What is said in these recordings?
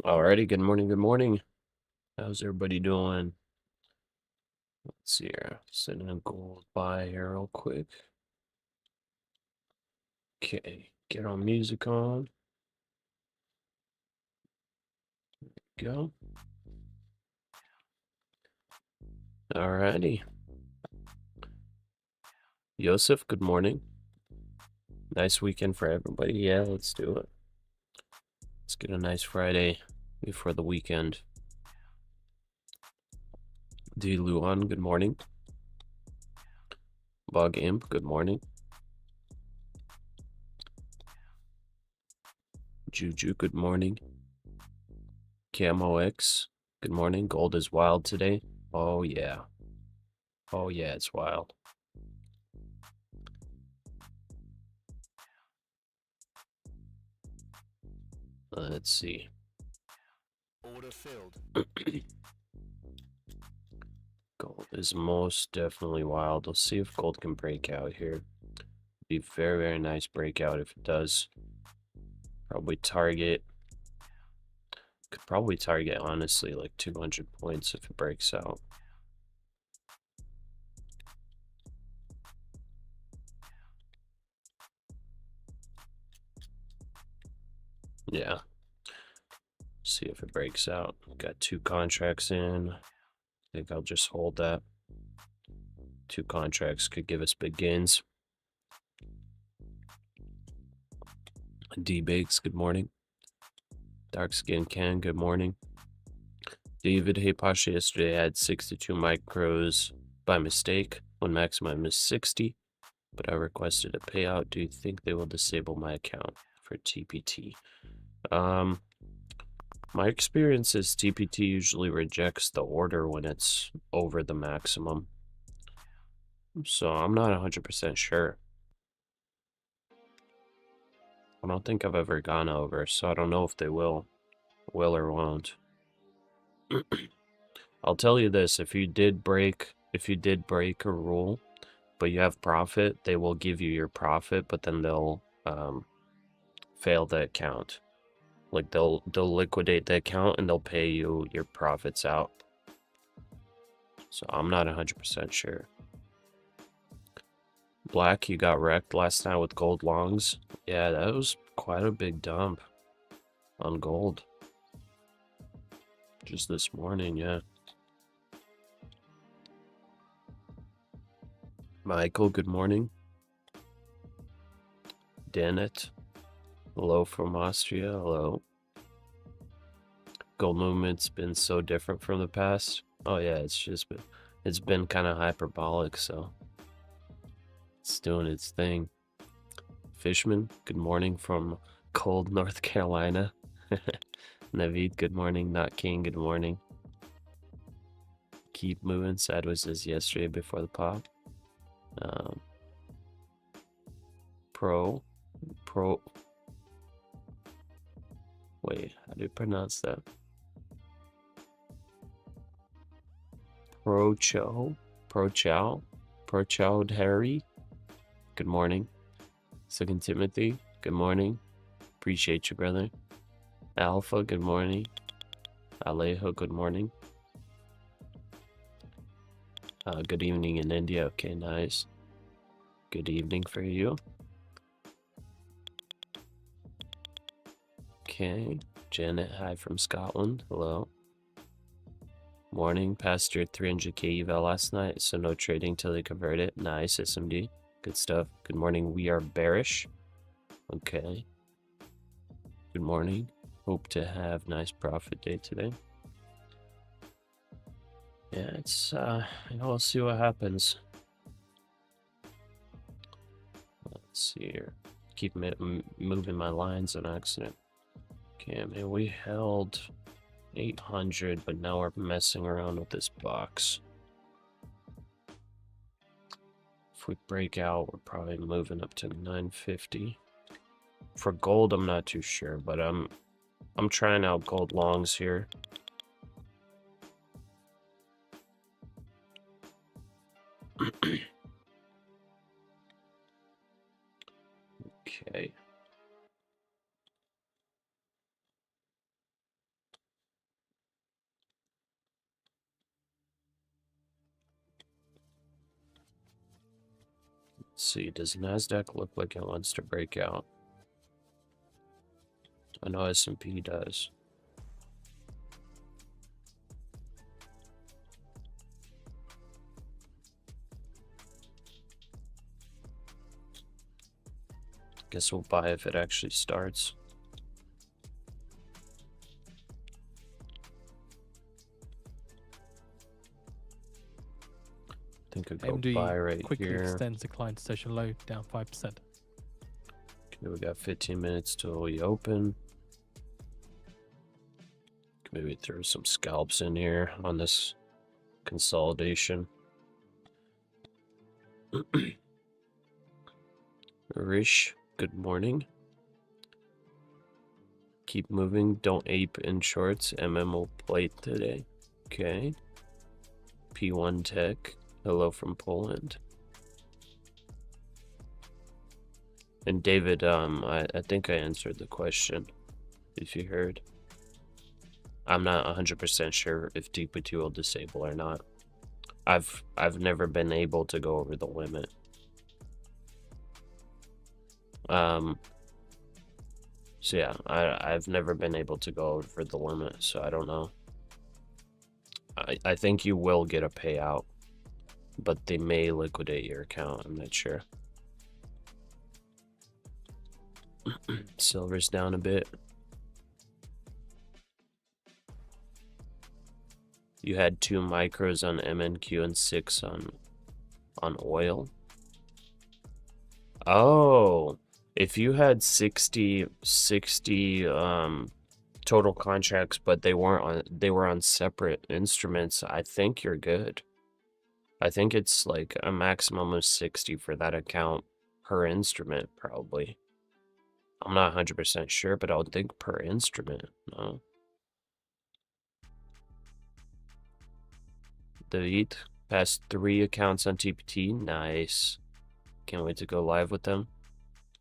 Alrighty, good morning, good morning. How's everybody doing? Let's see here. Setting a gold buy here real quick. Okay, get our music on. Go. Alrighty. Yosef, good morning. Nice weekend for everybody. Yeah, let's do it. Let's get a nice Friday before the weekend. D. Luan, good morning. Bug Imp, good morning. Juju, good morning. Camo X, good morning. Gold is wild today. Oh, yeah. Oh, yeah, it's wild. Let's see. Order filled. Gold is most definitely wild. Let's see if gold can break out here. Be very, very nice breakout if it does. Probably target. Could probably target, honestly, like 200 points if it breaks out. Yeah. See if it breaks out. Got 2 contracts in. I think I'll just hold that. 2 contracts could give us big gains. D-Bakes, good morning. Dark Skin Can, good morning. David, hey Pasha, yesterday I had 62 micros by mistake when maximum is 60, but I requested a payout. Do you think they will disable my account for TPT? My experience is TPT usually rejects the order when it's over the maximum, so I'm not 100% sure. I don't think I've ever gone over, so I don't know if they will or won't. I'll tell you this, if you did break a rule, but you have profit, they will give you your profit, but then they'll fail the account. Like they'll liquidate the account and they'll pay you your profits out. So I'm not 100% sure. Black, you got wrecked last night with gold longs. Yeah, that was quite a big dump on gold. Just this morning, yeah. Michael, good morning. Dennett, hello from Austria, hello. Gold movement's been so different from the past. Oh yeah, it's been kind of hyperbolic, so it's doing its thing. Fishman, good morning from cold North Carolina. Naveed, good morning. Not King, good morning. Keep moving sideways as yesterday before the pop. Pro. Wait, how do you pronounce that? Pro Chow, Harry. Good morning. Second Timothy, good morning. Appreciate you, brother. Alpha, good morning. Alejo, good morning. Good evening in India. Okay, nice. Good evening for you. Okay, Janet, hi from Scotland. Hello. Morning, passed your 300k eval last night, so no trading till they convert it. Nice, SMD. Good stuff. Good morning, we are bearish. Okay. Good morning. Hope to have nice profit day today. Yeah, it's, we'll see what happens. Let's see here. Keep moving my lines on accident. Okay, I mean, we held 800, but now we're messing around with this box. If we break out, we're probably moving up to 950. For gold, I'm not too sure, but I'm trying out gold longs here. Okay. Let's see, does NASDAQ look like it wants to break out? I know S&P does. Guess we'll buy if it actually starts. I think I'd go buy right quickly here. extends the client session low down 5%. Okay, we got 15 minutes till we open. Maybe throw some scalps in here on this consolidation. Rish, good morning. Keep moving, don't ape in shorts. will plate today. Okay. P1 Tech, hello from Poland. And David, I think I answered the question, if you heard. I'm not 100% sure if DPT will disable or not. I've never been able to go over the limit. So yeah, I've never been able to go over the limit, so I don't know. I think you will get a payout, but they may liquidate your account, I'm not sure. Silver's down a bit. You had 2 micros on MNQ and 6 on oil. Oh, if you had 60 total contracts, but they were on separate instruments, I think you're good. I think it's like a maximum of 60 for that account per instrument, probably. I'm not 100% sure, but I would think per instrument. No. Delete. Passed 3 accounts on TPT. Nice. Can't wait to go live with them.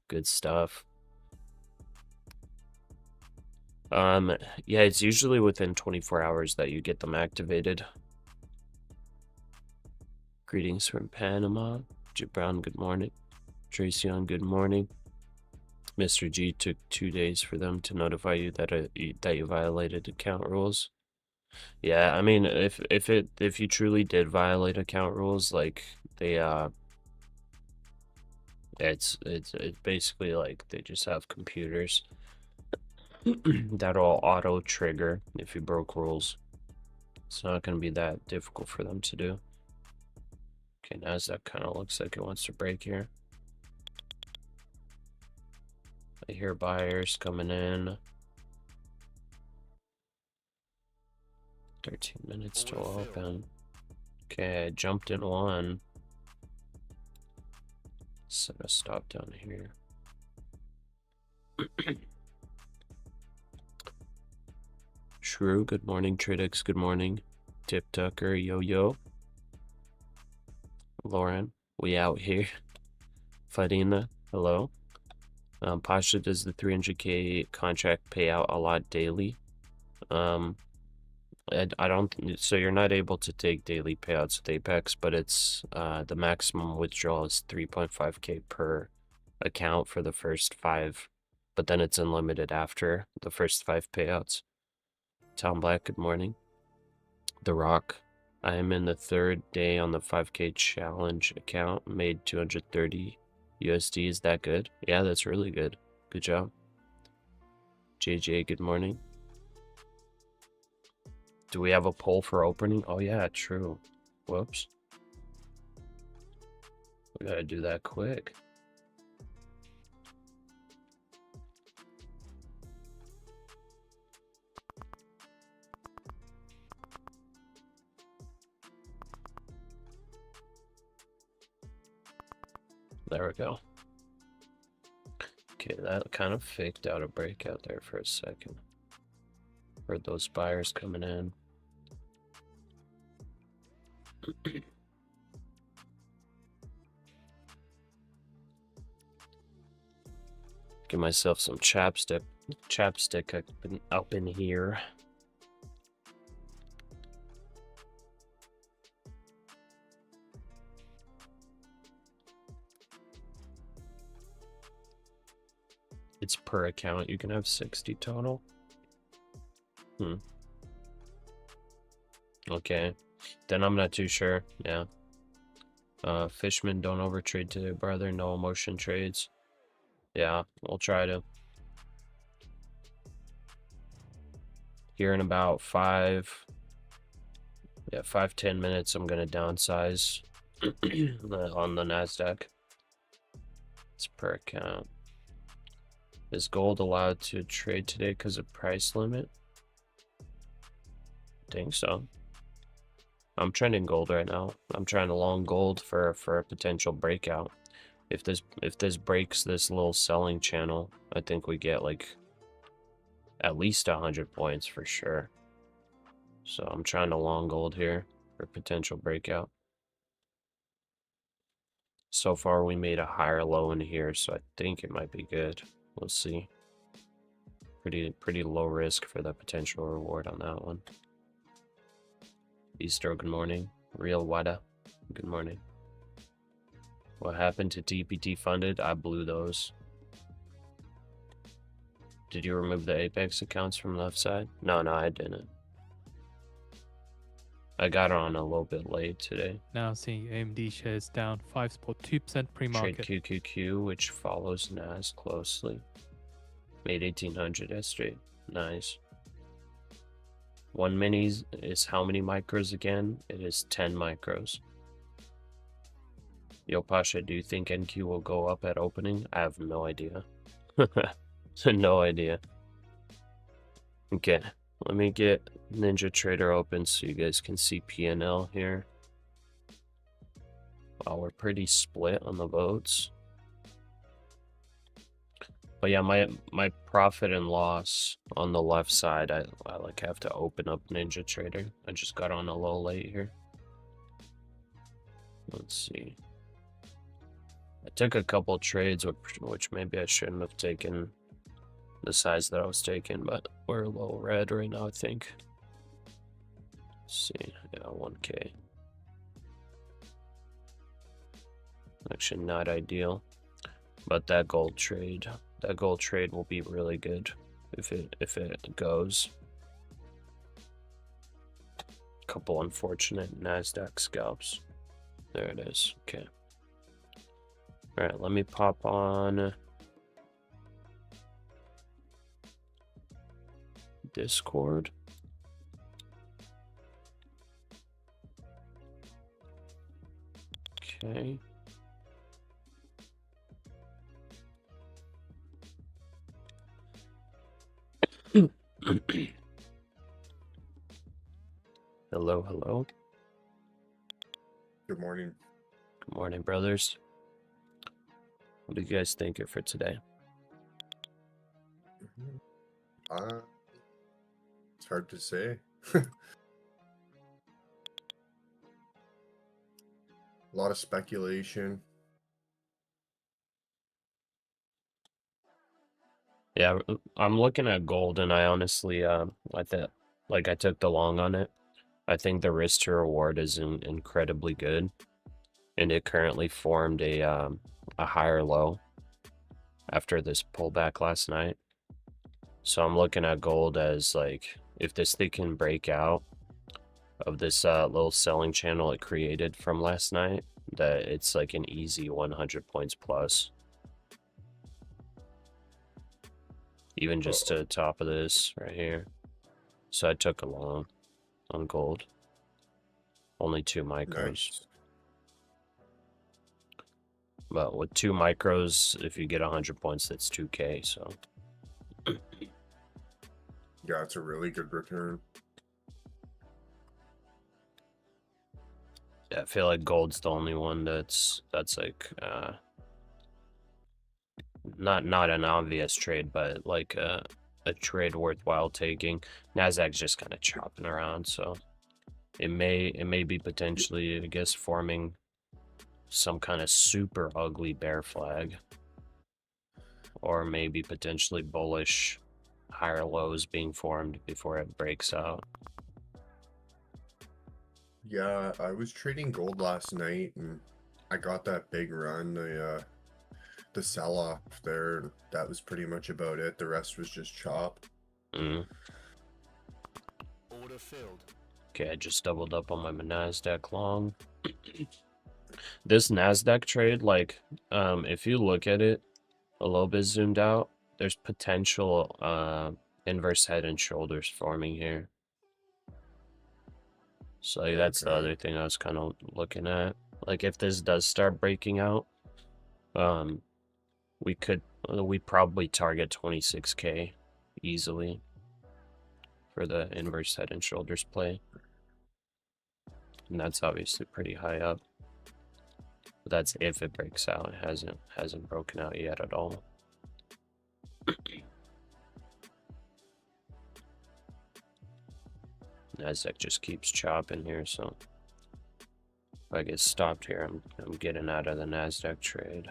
Good stuff. Yeah, it's usually within 24 hours that you get them activated. Greetings from Panama. Jip Brown, good morning. Tracy on, good morning. Mr. G took 2 days for them to notify you that you violated account rules. Yeah, I mean, if you truly did violate account rules, like they it's basically like they just have computers that'll auto trigger if you broke rules. It's not going to be that difficult for them to do. Okay, NASDAQ kind of looks like it wants to break here. I hear buyers coming in. 13 minutes to open. Okay, I jumped in one. Set a stop down here. Shrew, good morning. Tradex, good morning. Tip Tucker, yo. Lauren, we out here. Fadina, hello. Pasha, does the 300K contract pay out a lot daily? I don't, so you're not able to take daily payouts with Apex, but it's the maximum withdrawal is 3.5K per account for the first 5, but then it's unlimited after the first 5 payouts. Tom Black, good morning. The Rock, I am in the 3rd day on the 5K challenge account, made 230 USD. Is that good? Yeah, that's really good. Good job. JJ, good morning. Do we have a poll for opening? Oh yeah, true. Whoops. We gotta do that quick. There we go. Okay, that kind of faked out a breakout there for a second. Heard those buyers coming in. Give myself some chapstick up in here. It's per account. You can have 60 total. Okay. Then I'm not too sure. Yeah. Fishman, don't overtrade today, brother. No emotion trades. Yeah, we'll try to. Here in about 5-10 minutes, I'm gonna downsize on the NASDAQ. It's per account. Is gold allowed to trade today because of price limit? I think so. I'm trending gold right now. I'm trying to long gold for a potential breakout. If this breaks this little selling channel, I think we get like at least 100 points for sure. So I'm trying to long gold here for potential breakout. So far we made a higher low in here, so I think it might be good. We'll see. Pretty low risk for the potential reward on that one. Easter, good morning. Real Wada, good morning. What happened to TPT funded? I blew those. Did you remove the Apex accounts from left side? No, I didn't. I got on a little bit late today. Now seeing AMD shares down 5.2% pre-market. Trade QQQ, which follows NAS closely. Made 1800 yesterday. Nice. 1 minis is how many micros again? It is 10 micros. Yo, Pasha, do you think NQ will go up at opening? I have no idea. No idea. Okay, let me get Ninja Trader open so you guys can see P&L here. Wow, we're pretty split on the votes. But yeah, my profit and loss on the left side, I like have to open up Ninja Trader. I just got on a little late here. Let's see. I took a couple trades, which maybe I shouldn't have taken the size that I was taking, but we're a little red right now, I think. Let's see, yeah, 1K. Actually, not ideal, but that gold trade will be really good if it goes. Couple unfortunate NASDAQ scalps. There it is. Okay. All right, let me pop on Discord. Okay. Hello. Good morning. Good morning, brothers. What do you guys think of for today? It's hard to say. A lot of speculation. Yeah, I'm looking at gold, and I honestly, I took the long on it. I think the risk to reward is incredibly good, and it currently formed a higher low after this pullback last night. So I'm looking at gold as like, if this thing can break out of this little selling channel it created from last night, that it's like an easy 100 points plus. Even just to the top of this right here. So I took a long on gold. Only 2 micros. Nice. But with 2 micros, if you get 100 points, that's 2K, so. Yeah, it's a really good return. Yeah, I feel like gold's the only one that's like not an obvious trade, but like a trade worthwhile taking. NASDAQ's just kind of chopping around, so it may be potentially, I guess, forming some kind of super ugly bear flag, or maybe potentially bullish higher lows being formed before it breaks out. Yeah, I was trading gold last night and I got that big run. the sell-off there. That was pretty much about it. The rest was just chop. Mm. Order filled. Okay, I just doubled up on my NASDAQ long. This NASDAQ trade, like, if you look at it a little bit zoomed out, there's potential inverse head and shoulders forming here. So like, that's the Okay. other thing I was kind of looking at. Like, if this does start breaking out, we probably target 26K easily for the inverse head and shoulders play. And that's obviously pretty high up. But that's if it breaks out. It hasn't broken out yet at all. NASDAQ just keeps chopping here, so if I get stopped here, I'm getting out of the NASDAQ trade.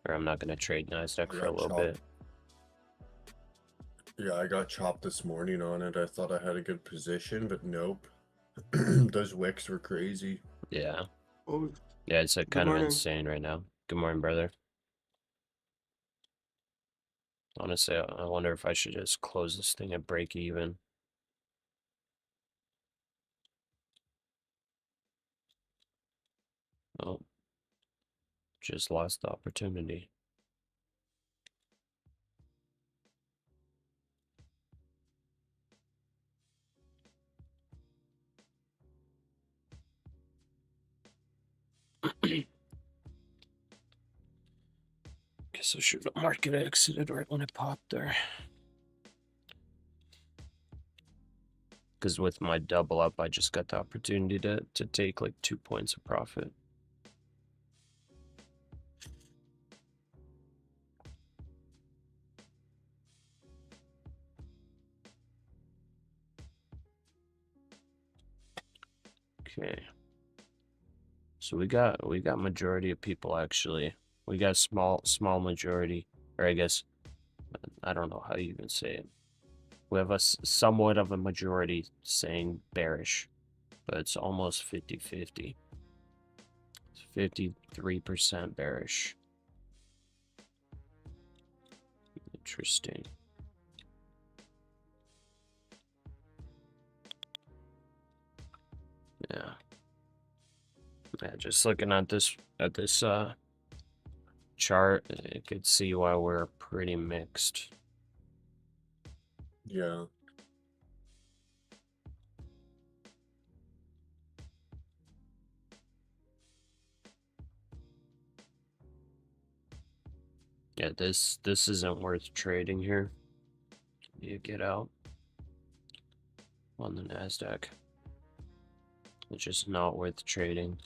Or I'm not gonna trade NASDAQ for a little bit. Yeah, I got chopped this morning on it. I thought I had a good position, but nope. Those wicks were crazy. Yeah. Oh, Yeah, it's kind of morning. insane right now. Good morning, brother. Honestly, I wonder if I should just close this thing at break even. Oh, just lost the opportunity. Guess I should have market exited right when it popped there. Because with my double up, I just got the opportunity to take like 2 points of profit. Okay. So we got majority of people actually. We got small majority, or I guess I don't know how you even say it. We have a somewhat of a majority saying bearish, but it's almost 50-50. It's 53% bearish. Interesting. Yeah. Yeah, just looking at this chart, you could see why we're pretty mixed. Yeah. Yeah, this isn't worth trading here. You get out on the NASDAQ. It's just not worth trading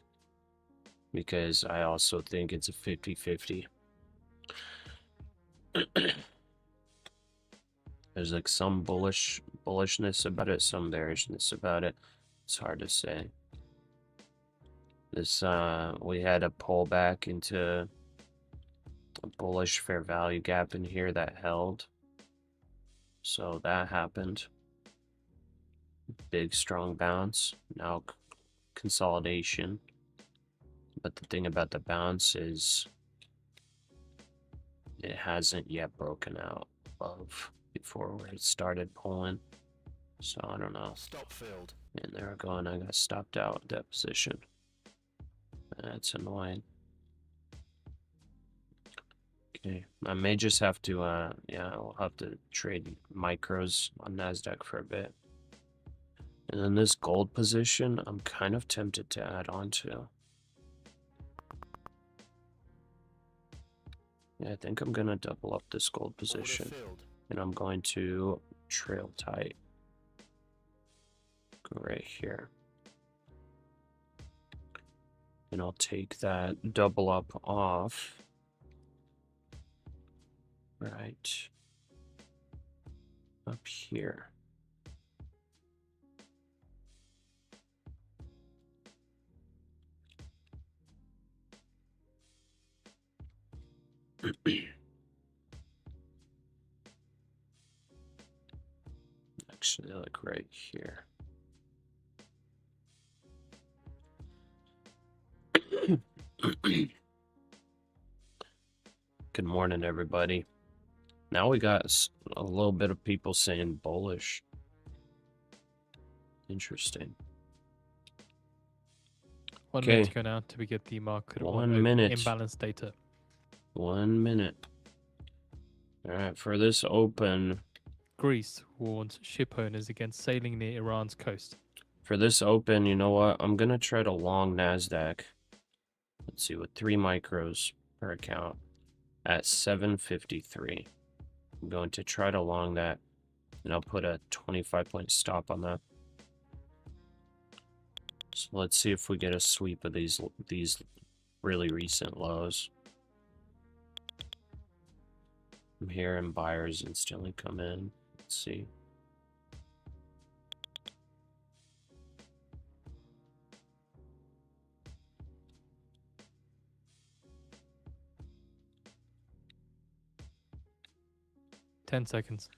because I also think it's a 50-50. There's like some bullishness about it, some bearishness about it. It's hard to say. This we had a pullback into a bullish fair value gap in here that held. So that happened. Big strong bounce. Now consolidation. But the thing about the bounce is it hasn't yet broken out above before where it started pulling. So I don't know. Stop filled. And there we go, and I got stopped out of that position. That's annoying. Okay, I may just have to, yeah, I'll have to trade micros on NASDAQ for a bit. And then this gold position, I'm kind of tempted to add on to. Yeah, I think I'm going to double up this gold position. And I'm going to trail tight. Go right here. And I'll take that double up off. Right up here. Actually, like right here. Good morning, everybody. Now we got a little bit of people saying bullish. Interesting. 1 minute to go now till we get the market 1 open minute. imbalance data. 1 minute. All right, for this open, Greece warns ship owners against sailing near Iran's coast. for this open, you know what? I'm gonna try to long NASDAQ. Let's see, with 3 micros per account at 753. I'm going to try to long that, and I'll put a 25-point stop on that. So let's see if we get a sweep of these really recent lows. I'm hearing buyers instantly come in. Let's see. Ten seconds.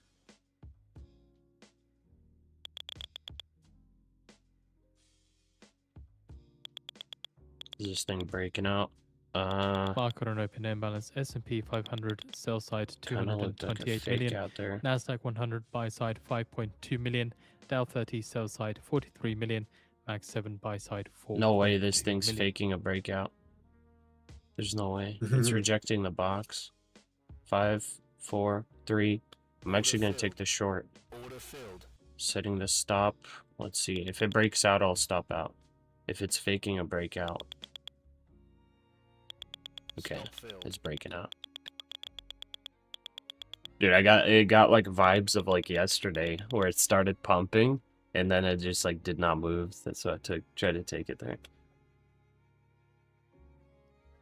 Is this thing breaking out? Market on open imbalance. S&P 500 sell side Kind of looked like a 228 fake million. out there. NASDAQ 100 buy side 5.2 million. Dow 30 sell side 43 million. Max 7 buy side 4. No way this thing's faking a breakout. There's no way. It's rejecting the box. 5, 4, 3. I'm actually going to take the short. Order filled. Setting the stop. Let's see. If it breaks out, I'll stop out. If it's faking a breakout. Okay, Stop filled. it's breaking out. Dude, it got like vibes of like yesterday where it started pumping and then it just like did not move. That's why I tried to take it there.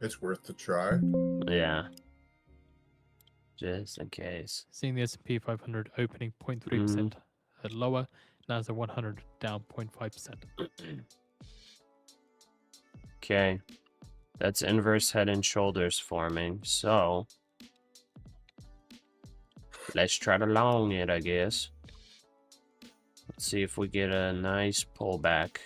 It's worth the try. Yeah. Just in case. Seeing the S&P 500 opening 0.3% lower. NASDAQ 100 down 0.5%. Okay. That's inverse head and shoulders forming. So let's try to long it, I guess. Let's see if we get a nice pullback.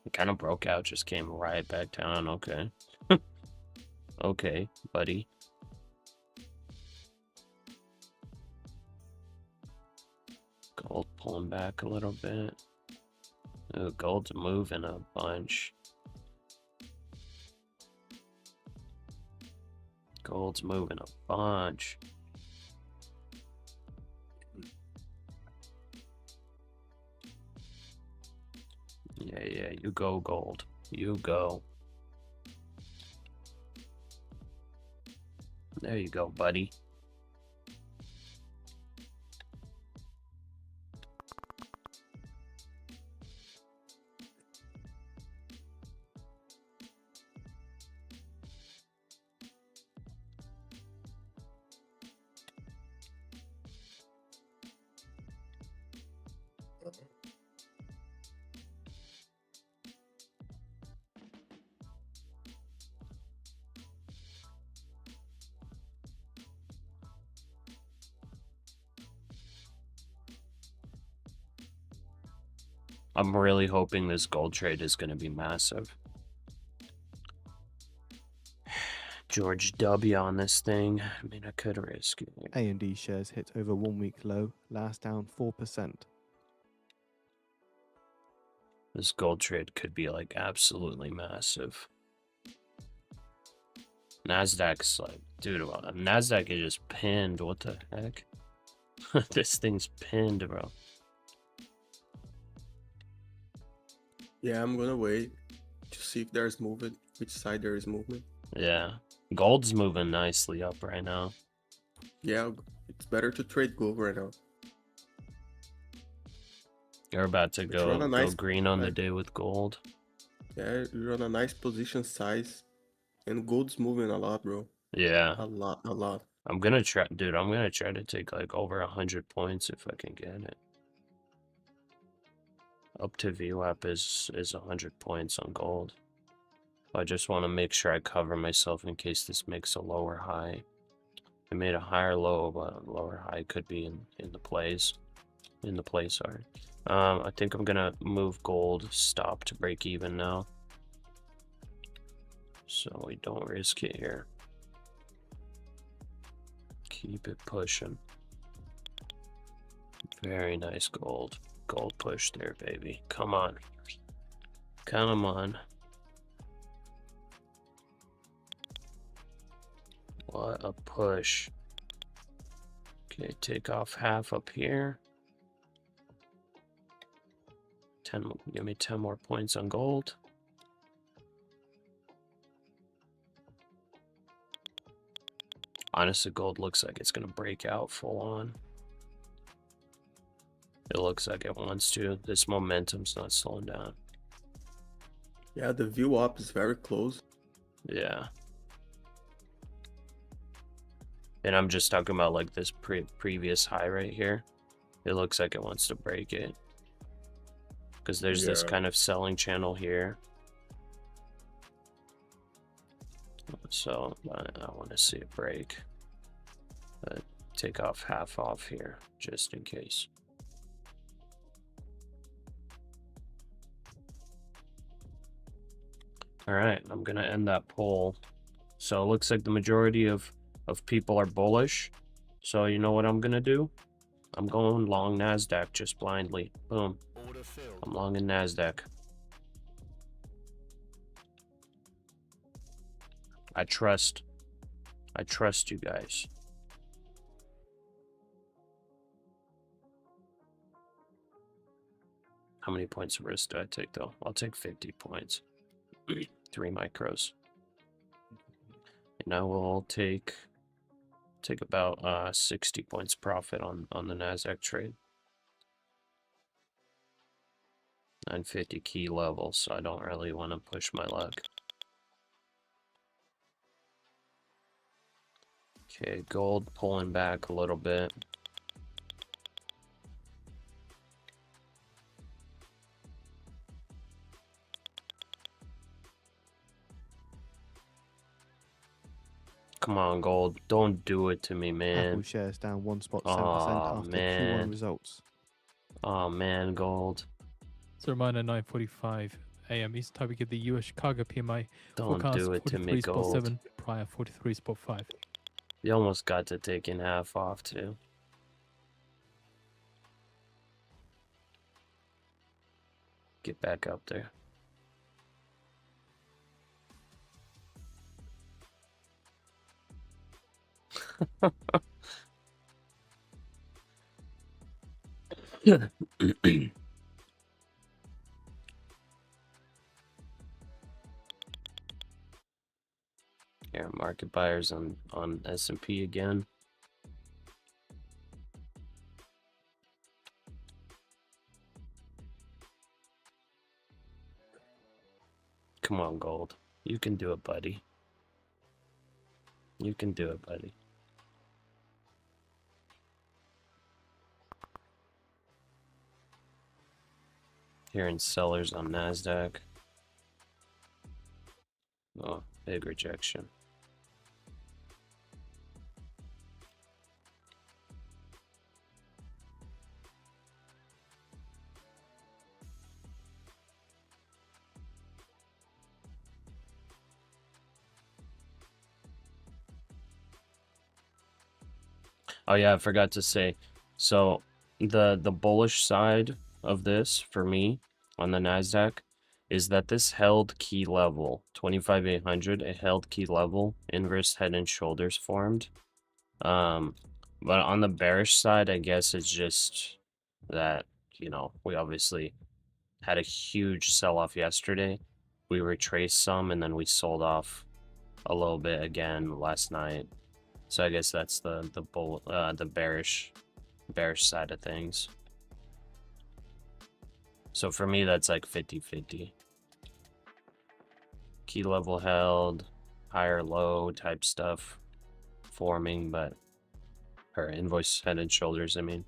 It kind of broke out, just came right back down. Okay. Okay, buddy. Gold pulling back a little bit. Ooh, gold's moving a bunch. Gold's moving a bunch. Yeah, you go, gold. You go. There you go, buddy. I'm really hoping this gold trade is going to be massive. George W on this thing. I mean, I could risk it. A&D shares hit over 1 week low, last down 4%. This gold trade could be like absolutely massive. NASDAQ's like, dude, NASDAQ is just pinned. What the heck? This thing's pinned, bro. Yeah, I'm gonna wait to see if there's movement, which side there is movement. Yeah. Gold's moving nicely up right now. Yeah, it's better to trade gold right now. You're about to But you're on a go nice- green on the day with gold. Yeah, you're on a nice position size, and gold's moving a lot, bro. Yeah. A lot. I'm gonna try, dude, I'm gonna try to take like over 100 points if I can get it. Up to VWAP is 100 points on gold. I just want to make sure I cover myself in case this makes a lower high. It made a higher low, but a lower high could be in the plays. In the play, sorry. I think I'm gonna move gold stop to break even now. so we don't risk it here. Keep it pushing. Very nice gold. Gold push there, baby. Come on. Come on. What a push. Okay, take off half up here. 10, give me 10 more points on gold. Honestly, gold looks like it's gonna break out full on. It looks like it wants to. This momentum's not slowing down. Yeah, the view up is very close. Yeah. And I'm just talking about like this previous high right here. It looks like it wants to break it. Because there's this Yeah. kind of selling channel here. So I want to see it break. Take off half off here, just in case. All right, I'm going to end that poll. So it looks like the majority of people are bullish. So you know what I'm going to do? I'm going long NASDAQ just blindly. Boom. Order filled. I'm long in NASDAQ. I trust you guys. How many points of risk do I take though? I'll take 50 points. 3 micros. And I will take about 60 points profit on the NASDAQ trade. 950 key levels, so I don't really want to push my luck. Okay, gold pulling back a little bit. Come on, gold. Don't do it to me, Apple man. shares down 1.7% Aw, after man. Q1 results. Oh, man, gold. It's a reminder 9:45 a.m. Eastern time. We get the U.S. Chicago PMI Don't forecast do it to me, gold. 43.7 prior 43.5. You almost got to taking half off, too. Get back up there. Here, market buyers on S&P again. Come on, gold. You can do it, buddy. You can do it, buddy. Hearing sellers on NASDAQ. Oh, big rejection. Oh yeah, I forgot to say. So the bullish side of this for me on the NASDAQ is that this held key level 25,800. It held key level, inverse head and shoulders formed. But on the bearish side, I guess it's just that, you know, we obviously had a huge sell-off yesterday. We retraced some and then we sold off a little bit again last night. So I guess that's the bearish side of things. So for me, that's like 50-50. Key level held, higher low type stuff forming, but or invoice head and shoulders, I mean.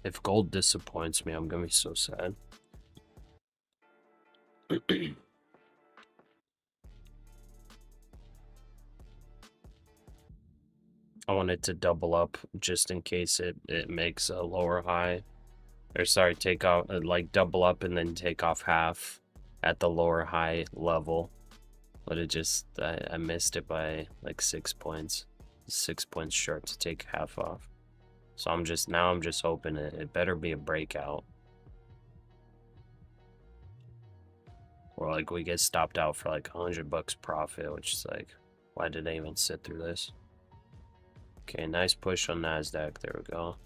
If gold disappoints me, I'm gonna be so sad. it to double up just in case it makes a lower high. Or sorry, take out, like double up and then take off half at the lower high level. But it just, I missed it by like 6 points. 6 points short to take half off. So I'm just hoping it better be a breakout. Or like we get stopped out for like $100 profit, which is like, why did I even sit through this? Okay, nice push on NASDAQ. There we go.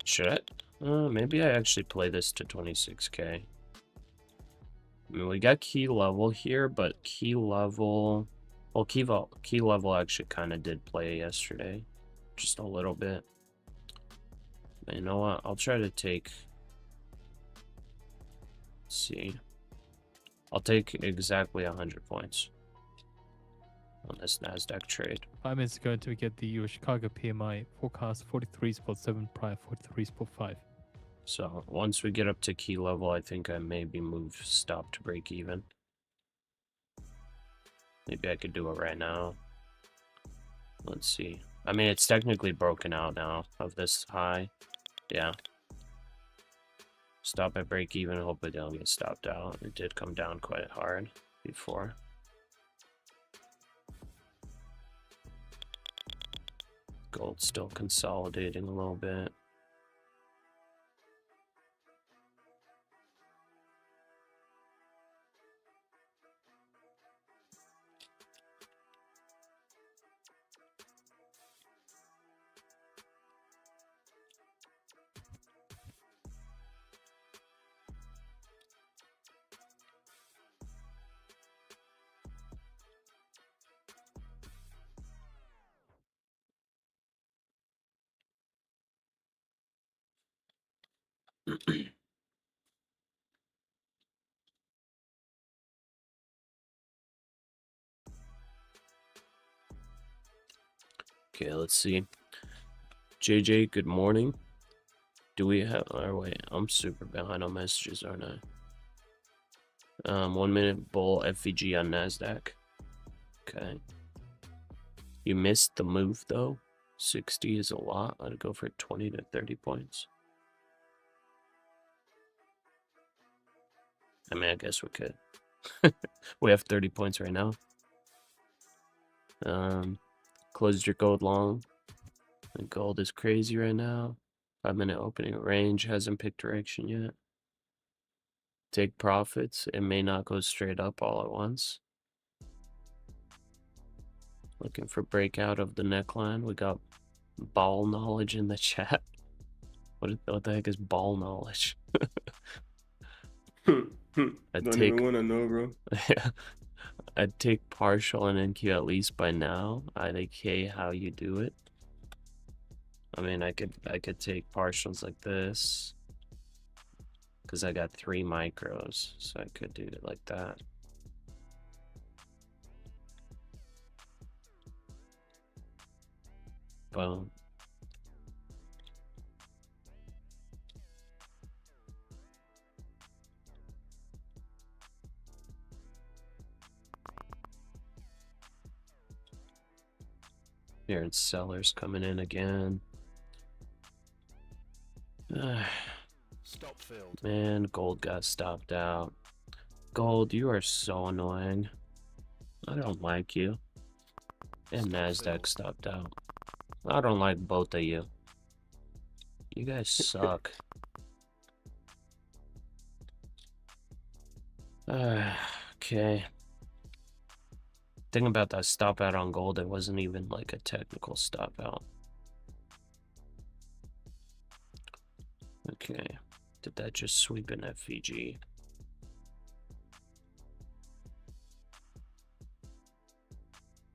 Should I? Maybe I actually play this to 26K. I mean, we got key level here, but key level... Well, key level actually kind of did play yesterday. Just a little bit. But you know what? I'll try to take... Let's see. I'll take exactly 100 points on this NASDAQ trade. 5 minutes ago until we get the US Chicago PMI forecast 43.7 prior 43.5. So once we get up to key level, I think I maybe move stop to break even. Maybe I could do it right now. Let's see. I mean, it's technically broken out now of this high. Yeah. Stop at break even. Hope it don't get stopped out. It did come down quite hard before. Gold still consolidating a little bit. Okay, let's see. JJ, good morning. Do we have... Oh, wait, I'm super behind on messages, aren't I? 1 minute bull FVG on NASDAQ. Okay. You missed the move, though. 60 is a lot. I'd go for 20 to 30 points. I mean, I guess we could. We have 30 points right now. Closed your gold long. The gold is crazy right now. 5 minute opening range hasn't picked direction yet. Take profits. It may not go straight up all at once. Looking for breakout of the neckline. We got ball knowledge in the chat. What the heck is ball knowledge? Don't even want to know, bro. Yeah. I'd take partial and NQ at least by now. IDK how you do it. I mean, I could take partials like this because I got 3 micros, so I could do it like that. Boom. Here it's sellers coming in again. Stop filled. Man, gold got stopped out. Gold, you are so annoying. I don't like you. And NASDAQ stopped out. I don't like both of you. You guys suck. Okay. Thing about that stop out on gold, it wasn't even like a technical stop out. Okay. Did that just sweep in FVG?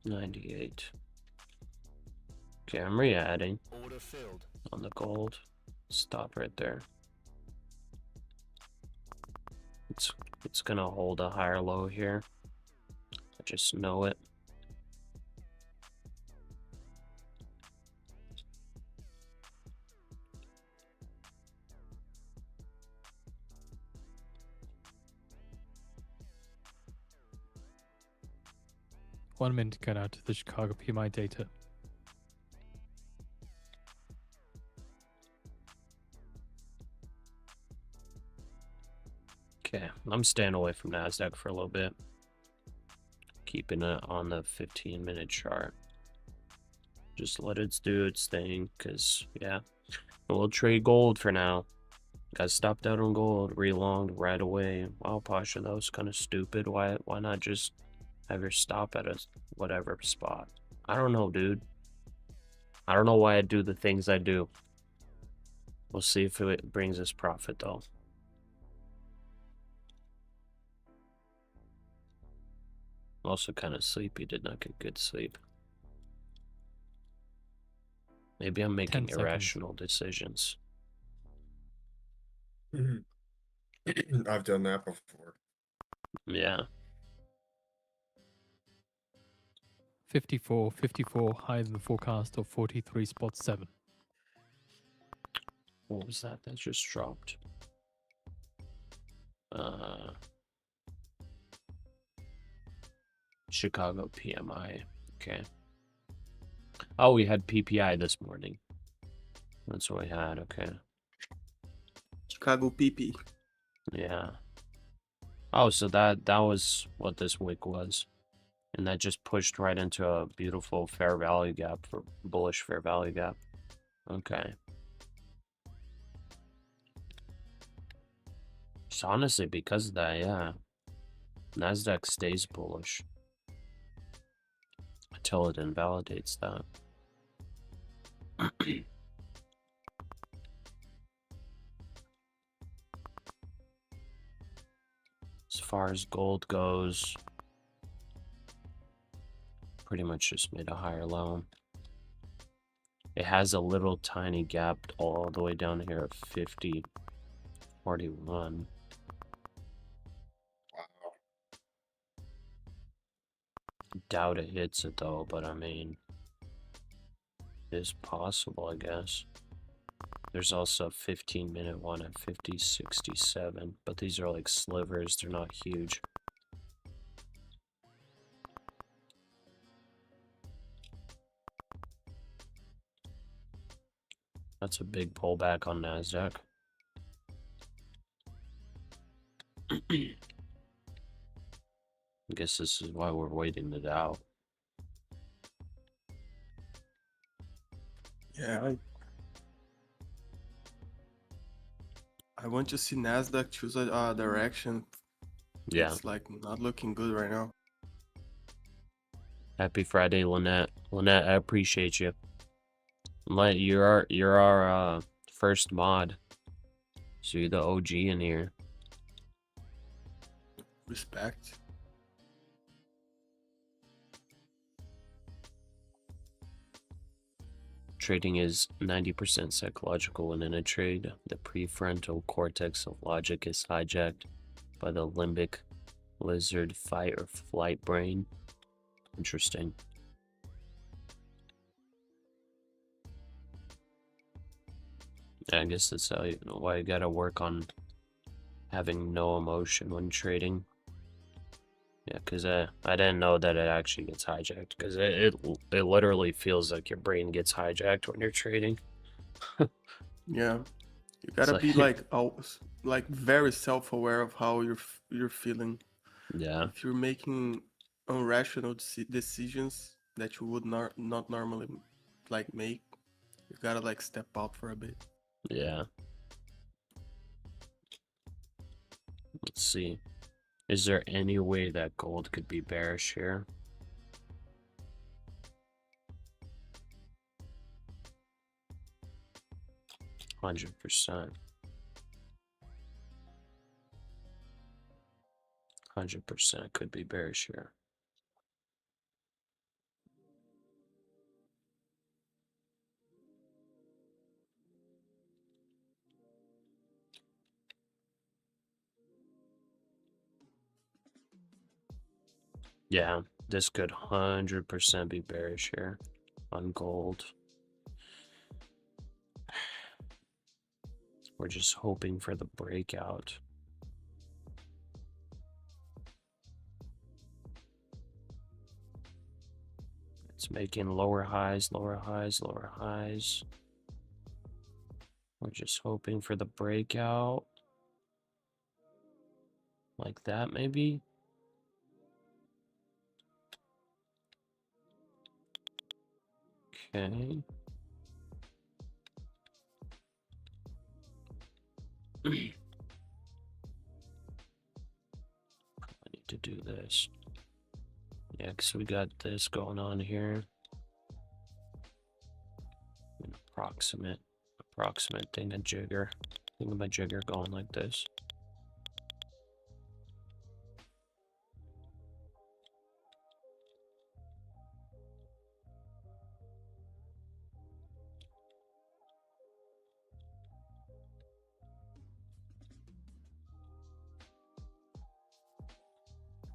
$98. Okay, I'm re-adding Order filled. on the gold. Stop right there. It's gonna hold a higher low here. I just know it. 1 minute going out to the Chicago PMI data. Okay, I'm staying away from NASDAQ for a little bit. Keeping it on the 15-minute chart. Just let it do its thing, because, yeah. We'll trade gold for now. Got stopped out on gold, relonged right away. Wow, Pasha, that was kind of stupid. Why not just have your stop at a whatever spot? I don't know, dude. I don't know why I do the things I do. We'll see if it brings us profit, though. Also kind of sleepy. Did not get good sleep. Maybe I'm making 10 seconds. irrational decisions. I've done that before. Yeah. 54, higher than the forecast of 43.7. What was that? That just dropped. Chicago PMI. Okay. Oh, we had PPI this morning. That's what we had. Okay. Chicago PP. Yeah. Oh, so that was what this week was. And that just pushed right into a beautiful fair value gap, for bullish fair value gap. Okay. So honestly, because of that, yeah. NASDAQ stays bullish. Until it invalidates that. As far as gold goes, pretty much just made a higher low. It has a little tiny gap all the way down here at 50.41. Doubt it hits it though, but I mean, it is possible, I guess. There's also a 15-minute one at 50.67, but these are like slivers, they're not huge. That's a big pullback on NASDAQ. I guess this is why we're waiting it out. Yeah, I want to see NASDAQ choose a direction. Yeah. It's like not looking good right now. Happy Friday, Lynette. Lynette, I appreciate you. Lynette, you're our first mod. So you're the OG in here. Respect. Trading is 90% psychological, and in a trade, the prefrontal cortex of logic is hijacked by the limbic lizard fight or flight brain. Interesting. I guess that's how why you gotta work on having no emotion when trading. Yeah, because I didn't know that it actually gets hijacked, because it literally feels like your brain gets hijacked when you're trading. Yeah, you gotta like- be like very self-aware of how you're feeling. Yeah, If you're making irrational decisions that you would not normally like make, you gotta like step out for a bit. yeah. Let's see. Is there any way that gold could be bearish here? %. 100% could be bearish here. Yeah, this could 100% be bearish here on gold. We're just hoping for the breakout. It's making lower highs, lower highs, lower highs. We're just hoping for the breakout. Like that, maybe? Okay. I need to do this. Yeah, because we got this going on here. An approximate thingamajigger going like this.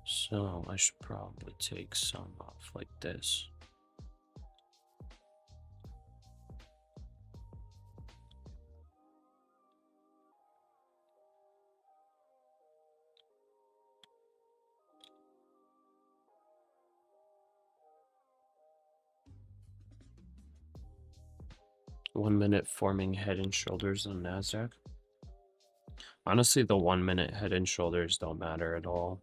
So I should probably take some off like this. One minute forming head and shoulders on NASDAQ. Honestly, the 1 minute head and shoulders don't matter at all.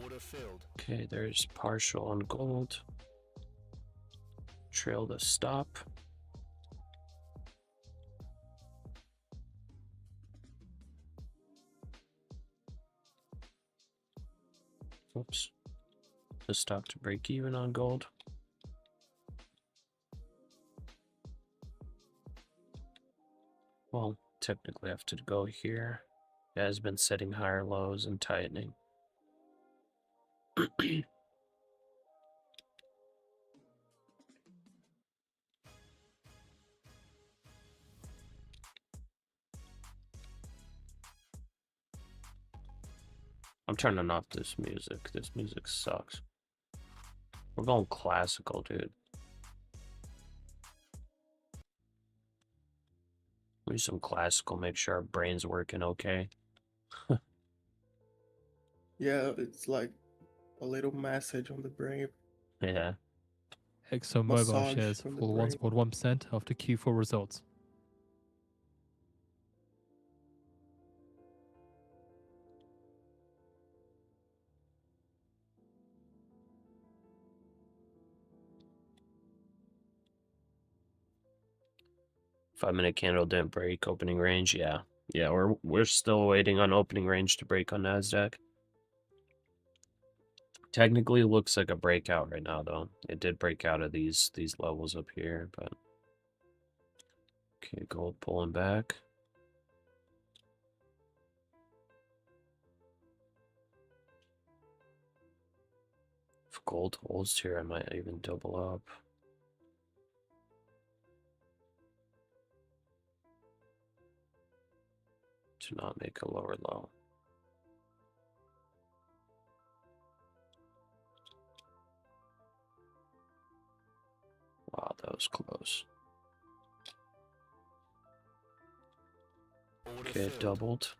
Order filled. Okay, there's partial on gold. Trail the stop. Oops. The stop to break even on gold. Well, technically I have to go here. It has been setting higher lows and tightening. I'm turning off this music. This music sucks. We're going classical, dude. We need some classical, make sure our brain's working okay. Yeah, it's like a little message on the brain. Yeah. ExxonMobil Massage shares from the fall brain. 1.1% after Q4 results. Five-minute candle didn't break opening range. Yeah. Yeah, we're still waiting on opening range to break on NASDAQ. Technically, it looks like a breakout right now, though. It did break out of these levels up here, but okay, gold pulling back. If gold holds here, I might even double up. To not make a lower low. Wow, that was close. Order Okay, filled. doubled.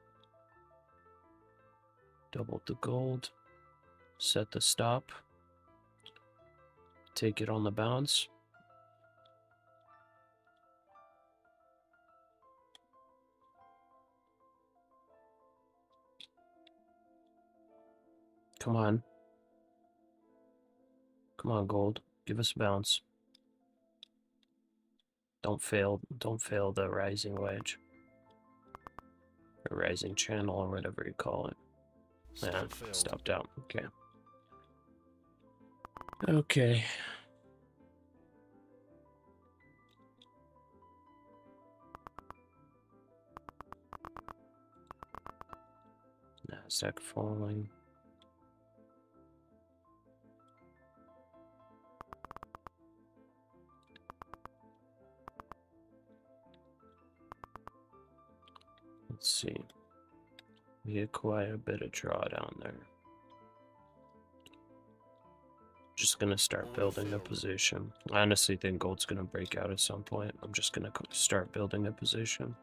Doubled the gold. Set the stop. Take it on the bounce. Come on. Come on, gold. Give us a bounce. Don't fail the rising wedge. Or rising channel or whatever you call it. Yeah, Stop filled. stopped out. Okay. Okay. NASDAQ falling. Let's see. We get quite a bit of drawdown there. Just gonna start building a position. I honestly think gold's gonna break out at some point. I'm just gonna start building a position.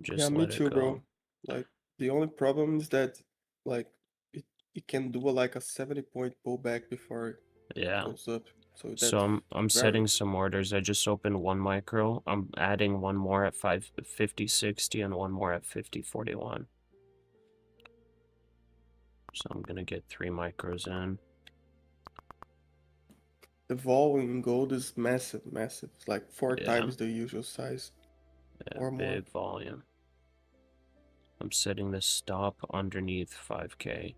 Just Yeah, me let it too, go. bro. Like the only problem is that like it can do like a 70-point pullback before it Yeah. goes up. So that's So I'm very setting some orders. I just opened one micro. I'm adding one more at 50.60 and one more at 50.41. So I'm gonna get 3 micros in. the volume in gold is massive, massive. It's like 4 Yeah. times the usual size Yeah, or more. big volume. I'm setting the stop underneath 5K.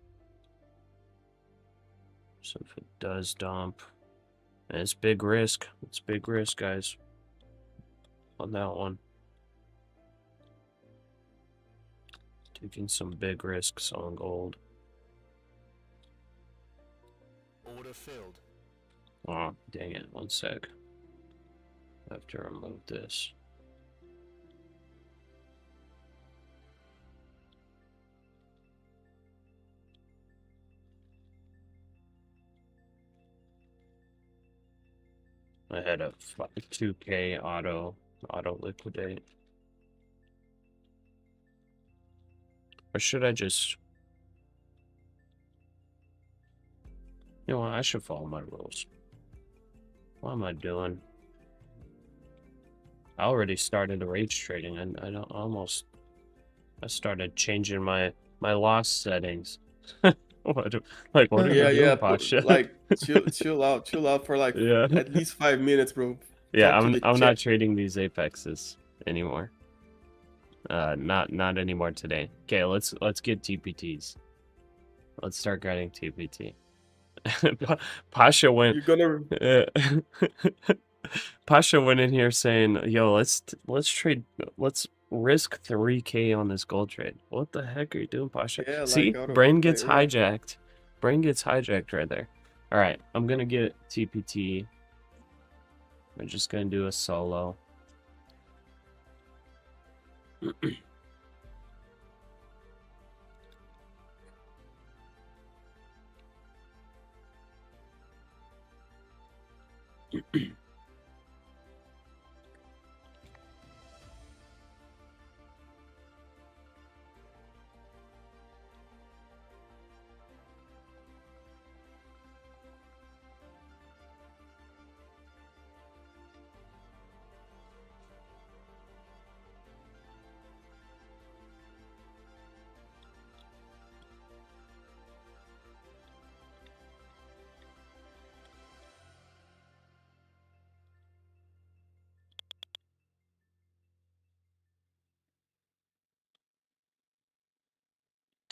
So if it does dump, and it's big risk. It's big risk, guys. On that one. Taking some big risks on gold. Order filled. Oh, dang it. One sec. I have to remove this. I had a 2K auto liquidate. Or should I just... You know what? I should follow my rules. What am I doing? I already started rage trading, and I don't almost... I started changing my loss settings. What are you doing, Pasha? Like chill out for like Yeah. at least 5 minutes, bro. Yeah, Talk to the I'm chat. not trading these apexes anymore. Not anymore today. Okay, let's get TPTs. Let's start getting TPT. Pasha went. You're gonna Pasha went in here saying, "Yo, let's trade. Let's risk 3K on this gold trade." What the heck are you doing, Pasha? Yeah, See, like out of brain gets nowhere. hijacked. Brain gets hijacked right there. All right, I'm gonna get TPT. I'm just gonna do a solo.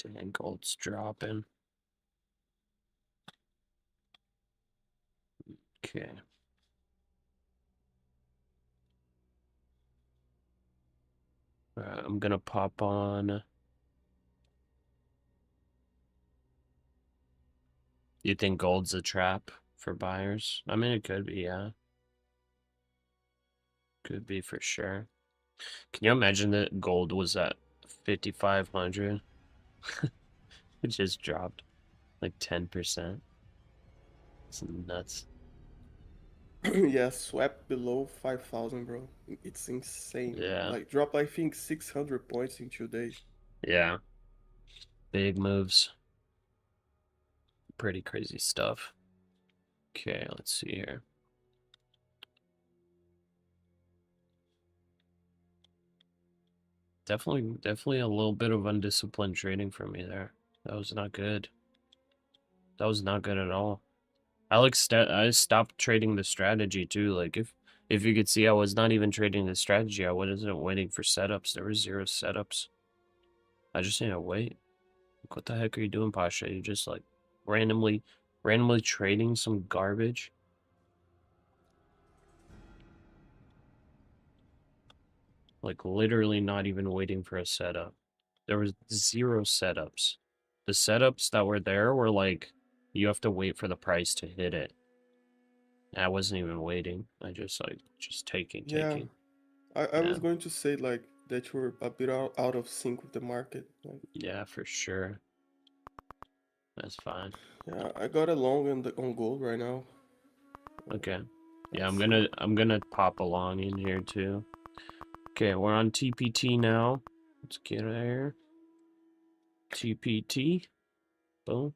Dang, gold's dropping. Okay. I'm gonna pop on. You think gold's a trap for buyers? I mean, it could be, yeah. Could be for sure. Can you imagine that gold was at 5,500? It just dropped like 10%. It's nuts. Yeah, swept below 5,000, bro. It's insane. Yeah. Like dropped, I think 600 points in 2 days. Yeah. Big moves. Pretty crazy stuff. Okay, let's see here. Definitely a little bit of undisciplined trading for me there. That was not good. That was not good at all. I stopped trading the strategy too. Like if you could see, I was not even trading the strategy. I wasn't waiting for setups. There were 0 setups. I just need to wait. Like, what the heck are you doing, Pasha? You just like randomly trading some garbage? Like literally not even waiting for a setup. There was 0 setups. The setups that were there were like, you have to wait for the price to hit it. I wasn't even waiting. I just taking. Yeah, I was Yeah. going to say like that you were a bit out of sync with the market. Like, Yeah, for sure. That's fine. yeah, I got a long on gold right now. Okay. Yeah, Let's I'm gonna pop along in here too. Okay, we're on TPT now. Let's get there. TPT. Boom.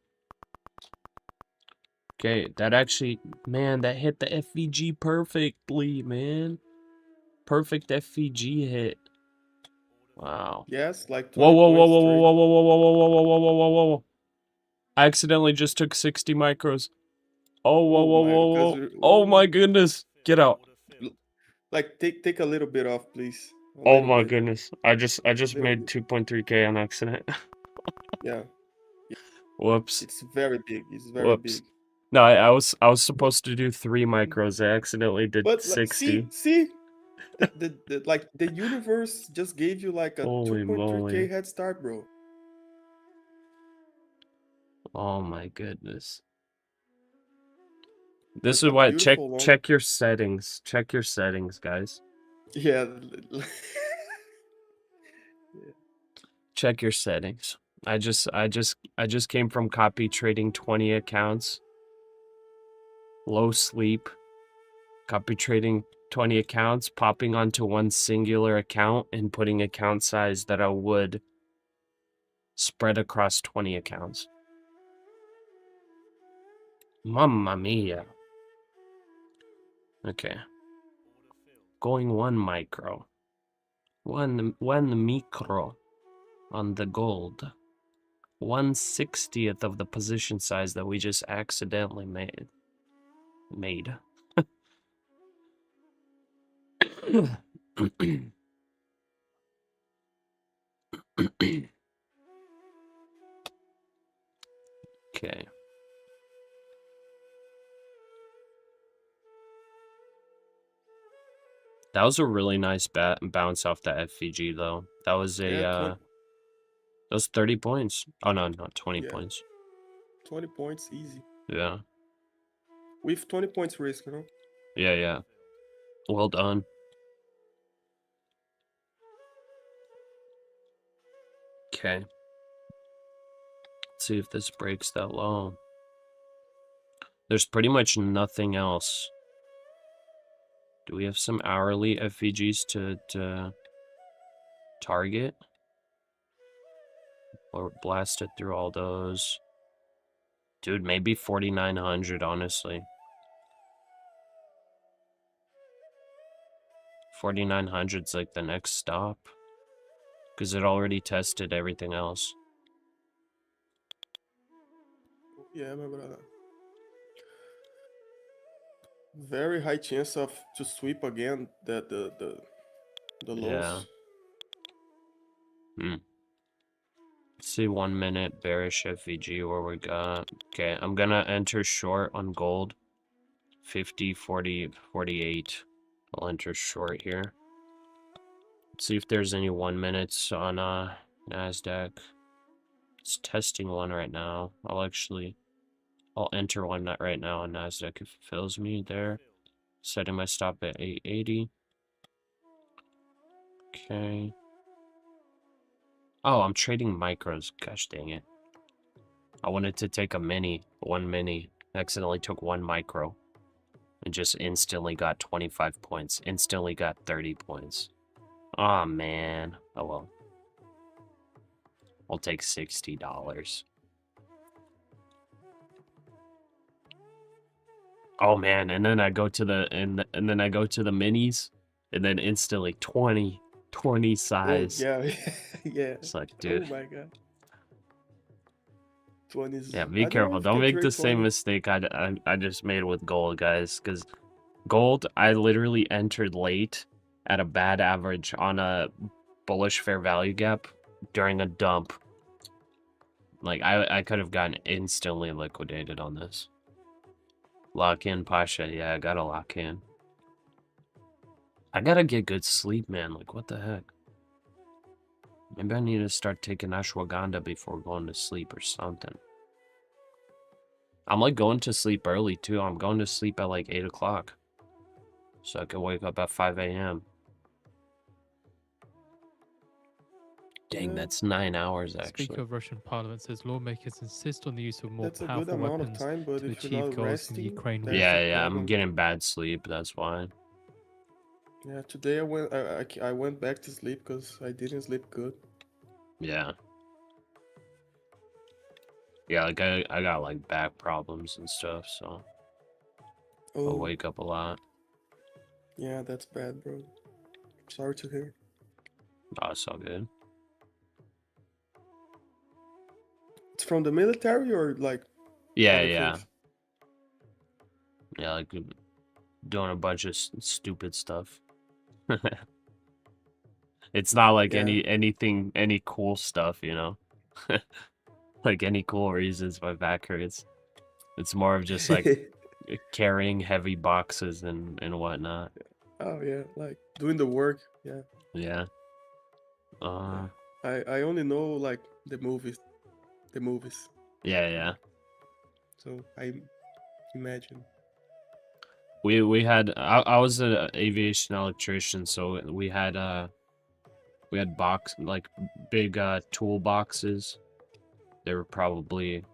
Okay, that actually, man, that hit the FVG perfectly, man. Perfect FVG hit. Wow. Yes, like Whoa, 20 whoa, whoa, points whoa, whoa, straight. whoa, whoa, whoa, whoa, whoa, whoa, whoa, whoa, whoa, whoa, whoa. I accidentally just took 60 micros. Oh, whoa, Oh whoa, my, whoa, because whoa. Oh my goodness. Get out. like take a little bit off, please. A Oh little my bit. goodness. I just Little made bit. 2.3k on accident. Yeah. Whoops. It's very big. It's very Whoops. big. No, I was supposed to do 3 micros. I accidentally did But like, 60. see, the like the universe just gave you like a Holy 2.3k moly. head start, bro. Oh my goodness. This is A why beautiful long. check your settings. Check your settings, guys. Yeah. Check your settings. I just came from copy trading 20 accounts. Low sleep. Copy trading 20 accounts, popping onto one singular account and putting account size that I would spread across 20 accounts. Mamma mia. Okay. Going 1 micro. One micro on the gold. 1/60th of the position size that we just accidentally made. Okay. That was a really nice bounce off the FVG though. That was a Yeah, that was 30 points. Oh no, not 20 yeah, points. 20 points easy. Yeah. With 20 points risk, you know? Yeah, yeah. Well done. Okay. Let's see if this breaks that low. There's pretty much nothing else. Do we have some hourly FVGs to target? Or blast it through all those? Dude, maybe 4,900, honestly. 4,900's like the next stop. Because it already tested everything else. Yeah, my brother. Very high chance of to sweep again the Yeah. lows. Let's see 1 minute bearish FVG where we got. Okay, I'm gonna enter short on gold. 50, 40, 48. I'll enter short here. Let's see if there's any 1 minutes on NASDAQ. It's testing one right now. I'll enter one right now on NASDAQ if it fails me there. Setting my stop at 880. Okay. Oh, I'm trading micros. Gosh dang it. I wanted to take a one mini. Accidentally took 1 micro. And just instantly got 25 points. Instantly got 30 points. Aw, man. Oh well. I'll take $60. Oh man, and then I go to the and then I go to the minis, and then instantly 20 Oh, size. yeah, yeah. It's like, Oh dude, my god. 20s. yeah, be I don't know careful. if you Don't can make the trade same 20. mistake I just made with gold, guys. Because gold, I literally entered late at a bad average on a bullish fair value gap during a dump. Like I could have gotten instantly liquidated on this. Lock in, Pasha. Yeah, I gotta lock in. I gotta get good sleep, man. Like, what the heck? Maybe I need to start taking ashwagandha before going to sleep or something. I'm like going to sleep early too. I'm going to sleep at like 8 o'clock. So I can wake up at 5 a.m. Dang, Yeah, that's 9 hours Speaker actually. of Russian parliament says lawmakers insist on the use of more that's a good powerful amount of weapons time, but to if you're achieve not goals in the resting, Ukraine war. that's the Yeah, I'm problem. getting bad sleep. That's why. Yeah, today I went back to sleep because I didn't sleep good. Yeah. Yeah, like I got like back problems and stuff, so I'll Oh, wake up a lot. yeah, that's bad, bro. Sorry to hear. Oh, it's all good. It's from the military or like Yeah, other yeah, things? yeah. Like doing a bunch of stupid stuff. It's not like Yeah. any cool stuff, you know. Like any cool reasons my back hurts. It's more of just like carrying heavy boxes and whatnot. Oh yeah, like doing the work. Yeah, Yeah. yeah. I only know like the movies. Yeah, yeah. So I imagine. We had I was an aviation electrician, so we had like big tool boxes. They were probably,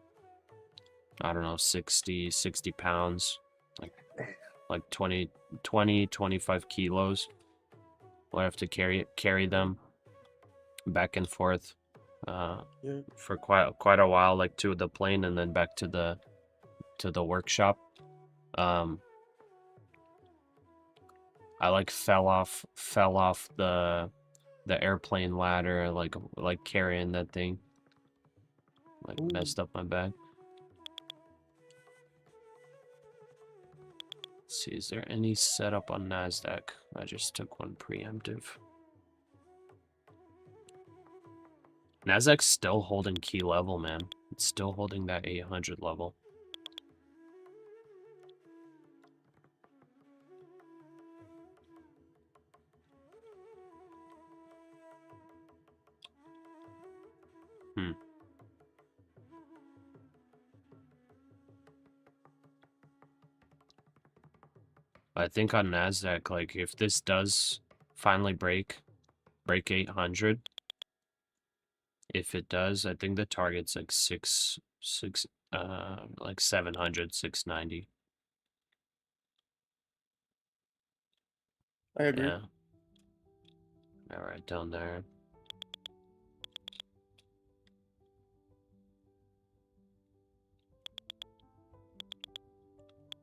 I don't know, 60 pounds, like 20 25 kilos. We'll have to carry them back and forth Yeah. for quite a while, like to the plane and then back to the workshop. I like fell off the airplane ladder, like carrying that thing, like Ooh. messed up my back. Let's see, is there any setup on NASDAQ? I just took one preemptive. NASDAQ's still holding key level, man. It's still holding that 800 level. Hmm. I think on NASDAQ, like if this does finally break 800, if it does, I think the target's like like 700, 690. I agree. Yeah. All right, down there.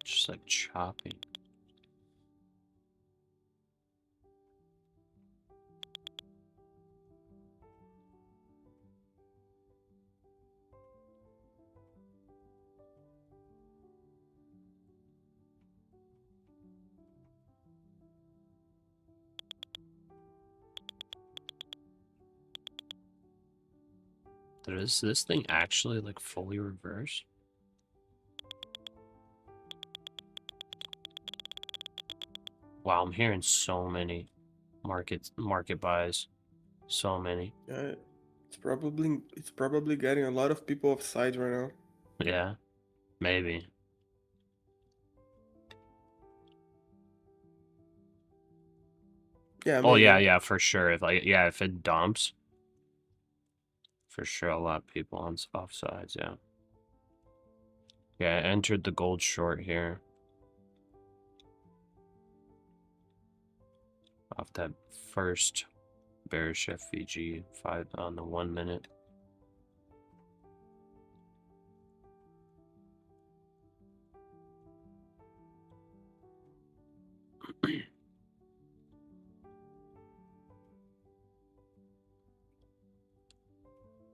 Just like chopping. Is this thing actually like fully reversed? Wow, I'm hearing so many market buys. So many. Yeah, it's probably getting a lot of people offside right now. Yeah, maybe. Yeah, Oh yeah, maybe. yeah, for sure. If it dumps, for sure a lot of people on offsides, yeah. Yeah, I entered the gold short here. Off that first bearish FVG 5 on the 1 minute.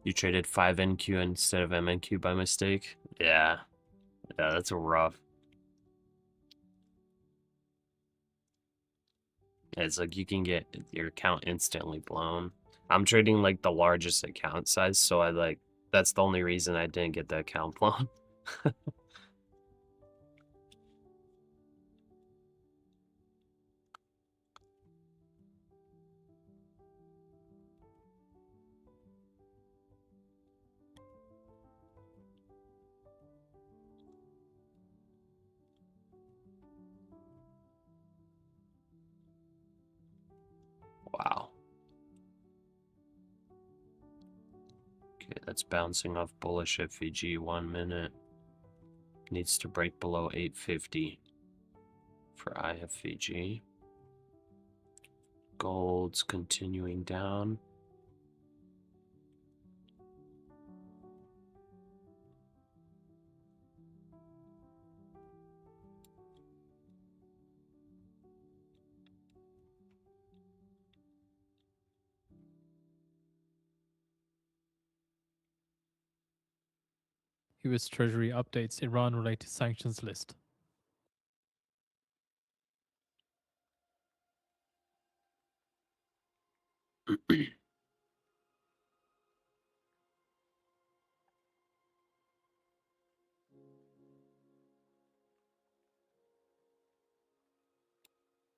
You traded 5 NQ instead of MNQ by mistake? Yeah. Yeah, that's rough. It's like you can get your account instantly blown. I'm trading like the largest account size, so that's the only reason I didn't get the account blown. Wow. Okay, that's bouncing off bullish FVG 1 minute. Needs to break below 850 for IFVG. Gold's continuing down. US Treasury updates Iran-related sanctions list.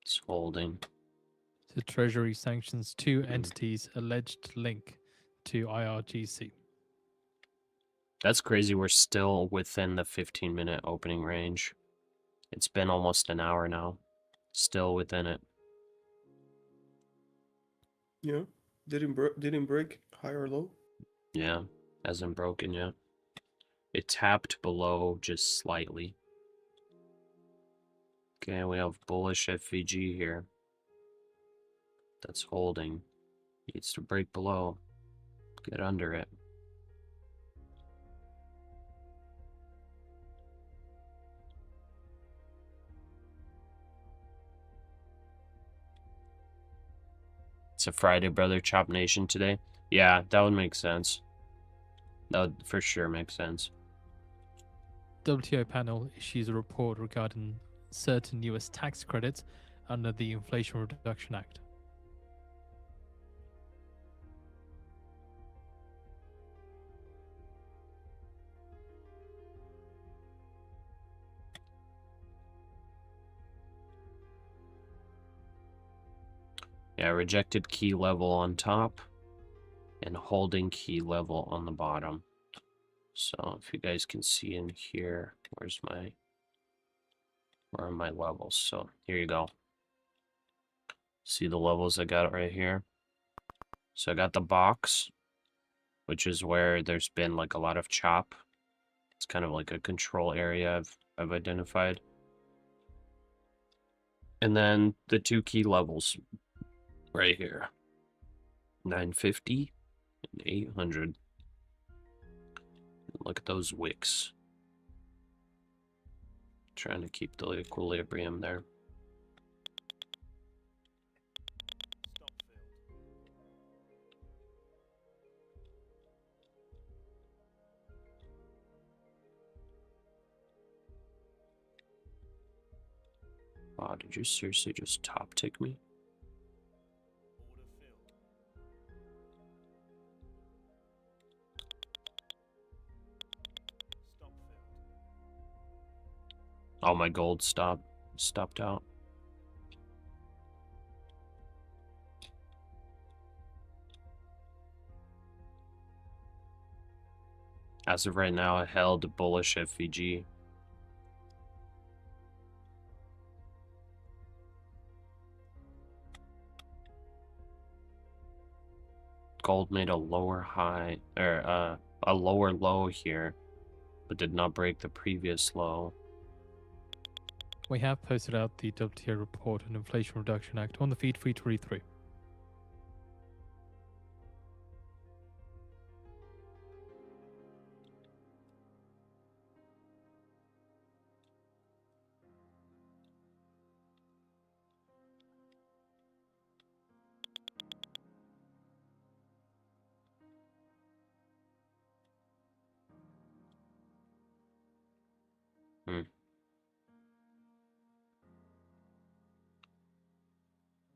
It's holding. The Treasury sanctions two entities alleged link to IRGC. That's crazy. We're still within the 15-minute opening range. It's been almost an hour now. Still within it. Yeah. Didn't break high or low. Yeah, hasn't broken yet. It tapped below just slightly. Okay, we have bullish FVG here. That's holding. Needs to break below. Get under it. It's a Friday, brother. Chop Nation today. Yeah, that would make sense. That would for sure make sense. WTO panel issues a report regarding certain US tax credits under the Inflation Reduction Act. Yeah, rejected key level on top and holding key level on the bottom. So if you guys can see in here, where are my levels? So here you go. See the levels I got right here? So I got the box, which is where there's been like a lot of chop. It's kind of like a control area I've identified. And then the two key levels right here. 950 and 800. Look at those wicks. Trying to keep the equilibrium there. Stop filled. Wow, did you seriously just top tick me? Order filled. Stop filled. Oh, my gold stopped out. As of right now, I held bullish FVG. Gold made a lower high, or a lower low here, but did not break the previous low. We have posted out the WTO report on Inflation Reduction Act on the feed for you to read through.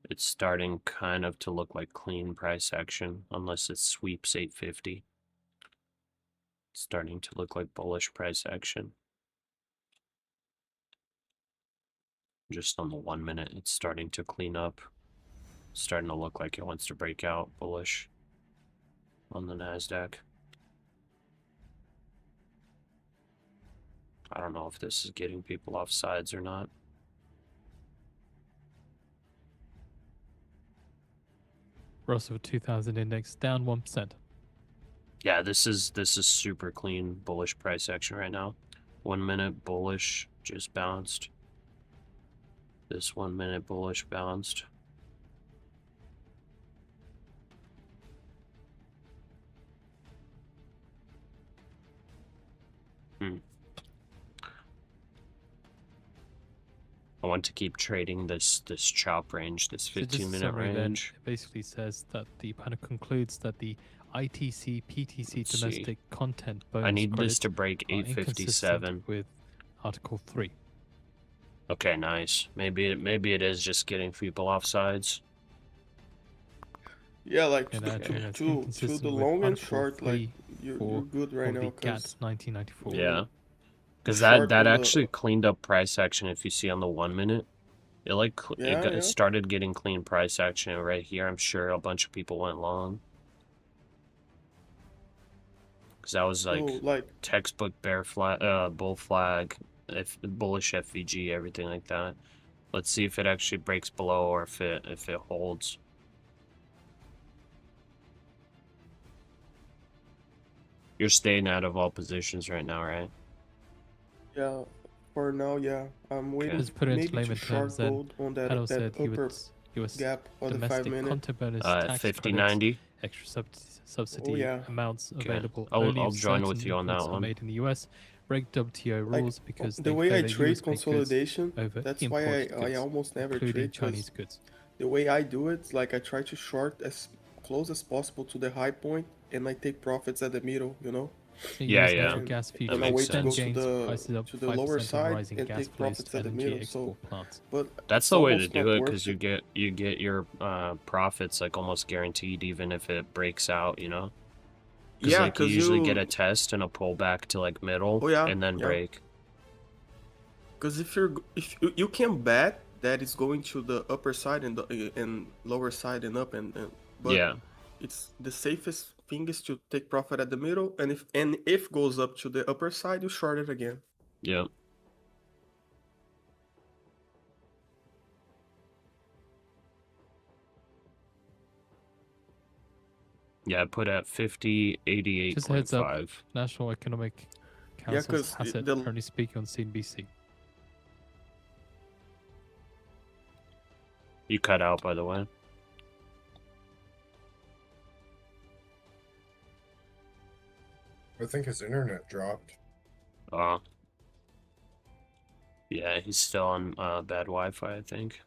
It's starting kind of to look like clean price action, unless it sweeps 850. It's starting to look like bullish price action. Just on the 1 minute, it's starting to clean up. It's starting to look like it wants to break out bullish on the NASDAQ. I don't know if this is getting people off sides or not. Russell 2000 index down 1%. Yeah, this is super clean bullish price action right now. 1 minute bullish just bounced. This 1 minute bullish bounced. I want to keep trading this chop range, this 15-minute range. It basically says that the panel concludes that the ITC, PTC Let's see. domestic content bonus I need this credits to break are inconsistent 857. with Article 3. Okay, nice. Maybe it is just getting people off sides. Yeah, like And that, and it's to inconsistent the with long and Article short, 3 like you're for good right now the GATT because 1994. Yeah. Because short that on the- actually cleaned up price action. If you see on the 1 minute, it like Yeah, it yeah. started getting clean price action right here. I'm sure a bunch of people went long. Because that was So like like textbook bear flag, bull flag, bullish FVG, everything like that. Let's see if it actually breaks below or if it holds. You're staying out of all positions right now, right? yeah, for now, yeah, I'm waiting Let's put it into maybe to layman short terms then. gold on that Panel that said he upper would US gap of the 5 domestic minute. content bonus tax 5090. credits, extra subsidy yeah. amounts Okay. available I'll only if join with certain you on that imports are one. made in the US, break WTO Like, rules because the they way I favor trade US-made goods consolidation, over that's why imported I goods, almost never including trade, 'cause Chinese goods. the way I do it, like I try to short as close as possible to the high point, and I take profits at the middle, you know. The Yeah, US yeah. natural gas And I futures makes wait to then go sense. to gains the prices up to the lower 5% on side rising and gas take flows profits to at the LNG middle. So, export plants. but That's it's the way to almost do not it worth because you get your profits like almost guaranteed even if it breaks out, you know? Because Yeah, like you 'cause usually you- get a test and a pullback to like middle Oh, yeah, and then yeah. break. Because if you can bet that it's going to the upper side and lower side and up and but Yeah. it's the safest thing is to take profit at the middle, and if goes up to the upper side, you short it again. Yep. Yeah, I put at 50, Just a heads up, 88.5. National Economic Yeah, Council's 'cause Hassett the- currently speaking on CNBC. You cut out, by the way. I think his internet dropped. Yeah, he's still on bad Wi-Fi, I think.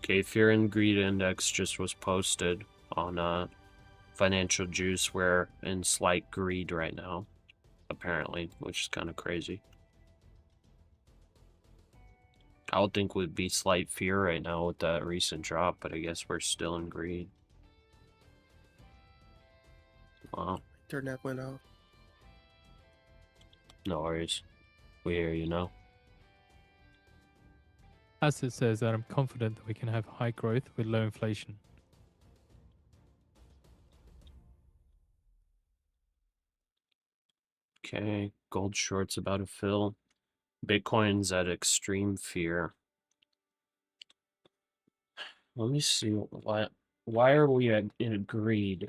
Okay, Fear and Greed Index just was posted on Financial Juice. We're in slight greed right now, apparently, which is kind of crazy. I would think we'd be slight fear right now with that recent drop, but I guess we're still in greed. Wow, Internet went out. no worries. We hear you now. Hassett says that I'm confident that we can have high growth with low inflation. Okay, gold shorts about to fill. Bitcoin's at extreme fear. Let me see why are we in greed?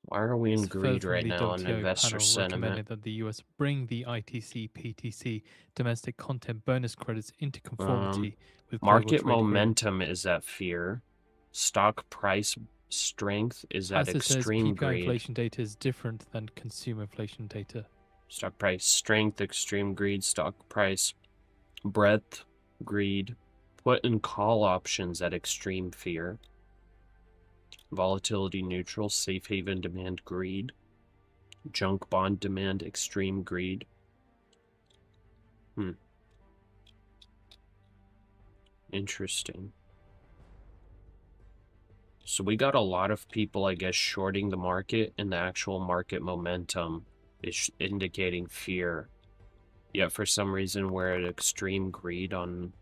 Why are we in It's greed from right the now on WTO investor panel sentiment? recommended that the US bring the ITC, PTC domestic content bonus credits into conformity with global Market trade agreement. momentum is at fear. Stock price strength is at Hassett says extreme PPI greed. inflation data is different than consumer inflation data. Stock price strength, extreme greed. Stock price breadth, greed. Put and call options at extreme fear. Volatility neutral, safe haven demand, greed. Junk bond demand, extreme greed. Interesting. So we got a lot of people, I guess, shorting the market, and the actual market momentum is indicating fear. Yet for some reason we're at extreme greed on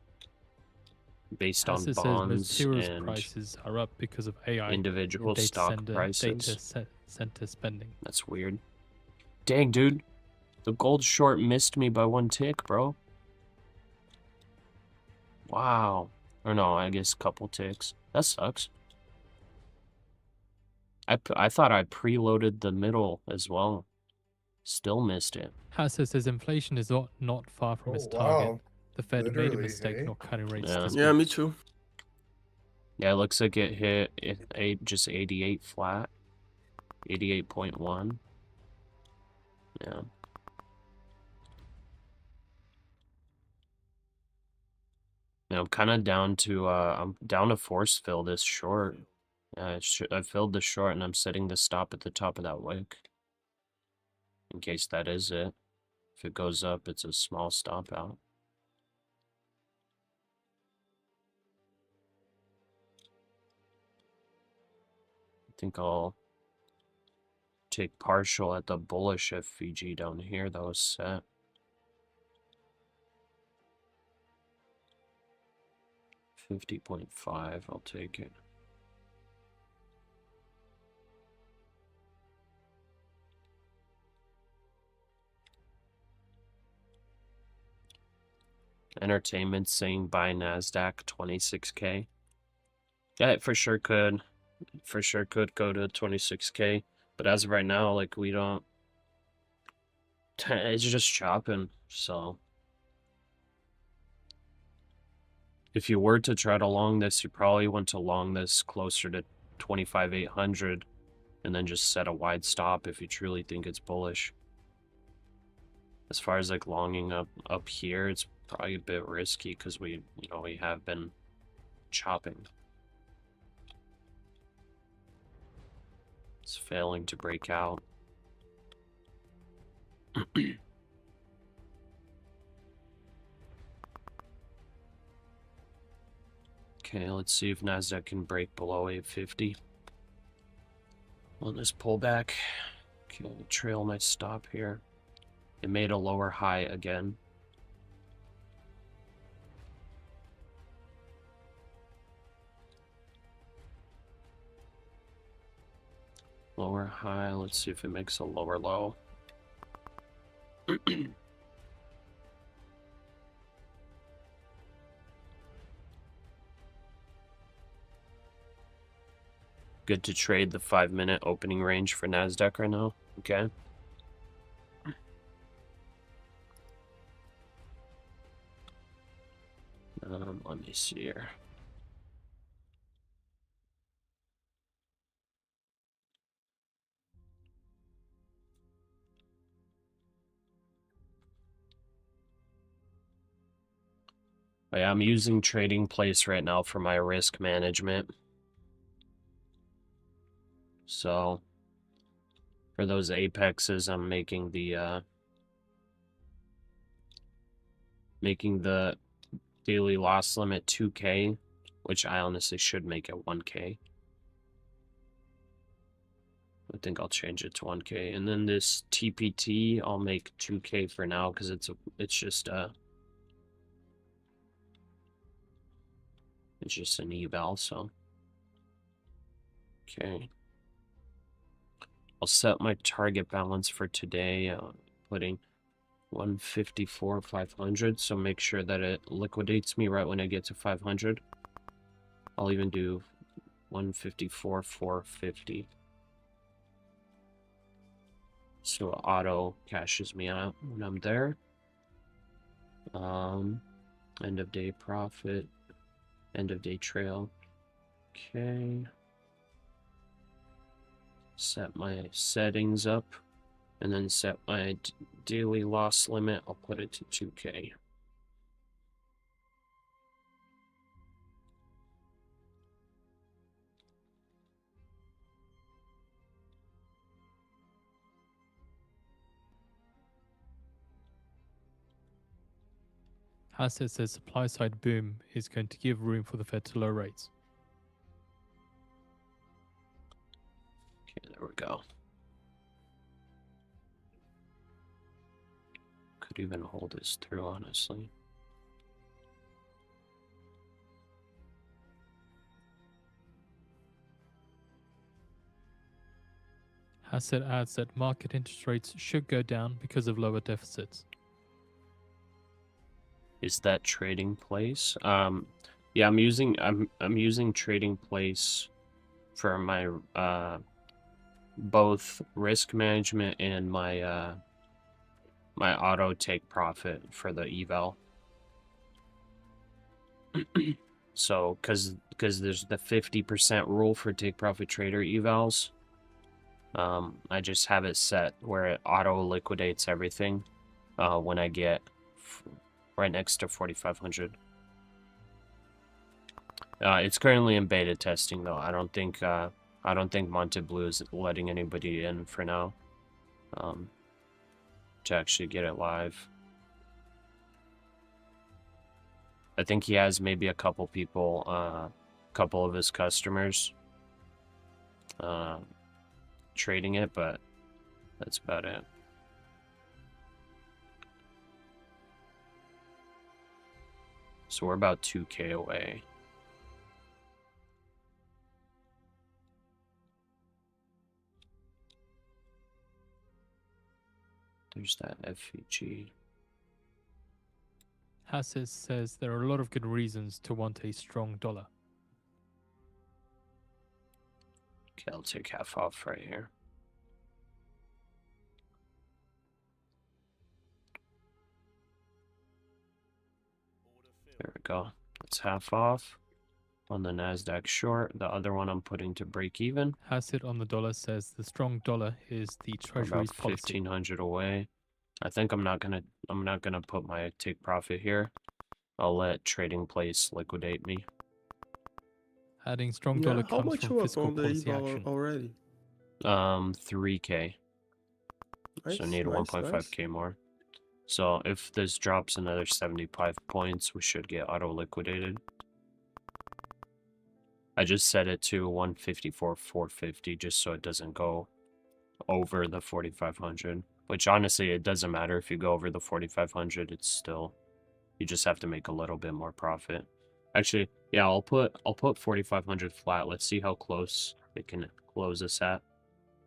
based on Pasha says bonds materials and prices are up because of AI individual data stock prices. center spending. That's weird. Dang, dude. The gold short missed me by 1 tick, bro. Wow. Or no, I guess a couple ticks. That sucks. I thought I preloaded the middle as well. Still missed it. Pasha says inflation is not far from its Oh, target. wow. The Fed made a Literally, mistake hey? not cutting rates Yeah. this Yeah, week. me too. Yeah, it looks like it hit just 88 flat. 88.1. Yeah. Yeah, I'm kind of down to force fill this short. I filled the short and I'm setting the stop at the top of that wick. In case that is it. If it goes up, it's a small stop out. I think I'll take partial at the bullish FVG down here. That was set. $50.5, I'll take it. Entertainment saying buy NASDAQ 26K. Yeah, it for sure could. For sure could go to 26K. But as of right now, like, we don't... It's just chopping, so... If you were to try to long this, you probably want to long this closer to 25,800 and then just set a wide stop if you truly think it's bullish. As far as like longing up here, it's probably a bit risky because we have been chopping. It's failing to break out. Okay, let's see if NASDAQ can break below 850. On this pullback. Okay, trail my stop here. It made a lower high again. Lower high, let's see if it makes a lower low. Good to trade the 5-minute opening range for NASDAQ right now. Okay. Let me see here. Oh, yeah, I'm using Trading Place right now for my risk management. So for those apexes, I'm making the daily loss limit 2K, which I honestly should make it 1K. I think I'll change it to 1K. And then this TPT, I'll make 2K for now because it's just an eval, so. Okay. I'll set my target balance for today, putting 154,500, so make sure that it liquidates me right when I get to 500. I'll even do 154,450. So it auto cashes me out when I'm there. End of day profit, end of day trail. Okay. Set my settings up, and then set my daily loss limit. I'll put it to 2K. Hassett says supply side boom is going to give room for the Fed to lower rates. Okay, there we go. Could even hold this through, honestly. Hassett adds that market interest rates should go down because of lower deficits. Is that trading place? Yeah, I'm using trading place for my both risk management and my my auto take profit for the eval. So, cause there's the 50% rule for take profit trader evals. I just have it set where it auto liquidates everything when I get right next to 4,500. It's currently in beta testing though. I don't think Monte Blue is letting anybody in for now. To actually get it live. I think he has maybe a couple people, couple of his customers trading it, but that's about it. So we're about 2K away. There's that FVG. Hassett says there are a lot of good reasons to want a strong dollar. Okay, I'll take half off right here. There we go. That's half off on the NASDAQ short. The other one I'm putting to break even. Hassett on the dollar says the strong dollar is the We're Treasury's about policy. 1,500 away. I think I'm not gonna put my take profit here. I'll let trading place liquidate me. Adding strong Yeah, dollar how comes much from you up fiscal on the policy eval action. already? 3K. Nice, So need nice, 1.5K more. So if this drops another 75 points, we should get auto liquidated. I just set it to 154.450 just so it doesn't go over the 4,500. Which honestly, it doesn't matter if you go over the 4,500. It's still, you just have to make a little bit more profit. Actually, yeah, I'll put 4,500 flat. Let's see how close it can close us at.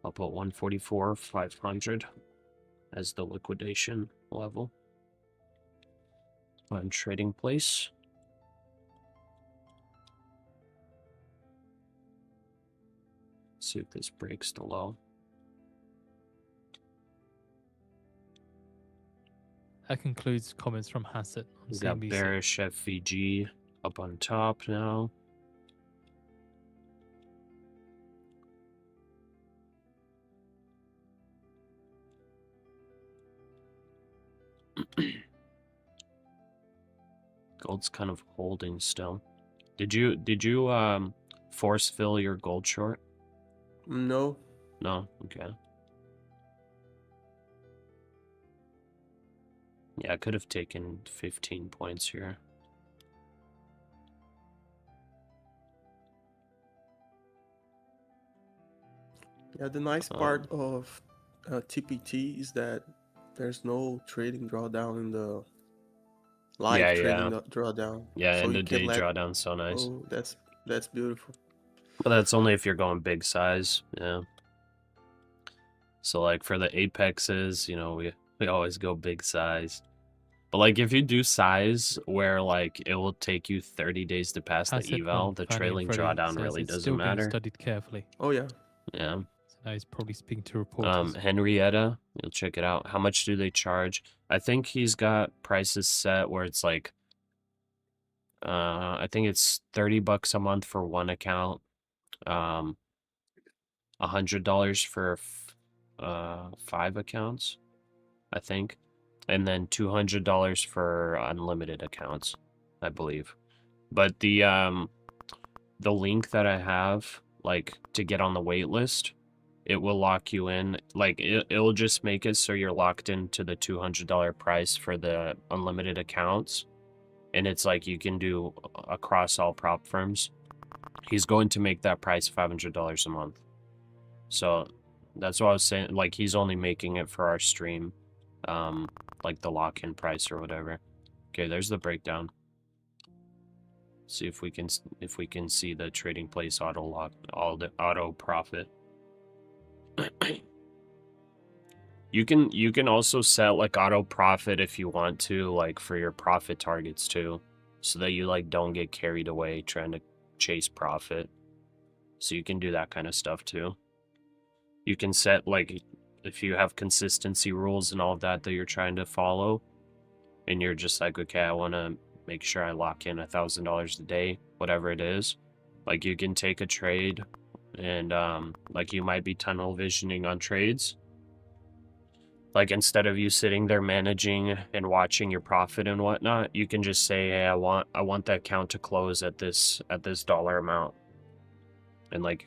I'll put 144.500 as the liquidation level on trading place. See if this breaks the low. That concludes comments from Hassett on We got CNBC. bearish FVG up on top now. Gold's kind of holding still. Did you force fill your gold short? No. No? Okay. Yeah, I could have taken 15 points here. Yeah, the nice part of TPT is that there's no trading drawdown in the live Yeah, trading yeah. drawdown. Yeah, so and you the can day let. drawdown's so nice. Oh, that's beautiful. But that's only if you're going big size, yeah. So like for the apexes, you know, we always go big size. But like if you do size where like it will take you 30 days to pass the Hassett eval, on the Fannie and trailing Freddie drawdown says really it's doesn't still being matter. studied carefully. Oh yeah. Yeah. So now he's probably speaking to reporters. Henrietta, you'll check it out. How much do they charge? I think he's got prices set where it's like I think it's $30 a month for one account. $100 for 5 accounts, I think, and then $200 for unlimited accounts, I believe. But the link that I have, like to get on the wait list, it will lock you in. Like it'll just make it so you're locked into the $200 price for the unlimited accounts, and it's like you can do across all prop firms. He's going to make that price $500 a month. So that's what I was saying. Like, he's only making it for our stream, like the lock-in price or whatever. Okay, there's the breakdown. See if we can see the trading place auto lock, all the auto profit. You can also set like auto profit if you want to, like for your profit targets too, so that you like don't get carried away trying to chase profit. So you can do that kind of stuff too. You can set like, if you have consistency rules and all of that you're trying to follow, and you're just like, okay, I want to make sure I lock in $1,000 a day, whatever it is. Like, you can take a trade, and like, you might be tunnel visioning on trades. Like, instead of you sitting there managing and watching your profit and whatnot, you can just say, hey, I want that account to close at this dollar amount, and like,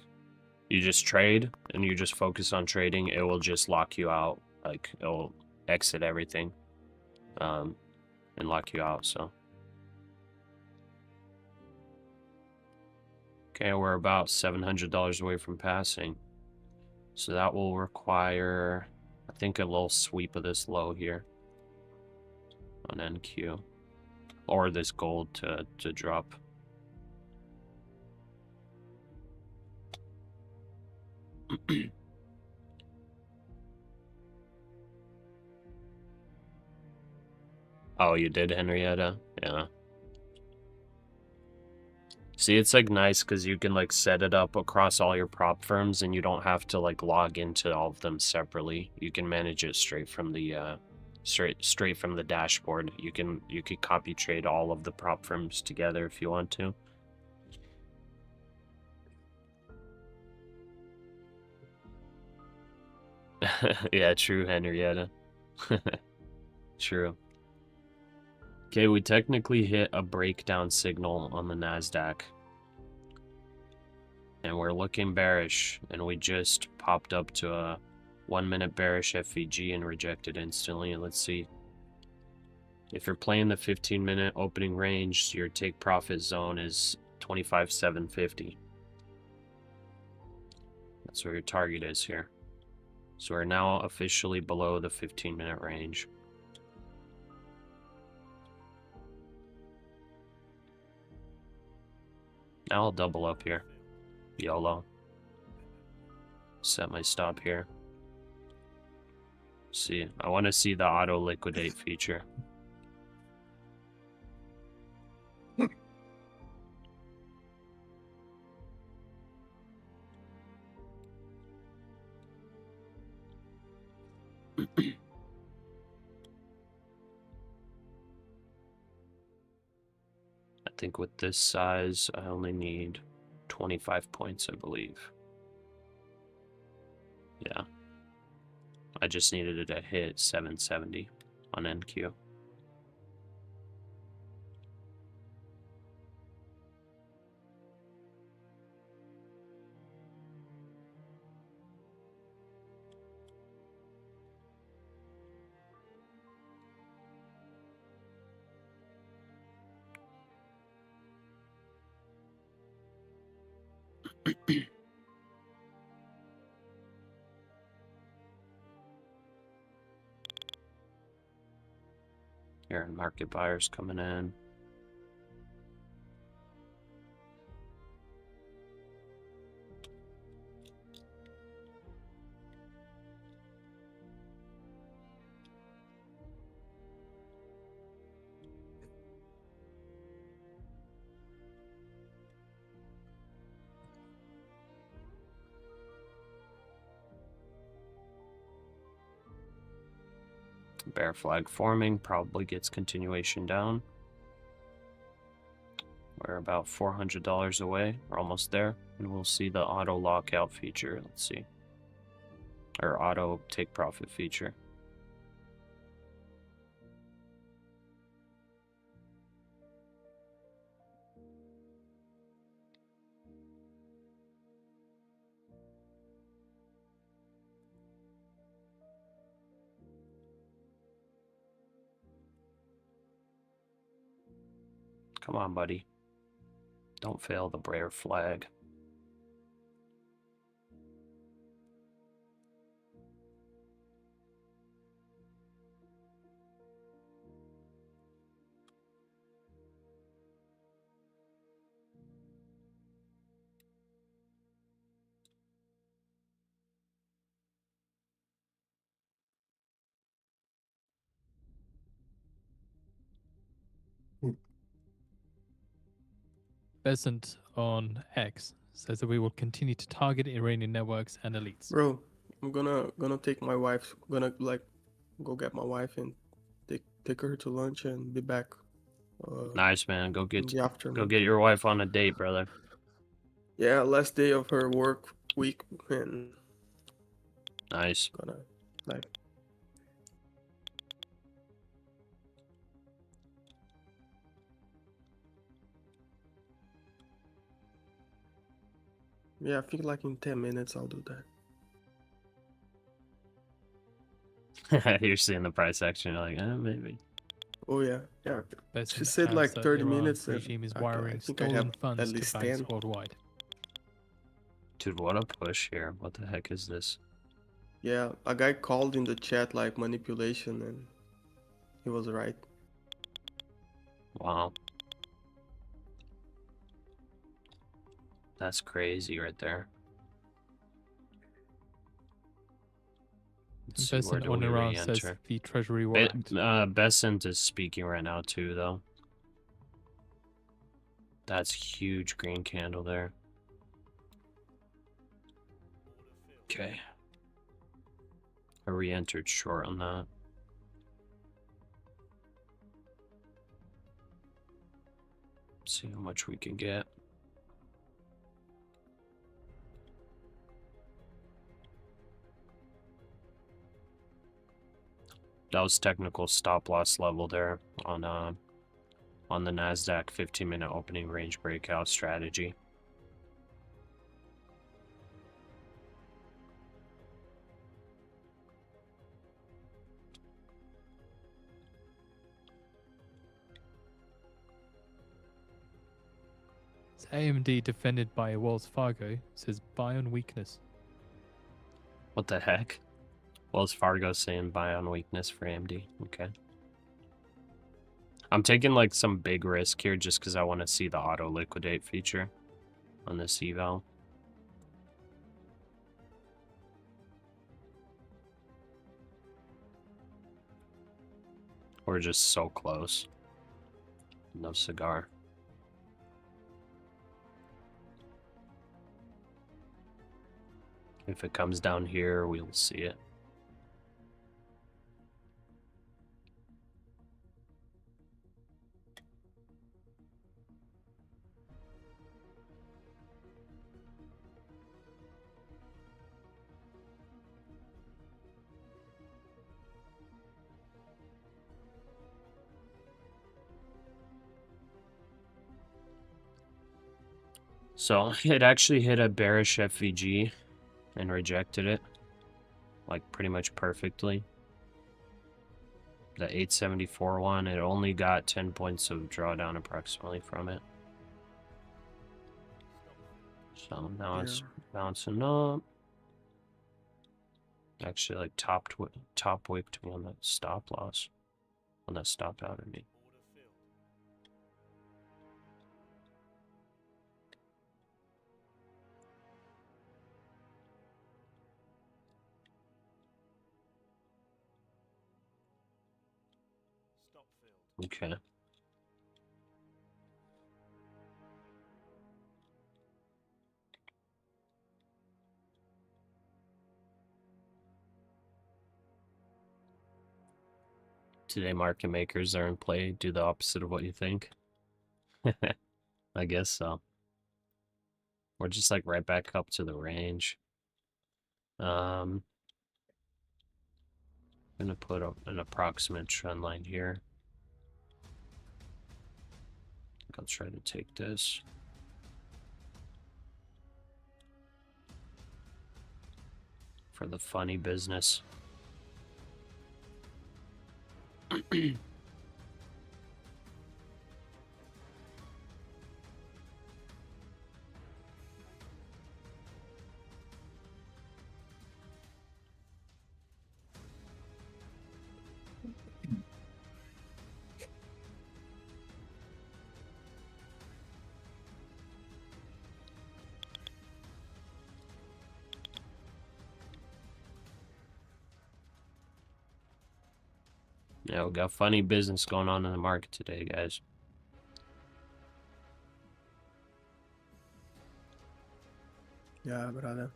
you just trade and you just focus on trading. It will just lock you out. Like, it'll exit everything, and lock you out. So okay, we're about $700 away from passing, so that will require, I think, a little sweep of this low here on NQ, or this gold to drop. Oh, you did, Henrietta? Yeah. See, it's like nice because you can like set it up across all your prop firms, and you don't have to like log into all of them separately. You can manage it straight from the straight from the dashboard. You could copy trade all of the prop firms together if you want to. Yeah, true, Henrietta. True. Okay, we technically hit a breakdown signal on the NASDAQ. And we're looking bearish, and we just popped up to a 1-minute bearish FVG and rejected instantly. And let's see. If you're playing the 15-minute opening range, your take profit zone is 25,750. That's where your target is here. So we're now officially below the 15-minute range. Now I'll double up here. YOLO. Set my stop here. See, I want to see the auto liquidate feature. I think with this size, I only need 25 points, I believe. Yeah. I just needed it to hit 770 on NQ. Here, market buyers coming in. Bear flag forming, probably gets continuation down. We're about $400 away. We're almost there, and we'll see the auto lockout feature. Let's see. Or auto take profit feature. Come on, buddy. Don't fail the bear flag. Besant on X says that we will continue to target Iranian networks and elites. Bro, I'm gonna take my wife. Gonna like go get my wife and take her to lunch and be back. Nice, man. Go In get the afternoon. your wife on a date, brother. Yeah, last day of her work week, and Nice. gonna like. Yeah, I think like in 10 minutes I'll do that. You're seeing the price action. You're like, maybe. Oh yeah, yeah. Besant She said adds like that 30 Iran minutes. And regime is I wiring think I stolen have funds at to least banks 10. worldwide. Dude, what a push here. What the heck is this? Yeah, a guy called in the chat like manipulation, and he was right. Wow. That's crazy right there. Let's see, where Besant do on we Iran says re-enter? the Treasury will act. Besant is speaking right now too, though. That's huge green candle there. Okay. I re-entered short on that. See how much we can get. That was technical stop loss level there on the NASDAQ 15-minute opening range breakout strategy. AMD defended by Wells Fargo says buy on weakness. What the heck? Wells Fargo saying buy on weakness for AMD. Okay. I'm taking like some big risk here just because I want to see the auto liquidate feature on this eval. We're just so close. No cigar. If it comes down here, we'll see it. So it actually hit a bearish FVG and rejected it, like pretty much perfectly. The 874 one, it only got 10 points of drawdown approximately from it. So now it's bouncing up. Actually, like top wicked me on that stop loss, on that stop out of me. Okay. Today market makers are in play, do the opposite of what you think. I guess so. We're just like right back up to the range. I'm gonna put an approximate trend line here. I'll try to take this. For the funny business. Yeah, we got funny business going on in the market today, guys. Yeah, brother.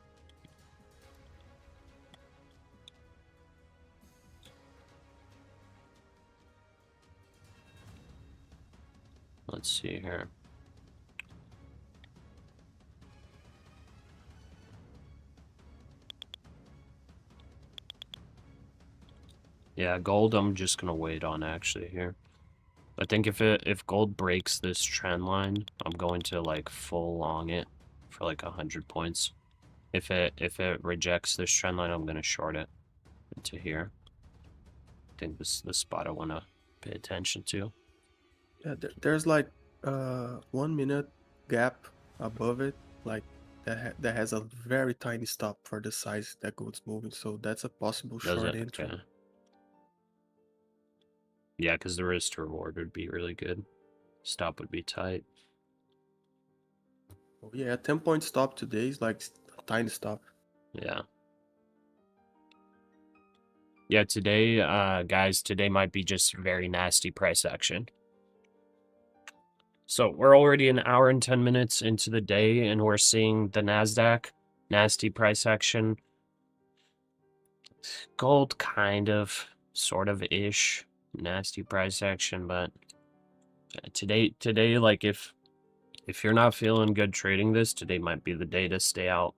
Let's see here. Yeah, gold I'm just gonna wait on actually here. I think if gold breaks this trend line, I'm going to like full long it for like 100 points. If it rejects this trend line, I'm gonna short it into here. I think this is the spot I wanna pay attention to. Yeah, there's like 1 minute gap above it, like that has a very tiny stop for the size that gold's moving. So that's a possible Does short it? entry. Okay. Yeah, because the risk to reward would be really good. Stop would be tight. Oh, yeah, 10-point stop today is like a tiny stop. Yeah. Yeah, today, guys, today might be just very nasty price action. So we're already an hour and 10 minutes into the day, and we're seeing the NASDAQ, nasty price action. Gold, kind of, sort of ish, nasty price action, but today, like if you're not feeling good trading this, today might be the day to stay out.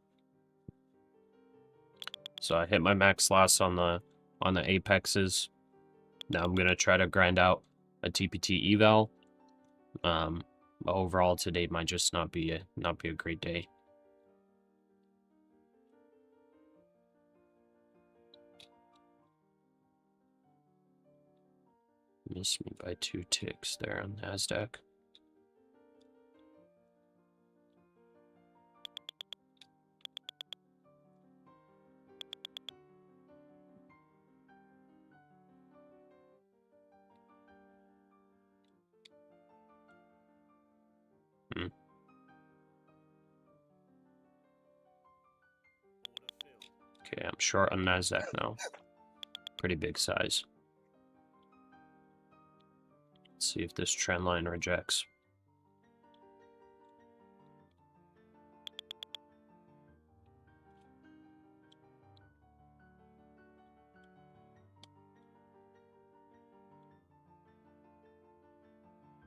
So I hit my max loss on the apexes. Now I'm gonna try to grind out a TPT eval. Overall today might just not be a great day. Missed me by 2 ticks there on NASDAQ. Okay, I'm short on NASDAQ now. Pretty big size. Let's see if this trend line rejects.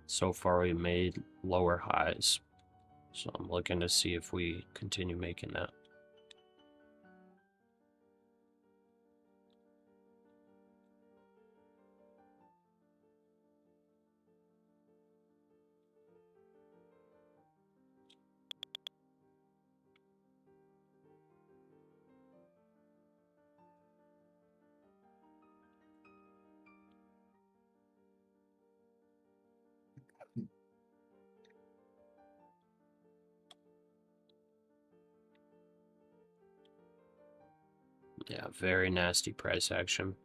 So far we made lower highs. So I'm looking to see if we continue making that. Yeah, very nasty price action.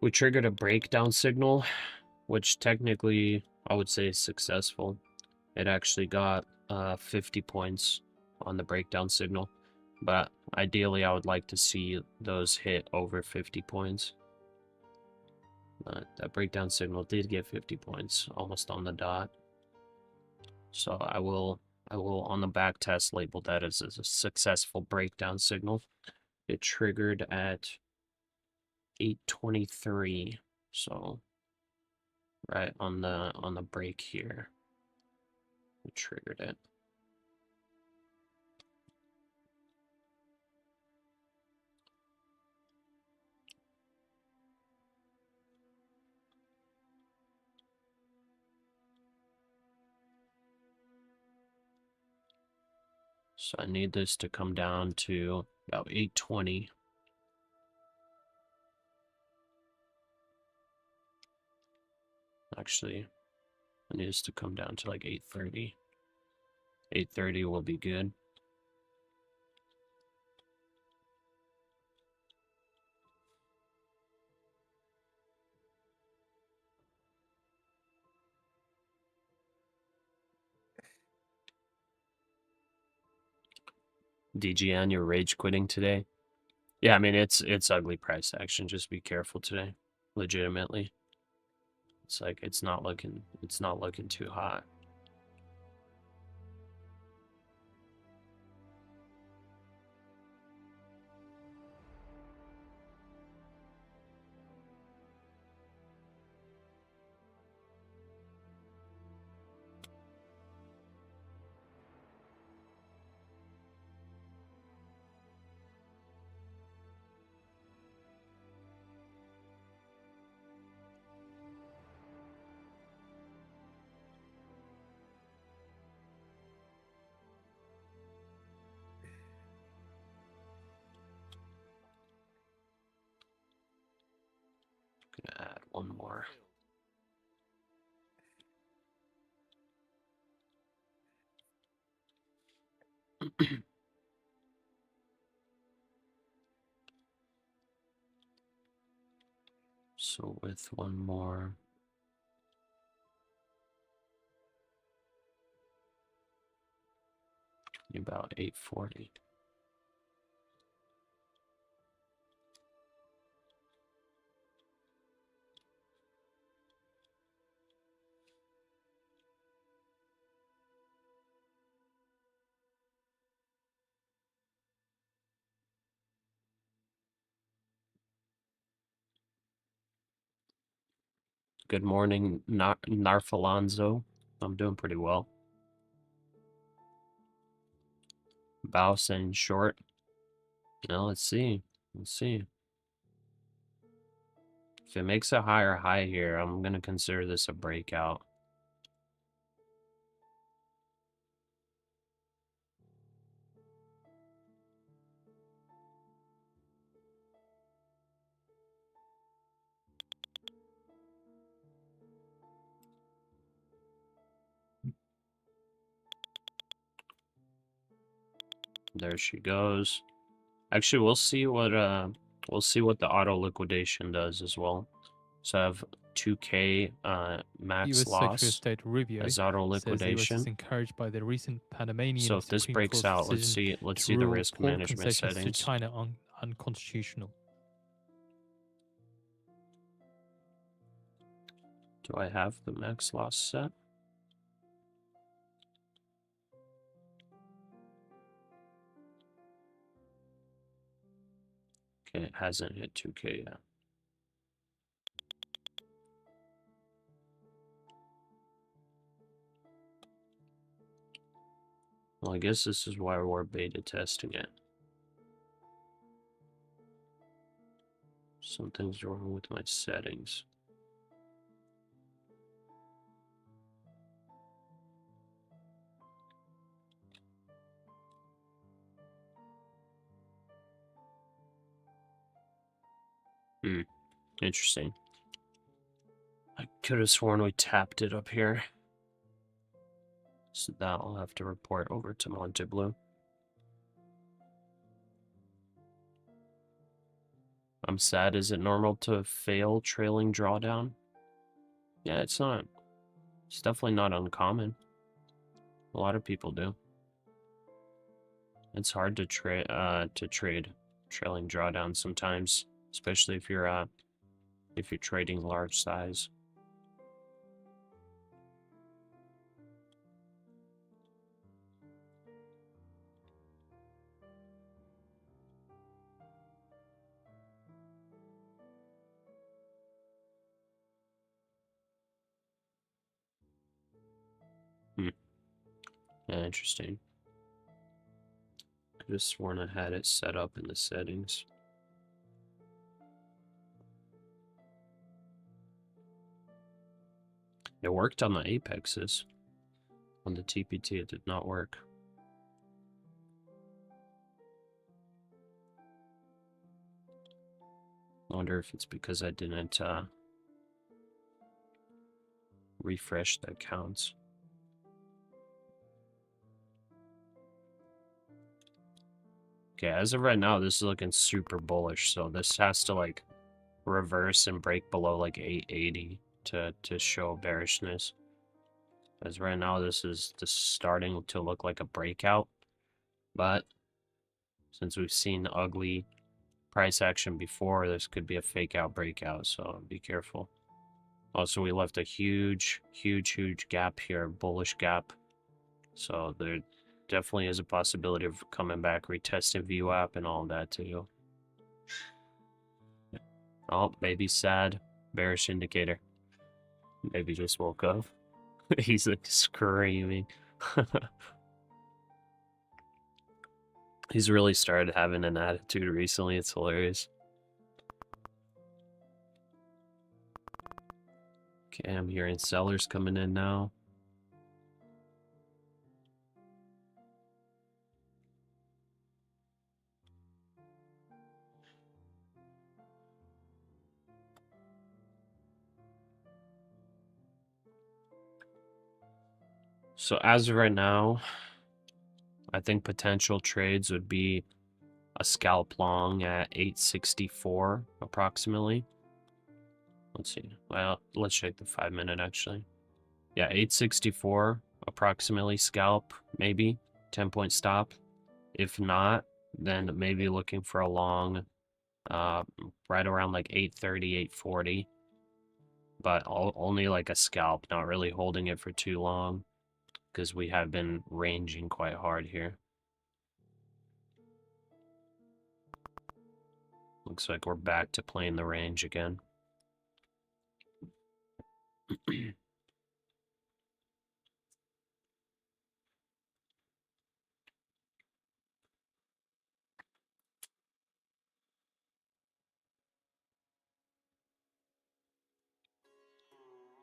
We triggered a breakdown signal, which technically I would say is successful. It actually got 50 points on the breakdown signal, but ideally I would like to see those hit over 50 points. That breakdown signal did get 50 points, almost on the dot. So I will on the back test label that as a successful breakdown signal. It triggered at 8:23, so right on the break here. It triggered it. So I need this to come down to about 8:20. Actually, I need this to come down to like 8:30. 8:30 will be good. DGN, you're rage quitting today? Yeah, I mean it's ugly price action. Just be careful today. legitimately. It's like it's not looking too hot. Gonna add one more. So with one more, about 840. Good morning, Narfalonzo. I'm doing pretty well. Bouse and short. Now let's see. Let's see. If it makes a higher high here, I'm gonna consider this a breakout. There she goes. Actually, we'll see what the auto liquidation does as well. So I have 2K max US Secretary of loss State Rubio as auto says the US is liquidation. encouraged by the recent Panamanian So if this Supreme breaks Court's out, let's decision see to the rule risk port management concessions to settings. China unconstitutional. Do I have the max loss set? Okay, it hasn't hit 2K yet. Well, I guess this is why we're beta testing it. Something's wrong with my settings. Interesting. I could have sworn we tapped it up here. So that I'll have to report over to Monte Blue. I'm sad. Is it normal to fail trailing drawdown? Yeah, it's not. It's definitely not uncommon. A lot of people do. It's hard to trade trailing drawdown sometimes, especially if you're trading large size. Yeah, interesting. I could have sworn I had it set up in the settings. It worked on the apexes. On the TPT, it did not work. I wonder if it's because I didn't refresh the accounts. Okay, as of right now, this is looking super bullish, so this has to like reverse and break below like 880 to show bearishness. As right now, this is starting to look like a breakout, but since we've seen ugly price action before. This could be a fake out breakout, so be careful. Also, we left a huge gap here, bullish gap. So there definitely is a possibility of coming back, retesting VWAP and all that too. Oh, baby's sad. Bearish indicator. Baby just woke up. He's like screaming. He's really started having an attitude recently. It's hilarious. Okay, I'm hearing sellers coming in now. So as of right now, I think potential trades would be a scalp long at 864 approximately. Let's see. Well, let's check the 5-minute actually. Yeah, 864 approximately scalp, maybe 10-point stop. If not, then maybe looking for a long right around like 830, 840. But only like a scalp, not really holding it for too long because we have been ranging quite hard here. Looks like we're back to playing the range again.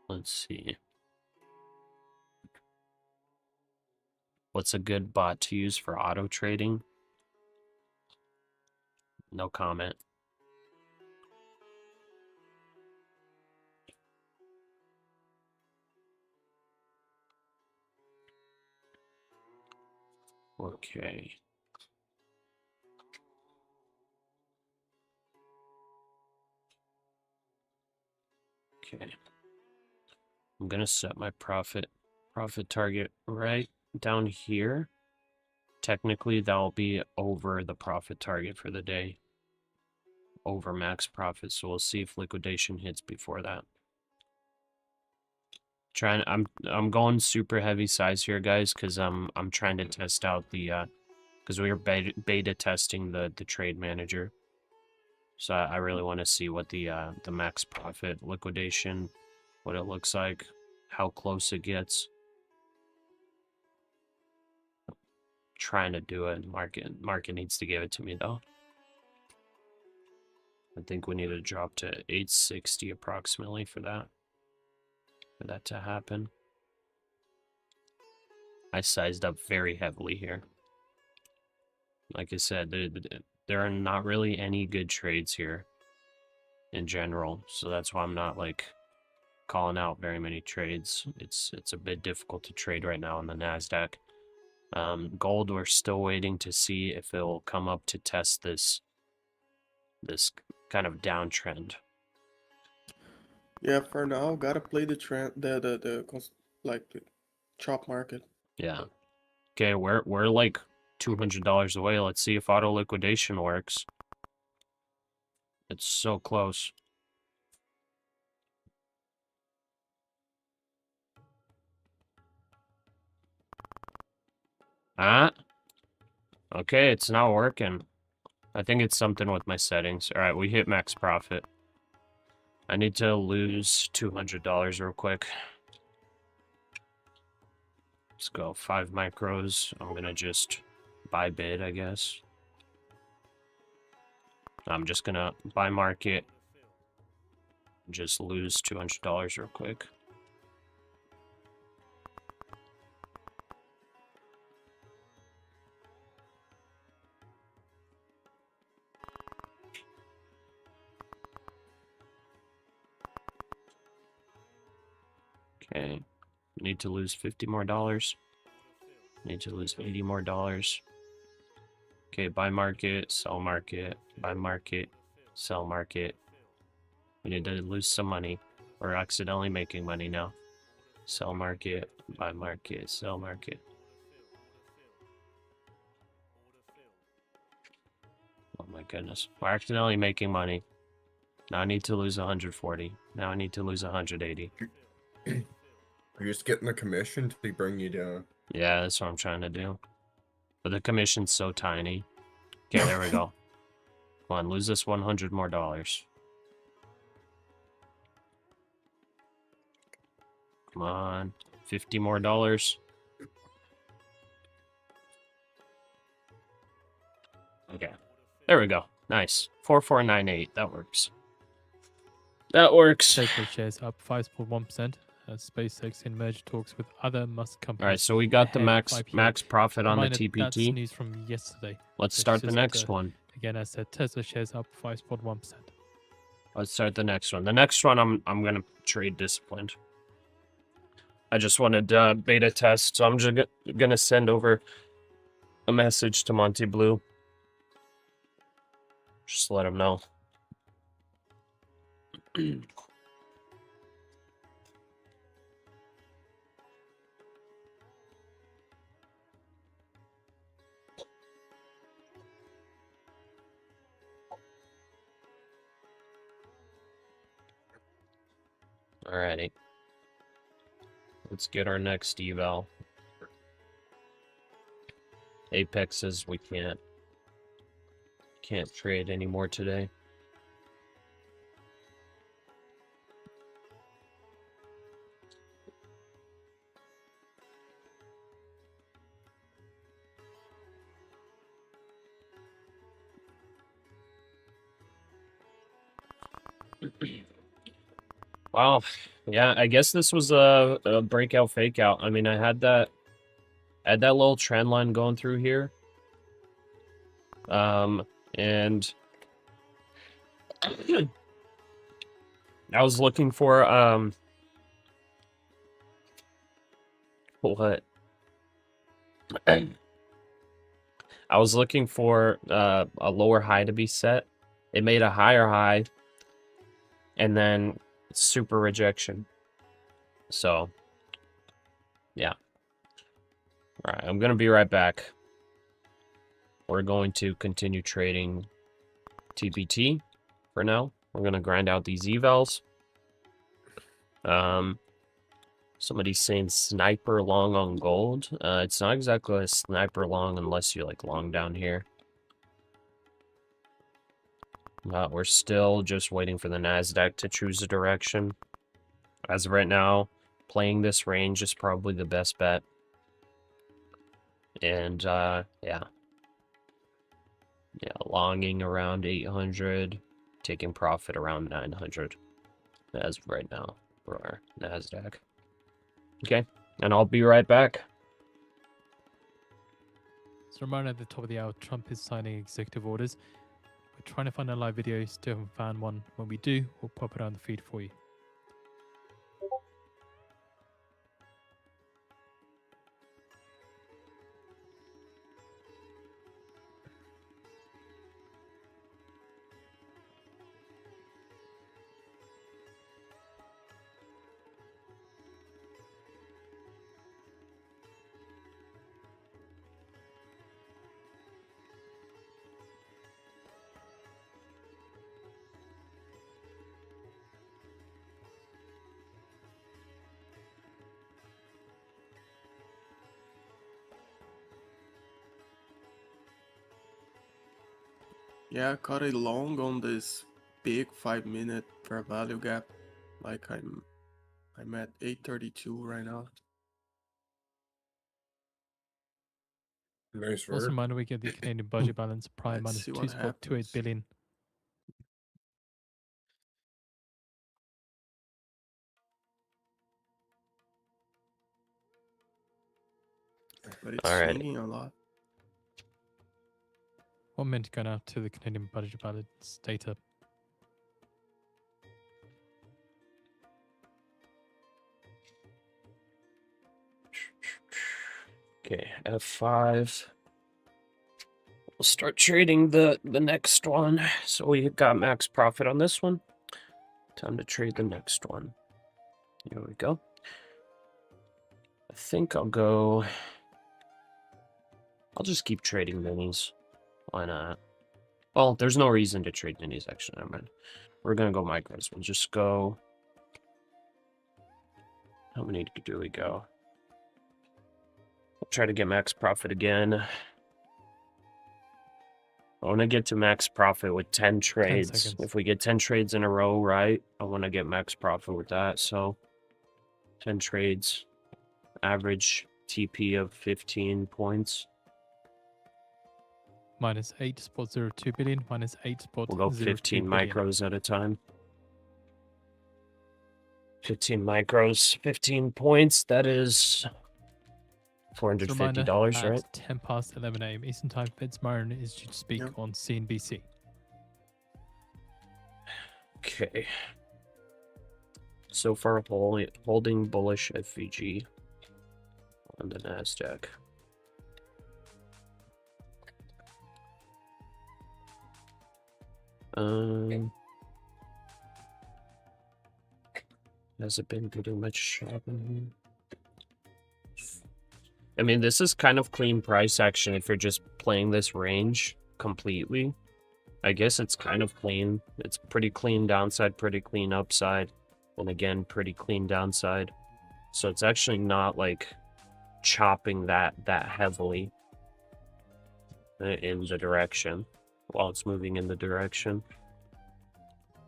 Let's see. What's a good bot to use for auto trading? No comment. Okay. Okay. I'm gonna set my profit target right down here. Technically, that'll be over the profit target for the day. Over max profit, so we'll see if liquidation hits before that. I'm going super heavy size here, guys, because I'm trying to test out the because we were beta testing the trade manager. So I really want to see what the max profit liquidation, what it looks like, how close it gets. Trying to do it. Market needs to give it to me though. I think we need to drop to 860 approximately for that to happen. I sized up very heavily here. Like I said, there are not really any good trades here in general, so that's why I'm not like calling out very many trades. It's a bit difficult to trade right now on the NASDAQ. Gold, we're still waiting to see if it will come up to test this kind of downtrend. Yeah, for now, gotta play the trend, the chop market. Yeah. Okay, we're like $200 away. Let's see if auto liquidation works. It's so close. Ah. Okay, it's not working. I think it's something with my settings. All right, we hit max profit. I need to lose $200 real quick. Let's go 5 micros. I'm gonna just buy bid, I guess. I'm just gonna buy market. Just lose $200 real quick. Okay, need to lose $50 more. Need to lose $80 more. Okay, buy market, sell market, buy market, sell market. We need to lose some money. We're accidentally making money now. Sell market, buy market, sell market. Oh my goodness. We're accidentally making money. Now I need to lose 140. Now I need to lose 180. You're just getting the commission to bring you down. Yeah, that's what I'm trying to do. But the commission's so tiny. Okay, there we go. Come on, lose this 100 more dollars. Come on, 50 more dollars. Okay, there we go. Nice. 4498. That works. That works. Tesla shares up 5.1% as SpaceX in merger talks with other Musk companies. All right, so we got the ahead of max IPO. profit on the Reminder, That's TPT. news from yesterday. Let's So start the just, next one. Again, I said Tesla shares up 5.1%. Let's start the next one. The next one, I'm gonna trade disciplined. I just wanted beta test, so I'm just gonna send over a message to Monty Blue. Just let him know. Alrighty. Let's get our next eval. Apexes, we can't trade anymore today. Wow. Yeah, I guess this was a breakout fake out. I mean, I had that little trend line going through here. And I was looking for what? I was looking for a lower high to be set. It made a higher high and then super rejection. So yeah. All right, I'm gonna be right back. We're going to continue trading TPT for now. We're gonna grind out these evals. Somebody's saying sniper long on gold. It's not exactly a sniper long unless you like long down here. We're still just waiting for the NASDAQ to choose a direction. As of right now, playing this range is probably the best bet. And, yeah, longing around 800, taking profit around 900 as of right now for our NASDAQ. Okay, and I'll be right back. So reminder at the top of the hour, Trump is signing executive orders. We're trying to find a live video, still haven't found one. When we do, we'll pop it on the feed for you. Yeah, I caught a long on this big 5-minute fair value gap. Like I'm at 832 right now. Nice Also work. reminder we get the Canadian budget balance prime Let's minus see what 2.28 happens. billion. But it's Alright. swinging a lot. 1 minute going out to the Canadian budget balance data. Okay, F5. We'll start trading the next one. So we got max profit on this one. Time to trade the next one. Here we go. I think I'll go... I'll just keep trading minis. Why not? Well, there's no reason to trade minis, actually. Never mind. We're going to go micros. We'll just go... How many do we go? We'll try to get max profit again. I want to get to max profit with 10 trades. seconds. If we get 10 trades in a row, right, I want to get max profit with that. So 10 trades, average TP of 15 points. Minus 8.02 billion, minus 8.02 We'll go 15 billion. micros at a time. 15 micros, 15 points. That is $450, At right? 10 past 11 a.m. Eastern Time, Fitzmarin is due to speak Yep. on CNBC. Okay. So far, holding bullish FVG on the NASDAQ. Hasn't been doing much shopping. I mean, this is kind of clean price action if you're just playing this range completely. I guess it's kind of clean. It's pretty clean downside, pretty clean upside, and again, pretty clean downside. So it's actually not like chopping that heavily in the direction while it's moving in the direction.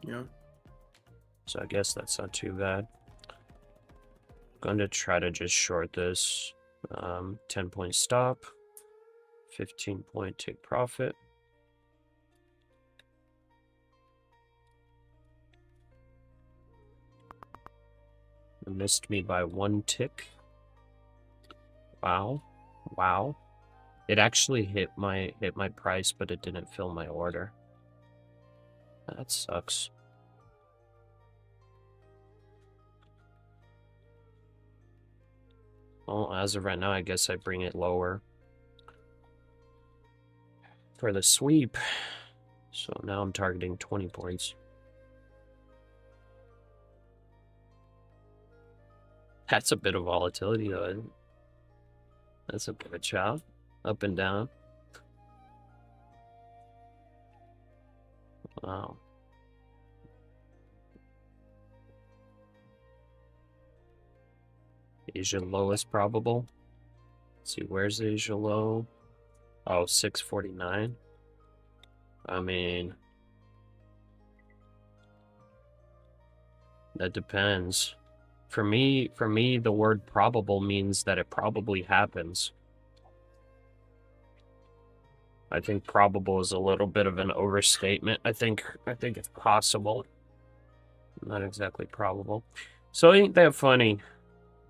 Yeah. So I guess that's not too bad. Going to try to just short this. 10-point stop, 15-point take profit. It missed me by 1 tick. Wow. Wow. It actually hit my price, but it didn't fill my order. That sucks. Well, as of right now, I guess I bring it lower for the sweep. So now I'm targeting 20 points. That's a bit of volatility, though, isn't it? That's a bit of a chop. Up and down. Wow. Asia low is probable. Let's see, where's the Asia low? Oh, 649. I mean, that depends. For me, the word probable means that it probably happens. I think probable is a little bit of an overstatement. I think it's possible. Not exactly probable. So ain't that funny?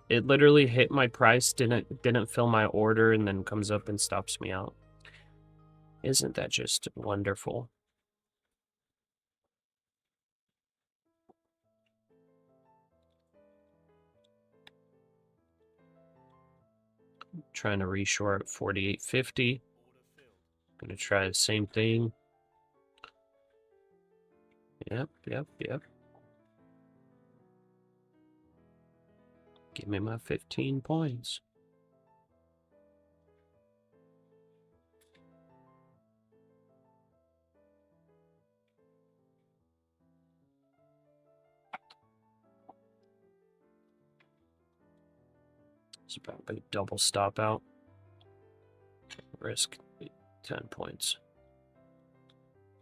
It literally hit my price, didn't fill my order, and then comes up and stops me out. Isn't that just wonderful? Trying to reshort 48.50. Gonna try the same thing. Yep. Give me my 15 points. It's about a double stop out. Risk 10 points.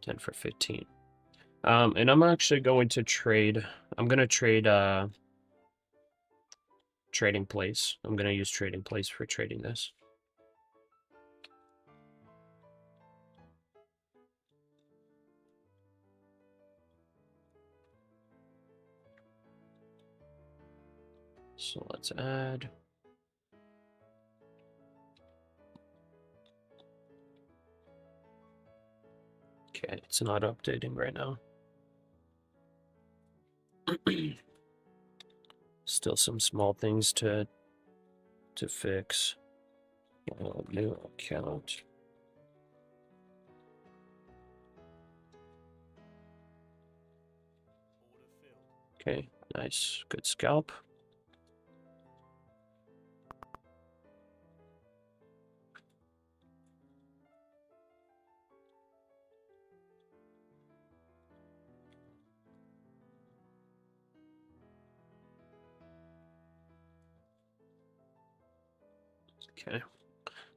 10 for 15. And I'm actually going to trade. I'm going to trade trading place. I'm going to use trading place for trading this. So let's add. Okay, it's not updating right now. Still some small things to fix. New account. Okay, nice. Good scalp. Okay.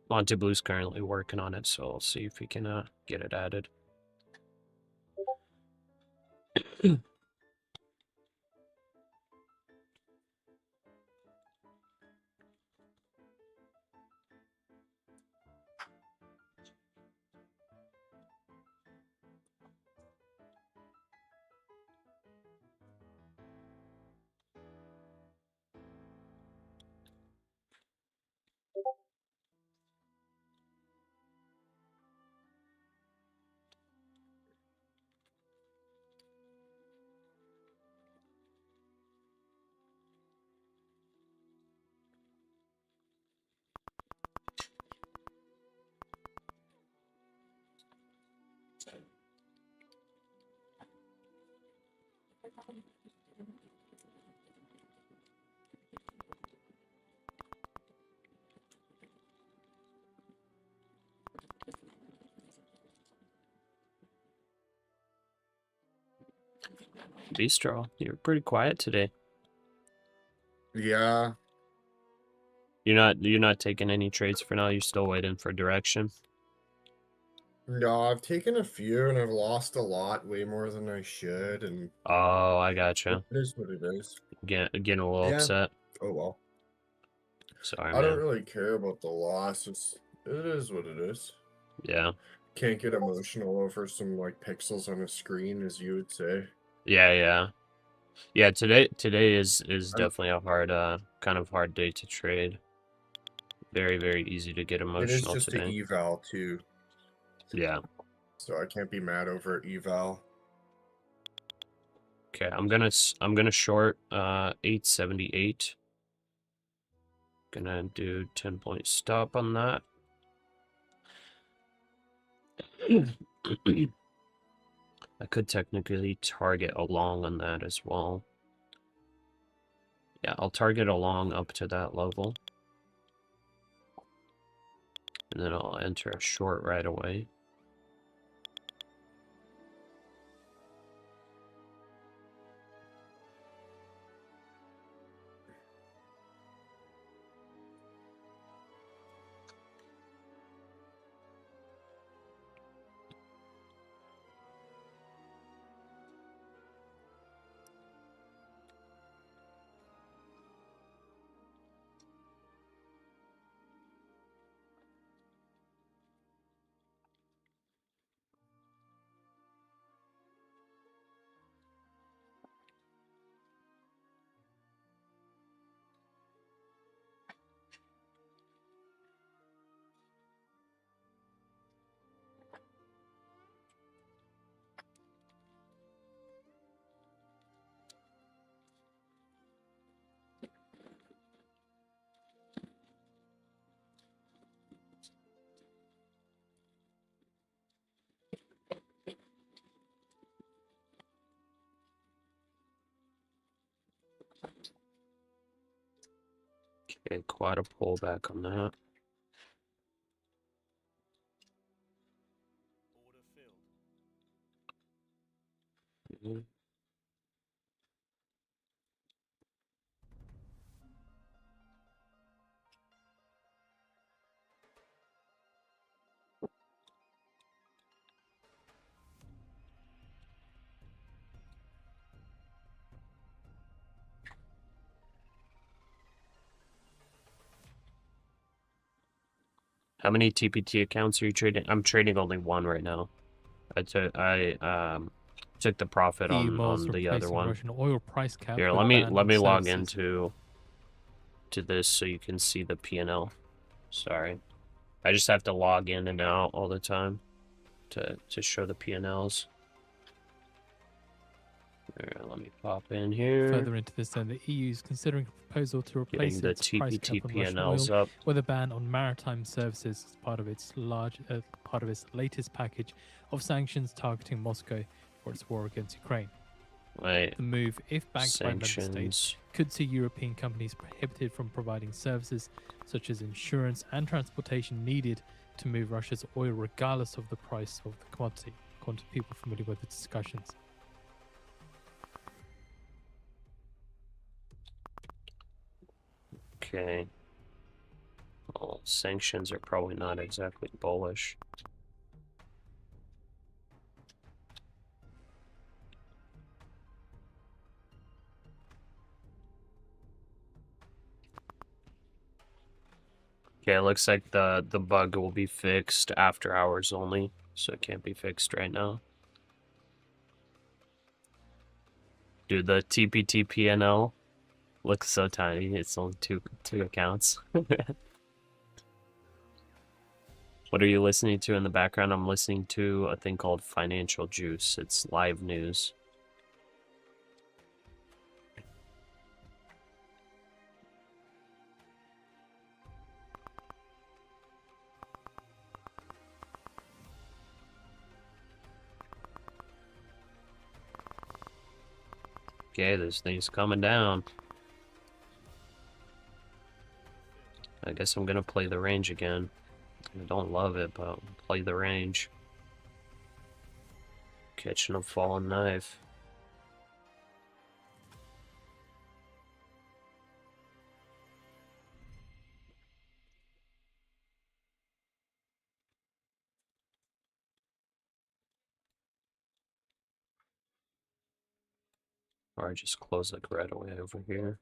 Monte Blue's currently working on it, so I'll see if we can get it added. Bistro, you're pretty quiet today. Yeah. You're not taking any trades for now. You're still waiting for direction. No, I've taken a few and I've lost a lot, way more than I should, and Oh, I it gotcha. is what it is. Getting a little Yeah. upset. Oh well. Sorry, I don't man. really care about the losses. It is what it is. Yeah. Can't get emotional over some like pixels on a screen, as you would say. Yeah. Yeah, today is I'm- definitely a hard kind of hard day to trade. Very easy to get It is emotional just today. an eval too, Yeah. so I can't be mad over eval. Okay, I'm gonna short 878. Gonna do 10-point stop on that. I could technically target a long on that as well. Yeah, I'll target a long up to that level. And then I'll enter a short right away. Okay, quite a pullback on that. Order filled. Mhm. How many TPT accounts are you trading? I'm trading only one right now. I took the profit EU on malls the other replacing one. Russian oil price cap Here, with let me ban on log services. into this so you can see the P&L. Sorry. I just have to log in and out all the time to show the P&Ls. There, let me pop in here. Further into this, then, the EU is considering a proposal to replace Getting the its price TPT cap on Russian oil P&Ls up. with a ban on maritime services as part of its latest package of sanctions targeting Moscow for its war against Ukraine. Right. The move, if backed by member states, Sanctions. could see European companies prohibited from providing services such as insurance and transportation needed to move Russia's oil regardless of the price of the commodity, according to people familiar with the discussions. Okay. Well, sanctions are probably not exactly bullish. Okay, it looks like the bug will be fixed after hours only, so it can't be fixed right now. Dude, the TPT-PNL looks so tiny. It's only two accounts. What are you listening to in the background? I'm listening to a thing called Financial Juice. It's live news. Okay, this thing's coming down. I guess I'm gonna play the range again. I don't love it, but I'll play the range. Catching a falling knife. Or I just close like right away over here.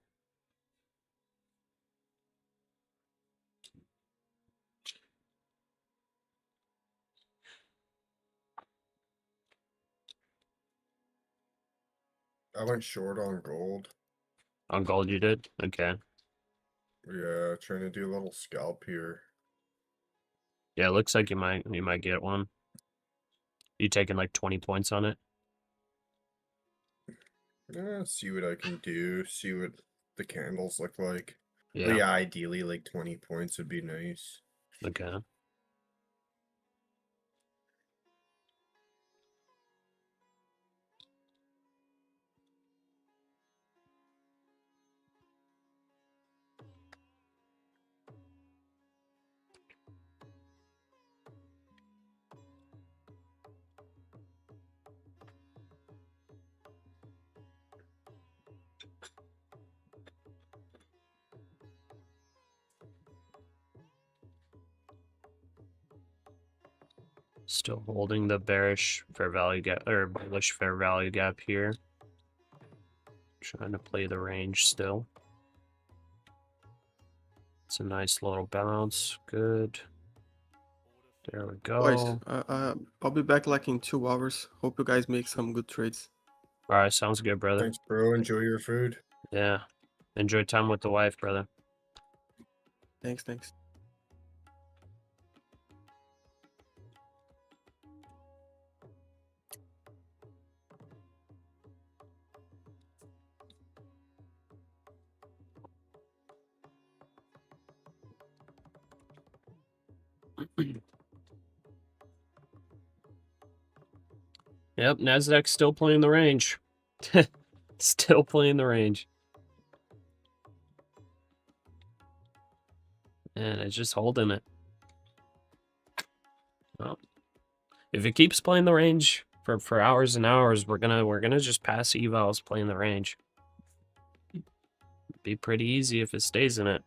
I went short on gold. On gold you did? Okay. Yeah, trying to do a little scalp here. Yeah, it looks like you might get one. You taking like 20 points on it? Yeah, see what I can do. See what the candles look like. Yeah. But yeah, ideally like 20 points would be nice. Okay. Still holding the bearish fair value gap, or bullish fair value gap here. Trying to play the range still. It's a nice little bounce. Good. There we Boys, go. I'll be back like in 2 hours. Hope you guys make some good trades. Alright, sounds good, brother. Thanks, bro. Enjoy your food. Yeah. Enjoy time with the wife, brother. Thanks. Yep, NASDAQ's still playing the range. Still playing the range. And it's just holding it. Well, if it keeps playing the range for hours and hours, we're gonna just pass evals playing the range. Be pretty easy if it stays in it.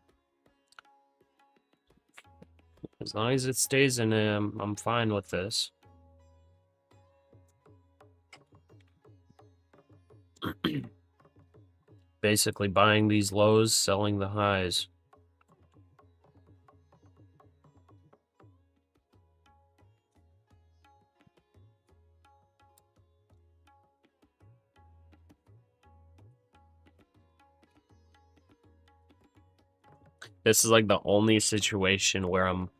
As long as it stays in it, I'm fine with this. Basically buying these lows, selling the highs. This is like the only situation where I'm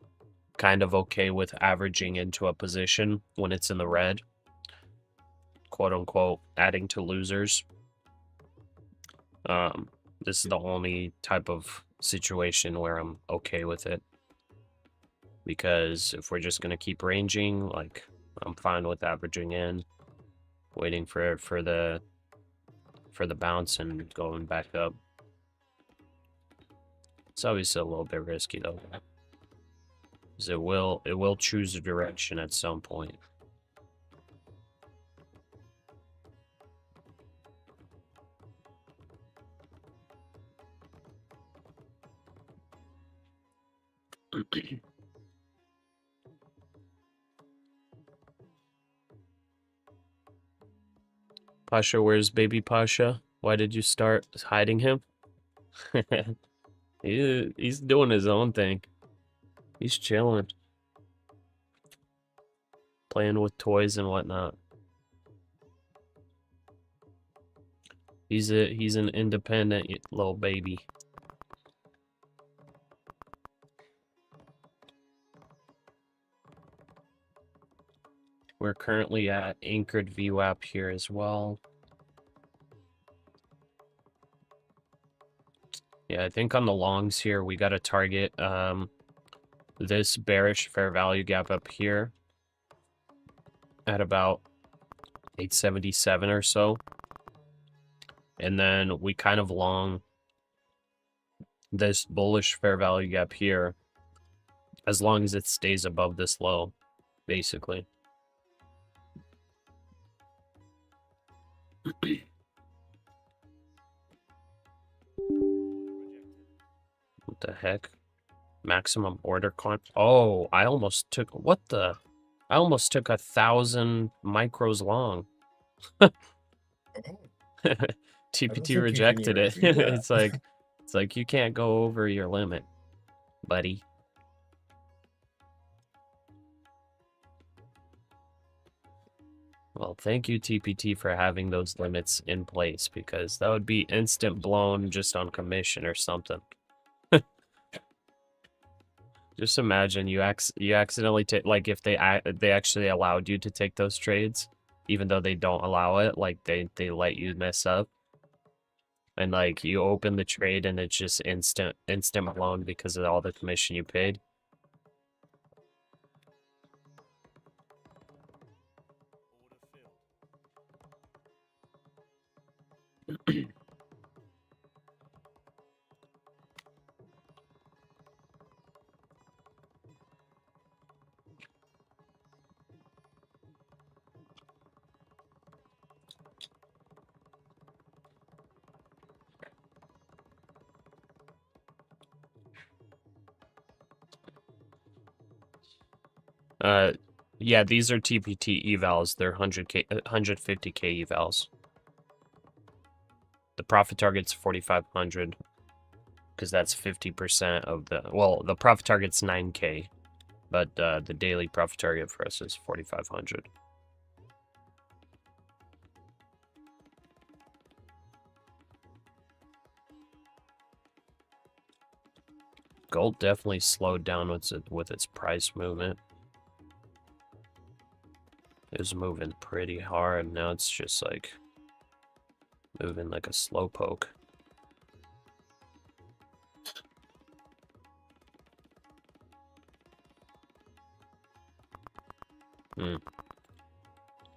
kind of okay with averaging into a position when it's in the red. Quote unquote, adding to losers. This is the only type of situation where I'm okay with it. Because if we're just gonna keep ranging, like, I'm fine with averaging in, waiting for the bounce and going back up. It's obviously a little bit risky though, because it will choose a direction at some point. Pasha, where's baby Pasha? Why did you start hiding him? He's doing his own thing. He's chilling. Playing with toys and whatnot. He's an independent little baby. We're currently at anchored VWAP here as well. Yeah, I think on the longs here, we got to target this bearish fair value gap up here at about 877 or so. And then we kind of long this bullish fair value gap here as long as it stays above this low, basically. What the heck? Maximum order Oh, I almost took I almost took 1,000 micros long. TPT rejected it. It's like you can't go over your limit, buddy. Well, thank you, TPT, for having those limits in place, because that would be instant blown just on commission or something. Just imagine you accidentally take, like, if they actually allowed you to take those trades, even though they don't allow it, like they let you mess up, and like you open the trade and it's just instant blown because of all the commission you paid. Yeah, these are TPT evals. They're 150K evals. The profit target's 4,500 because that's 50% of the, well, the profit target's 9K, but the daily profit target for us is 4,500. Gold definitely slowed down with its price movement. It was moving pretty hard. Now it's just like moving like a slow poke.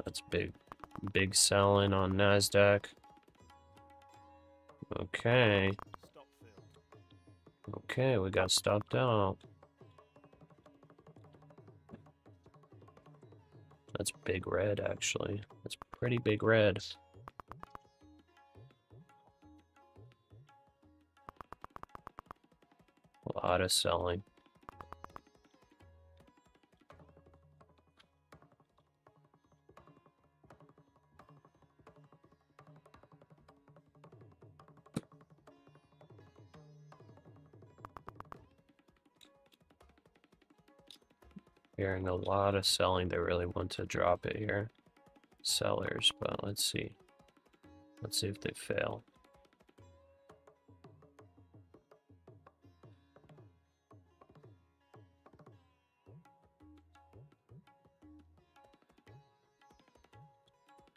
That's big selling on NASDAQ. Okay. Okay, we got stopped out. That's big red, actually. That's pretty big red. A lot of selling. Hearing a lot of selling. They really want to drop it here. Sellers, but let's see. Let's see if they fail.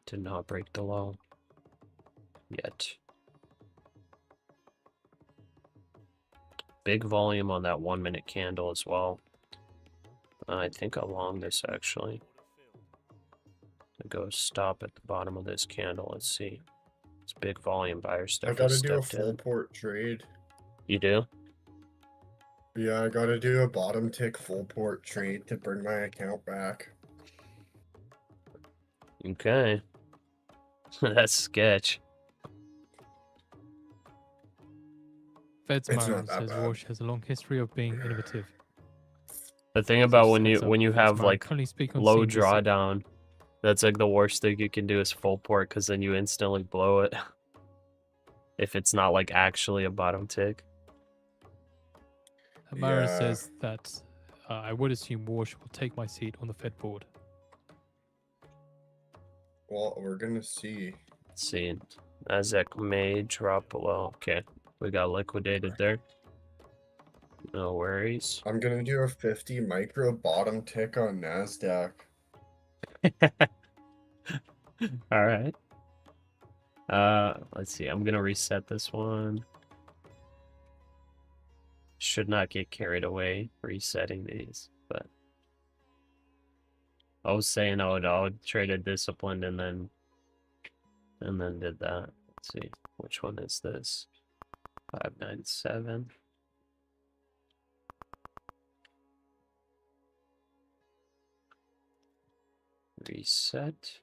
Did not break the low yet. Big volume on that 1 minute candle as well. I think along this actually. Go stop at the bottom of this candle. Let's see. It's big volume. Buyers I definitely gotta do a stepped full in. port trade. You do? Yeah, I gotta do a bottom tick full port trade to bring my account back. Okay. That's sketch. Fed's It's Myron not that says bad. Walsh has a long history of being innovative. The thing about when Says you Feds have Myron, like currently speak on low CNBC. drawdown, that's like the worst thing you can do is full port because then you instantly blow it. If it's not like actually a bottom tick. Myron Yeah. says that I would assume Walsh will take my seat on the Fed board. Well, we're gonna see. Let's see. NASDAQ may drop below. Okay. We got liquidated there. No worries. I'm gonna do a 50 micro bottom tick on NASDAQ. All right. Let's see. I'm gonna reset this one. Should not get carried away resetting these, but I was saying I would trade a disciplined and then did that. Let's see. Which one is this? 597. Reset.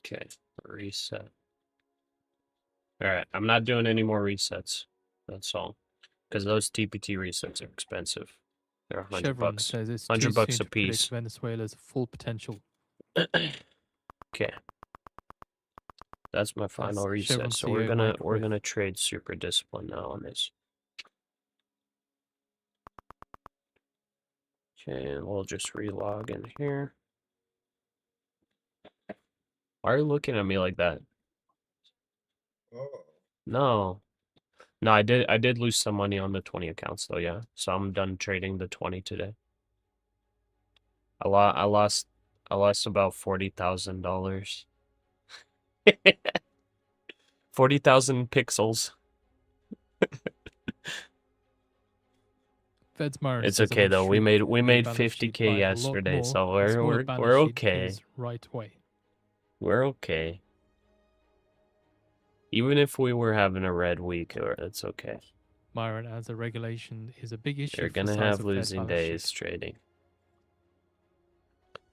Okay, reset. Alright, I'm not doing any more resets. That's all. Because those TPT resets are expensive. They're 100 Chevron bucks. says it's 100 too bucks soon a to predict piece. Venezuela's full potential. Okay. That's my final reset. Chevron So we're CEO gonna Mike Riff. trade super discipline now on this. Okay, and we'll just relog in here. Why are you looking at me like that? Oh. No. No, I did lose some money on the 20 accounts though, yeah. So I'm done trading the 20 today. I lost about $40,000. 40,000 pixels. Feds Myron It's says I okay would though. We shrink made the balance sheet 50K by a lot yesterday, more. so A smaller we're balance sheet okay. is right way. We're okay. Even if we were having a red week, it's okay. Myron, as a regulation is a big issue. You're for the gonna size have of Fed losing balance days sheet. trading.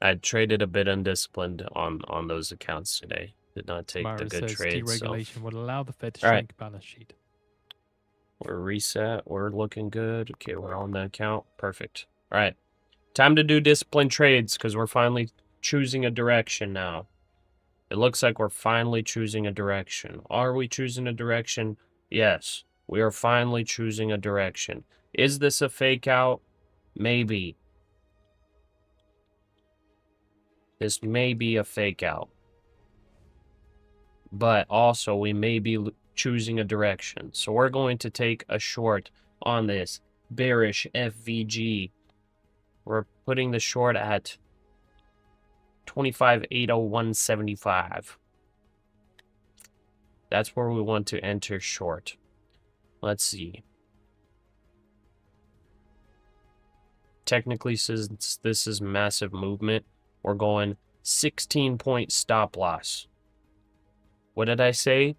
I traded a bit undisciplined on those accounts today. Did not take the Myron good says trades. So deregulation would allow the Fed to All right. shrink balance sheet. we're reset. We're looking good. Okay, we're on the account. Perfect. All right. Time to do disciplined trades because we're finally choosing a direction now. It looks like we're finally choosing a direction. Are we choosing a direction? Yes. We are finally choosing a direction. Is this a fake out? Maybe. This may be a fake out. But also, we may be choosing a direction. So we're going to take a short on this bearish FVG. We're putting the short at 25,801.75. That's where we want to enter short. Let's see. Technically, since this is massive movement, we're going 16-point stop loss. What did I say?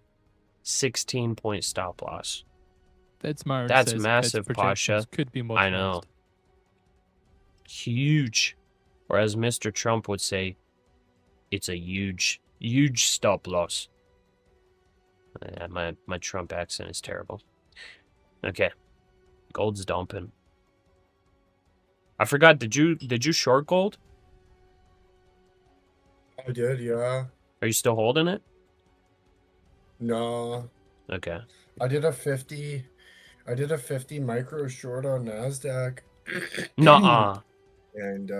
16-point stop loss. Feds Myron That's says massive, Fed's projections Pasha. could be I modernized. know. Huge. Or as Mr. Trump would say, it's a huge, huge stop loss. My Trump accent is terrible. Okay. Gold's dumping. I forgot, did you short gold? I did, yeah. Are you still holding it? No. Okay. I did a 50 micro short on NASDAQ. Nuh-uh. And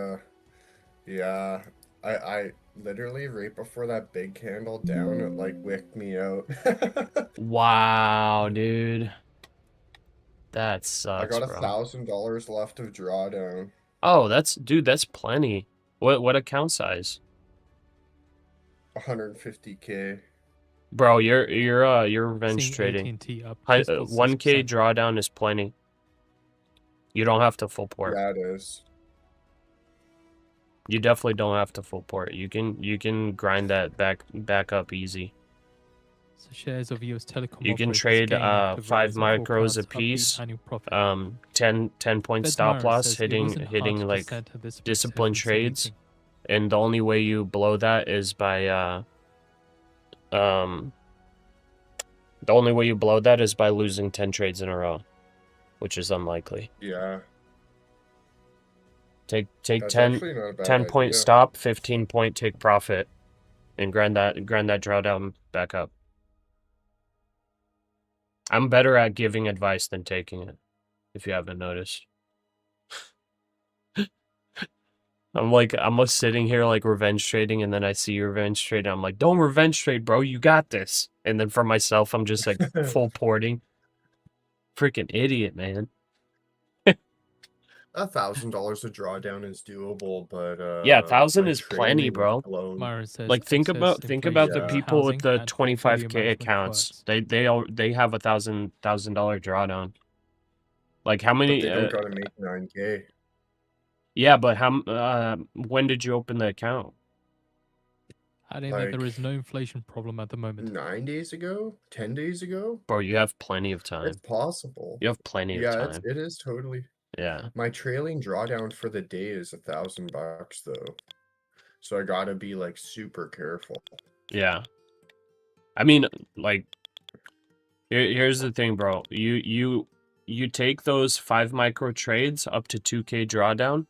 yeah, I literally right before that big candle down, it like wicked me out. Wow, dude. That sucks, I got bro. $1,000 left of drawdown. Oh, that's plenty. What account size? 150K. Bro, you're revenge Seeing trading. AT&T up 1K 6%. drawdown is plenty. You don't have to full port. Yeah, it is. You definitely don't have to full port. You can grind that back up easy. So shares of US telecom You can operators trade gain after 5 Verizon micros forecasts a upbeat piece. annual profit. 10 point Feds stop Myron loss says it hitting wasn't hard to like discern this with disciplined FOMC trades. meeting. And the only way you blow that is by the only way you blow that is by losing 10 trades in a row, which is unlikely. Yeah, Take that's 10 actually not a bad 10 point idea. stop, 15 point take profit, and grind that drawdown back up. I'm better at giving advice than taking it, if you haven't noticed. I'm just sitting here like revenge trading, and then I see revenge trade, and I'm like, don't revenge trade, bro, you got this. And then for myself, I'm just like full porting. Freaking idiot, man. $1,000 a drawdown is doable, but Yeah, 1,000 my is plenty, trailing bro. alone. Myron says Like think excess about inflation the boosts people with housing the and portfolio 25K management accounts. quirks. They have $1,000 drawdown. Like how But many? they don't gotta make 9K. Yeah, but when did you open the account? Adding that there Like is no inflation problem at the moment. 9 days ago, 10 days ago. Bro, you have plenty of time. It's possible. You have plenty of Yeah, time. it is totally. Yeah. My trailing drawdown for the day is $1,000 though, so I gotta be like super careful. Yeah. I mean, like, here's the thing, bro. You take those 5 micro trades up to 2K drawdown.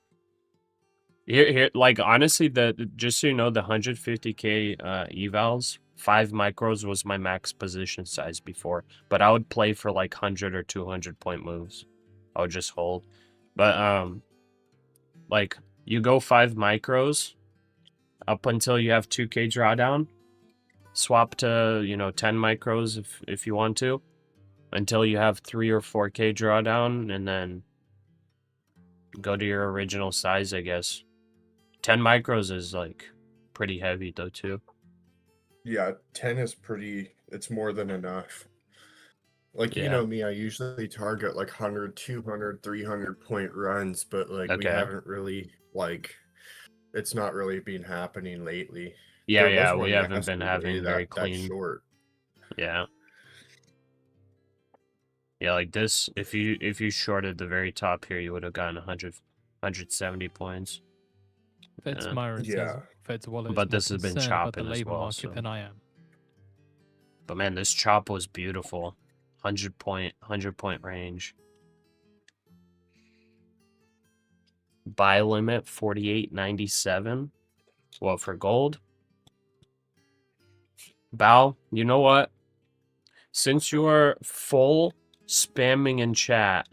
Here, like honestly, just so you know, the 150K evals, 5 micros was my max position size before, but I would play for like 100 or 200 point moves. I would just hold. But like you go 5 micros up until you have 2K drawdown. Swap to 10 micros if you want to, until you have 3 or 4K drawdown, and then go to your original size, I guess. 10 micros is like pretty heavy though too. Yeah, 10 is pretty, it's more than enough. Like, you Yeah. know me, I usually target like 100, 200, 300 point runs, but like we Okay. haven't really, like, it's not really been happening lately. Yeah, There was yeah, we one haven't been yesterday having very that clean. short. Yeah. Yeah, like this, if you shorted the very top here, you would have gotten 170 points. Fed's Yeah. Myron says Yeah. Fed's wallet But is more this has been concerned about the chopping as labor well, market so. than I am. But man, this chop was beautiful. 100 point range. Buy limit 48.97. What for gold? Bao, you know what? Since you are full spamming in chat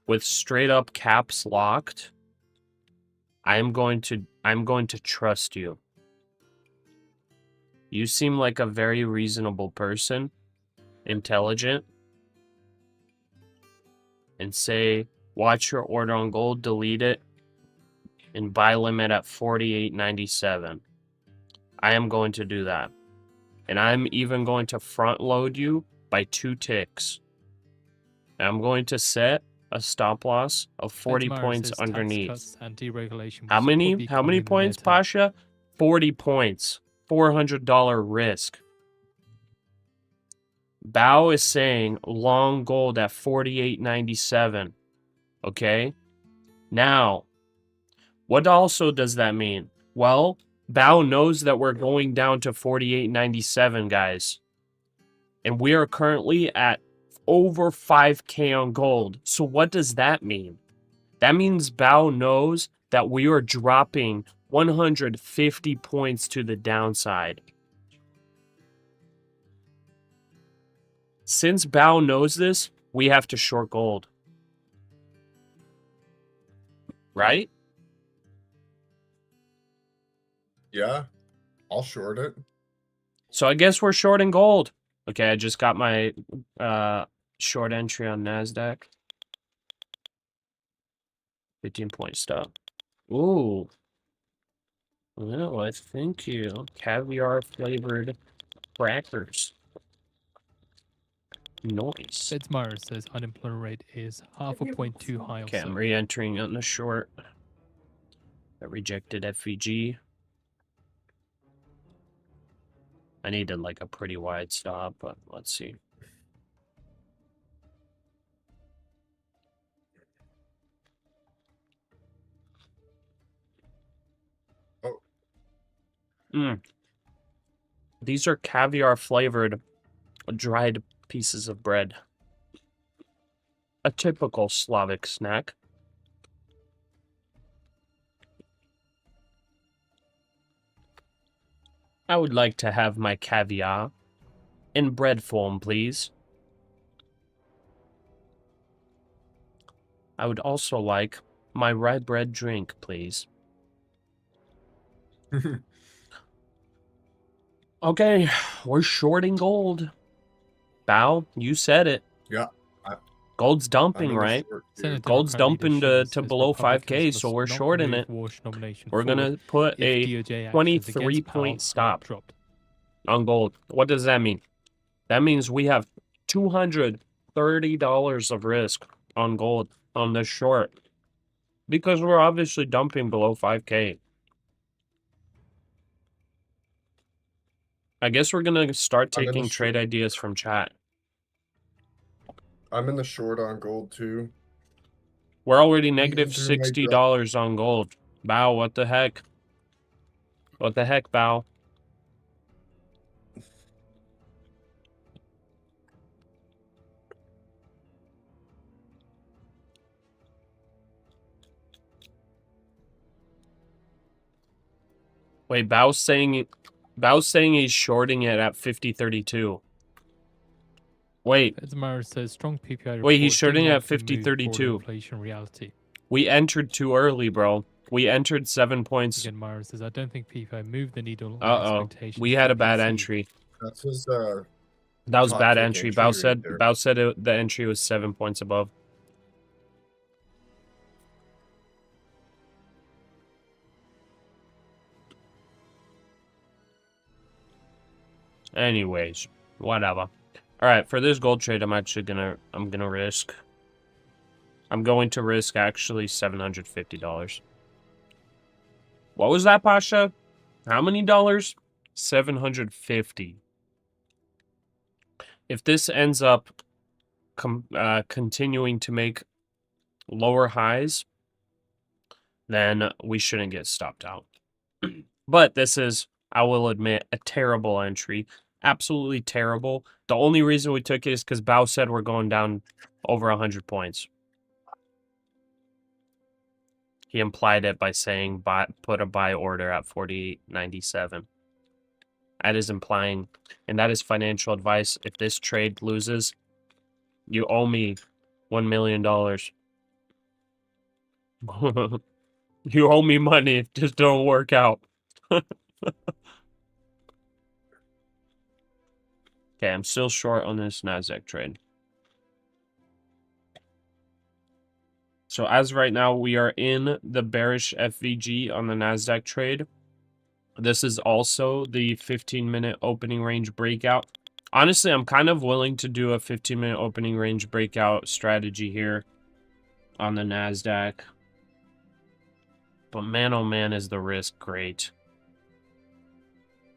with straight up caps locked, I'm going to trust you. You seem like a very reasonable person, intelligent, and say, watch your order on gold, delete it, and buy limit at 48.97. I am going to do that. And I'm even going to front load you by 2 ticks. And I'm going to set a stop loss of 40 Fed's points says tax underneath. cuts and deregulation will How support many? the How economy many in the points, near term. Pasha? 40 points. $400 risk. Bao is saying long gold at 48.97. Okay? Now, what also does that mean? Well, Bao knows that we're going down to 48.97, guys. And we are currently at over 5K on gold. So what does that mean? That means Bao knows that we are dropping 150 points to the downside. Since Bao knows this, we have to short gold. Right? Yeah, I'll short it. So I guess we're shorting gold. Okay, I just got my short entry on NASDAQ. 15 point stop. Ooh. Well, I thank you. Caviar flavored crackers. Nice. Fed's Myron says unemployment rate is half a point too high or Okay, so. I'm re-entering on the short. I rejected FVG. I needed like a pretty wide stop, but let's see. These are caviar flavored dried pieces of bread. A typical Slavic snack. I would like to have my caviar in bread form, please. I would also like my rye bread drink, please. Okay, we're shorting gold. Bao, you said it. Yeah. Gold's I'm dumping, in the right? short, dude. Senate Gold's Democratic dumping leadership to says below Republicans 5K, must so we're not shorting move it. Walsh nomination We're forward gonna put if a DOJ actions against Powell 23-point are stop dropped. on gold. What does that mean? That means we have $230 of risk on gold on this short because we're obviously dumping below 5K. I guess we're gonna start I'm in the taking trade short. ideas from chat. I'm in the short on gold too. We're already negative Through my $60 on gold. Bow, what the heck? What the heck, Bow? Wait, Bow's saying he's shorting it at 50.32. Wait. Fitzmyer says strong PPI Wait, he's report shorting did at likely move forward 50.32. inflation reality. We entered too early, bro. We entered 7 points. Again, Myron says, I don't think PPI moved the needle on Uh-oh. expectations. We had for a bad PC. entry. That's his That was top bad pick entry. entry Bao right said there. the entry was 7 points above. Anyways, whatever. All right, for this gold trade, I'm gonna risk. I'm going to risk actually $750. What was that, Pasha? How many dollars? 750. If this ends up continuing to make lower highs, then we shouldn't get stopped out. But this is, I will admit, a terrible entry. Absolutely terrible. The only reason we took it is because Bao said we're going down over 100 points. He implied it by saying put a buy order at 48.97. That is implying, and that is financial advice. If this trade loses, you owe me $1 million. You owe me money if this don't work out. Okay, I'm still short on this NASDAQ trade. So as right now, we are in the bearish FVG on the NASDAQ trade. This is also the 15-minute opening range breakout. Honestly, I'm kind of willing to do a 15-minute opening range breakout strategy here on the NASDAQ. But man, oh man, is the risk great.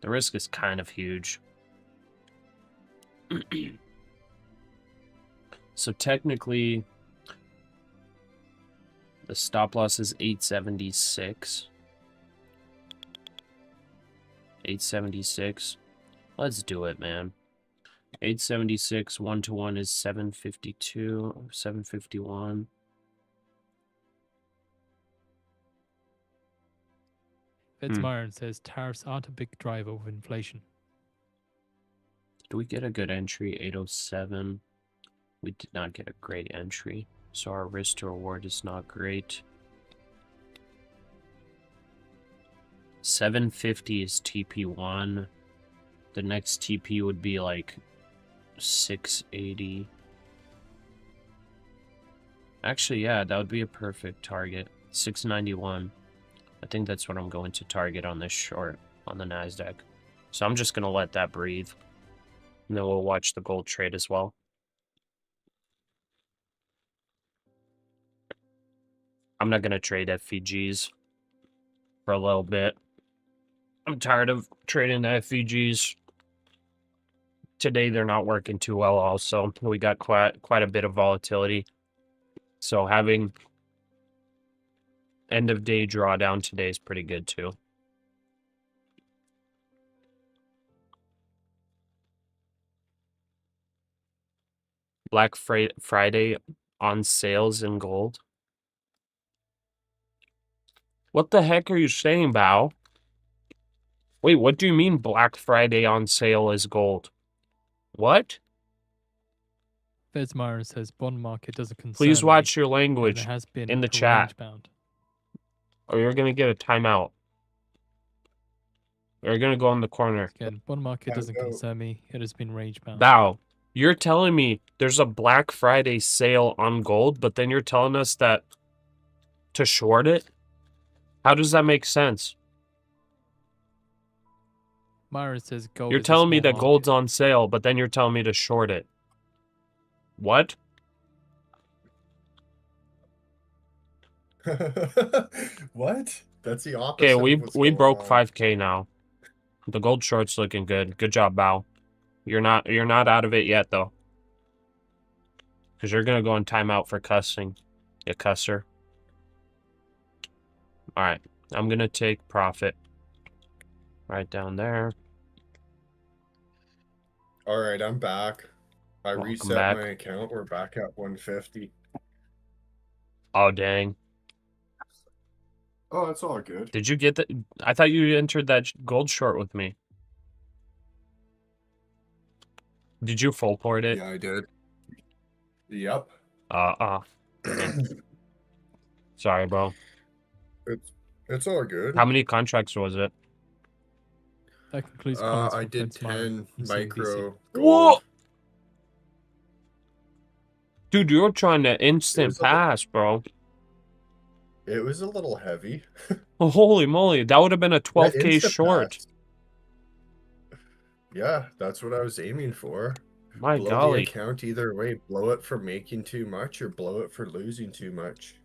The risk is kind of huge. So technically, the stop loss is 876. 876. Let's do it, man. 876 1-to-1 is 752, 751. Fitzmyer says tariffs aren't a big driver of inflation. Do we get a good entry? 807. We did not get a great entry, so our risk to reward is not great. 750 is TP1. The next TP would be like 680. Actually, yeah, that would be a perfect target. 691. I think that's what I'm going to target on this short on the NASDAQ. So I'm just going to let that breathe. And then we'll watch the gold trade as well. I'm not going to trade FVGs for a little bit. I'm tired of trading the FVGs. Today they're not working too well also. We got quite a bit of volatility. So having end of day drawdown today is pretty good too. Black Friday on sales in gold? What the heck are you saying, Bao? Wait, what do you mean Black Friday on sale is gold? What? Feds Myron says bond market doesn't concern Please me, watch your and language there has been in the a chat, range bound. or you're gonna get a timeout. Or you're gonna go in the corner. Again, bond market doesn't Timeout. concern me. It has been range bound. Bao, you're telling me there's a Black Friday sale on gold, but then you're telling us that to short it? How does that make sense? Myron says gold. You're is a telling me small that gold's market. on sale, but then you're telling me to short it. What? What? That's the opposite Okay, of what's we going broke on. 5K now. The gold short's looking good. Good job, Bao. You're not out of it yet though. Cause you're gonna go in timeout for cussing. You cusser. Alright. I'm gonna take profit. Right down there. Alright, I'm back. I Welcome reset back. my account. We're back at 150. Oh dang. Oh, that's all good. Did you get that? I thought you entered that gold short with me. Did you full port it? Yeah, I did. Yep. Dang. Sorry, bro. It's all good. How many contracts was it? That concludes comments I from did Feds Myron 10 from CNBC. micro Whoa! gold. Dude, you're trying to instant was a li- pass, bro. It was a little heavy. Oh, holy moly. That would have been a 12K instant short. pass. Yeah, that's what I was aiming for. My Blow the golly. account either way. Blow it for making too much or blow it for losing too much.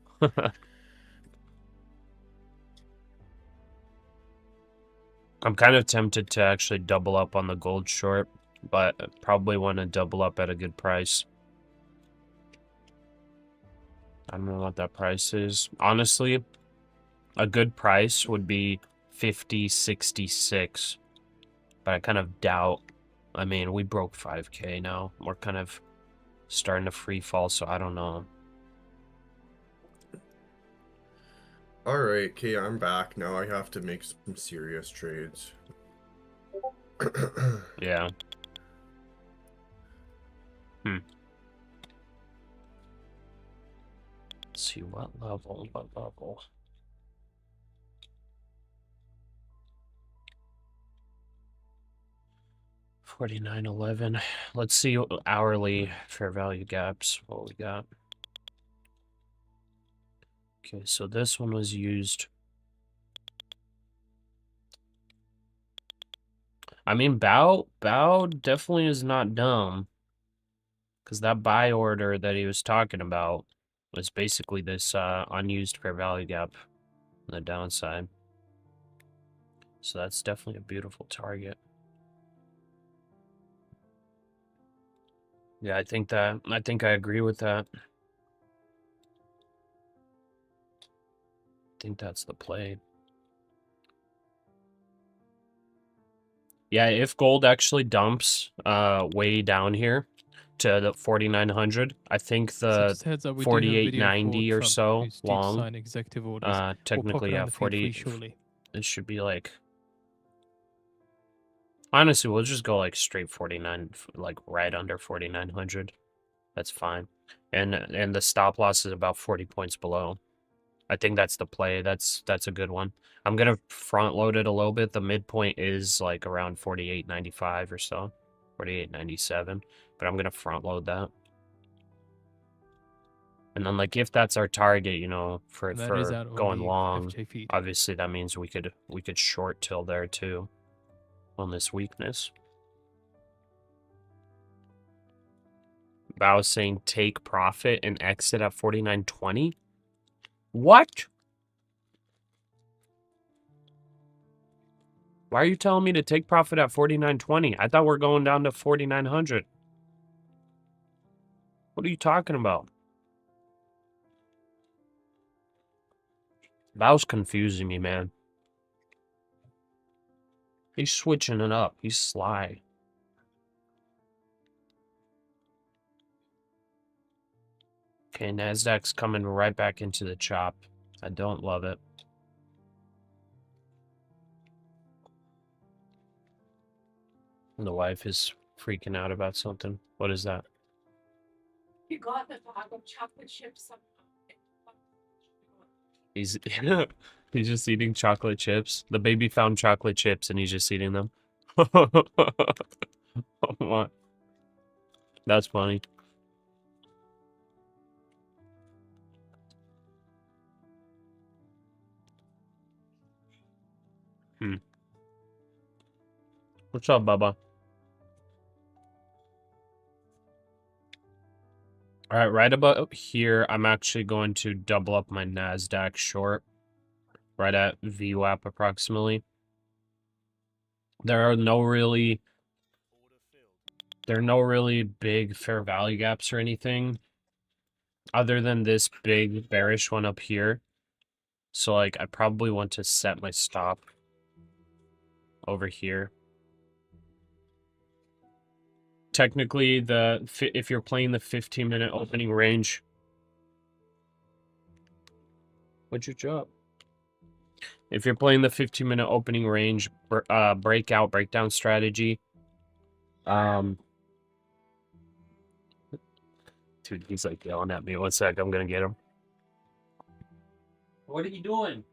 I'm kind of tempted to actually double up on the gold short, but I probably want to double up at a good price. I don't know what that price is. Honestly, a good price would be 50.66, but I kind of doubt. I mean, we broke 5K now. We're kind of starting to free fall, so I don't know. Alright, okay, I'm back. Now I have to make some serious trades. Yeah. Let's see, what level? 49.11. Let's see hourly fair value gaps. What we got? Okay, so this one was used. I mean, Bao definitely is not dumb, because that buy order that he was talking about was basically this unused fair value gap on the downside. So that's definitely a beautiful target. Yeah, I think I agree with that. I think that's the play. Yeah, if gold actually dumps way down here to the 4,900, I think So the just a heads up, we do have a video 48.90 for or Trump, so who's due to long, sign executive orders. We'll pop technically, it yeah, on the feed for you 40, shortly. it should be like, honestly, we'll just go like straight 49, like right under 4,900. That's fine. And the stop loss is about 40 points below. I think that's the play. That's a good one. I'm gonna front load it a little bit. The midpoint is like around 48.95 or so, 48.97. But I'm gonna front load that. And then like if that's our target, you know, for And that is out on going the long, FJ feed. obviously that means we could short till there too on this weakness. Bao saying take profit and exit at 49.20. What? Why are you telling me to take profit at 49.20? I thought we're going down to 4,900. What are you talking about? Bao's confusing me, man. He's switching it up. He's sly. Okay, NASDAQ's coming right back into the chop. I don't love it. The wife is freaking out about something. What is that? You got the bag of chocolate chips. He's he's just eating chocolate chips. The baby found chocolate chips and he's just eating them. What? That's funny. What's up, Bubba? All right about here, I'm actually going to double up my NASDAQ short. Right at VWAP approximately. There are no really big fair value gaps or anything other than this big bearish one up here. So like I probably want to set my stop over here. Technically, if you're playing the 15-minute opening range, what's your job? If you're playing the 15-minute opening range breakdown strategy, dude, he's like yelling at me. One sec, I'm gonna get him. What are you doing?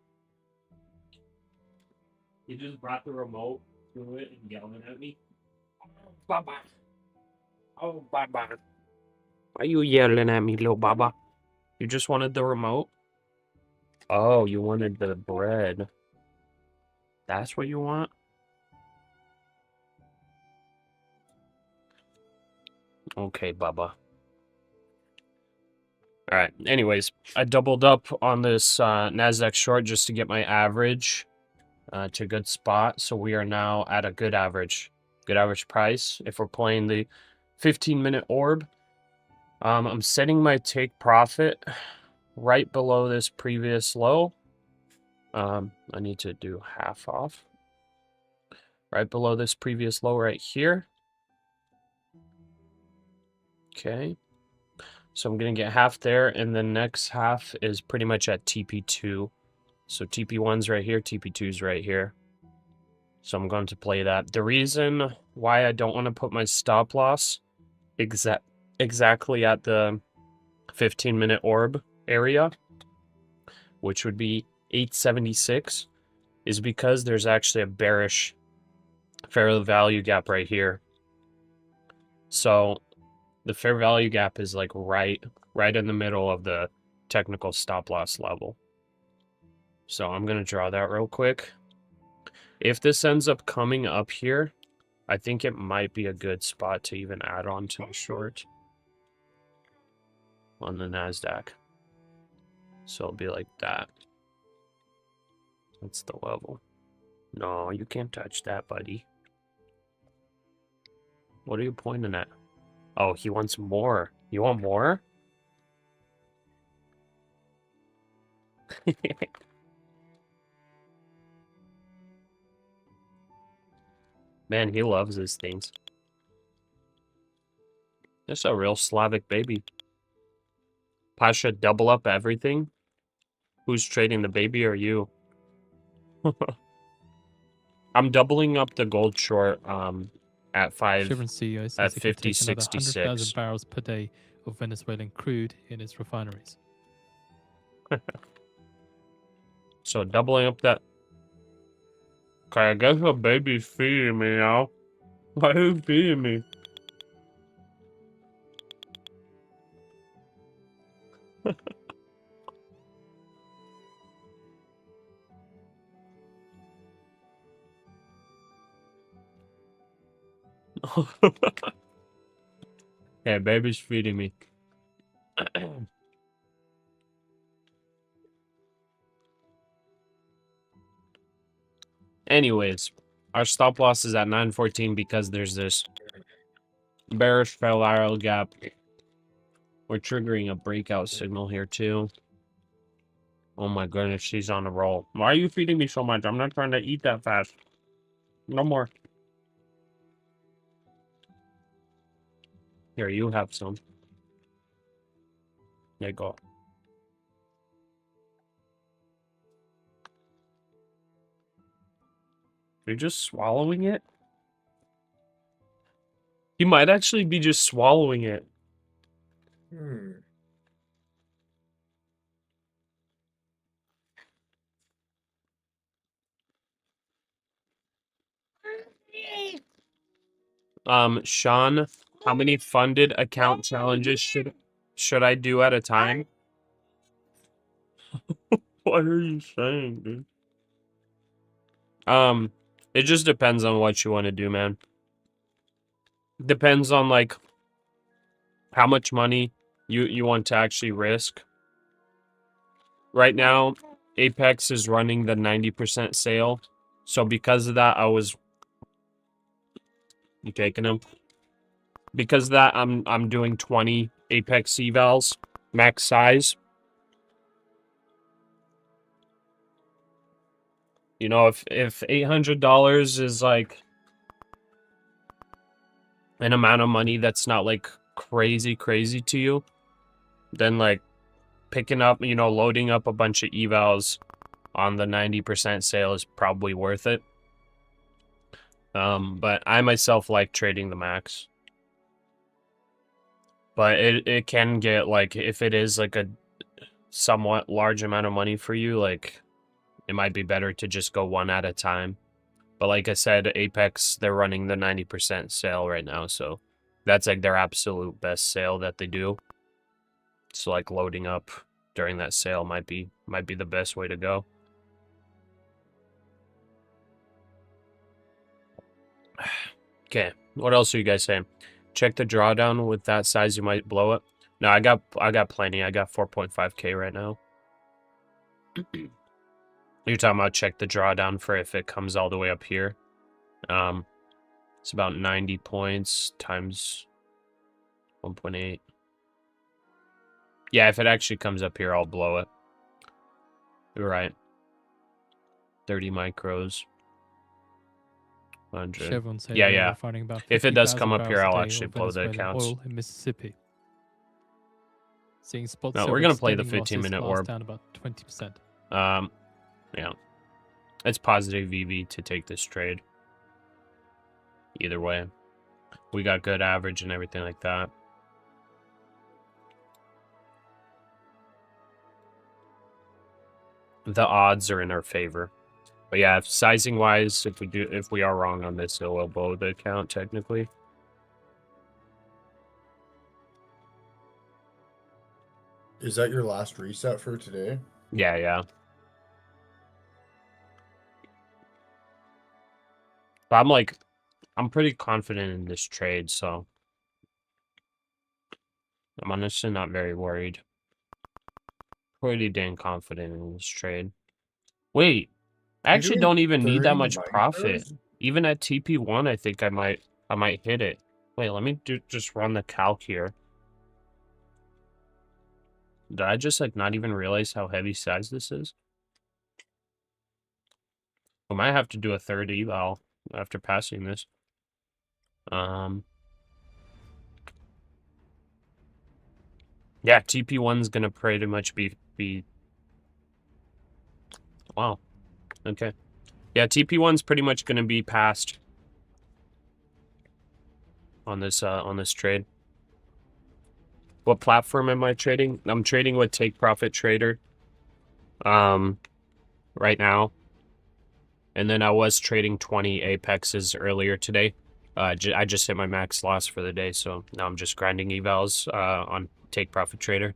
You just brought the remote to it and yelling at me. Baba. Oh, Baba. Why are you yelling at me, little Baba? You just wanted the remote? Oh, you wanted the bread. That's what you want? Okay, Baba. Alright, anyways, I doubled up on this NASDAQ short just to get my average to a good spot. So we are now at a good average price. If we're playing the 15-minute orb, I'm setting my take profit right below this previous low. I need to do half off. Right below this previous low right here. Okay. So I'm going to get half there, and the next half is pretty much at TP2. So TP1's right here, TP2's right here. So I'm going to play that. The reason why I don't want to put my stop loss exactly at the 15-minute orb area, which would be 876, is because there's actually a bearish fair value gap right here. So the fair value gap is like right in the middle of the technical stop loss level. So I'm going to draw that real quick. If this ends up coming up here, I think it might be a good spot to even add on to the short on the NASDAQ. So it'll be like that. That's the level. No, you can't touch that, buddy. What are you pointing at? Oh, he wants more. You want more? Man, he loves his things. That's a real Slavic baby. Pasha, double up everything? Who's trading the baby or you? I'm doubling up the gold short at Chevron CEO says at it can take another 50.66. 100,000 barrels per day of Venezuelan crude in its refineries. So doubling up that. Okay, I guess the baby's feeding me now. Why are you feeding me? Yeah, baby's feeding me. Anyways, our stop loss is at 914 because there's this bearish parallel gap. We're triggering a breakout signal here too. Oh my goodness, she's on a roll. Why are you feeding me so much? I'm not trying to eat that fast. No more. Here, you have some. There you go. You're just swallowing it? He might actually be just swallowing it. Sean, how many funded account challenges should I do at a time? What are you saying, dude? It just depends on what you want to do, man. Depends on like how much money you want to actually risk. Right now, Apex is running the 90% sale. So because of that, you taking them? Because of that, I'm doing 20 Apex evals, max size. You know, if $800 is like an amount of money that's not like crazy to you, then like picking up, you know, loading up a bunch of evals on the 90% sale is probably worth it. But I myself like trading the max. But it can get like, if it is like a somewhat large amount of money for you, like it might be better to just go one at a time. But like I said, Apex, they're running the 90% sale right now, so that's like their absolute best sale that they do. So like loading up during that sale might be the best way to go. Okay, what else are you guys saying? Check the drawdown. With that size, you might blow it. No, I got plenty. I got 4.5K right now. You're talking about check the drawdown for if it comes all the way up here. It's about 90 points times 1.8. Yeah, if it actually comes up here, I'll blow it. You're right. 30 micros. 100. Chevron said Yeah, they're yeah. refining about If it does 50,000 come up here, barrels a I'll day actually of blow the Venezuelan accounts. oil in Mississippi. Seeing spot No, we're silver gonna play the extending 15-minute losses last orb. down about 20%. Yeah. It's positive VV to take this trade. Either way. We got good average and everything like that. The odds are in our favor. But yeah, sizing wise, if we are wrong on this, it will blow the account technically. Is that your last reset for today? Yeah, yeah. But I'm pretty confident in this trade, so I'm honestly not very worried. Pretty dang confident in this trade. Wait, I actually don't even need that much profit. Even at TP1, I think I might hit it. Wait, let me just run the calc here. Did I just like not even realize how heavy size this is? I might have to do a third eval after passing this. Yeah, TP1's gonna pretty much be wow. Okay. Yeah, TP1's pretty much gonna be passed on this trade. What platform am I trading? I'm trading with Take Profit Trader. Right now. And then I was trading 20 Apexes earlier today. I just hit my max loss for the day, so now I'm just grinding evals on Take Profit Trader.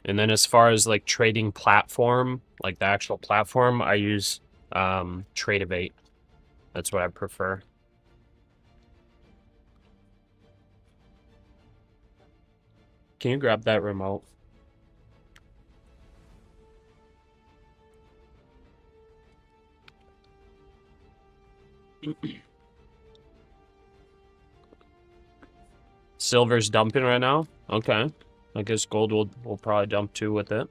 And then as far as like trading platform, like the actual platform, I use Tradeovate. That's what I prefer. Can you grab that remote? Silver's dumping right now? Okay. I guess gold will probably dump too with it.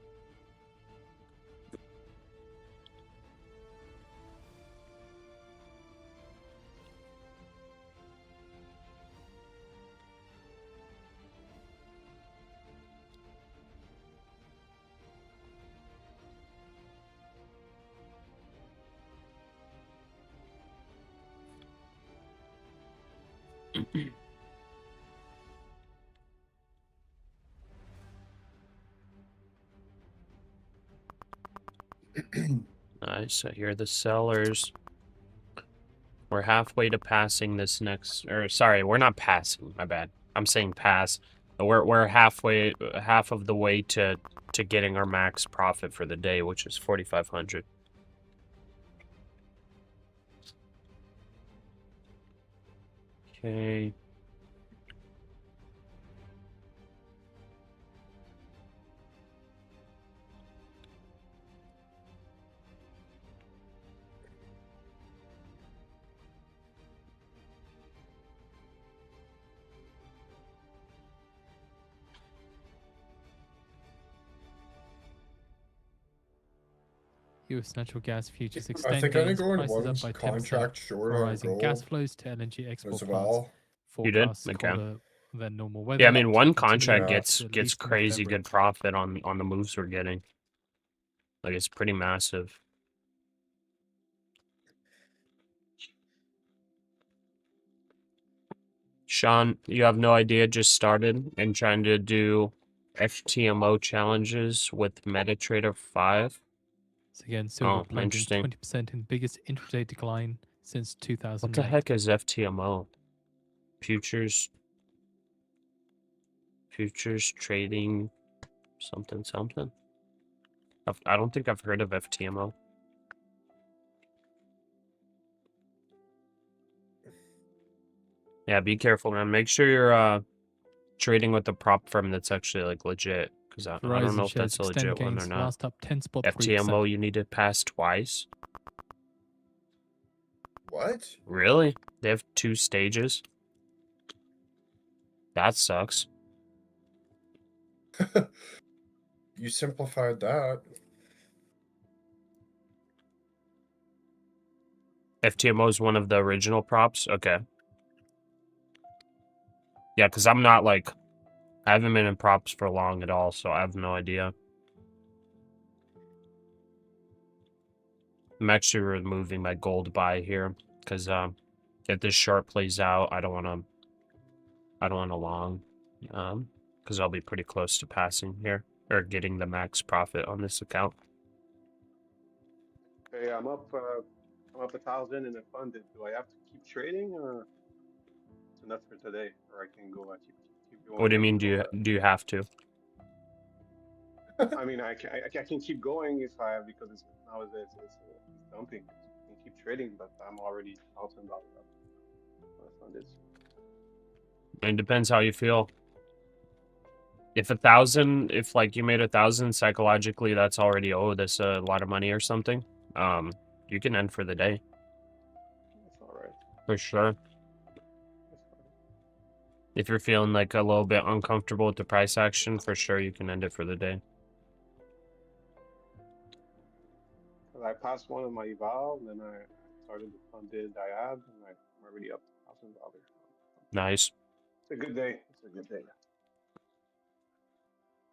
Nice. I hear the sellers. We're halfway to passing this next, or sorry, we're not passing. My bad. I'm saying pass. We're halfway, half of the way to getting our max profit for the day, which is 4,500. Okay. US natural gas futures I extend think I did gains, go in prices one up by 10%, contract short on rising gas gold flows to LNG export as plants. well. You did? Forecasts Okay. colder than normal weather. Yeah, I mean, to one continue contract Yeah. gets at least into crazy February. good profit on the moves we're getting. Like, it's pretty massive. Sean, you have no idea, just started and trying to do FTMO challenges with MetaTrader 5. So again, silver Oh, plunging interesting. 20% in biggest intraday decline since What the 2008. heck is FTMO? Futures trading something. I don't think I've heard of FTMO. Yeah, be careful, man. Make sure you're trading with a prop firm that's actually like legit, because I don't Verizon know if shares that's a extend legit one or gains, not. last up 10.3%. FTMO, you need to pass twice. What? Really? They have 2 stages? That sucks. You simplified that. FTMO is one of the original props? Okay. Yeah, because I'm not like... I haven't been in props for long at all, so I have no idea. I'm actually removing my gold buy here, because if this short plays out, I don't want to long, because I'll be pretty close to passing here, or getting the max profit on this account. Okay, I'm up 1,000 and funded. Do I have to keep trading or it's enough for today? Or I can go keep going What do you mean? until Do you have to? I mean I can keep going if I because it's nowadays it's dumping. I can keep trading, but I'm already $1,000 up funded. It depends how you feel. If like you made 1,000 psychologically, that's already that's a lot of money or something. You can end for the day That's all right. for sure. That's fine. If you're feeling like a little bit uncomfortable with the price action, for sure you can end it for the day. Cause I passed one of my eval, and then I started the funded I had, and I'm already up $1,000. Nice. It's a good day. It's a good day.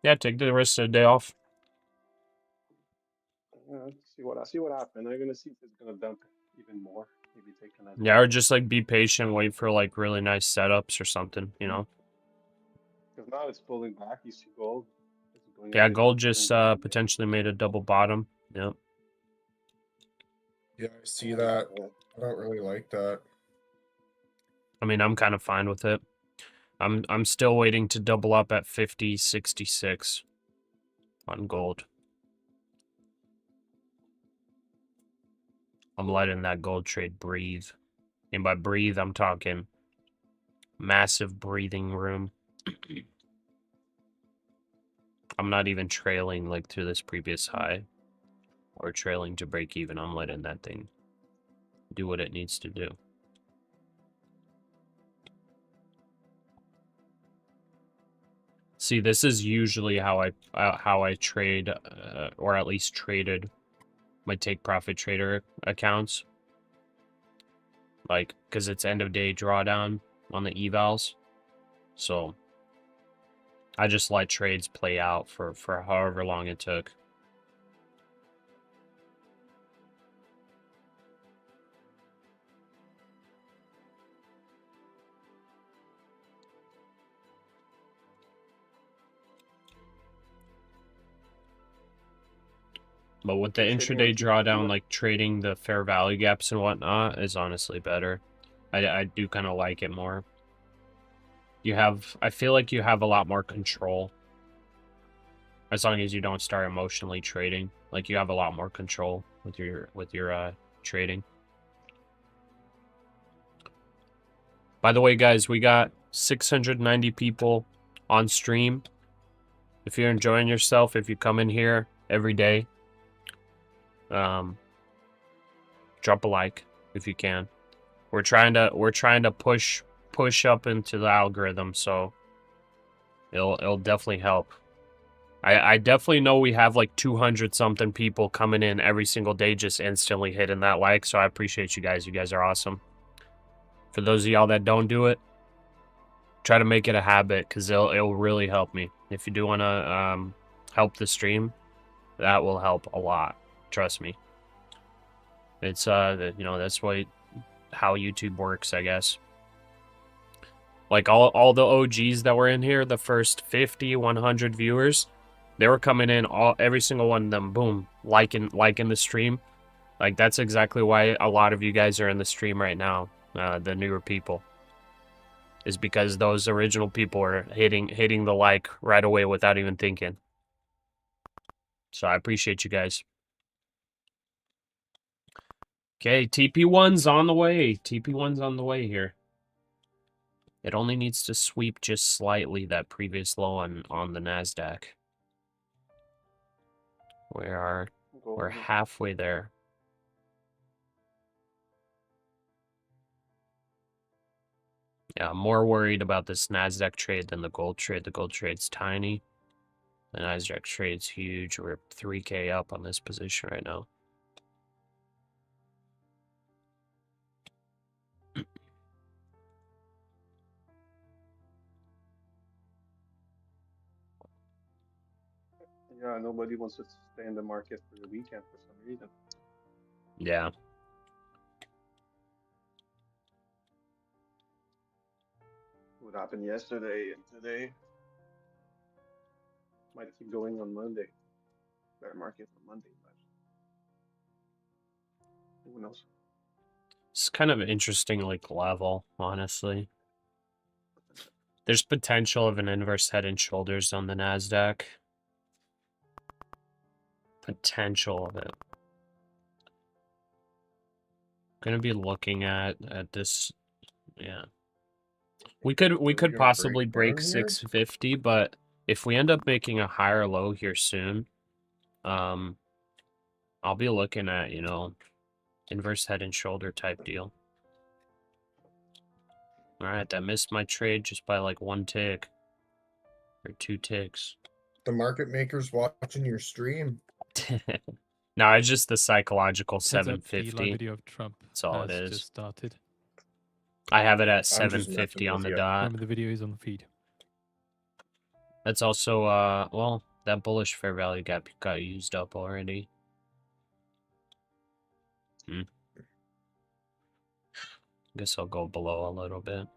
Yeah, take the rest of the day off. See what happens. I'm gonna see if it's gonna dump even more. Maybe take another. Yeah, or just like be patient, wait for like really nice setups or something, you know? Because now it's pulling back. You see gold. It's going a Yeah, bit gold deeper just into the potentially made a double bottom. Yep. Yeah, I see that. I don't really like that. I mean, I'm kind of fine with it. I'm still waiting to double up at 50.66 on gold. I'm letting that gold trade breathe. And by breathe, I'm talking massive breathing room. I'm not even trailing like to this previous high or trailing to break even. I'm letting that thing do what it needs to do. See, this is usually how I trade, or at least traded my take profit trader accounts. Like, because it's end of day drawdown on the evals. So I just let trades play out for however long it took. But with the You're trading on intraday QQQ, drawdown, right? like trading the fair value gaps and whatnot is honestly better. I do kind of like it more. I feel like you have a lot more control. As long as you don't start emotionally trading. Like you have a lot more control with your trading. By the way, guys, we got 690 people on stream. If you're enjoying yourself, if you come in here every day, drop a like if you can. We're trying to push up into the algorithm, so it'll definitely help. I definitely know we have like 200 something people coming in every single day just instantly hitting that like, so I appreciate you guys. You guys are awesome. For those of y'all that don't do it, try to make it a habit because it'll really help me. If you do want to help the stream, that will help a lot. Trust me. It's you know, that's how YouTube works, I guess. Like all the OGs that were in here, the first 50, 100 viewers, they were coming in every single one of them, boom, liking the stream. Like that's exactly why a lot of you guys are in the stream right now, the newer people. Is because those original people are hitting the like right away without even thinking. So I appreciate you guys. Okay, TP1's on the way. TP1's on the way here. It only needs to sweep just slightly that previous low on the NASDAQ. We're halfway there. Yeah, I'm more worried about this NASDAQ trade than the gold trade. The gold trade's tiny. The NASDAQ trade's huge. We're 3K up on this position right now. Yeah, nobody wants to stay in the market for the weekend for some reason. Yeah. What happened yesterday and today might keep going on Monday. Bear market on Monday, but who knows? It's kind of an interesting like level, honestly. There's potential of an inverse head and shoulders on the NASDAQ. Potential of it. Gonna be looking at this. Yeah. We could possibly break 650, but if we end up making a higher low here soon, I'll be looking at, you know, inverse head and shoulder type deal. All right, I missed my trade just by like 1 tick or 2 ticks. The market makers watching your stream. No, it's just the psychological Heads up, the live 750. video of Trump That's all it has is. just started. I have it at I'm just 750 messing on with the ya. dot. Remember, the video is on the feed. That's also well, that bullish fair value gap got used up already. Guess I'll go below a little bit.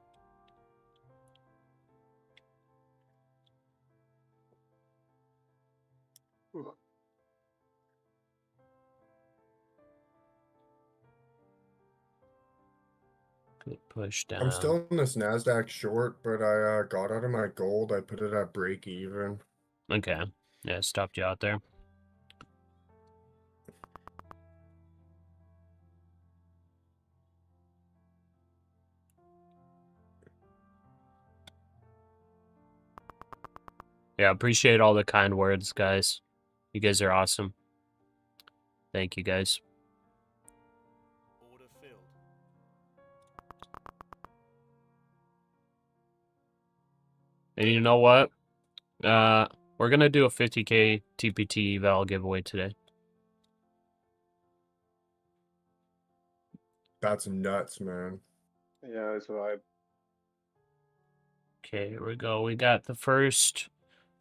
Good push down. I'm still in this NASDAQ short, but I got out of my gold. I put it at break even. Okay. Yeah, stopped you out there. Yeah, appreciate all the kind words, guys. You guys are awesome. Thank you, guys. Order filled. And you know what? We're gonna do a 50K TPT eval giveaway today. That's nuts, man. Yeah, it's a vibe. Okay, here we go. We got the first.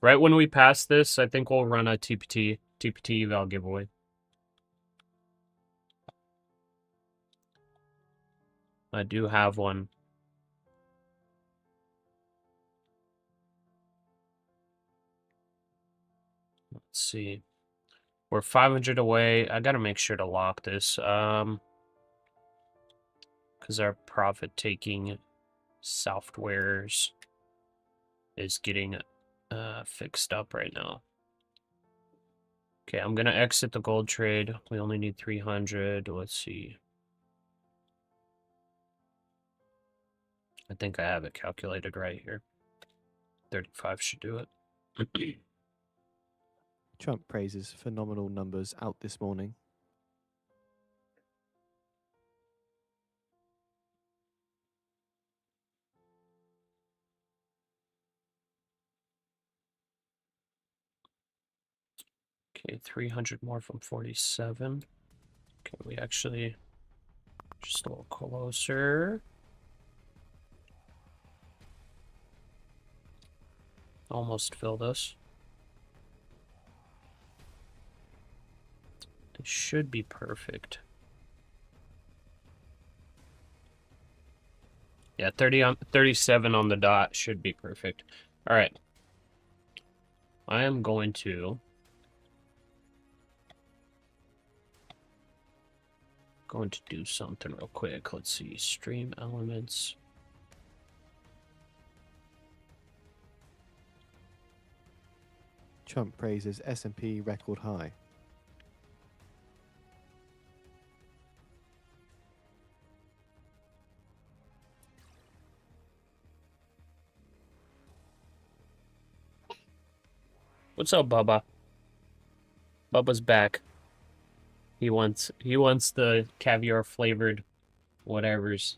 Right when we pass this, I think we'll run a TPT eval giveaway. I do have one. Let's see. We're 500 away. I gotta make sure to lock this. Because our profit-taking softwares is getting fixed up right now. Okay, I'm gonna exit the gold trade. We only need 300. Let's see. I think I have it calculated right here. 35 should do it. Trump praises phenomenal numbers out this morning. Okay, 300 more from 47. Okay, we actually just a little closer. Almost filled us. This should be perfect. Yeah, 37 on the dot should be perfect. All right. I am going to do something real quick. Let's see. Stream elements. Trump praises S&P record high. What's up, Bubba? Bubba's back. He wants the caviar flavored whatevers.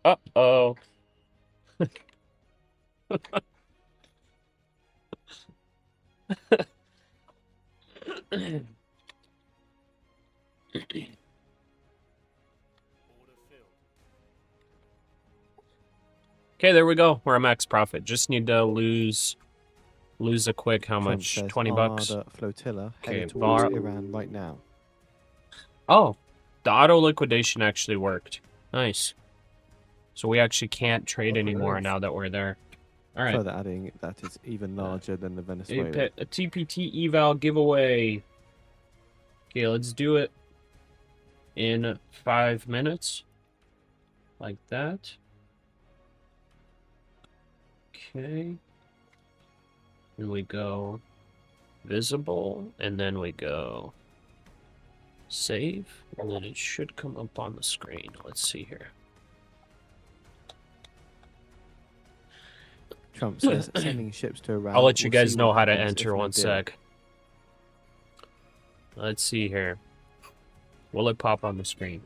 Uh-oh. Okay, there we go. We're a max profit. Just need to lose a quick how Trump much? says 20 bucks. Armada flotilla Okay, headed towards Iran right now. Oh, the auto liquidation actually worked. Nice. So we actually can't trade anymore now that we're there. All right. Further adding that it's even larger than the Venezuela. A TPT eval giveaway. Okay, let's do it in 5 minutes. Like that. Okay. And we go visible, and then we go save, and then it should come up on the screen. Let's see here. Trump says sending ships to Iran. I'll let you We'll guys see know what how to happens enter if no one deal. sec. Let's see here. Will it pop on the screen?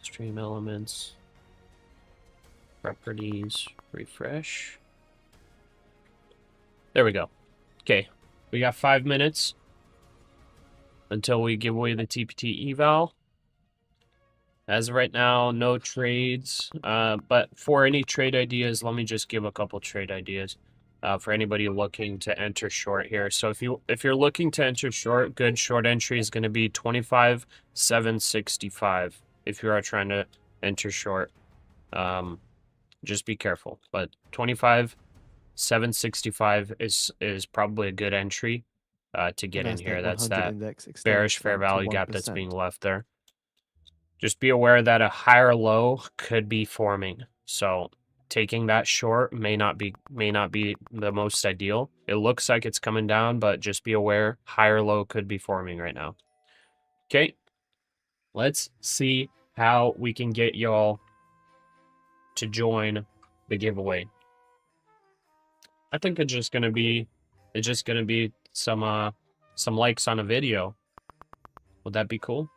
Stream elements, properties, refresh. There we go. Okay, we got 5 minutes until we give away the TPT eval. As of right now, no trades. But for any trade ideas, let me just give a couple trade ideas for anybody looking to enter short here. So if you're looking to enter short, good short entry is going to be 25,765. If you are trying to enter short, just be careful. But 25,765 is probably a good entry to get in here. That's that bearish fair value gap that's being left there. Just be aware that a higher low could be forming. So taking that short may not be the most ideal. It looks like it's coming down, but just be aware higher low could be forming right now. Okay. Let's see how we can get y'all to join the giveaway. I think it's just gonna be some likes on a video. Would that be cool?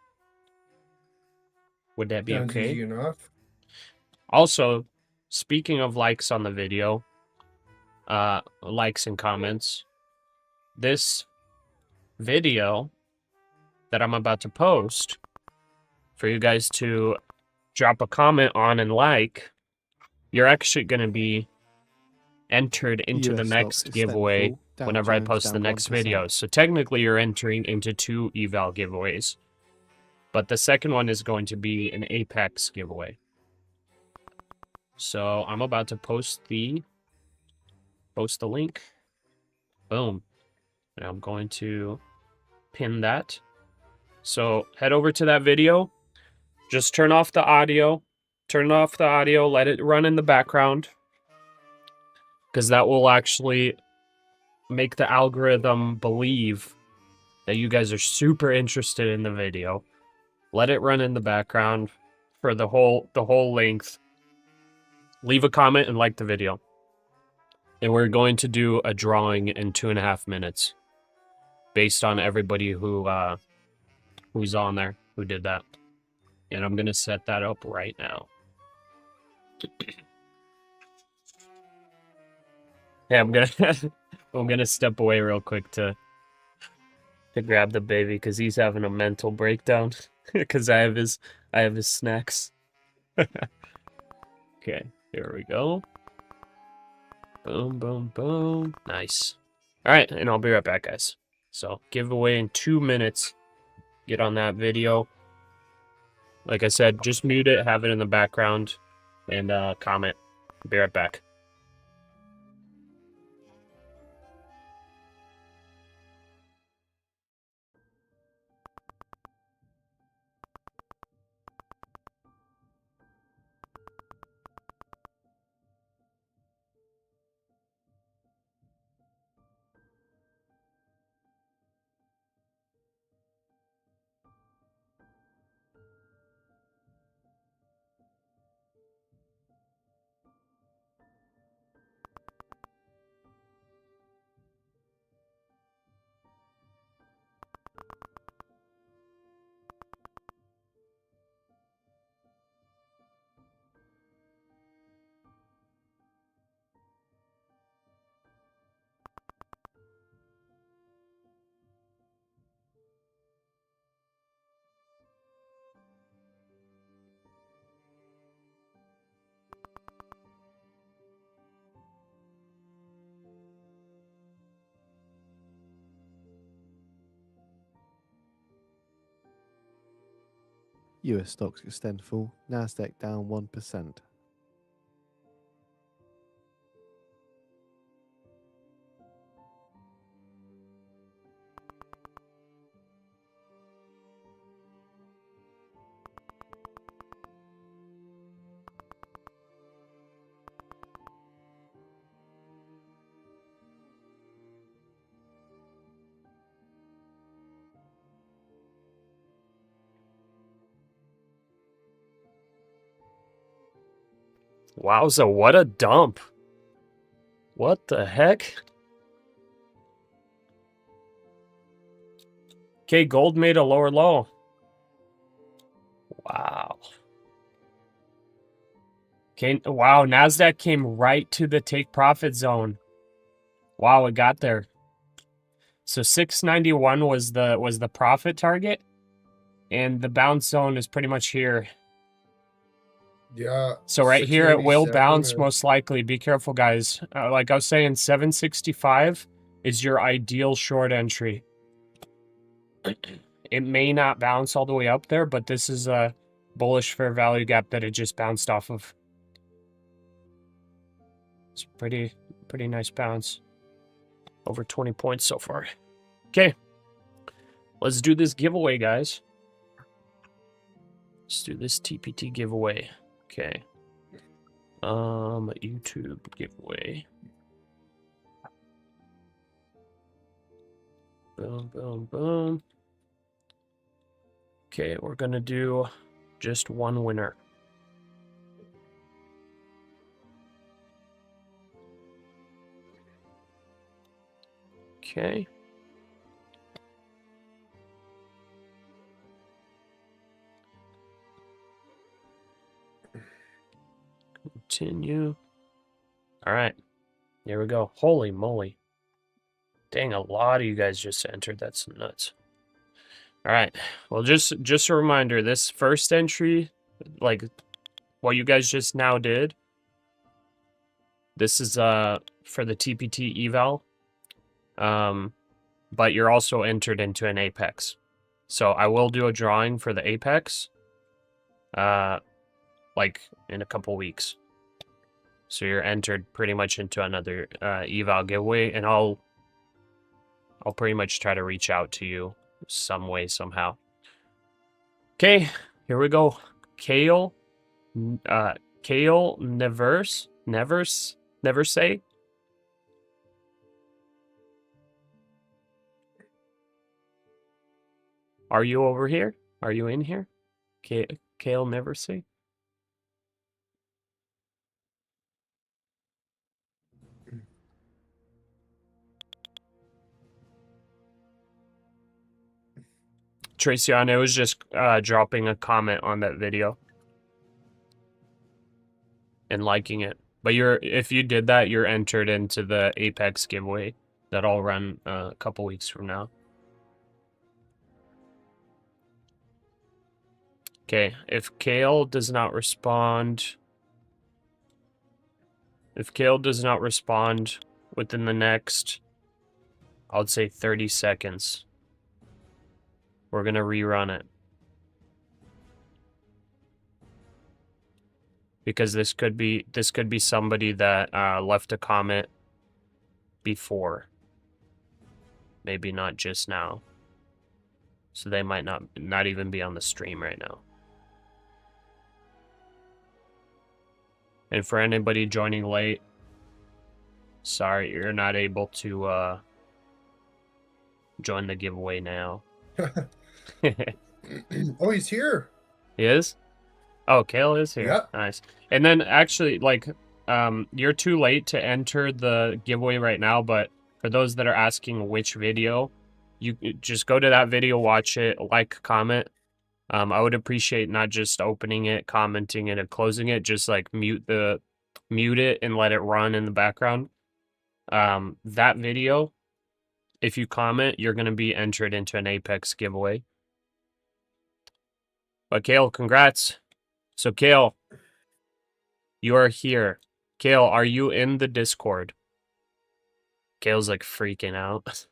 Would that be Sounds okay? easy enough. Also, speaking of likes on the video, likes and comments, this video that I'm about to post for you guys to drop a comment on and like, you're actually going to be entered into the US stocks next extend giveaway fall, Dow whenever I Jones post the down next 1%. video. So technically you're entering into 2 eval giveaways. But the second one is going to be an Apex giveaway. So I'm about to post the link. Boom. And I'm going to pin that. So head over to that video. Just turn off the audio. Turn off the audio. Let it run in the background. Because that will actually make the algorithm believe that you guys are super interested in the video. Let it run in the background for the whole length. Leave a comment and like the video. And we're going to do a drawing in 2.5 minutes based on everybody who's on there who did that. And I'm going to set that up right now. Yeah, I'm gonna step away real quick to grab the baby because he's having a mental breakdown because I have his snacks. Okay, here we go. Boom, boom, boom. Nice. All right, and I'll be right back, guys. So giveaway in 2 minutes. Get on that video. Like I said, just mute it, have it in the background, and comment. Be right back. US stocks extend fall, NASDAQ down 1%. Wowza, what a dump. What the heck? Okay, gold made a lower low. Wow. Okay, wow, NASDAQ came right to the take profit zone. Wow, it got there. So 691 was the profit target, and the bounce zone is pretty much here. Yeah. So right here it will 697 bounce is- most likely. Be careful, guys. Like I was saying, 765 is your ideal short entry. It may not bounce all the way up there, but this is a bullish fair value gap that it just bounced off of. It's pretty nice bounce. Over 20 points so far. Okay. Let's do this giveaway, guys. Let's do this TPT giveaway. Okay. YouTube giveaway. Boom, boom, boom. Okay, we're gonna do just one winner. Okay. Continue. All right. Here we go. Holy moly. Dang, a lot of you guys just entered. That's nuts. All right. Well, just a reminder, this first entry, like what you guys just now did, this is for the TPT eval. But you're also entered into an apex. So I will do a drawing for the apex like in a couple weeks. So you're entered pretty much into another eval giveaway, and I'll pretty much try to reach out to you some way, somehow. Okay, here we go. Kale never say. Are you over here? Are you in here? Kale never say. Tracy, I was just dropping a comment on that video and liking it. But if you did that, you're entered into the Apex giveaway that I'll run a couple weeks from now. Okay, if Kale does not respond within the next, I'd say 30 seconds, we're gonna rerun it. Because this could be somebody that left a comment before. Maybe not just now. So they might not even be on the stream right now. And for anybody joining late, sorry, you're not able to join the giveaway now. Oh, he's here. He is? Oh, Kale is here. Yep. Nice. And then actually, like, you're too late to enter the giveaway right now, but for those that are asking which video, you just go to that video, watch it, like, comment. I would appreciate not just opening it, commenting it, and closing it. Just like mute it and let it run in the background. That video, if you comment, you're gonna be entered into an Apex giveaway. But Kale, congrats. So Kale, you are here. Kale, are you in the Discord? Kale's like freaking out.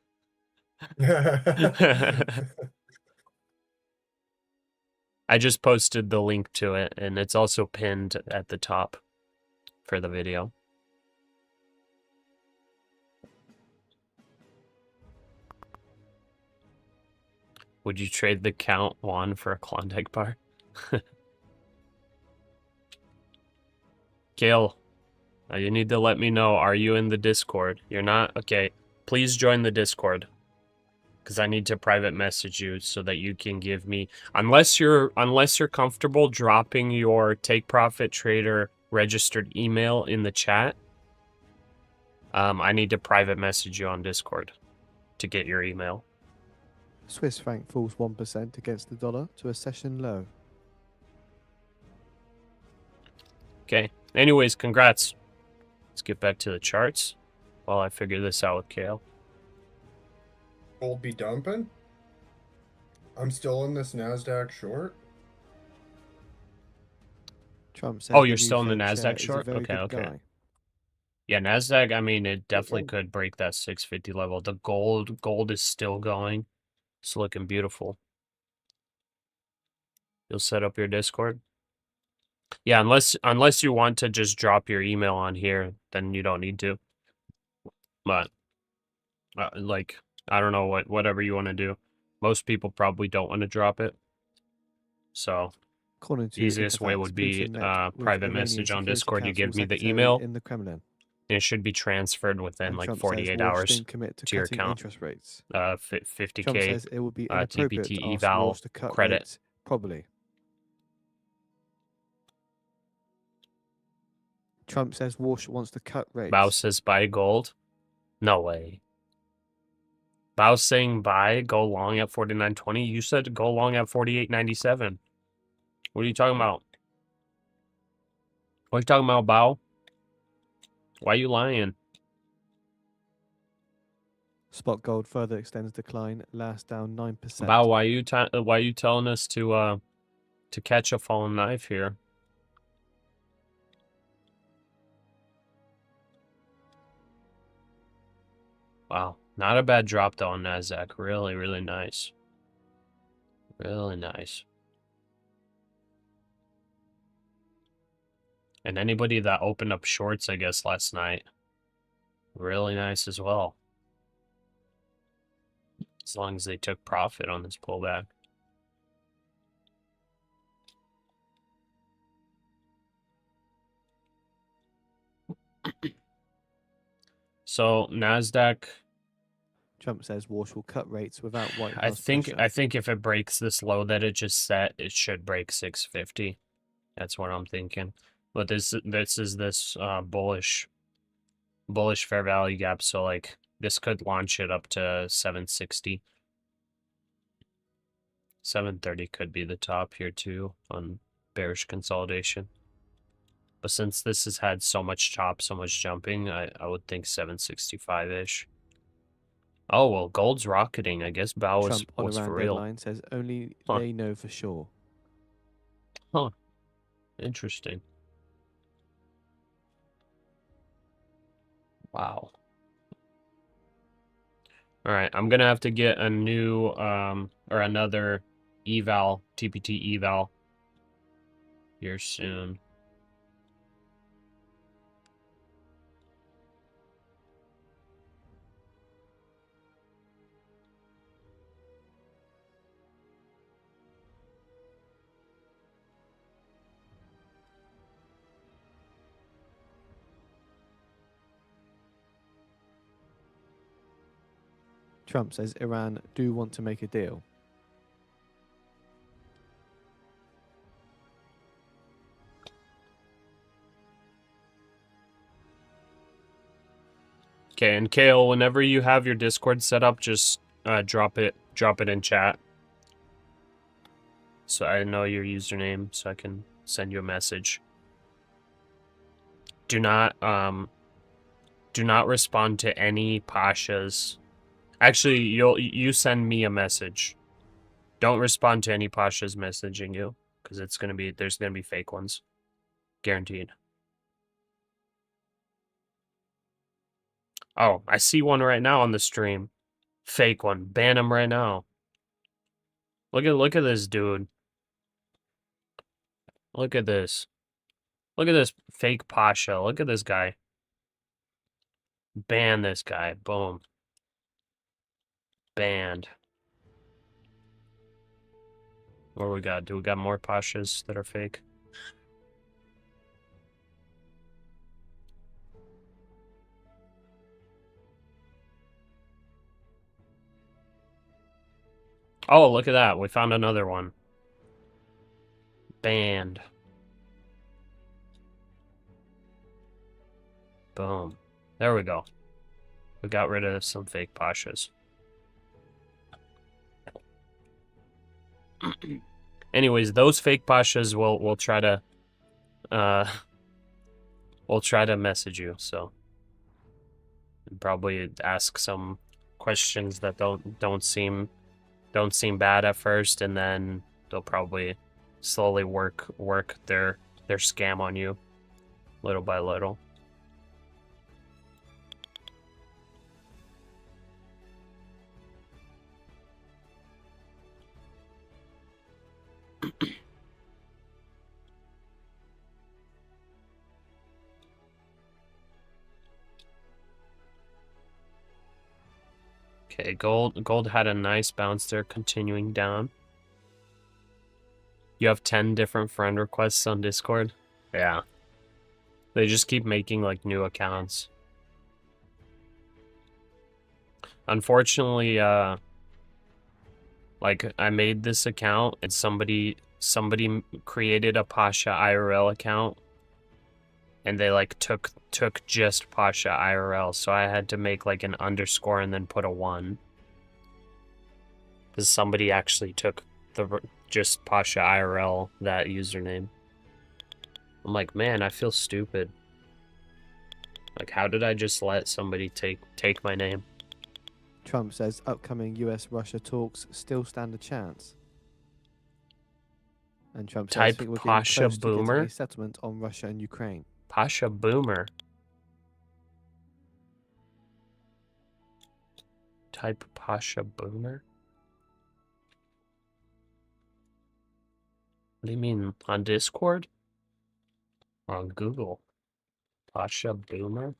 I just posted the link to it, and it's also pinned at the top for the video. Would you trade the Count Juan for a Klondike bar? Kale, you need to let me know, are you in the Discord? You're not? Okay, please join the Discord. Because I need to private message you so that you can give me, unless you're comfortable dropping your Take Profit Trader registered email in the chat, I need to private message you on Discord to get your email. Swiss franc falls 1% against the dollar to a session low. Okay. Anyways, congrats. Let's get back to the charts while I figure this out with Kale. Gold be dumping. I'm still in this NASDAQ short. Trump says Oh, the you're new still in the Fed chair NASDAQ is a short? very Okay, good okay. guy. Yeah, NASDAQ, I mean, it definitely could break that 650 level. The gold is still going. It's looking beautiful. You'll set up your Discord? Yeah, unless you want to just drop your email on here, then you don't need to. But like, I don't know, whatever you want to do. Most people probably don't want to drop it. So According to easiest way Equifax, would be Putin met with private Iranian message on Security Discord. You Council give me the Secretary email, in the Kremlin. and it should be transferred within And like Trump 48 says hours Washington commit to to your cutting account. interest rates. 50K Trump says it would be inappropriate TPT to ask eval Walsh to cut credit. rates probably. Trump says Walsh wants to cut rates. Bao says buy gold. No way. Bao saying buy, go long at 49.20. You said go long at 48.97. What are you talking about? What are you talking about, Bao? Why are you lying? Spot gold further extends decline, last down 9%. Bao, why you telling us to catch a fallen knife here? Wow, not a bad drop though on NASDAQ. Really, really nice. Really nice. And anybody that opened up shorts, I guess, last night, really nice as well. As long as they took profit on this pullback. So NASDAQ, Trump says Walsh will cut rates without White I House think pressure. if it breaks this low that it just set, it should break 650. That's what I'm thinking. But this is bullish fair value gap, so like this could launch it up to 760. 730 could be the top here too on bearish consolidation. But since this has had so much chop, so much jumping, I would think 765-ish. Oh, well, gold's rocketing. I guess Bao Trump on was for Iran real. deadline says only Huh. they know for sure. Huh. Interesting. Wow. All right, I'm gonna have to get a new or another eval, TPT eval here soon. Trump says Iran do want to make a deal. Okay, and Kale, whenever you have your Discord set up, just drop it in chat. So I know your username, so I can send you a message. Do not respond to any Pashas. Actually, you send me a message. Don't respond to any Pashas messaging you, because there's gonna be fake ones, guaranteed. Oh, I see one right now on the stream. Fake one. Ban him right now. Look at this dude. Look at this. Look at this fake Pasha. Look at this guy. Ban this guy. Boom. Banned. What do we got? Do we got more Pashas that are fake? Oh, look at that. We found another one. Banned. Boom. There we go. We got rid of some fake Pashas. Anyways, those fake Pashas will try to message you, so and probably ask some questions that don't seem bad at first, and then they'll probably slowly work their scam on you little by little. Okay, gold had a nice bounce there, continuing down. You have 10 different friend requests on Discord? Yeah. They just keep making like new accounts. Unfortunately, like I made this account and somebody created a Pasha IRL account, and they like took just Pasha IRL, so I had to make like an underscore and then put a 1. Because somebody actually took just Pasha IRL, that username. I'm like, man, I feel stupid. Like, how did I just let somebody take my name? Trump says upcoming US-Russia talks still stand a chance. And Trump says, I Type think we're getting Pasha close to getting Boomer. a settlement on Russia and Ukraine. Pasha Boomer. Type Pasha Boomer. What do you mean? On Discord? Or on Google? Pasha Boomer?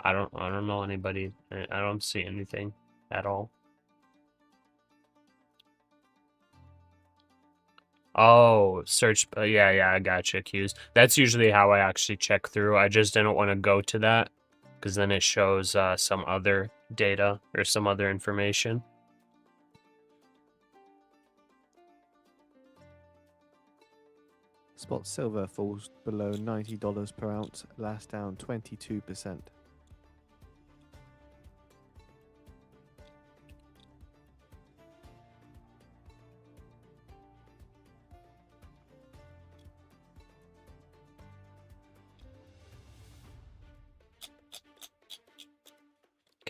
I don't know anybody. I don't see anything at all. Oh, search. Yeah, I gotcha, Q's. That's usually how I actually check through. I just didn't want to go to that because then it shows some other data or some other information. Spot silver falls below $90 per ounce, last down 22%.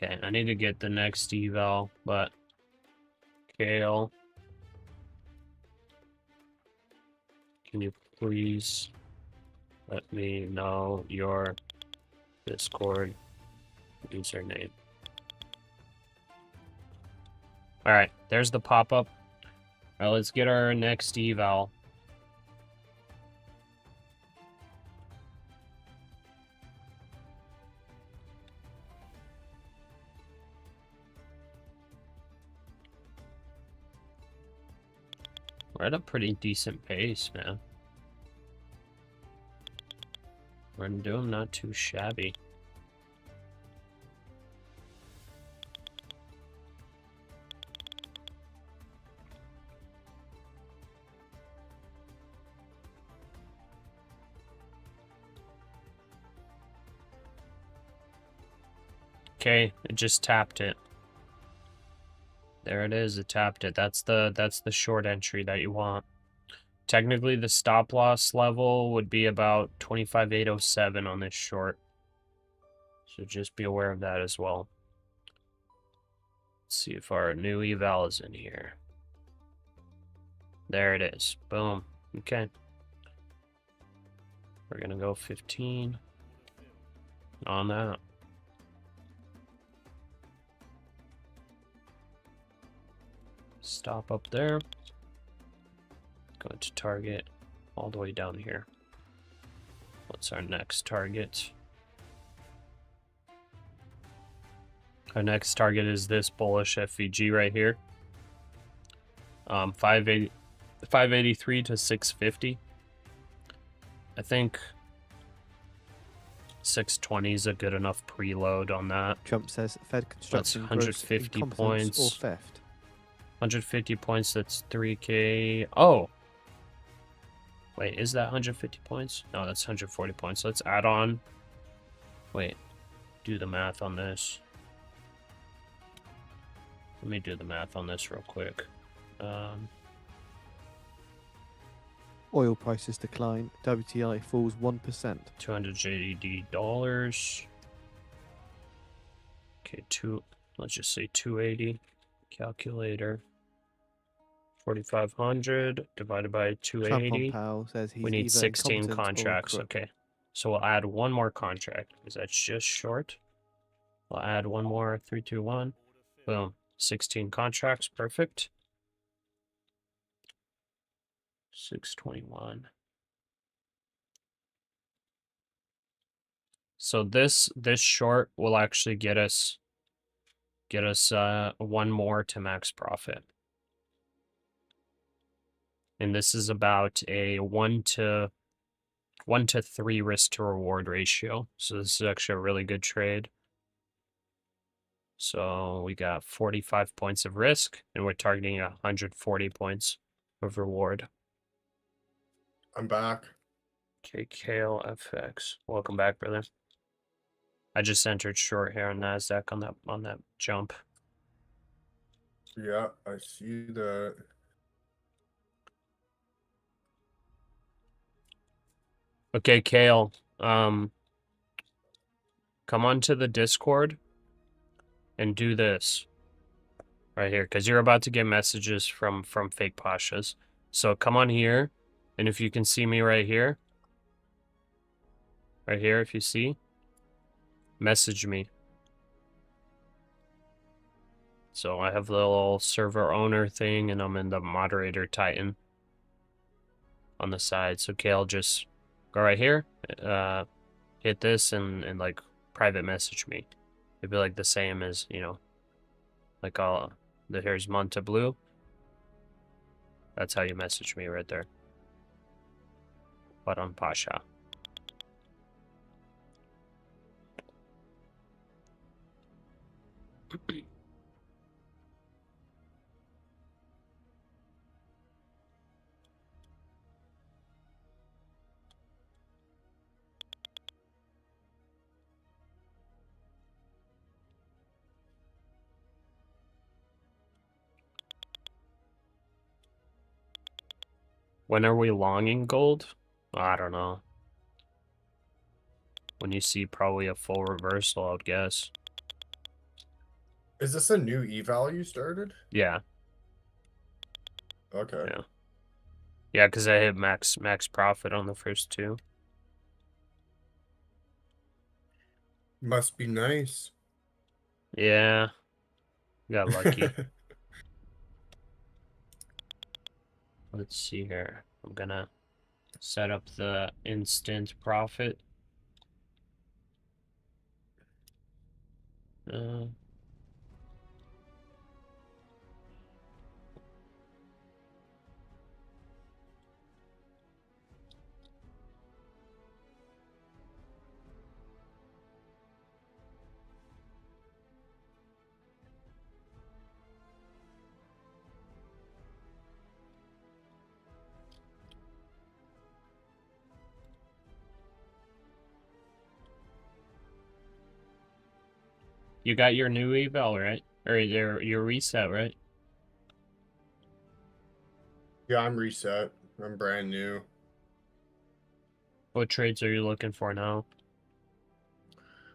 Okay, I need to get the next eval, but Kale, can you please let me know your Discord username? All right, there's the pop-up. All right, let's get our next eval. We're at a pretty decent pace, man. We're doing not too shabby. Okay, it just tapped it. There it is, it tapped it. That's the short entry that you want. Technically the stop loss level would be about 25,807 on this short. So just be aware of that as well. Let's see if our new eval is in here. There it is. Boom. Okay. We're gonna go 15 on that. Stop up there. Going to target all the way down here. What's our next target? Our next target is this bullish FVG right here. 583 to 650. I think 620 is a good enough preload on that. Trump says Fed construction That's 150 incompetence points. or theft. 150 points, that's 3K. Oh! Wait, is that 150 points? No, that's 140 points. Let's add on. Wait, do the math on this. Let me do the math on this real quick. Oil prices decline. WTI falls 1%. $280. Okay, let's just say 280. Calculator. 4,500 divided by Trump on 280. Powell says he's We need either 16 incompetent or a contracts. crook. Okay, so we'll add one more contract because that's just short. We'll add one more. 3, 2, 1. Boom. 16 contracts. Perfect. 621. So this short will actually get us one more to max profit. And this is about a 1 to 3 risk to reward ratio. So this is actually a really good trade. So we got 45 points of risk and we're targeting 140 points of reward. I'm back. Okay, Kale FX. Welcome back, brother. I just entered short here on NASDAQ on that jump. Yeah, I see that. Okay, Kale. Come on to the Discord and do this right here, because you're about to get messages from fake Pashas. So come on here, and if you can see me right here, if you see, message me. So I have the little server owner thing, and I'm in the moderator Titan on the side. So Kale, just go right here, hit this, and like private message me. It'd be like the same as, you know, like here's Monta Blue. That's how you message me right there. But on Pasha. When are we longing gold? I don't know. When you see probably a full reversal, I would guess. Is this a new eval you started? Yeah. Okay. Yeah. Yeah, because I hit max profit on the first two. Must be nice. Yeah. Got lucky. Let's see here. I'm gonna set up the instant profit. You got your new eval, right? Or your reset, right? Yeah, I'm reset. I'm brand new. What trades are you looking for now?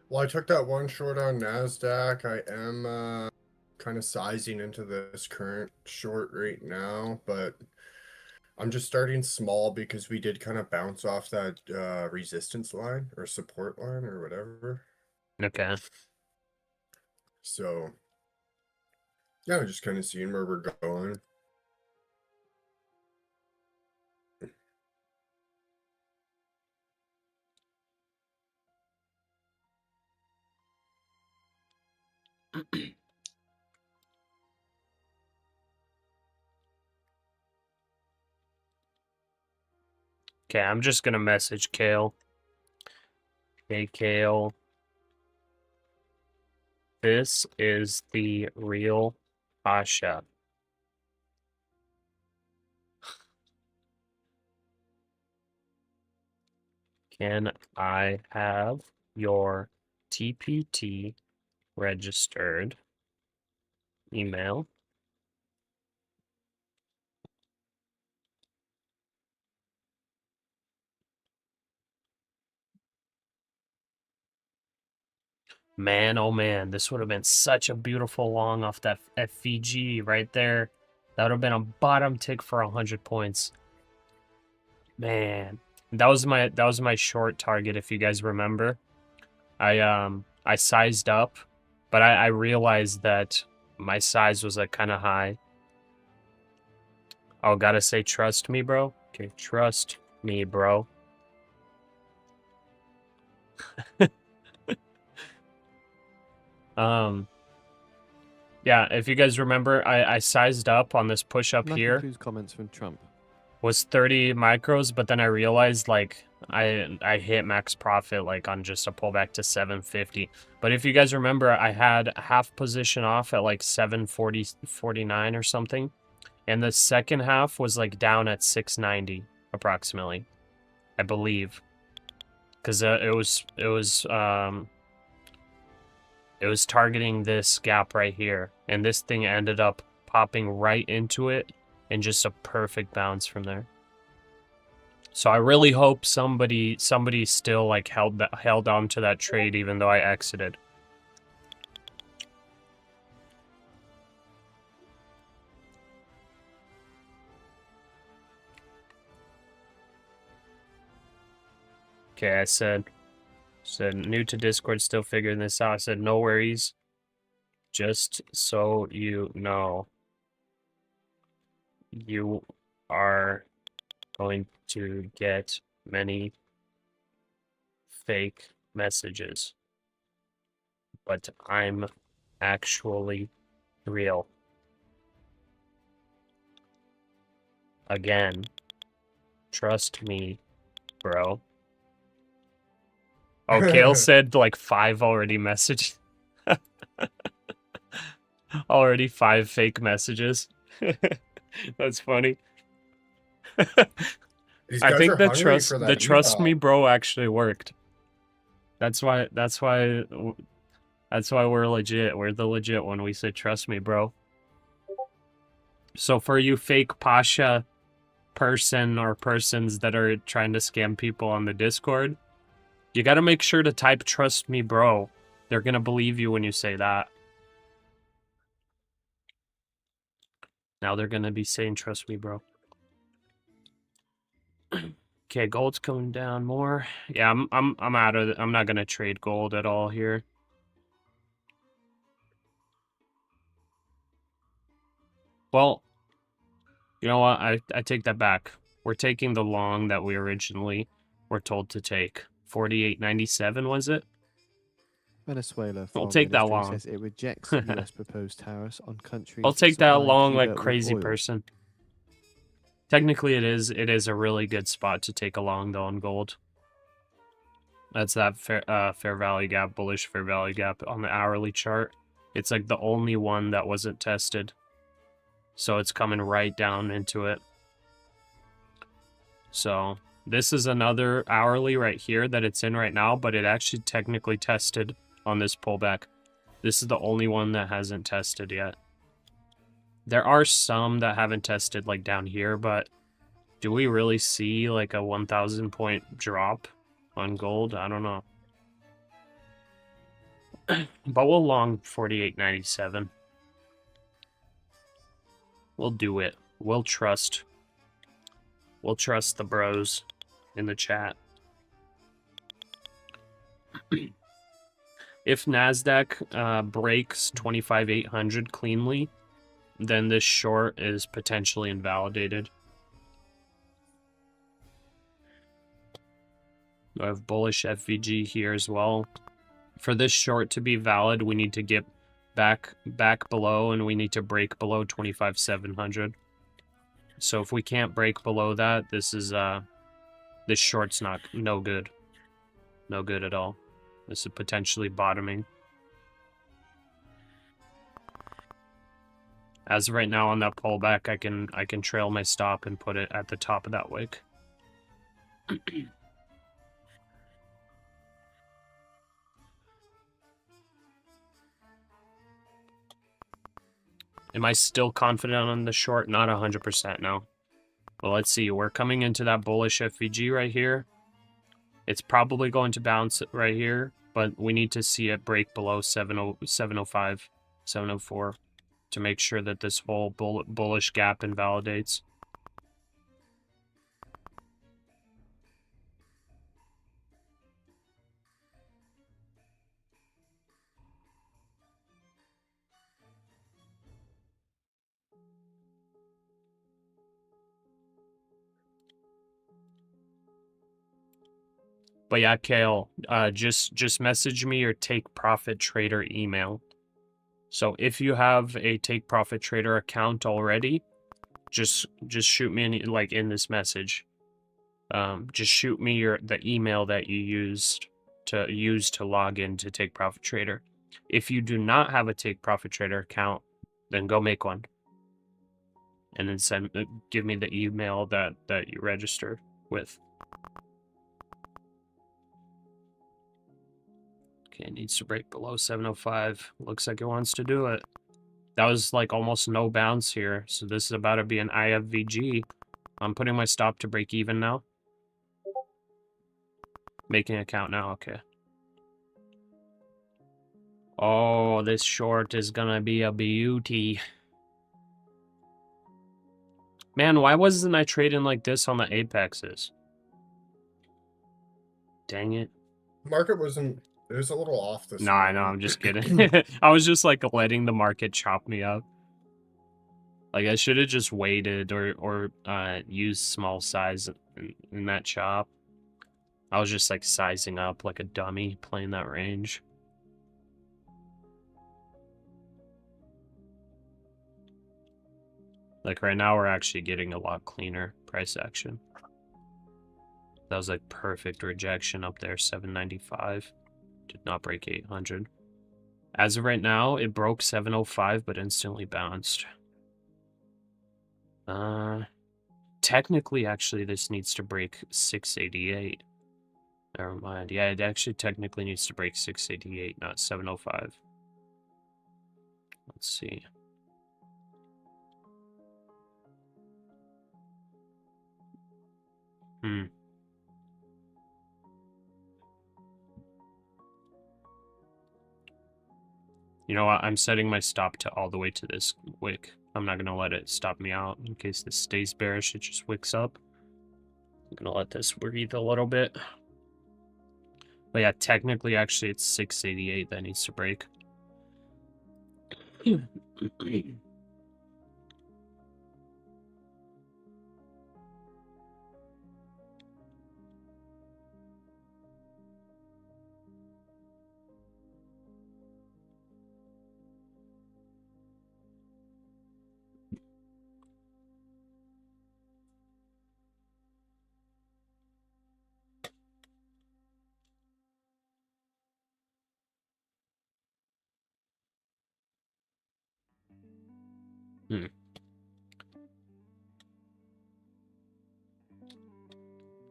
Well, I took that one short on NASDAQ. I am kind of sizing into this current short right now, but I'm just starting small because we did kind of bounce off that resistance line or support line or whatever. Okay. So, yeah, I'm just kind of seeing where we're going. Okay, I'm just gonna message Kale. Hey, Kale. This is the real Pasha. Can I have your TPT registered email? Man, oh man, this would have been such a beautiful long off that FVG right there. That would have been a bottom tick for 100 points. Man, that was my short target, if you guys remember. I sized up, but I realized that my size was like kind of high. Oh, gotta say trust me, bro. Okay, trust me, bro. Yeah, if you guys remember, I sized up on this push up That here. includes comments from Trump. Was 30 micros, but then I realized like I hit max profit like on just a pullback to 750. But if you guys remember, I had half position off at like 749 or something, and the second half was like down at 690 approximately, I believe, because it was It was targeting this gap right here, and this thing ended up popping right into it, and just a perfect bounce from there. So I really hope somebody still like held on to that trade even though I exited. Okay, I said new to Discord, still figuring this out. I said no worries. Just so you know, you are going to get many fake messages, but I'm actually real. Again, trust me, bro. Oh, Kale said like 5 already messaged. Already 5 fake messages. That's funny. These I guys think are the hungry for that trust me eval. bro actually worked. That's why we're legit. We're the legit one. We say trust me bro. So for you fake Pasha person or persons that are trying to scam people on the Discord, you got to make sure to type trust me bro. They're going to believe you when you say that. Now they're going to be saying trust me bro. Okay, gold's coming down more. Yeah, I'm out of it. I'm not going to trade gold at all here. Well, you know what? I take that back. We're taking the long that we originally were told to take. 48.97 was it? Venezuela We'll Foreign take that Ministry long. says it rejects US proposed tariffs on countries I'll take that supplying long Cuba like with crazy oil. person. Technically it is a really good spot to take a long though on gold. That's that fair value gap, bullish fair value gap on the hourly chart. It's like the only one that wasn't tested. So it's coming right down into it. So this is another hourly right here that it's in right now, but it actually technically tested on this pullback. This is the only one that hasn't tested yet. There are some that haven't tested like down here, but do we really see like a 1,000 point drop on gold? I don't know. But we'll long 48.97. We'll do it. We'll trust the bros in the chat. If NASDAQ breaks 25,800 cleanly, then this short is potentially invalidated. I have bullish FVG here as well. For this short to be valid, we need to get back below, and we need to break below 25,700. So if we can't break below that, this short's no good. No good at all. This is potentially bottoming. As of right now on that pullback, I can trail my stop and put it at the top of that wick. Am I still confident on the short? Not 100% now. Well, let's see. We're coming into that bullish FVG right here. It's probably going to bounce right here, but we need to see it break below 705, 704 to make sure that this whole bullish gap invalidates. But yeah, Kale, just message me your Take Profit Trader email. So if you have a Take Profit Trader account already, just shoot me in this message. Just shoot me the email that you used to log in to Take Profit Trader. If you do not have a Take Profit Trader account, then go make one. And then give me the email that you registered with. Okay, it needs to break below 705. Looks like it wants to do it. That was like almost no bounce here. So this is about to be an IFVG. I'm putting my stop to break even now. Making a count now, okay. Oh, this short is gonna be a beauty. Man, why wasn't I trading like this on the apexes? Dang it. Market wasn't. It was a little off this No, I know, morning. I'm just kidding. I was just like letting the market chop me up. Like I should have just waited or used small size in that chop. I was just like sizing up like a dummy playing that range. Like right now we're actually getting a lot cleaner price action. That was like perfect rejection up there, 795. Did not break 800. As of right now, it broke 705 but instantly bounced. Technically actually this needs to break 688. Never mind. Yeah, it actually technically needs to break 688, not 705. Let's see. You know what? I'm setting my stop to all the way to this wick. I'm not going to let it stop me out in case this stays bearish. It just wicks up. I'm going to let this breathe a little bit. But yeah, technically, actually, it's 688 that needs to break.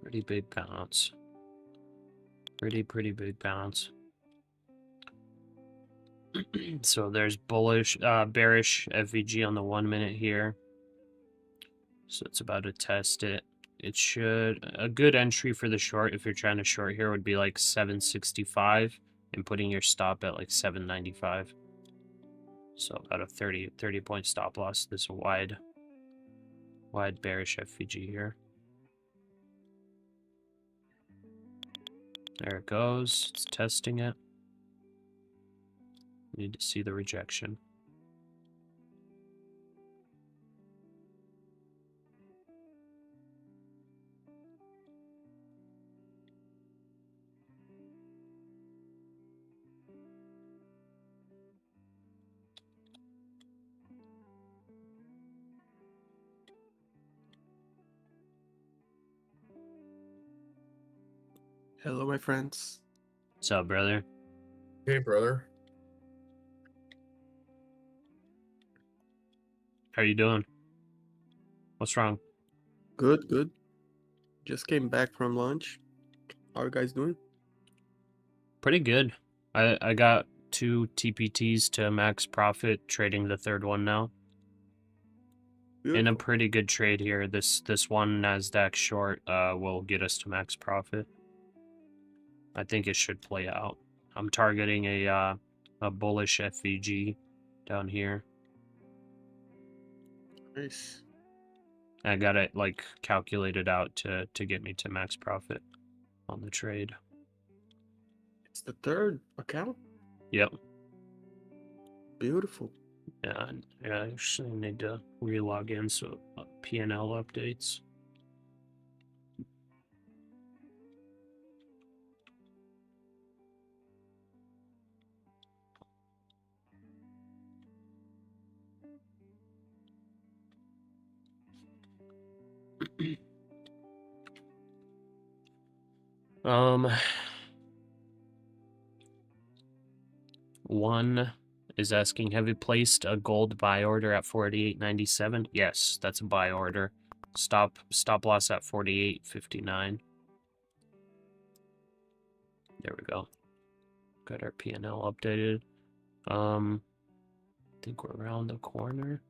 Pretty big bounce. Pretty big bounce. So there's bearish FVG on the 1 minute here. So it's about to test it. It should, a good entry for the short if you're trying to short here would be like 765 and putting your stop at like 795. So about a 30 point stop loss. This wide bearish FVG here. There it goes. It's testing it. Need to see the rejection. Hello, my friends. What's up, brother? Hey, brother. How you doing? What's wrong? Good, good. Just came back from lunch. How are you guys doing? Pretty good. I got 2 TPTs to max profit, trading the third one now. In a Beautiful. pretty good trade here. This one NASDAQ short will get us to max profit. I think it should play out. I'm targeting a bullish FVG down here. Nice. I got it like calculated out to get me to max profit on the trade. It's the third account. Yep. Beautiful. Yeah, I actually need to re-log in so P&L updates. One is asking, have you placed a gold buy order at 48.97? Yes, that's a buy order. Stop loss at 48.59. There we go. Got our P&L updated. I think we're around the corner.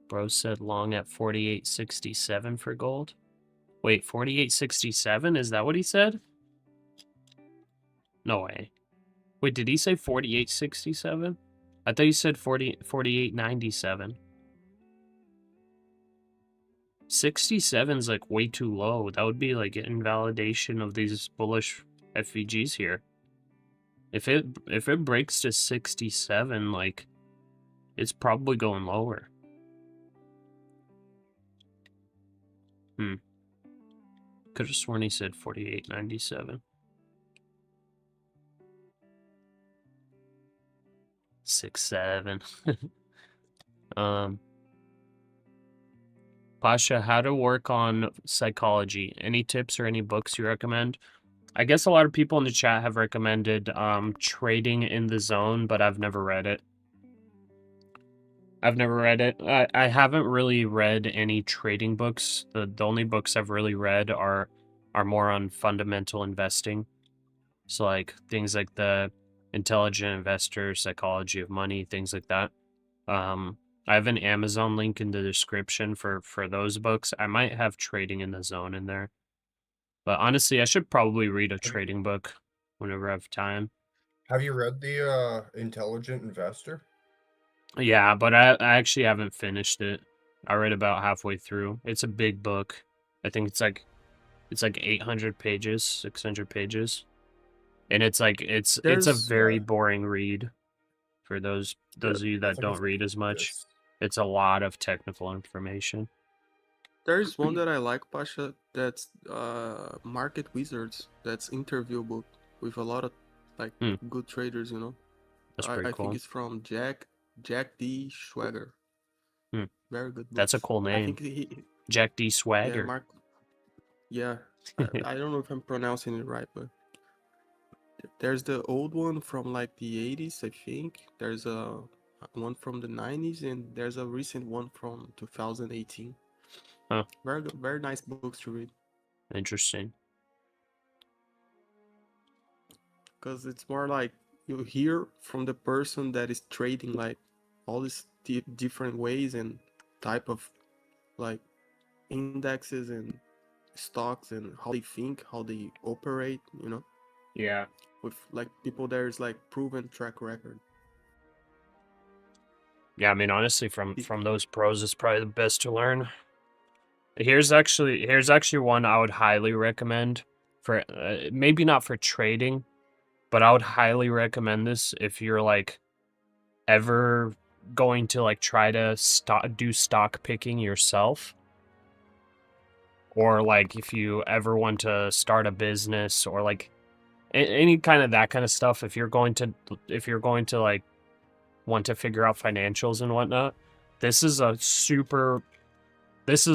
Bro said long at 48.67 for gold. Wait, 48.67? Is that what he said? No way. Wait, did he say 48.67? I thought you said 48.97. 67's like way too low. That would be like an invalidation of these bullish FVGs here. If it breaks to 67, like it's probably going lower. Could have sworn he said 48.97. 6.7. Pasha, how to work on psychology? Any tips or any books you recommend? I guess a lot of people in the chat have recommended Trading in the Zone, but I've never read it. I haven't really read any trading books. The only books I've really read are more on fundamental investing. So like things like the Intelligent Investor, Psychology of Money, things like that. I have an Amazon link in the description for those books. I might have Trading in the Zone in there. But honestly, I should probably read a trading book whenever I have time. Have you read the Intelligent Investor? Yeah, but I actually haven't finished it. I read about halfway through. It's a big book. I think it's like 800 pages, 600 pages. And it's like it's a very boring read for those of you that don't read as much. It's a lot of technical information. There's one that I like, Pasha, that's Market Wizards. That's interview book with a lot of like good traders, you know. That's pretty cool. I think it's from Jack D. Schwager. Very good book. That's a cool name. I think Jack D. Swagger. Yeah, I don't know if I'm pronouncing it right, but there's the old one from like the 80s, I think. There's a one from the 90s, and there's a recent one from 2018. Huh. Very good, very nice books to read. Interesting. Because it's more like you hear from the person that is trading like all these different ways and type of like indexes and stocks and how they think, how they operate, you know. Yeah. With like people there's like proven track record. Yeah, I mean honestly from those pros it's probably the best to learn. Here's actually one I would highly recommend for maybe not for trading, but I would highly recommend this if you're like ever going to like try to do stock picking yourself, or like if you ever want to start a business or like any kind of that kind of stuff. If you're going to like want to figure out financials and whatnot, this is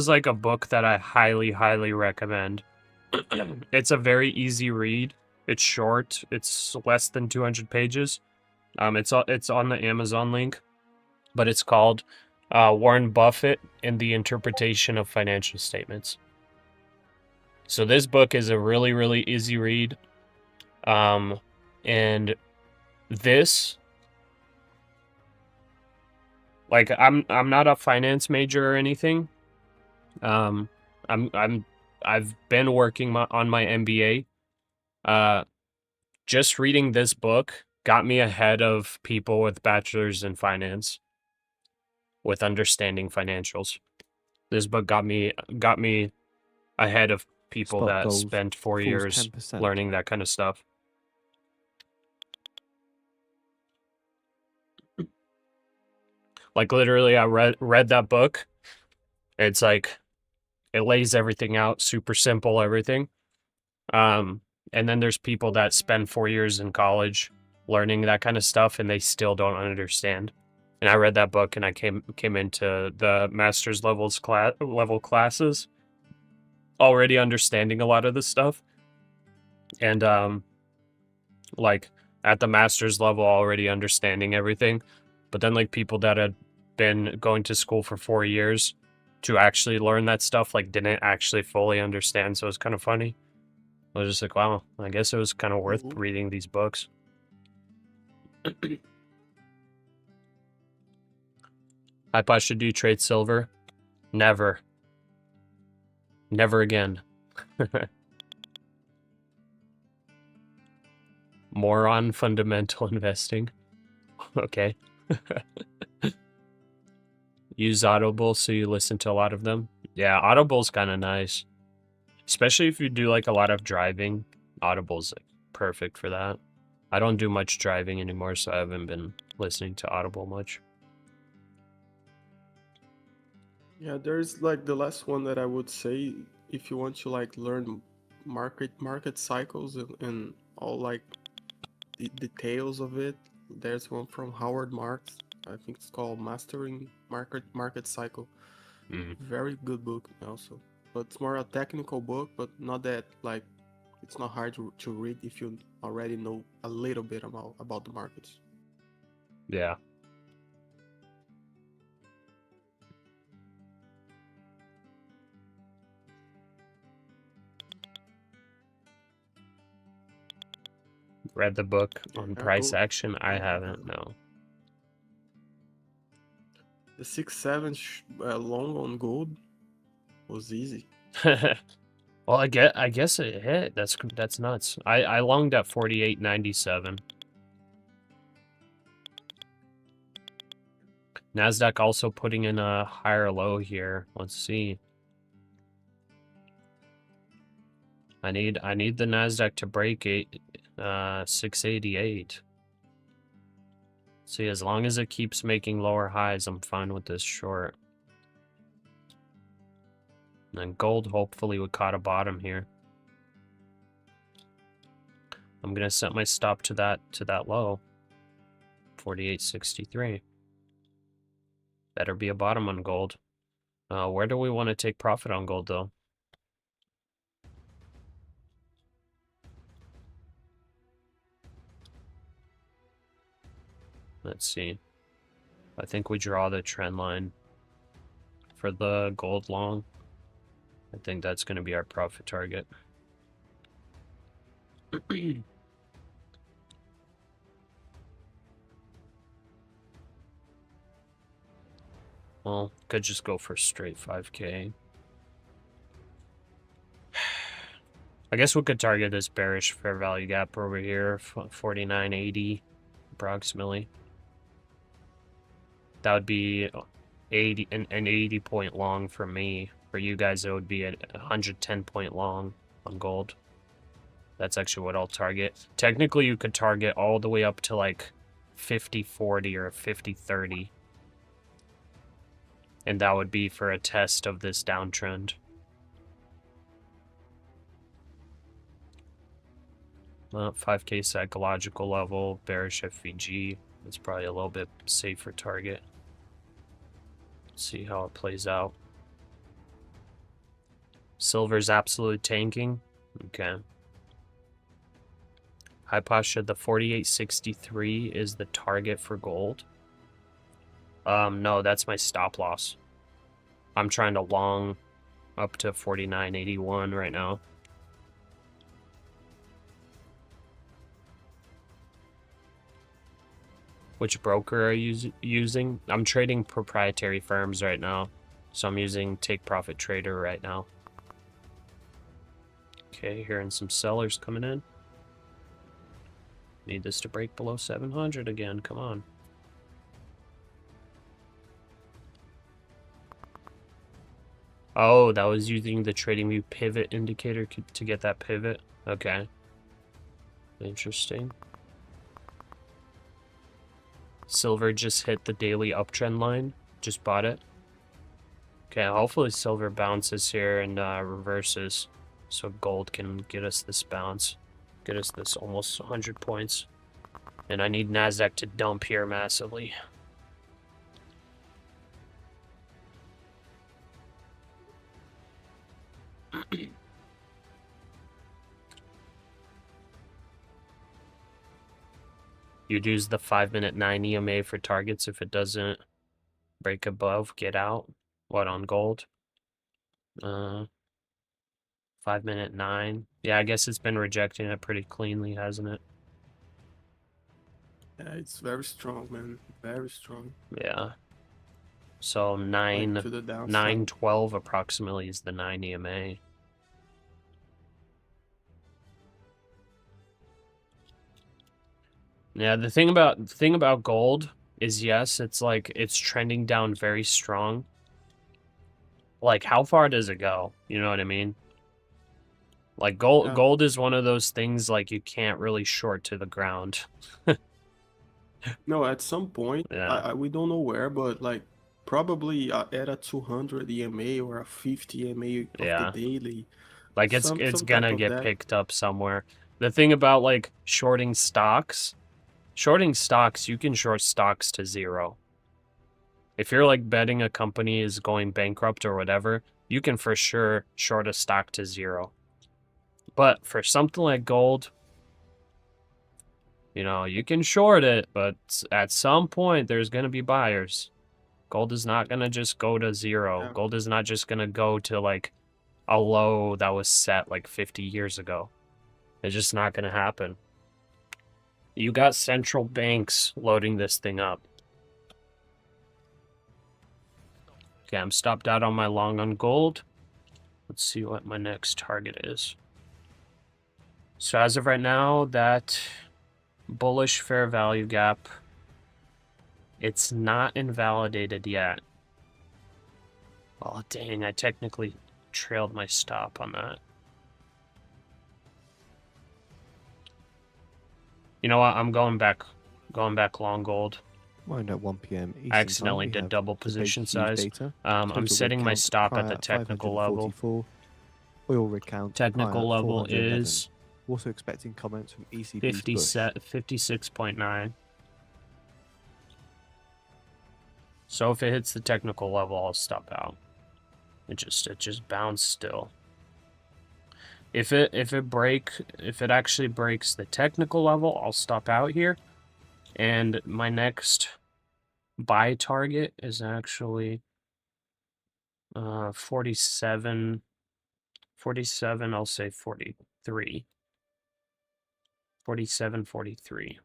like a book that I highly recommend. It's a very easy read. It's short. It's less than 200 pages. It's on the Amazon link, but it's called Warren Buffett and the Interpretation of Financial Statements. So this book is a really easy read. And this, like, I'm not a finance major or anything. I've been working on my MBA. Just reading this book got me ahead of people with bachelors in finance, with understanding financials. This book got me ahead of people Spot that goals spent 4 falls years 10%. learning that kind of stuff. Like literally, I read that book. It's like it lays everything out, super simple, everything. And then there's people that spend 4 years in college learning that kind of stuff, and they still don't understand. And I read that book, and I came into the master's level classes already understanding a lot of this stuff, and like at the master's level already understanding everything. But then like people that had been going to school for 4 years to actually learn that stuff, like didn't actually fully understand, so it was kind of funny. I was just like, wow, I guess it was kind of worth reading these books. Hi, Pasha, do you trade silver? Never. Never again. More on fundamental investing. Okay. Use Audible so you listen to a lot of them. Yeah, Audible's kind of nice. Especially if you do like a lot of driving. Audible's like perfect for that. I don't do much driving anymore, so I haven't been listening to Audible much. Yeah, there's like the last one that I would say, if you want to like learn market cycles and all like the details of it. There's one from Howard Marks. I think it's called Mastering Market Cycle. Very good book also, but it's more a technical book, but not that like it's not hard to read if you already know a little bit about the markets. Yeah. Read the book on price action? I haven't, no. The 6-7 long on gold was easy. Well, I guess it hit. That's nuts. I longed at 48.97. NASDAQ also putting in a higher low here. Let's see. I need the NASDAQ to break 688. See, as long as it keeps making lower highs, I'm fine with this short. And then gold, hopefully, we caught a bottom here. I'm gonna set my stop to that low. 48.63. Better be a bottom on gold. Where do we want to take profit on gold, though? Let's see. I think we draw the trend line for the gold long. I think that's going to be our profit target. Well, could just go for straight 5K. I guess we could target this bearish fair value gap over here, 49.80 approximately. That would be an 80 point long for me. For you guys, it would be a 110 point long on gold. That's actually what I'll target. Technically, you could target all the way up to like 50-40 or 50-30. And that would be for a test of this downtrend. Well, 5K psychological level, bearish FVG. It's probably a little bit safer target. Let's see how it plays out. Silver's absolutely tanking. Okay. Hi, Pasha, the 48.63 is the target for gold. No, that's my stop loss. I'm trying to long up to 49.81 right now. Which broker are you using? I'm trading proprietary firms right now. So I'm using Take Profit Trader right now. Okay, hearing some sellers coming in. Need this to break below 700 again. Come on. Oh, that was using the TradingView pivot indicator to get that pivot. Okay. Interesting. Silver just hit the daily uptrend line. Just bought it. Okay, hopefully silver bounces here and reverses. So gold can get us this bounce. Get us this almost 100 points. And I need NASDAQ to dump here massively. You'd use the 5-minute 9 EMA for targets. If it doesn't break above, get out. What, on gold? 5-minute 9. Yeah, I guess it's been rejecting it pretty cleanly, hasn't it? Yeah, it's very strong, man. Very strong. Yeah. So Like 9, to the downside. 912 approximately is the 9 EMA. Yeah, the thing about gold is, yes, it's like it's trending down very strong. Like, how far does it go? You know what I mean? Like Yeah. gold is one of those things like you can't really short to the ground. No, at some point, Yeah. we don't know where, but like probably at a 200 EMA or a 50 EMA of Yeah. the daily. Like it's Some type gonna of get that. picked up somewhere. The thing about like shorting stocks, you can short stocks to zero. If you're like betting a company is going bankrupt or whatever, you can for sure short a stock to zero. But for something like gold, you know, you can short it, but at some point there's going to be buyers. Gold is not going to just go to zero. Yeah. Gold is not just going to go to like a low that was set like 50 years ago. It's just not going to happen. You got central banks loading this thing up. Okay, I'm stopped out on my long on gold. Let's see what my next target is. So as of right now, that bullish fair value gap, it's not invalidated yet. Oh, dang, I technically trailed my stop on that. You know what? I'm going back long gold. Around at 1 p.m. Eastern I accidentally time, we did have double the position Baker Hughes size. data. I'm Total setting rig my count stop at prior the technical level. 544. Oil rig count prior Technical at level 411. is We're also expecting comments from ECB's Bush. 56.9. So if it hits the technical level, I'll stop out. It just bounced still. If it actually breaks the technical level, I'll stop out here. And my next buy target is actually 47, I'll say 43. 47, 43.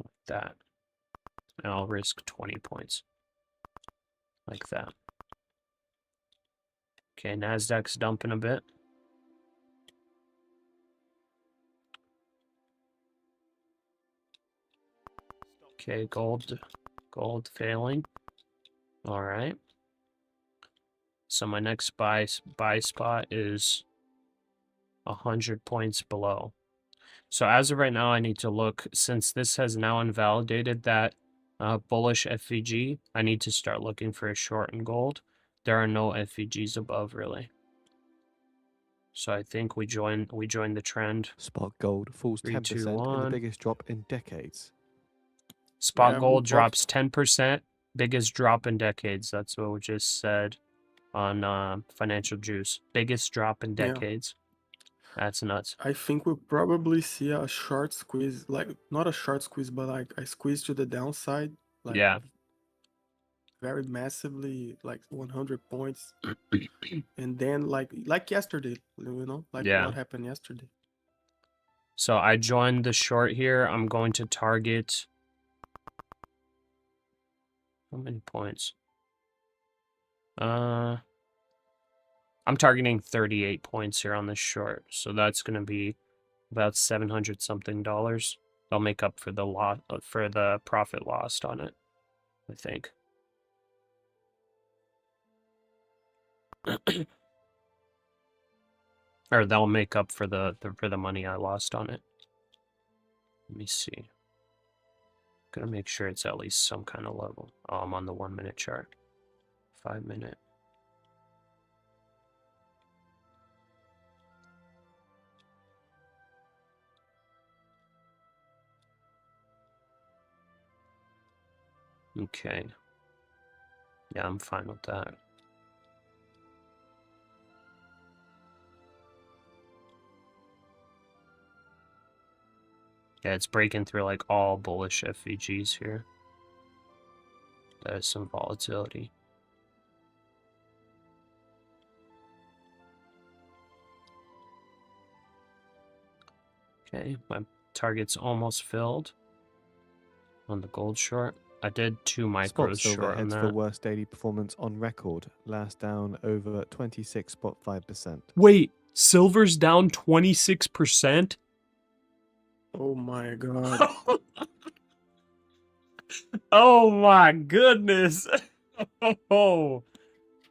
Like that. And I'll risk 20 points. Like that. Okay, NASDAQ's dumping a bit. Okay, gold failing. All right. So my next buy spot is 100 points below. So as of right now, I need to look, since this has now invalidated that bullish FVG, I need to start looking for a short in gold. There are no FVGs above, really. So I think we join the trend. Spot gold falls 3, 2, 10% in the 1. biggest drop in decades. Spot Yeah, gold we drops 10%, biggest drop in decades. That's what we just said on Financial Juice. Biggest drop in Yeah. decades. That's nuts. I think we'll probably see a short squeeze, like not a short squeeze, but like a squeeze to the downside, like Yeah. very massively, like 100 points, and then like yesterday, you know, like Yeah. what happened yesterday. So I joined the short here. I'm going to target... How many points? I'm targeting 38 points here on this short. So that's going to be about 700 something dollars. I'll make up for the profit lost on it, I think. Or they'll make up for the money I lost on it. Let me see. Gonna make sure it's at least some kind of level. Oh, I'm on the 1 minute chart. 5 minute. Okay. Yeah, I'm fine with that. Yeah, it's breaking through like all bullish FVGs here. There's some volatility. Okay, my target's almost filled on the gold short. I did 2 Spot micros silver short on heads for that. worst daily performance on record, last down over 26.5%. Wait, silver's down 26%? Oh my god. Oh my goodness. Oh,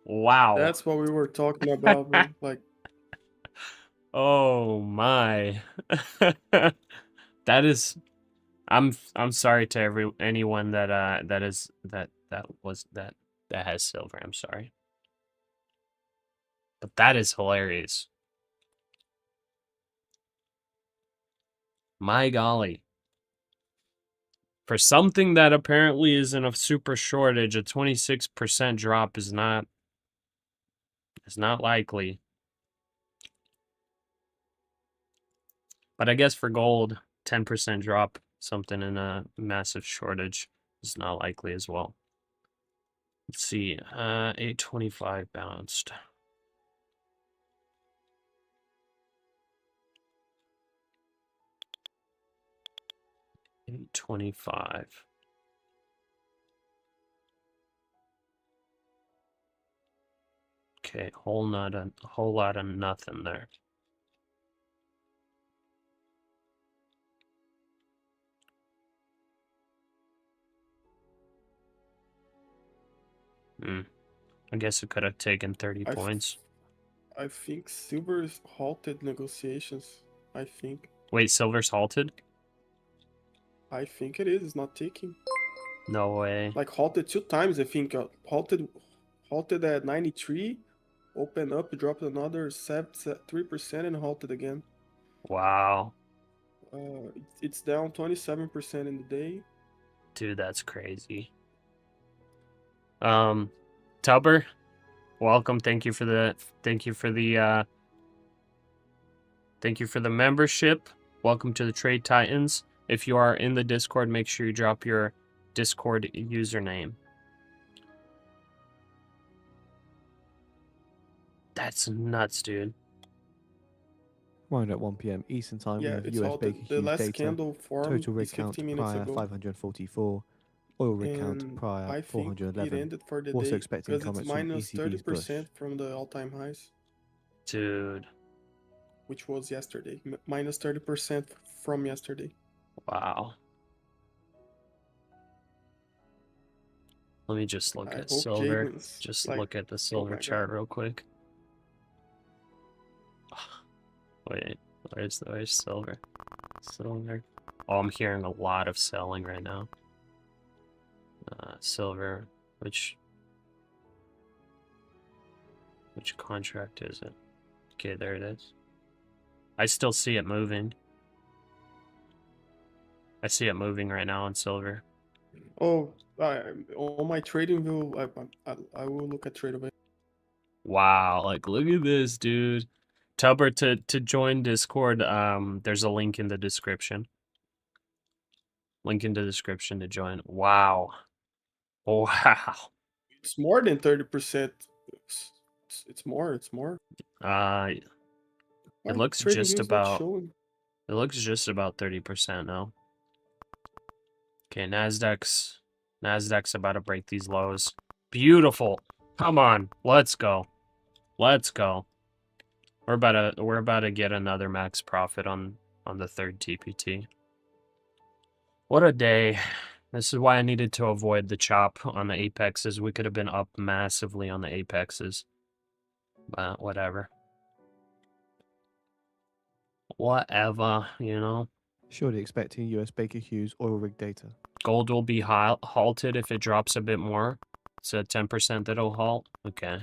wow. That's what we were talking about, bro. Like, Oh my. That is I'm sorry to anyone that that has silver. I'm sorry. But that is hilarious. My golly. For something that apparently is in a super shortage, a 26% drop is not likely. But I guess for gold, 10% drop, something in a massive shortage is not likely as well. Let's see, 825 bounced. $825. Okay, whole lot of nothing there. I guess it could have taken 30 points. I think silver's halted negotiations. I think. Wait, silver's halted? I think it is. It's not taking. No way. Like halted 2 times. I think halted at 93, opened up, dropped another 3%, and halted again. Wow. It's down 27% in the day. Dude, that's crazy. Tubber, welcome. Thank you for the membership. Welcome to the Trade Titans. If you are in the Discord, make sure you drop your Discord username. That's nuts, dude. Right at 1 p.m. Eastern Time, Yeah, we have it's US halted. Baker The Hughes last data. candle formed Total rig is 15 count minutes prior ago. 544. Oil rig count And prior I think it 411. ended for the Also day expecting because it's comments from minus ECB's Bush. 30% from the all-time highs, Dude. which was yesterday. Minus 30% from yesterday. Wow. Let me just look I at hope silver. Jaden's Just like, look at the oh silver my chart God. real quick. Wait, where's silver? Silver. Oh, I'm hearing a lot of selling right now. Silver, which contract is it? Okay, there it is. I still see it moving. I see it moving right now on silver. Oh, on my trading view, I will look at TradeAway. Wow, like look at this, dude. Tubber, to join Discord, there's a link in the description. Link in the description to join. Wow. Wow. It's more than 30%. It's more. It My looks trading just view is not about showing. 30% now. Okay, Nasdaq's about to break these lows. Beautiful. Come on, let's go. Let's go. We're about to get another max profit on the third TPT. What a day. This is why I needed to avoid the chop on the apexes. We could have been up massively on the apexes. But whatever. Whatever, you know. Surely expecting US Baker Hughes oil rig data. Gold will be halted if it drops a bit more. It's a 10% that'll halt. Okay.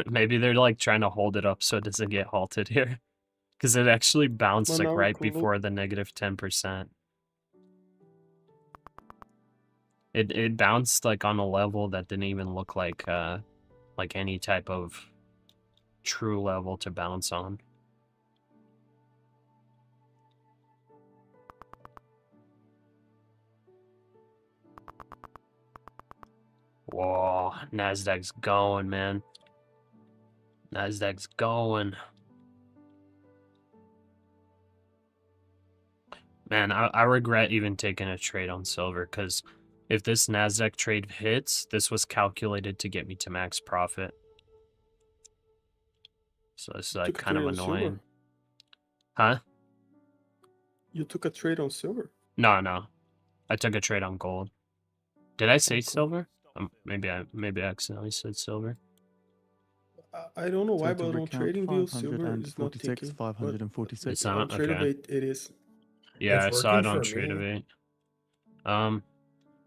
Maybe they're like trying to hold it up so it doesn't get halted here. Because it actually bounced Well, like now right close. before the negative 10%. It bounced like on a level that didn't even look like any type of true level to bounce on. Whoa, NASDAQ's going, man. NASDAQ's going. Man, I regret even taking a trade on silver, because if this NASDAQ trade hits, this was calculated to get me to max profit. So it's like Took a kind of trade on silver. annoying. Huh? You took a trade on silver? No. I took a trade on gold. Did I say Okay. silver? Maybe I accidentally said silver. I don't know why, Total but on recount TradingView, silver is not 546, ticking. 546. It's On not okay. Tradeovate, it is. Yeah, I It's saw it working on for me. Tradeovate.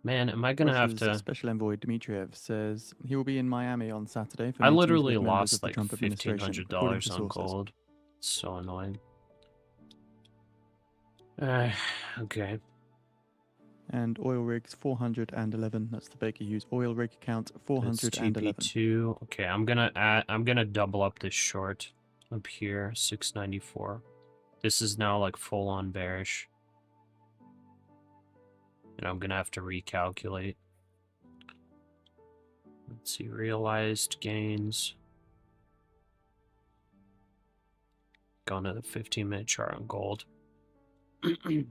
Man, am I gonna have Russia's to? Special Envoy Dmitriev says he will be in Miami on Saturday for I meetings literally with members of lost the like Trump administration, according $1,500 to on sources. gold. So annoying. Okay. And oil rigs 411. That's the Baker Hughes oil rig count It's 411. TP2. Okay, I'm gonna double up this short up here, 694. This is now like full on bearish. And I'm gonna have to recalculate. Let's see, realized gains. Going to the 15-minute chart on gold. Come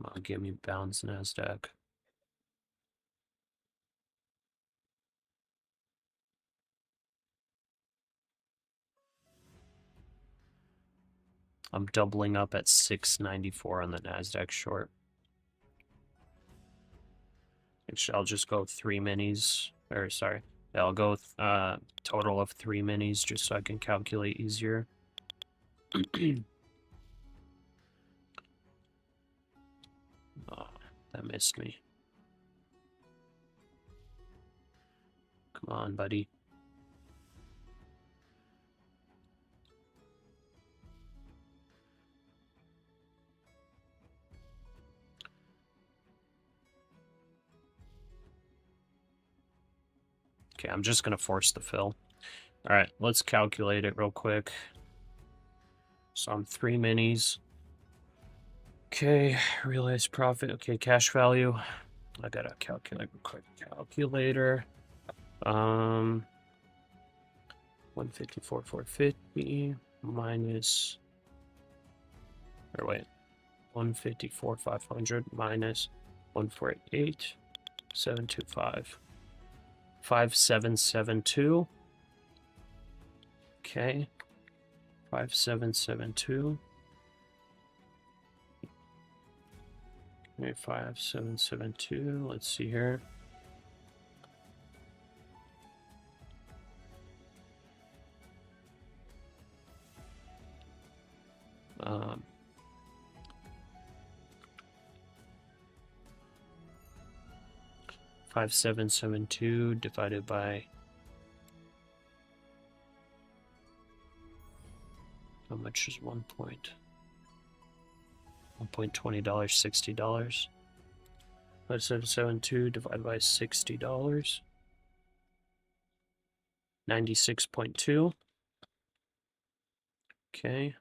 on, give me bounds NASDAQ. I'm doubling up at 694 on the NASDAQ short. Actually, I'll just go 3 minis. Or, sorry. Yeah, I'll go total of 3 minis just so I can calculate easier. Oh, that missed me. Come on, buddy. Okay, I'm just going to force the fill. All right, let's calculate it real quick. So I'm 3 minis. Okay, realized profit. Okay, cash value. I gotta calculate real quick. Calculator. 154,450 minus. Or wait, 154,500 minus 148,725. 5772. Okay. 5772. Okay, 5772. Let's see here. Um, $5,772 divided by how much is $1.20, $60. 5772 divided by $60. 96.2. Okay.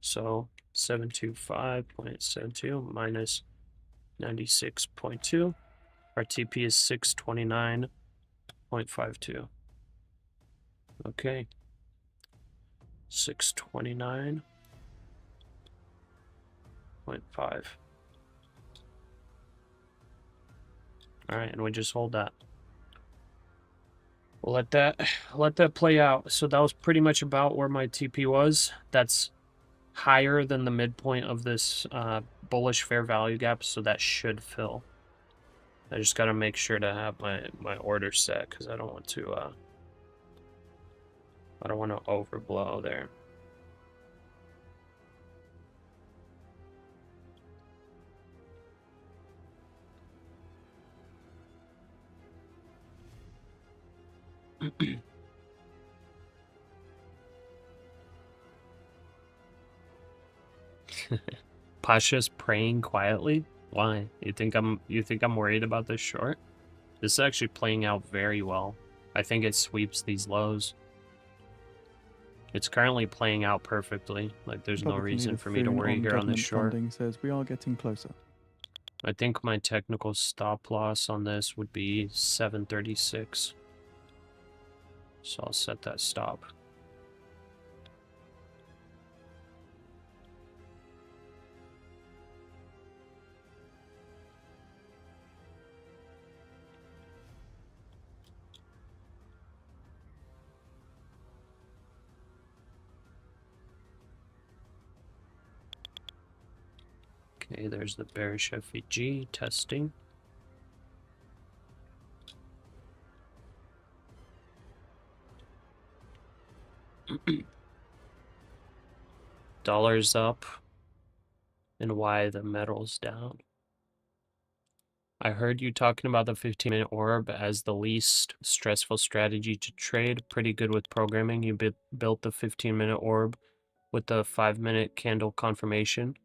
So 725.72 minus 96.2. Our TP is 629.52. Okay. 629.5. Alright, and we just hold that. We'll let that play out. So that was pretty much about where my TP was. That's higher than the midpoint of this bullish fair value gap, so that should fill. I just gotta make sure to have my order set because I don't want to overblow there. Pasha's praying quietly. Why? You think I'm worried about this short? This is actually playing out very well. I think it sweeps these lows. It's currently playing out perfectly. Like, there's no Publicly, reason the for me to Foon worry here on this government short. funding says we are getting closer. I think my technical stop loss on this would be 736. So I'll set that stop. Okay, there's the bearish FEG testing. Dollar's up. And why the metal's down. I heard you talking about the 15-minute orb as the least stressful strategy to trade. Pretty good with programming. You built the 15-minute orb with the 5-minute candle confirmation.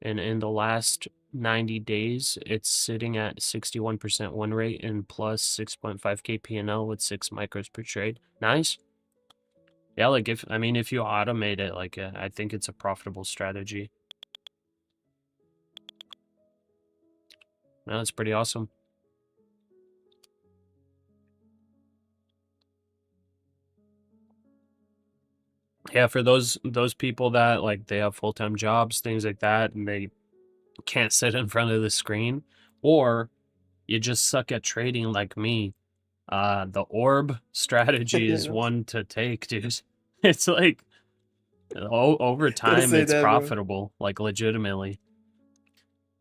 And in the last 90 days, it's sitting at 61% win rate and plus 6.5k P&L with 6 micros per trade. Nice. Yeah, like if you automate it, like I think it's a profitable strategy. No, that's pretty awesome. Yeah, for those people that like they have full-time jobs, things like that, and they can't sit in front of the screen, or you just suck at trading like me, the orb strategy is Yeah. one to take, dude. It's like over time say it's that, bro. profitable, like legitimately.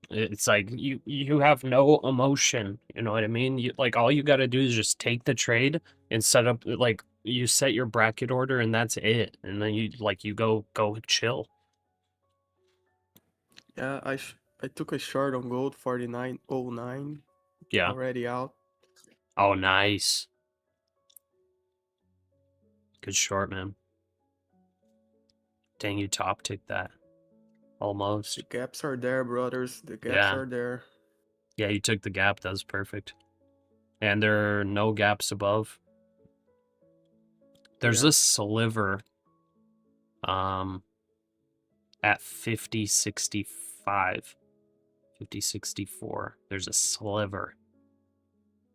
It's like you have no emotion, you know what I mean? You, like all you got to do is just take the trade and set up, like you set your bracket order and that's it, and then you go chill. Yeah, I took a short on gold 49.09. Yeah. Already out. Oh, nice. Good short, man. Dang, you top tick that. Almost. The gaps are there, brothers. The gaps Yeah. are there. Yeah, you took the gap. That was perfect. And there are no gaps above. There's Yeah. a sliver at 50.65. 50.64. There's a sliver.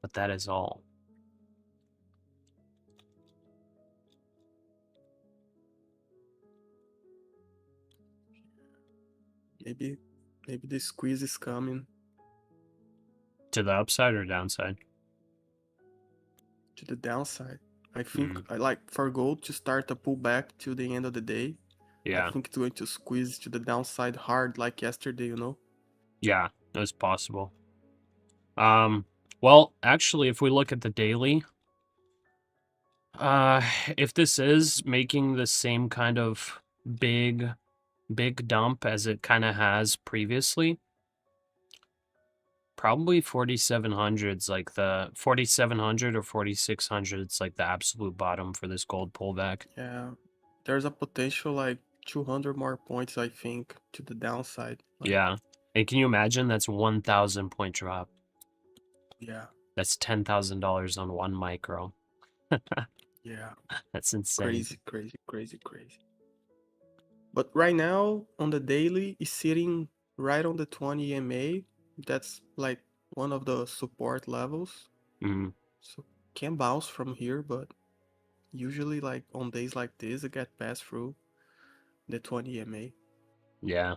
But that is all. Maybe the squeeze is coming To the upside or downside? to the downside. I think I like for gold to start a pullback till the end of the day. Yeah. I think it's going to squeeze to the downside hard like yesterday, you know? Yeah, that's possible. Well, actually, if we look at the daily, if this is making the same kind of big dump as it kind of has previously, probably 4,700's like the 4,700 or 4,600's like the absolute bottom for this gold pullback. Yeah. There's a potential like 200 more points, I think, to the downside. Like, Yeah. And can you imagine that's 1,000 point drop? Yeah. That's $10,000 on one micro. Yeah. That's insane. Crazy. But right now on the daily is sitting right on the 20 EMA. That's like one of the support levels. So can bounce from here, but usually like on days like this, it get passed through the 20 EMA. Yeah.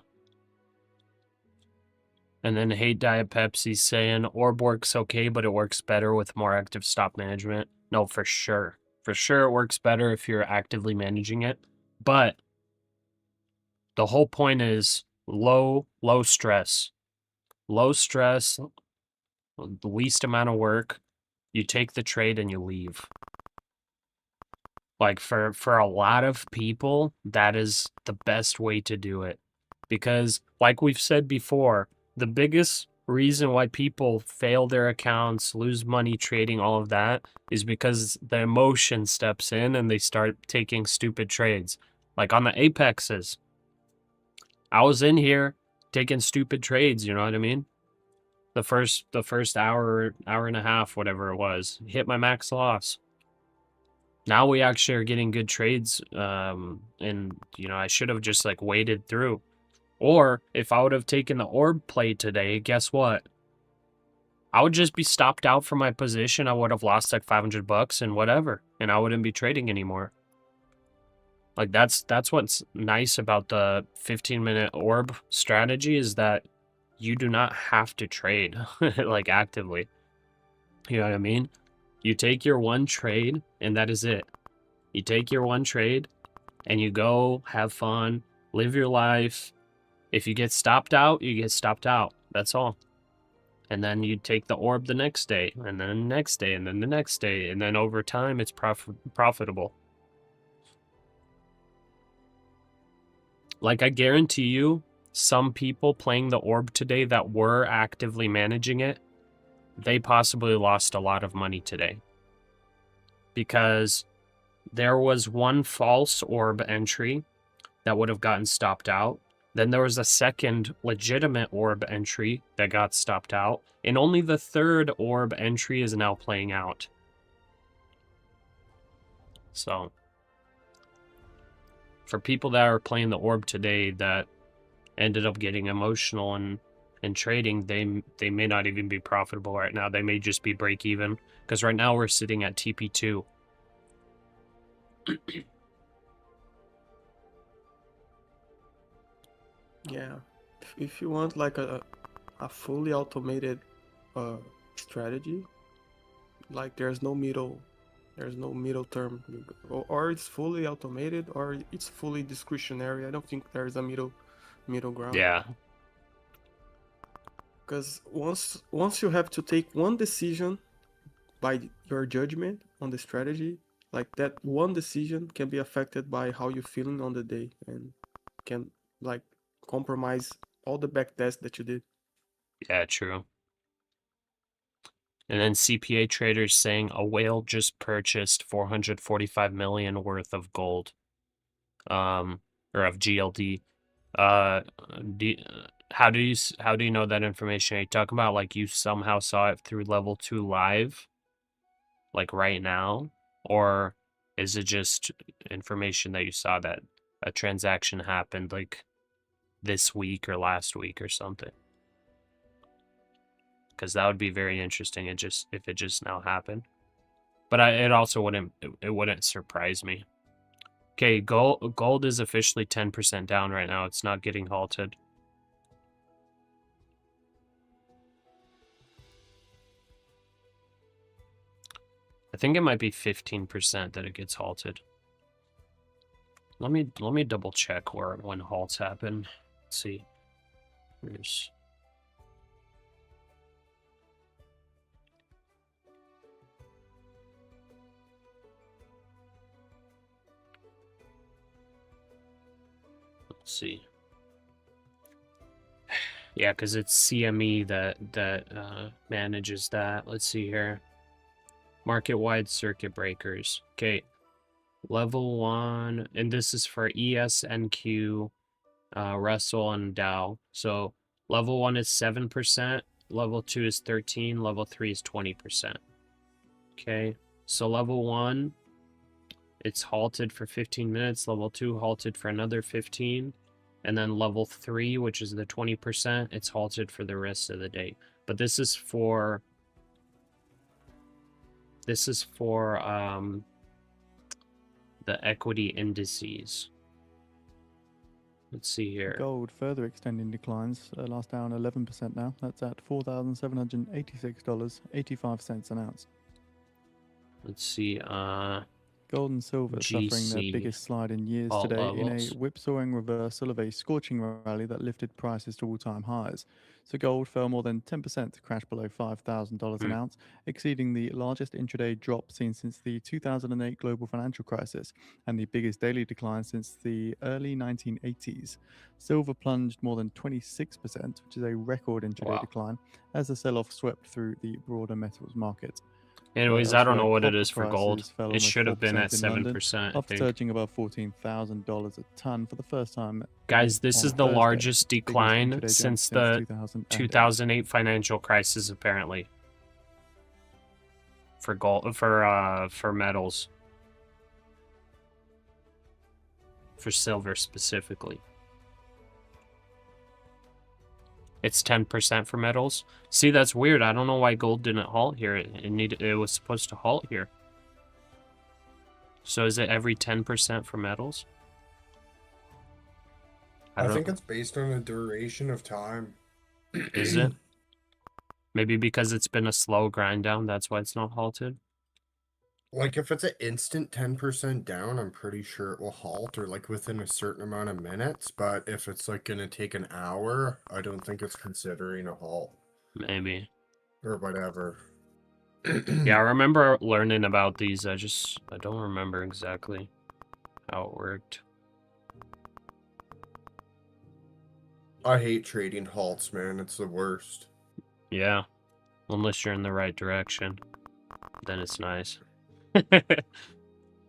And then Hate Diet Pepsi saying orb works okay, but it works better with more active stop management. No, for sure. For sure it works better if you're actively managing it. But the whole point is low stress. Low stress, the least amount of work. You take the trade and you leave. Like for a lot of people, that is the best way to do it. Because like we've said before, the biggest reason why people fail their accounts, lose money trading, all of that, is because the emotion steps in and they start taking stupid trades. Like on the Apexes, I was in here taking stupid trades, you know what I mean? The first hour and a half, whatever it was, hit my max loss. Now we actually are getting good trades, and you know, I should have just like waded through. Or if I would have taken the orb play today, guess what? I would just be stopped out from my position. I would have lost like $500 and whatever, and I wouldn't be trading anymore. Like that's what's nice about the 15-minute orb strategy, is that you do not have to trade like actively. You know what I mean? You take your one trade and that is it. You take your one trade and you go have fun, live your life. If you get stopped out, you get stopped out. That's all. And then you take the orb the next day, and then the next day, and then the next day, and then over time it's profitable. Like, I guarantee you, some people playing the orb today that were actively managing it, they possibly lost a lot of money today. Because there was one false orb entry that would have gotten stopped out. Then there was a second legitimate orb entry that got stopped out. And only the third orb entry is now playing out. So, for people that are playing the orb today that ended up getting emotional and trading, they may not even be profitable right now. They may just be break even. Because right now we're sitting at TP2. Yeah, if you want like a fully automated strategy, like there's no middle term, or it's fully automated or it's fully discretionary. I don't think there's a middle ground. Yeah. Because once you have to take one decision by your judgment on the strategy, like that one decision can be affected by how you're feeling on the day and can like compromise all the back tests that you did. Yeah, true. And then CPA traders saying a whale just purchased 445 million worth of gold, or of GLD. How do you know that information? Are you talking about like you somehow saw it through level 2 live, like right now, or is it just information that you saw that a transaction happened like this week or last week or something? Because that would be very interesting. If it just now happened, but it also wouldn't surprise me. Okay, gold is officially 10% down right now. It's not getting halted. I think it might be 15% that it gets halted. Let me double check when halts happen. Let's see. Let's see. Yeah, because it's CME that manages that. Let's see here. Market-wide circuit breakers. Okay. Level 1, and this is for ES, NQ, Russell, and Dow. So level 1 is 7%, level 2 is 13%, level 3 is 20%. Okay, so level 1, it's halted for 15 minutes, level 2 halted for another 15, and then level 3, which is the 20%, it's halted for the rest of the day. But this is for the equity indices. Let's see here. Gold further extending declines, last down 11% now. That's at $4,786.85 an ounce. Let's see. Gold and silver suffering GC, their biggest slide in years all today in a levels. whipsawing reversal of a scorching rally that lifted prices to all-time highs. So gold fell more than 10% to crash below $5,000 an ounce, exceeding the largest intraday drop seen since the 2008 global financial crisis and the biggest daily decline since the early 1980s. Silver plunged more than 26%, which is a record intraday decline, as the sell-off swept through the broader metals market. Anyways, I don't Elsewhere, know what it copper is for gold. prices fell It almost should have been 4% at in London, 7%, I after think. surging above $14,000 a ton for the first time Guys, this on is the Thursday, largest biggest decline intraday jump since since the 2008. 2008 financial crisis, apparently. For gold, for metals. For silver specifically. It's 10% for metals. See, that's weird. I don't know why gold didn't halt here. It was supposed to halt here. So is it every 10% for metals? I think it's based on the duration of time. Is it? Maybe because it's been a slow grind down, that's why it's not halted? Like, if it's an instant 10% down, I'm pretty sure it will halt, or like within a certain amount of minutes. But if it's like gonna take an hour, I don't think it's considering a halt Maybe. or whatever. Yeah, I remember learning about these. I don't remember exactly how it worked. I hate trading halts, man. It's the worst. Yeah. Unless you're in the right direction. Then it's nice.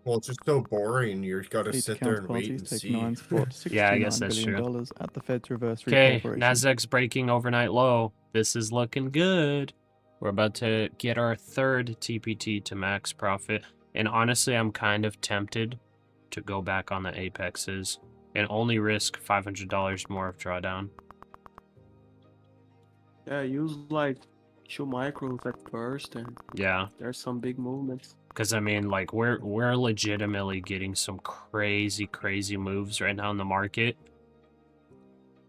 Well, it's just so boring. You've got to Eight sit there and wait counterparties and take see. nine spot Yeah, I guess $69 that's billion true. at the Fed's reverse Okay, repo operation. NASDAQ's breaking overnight low. This is looking good. We're about to get our third TPT to max profit. And honestly, I'm kind of tempted to go back on the apexes and only risk $500 more of drawdown. Yeah, use like 2 micros at first, and Yeah, there's some big movements. because I mean, like, we're legitimately getting some crazy moves right now in the market.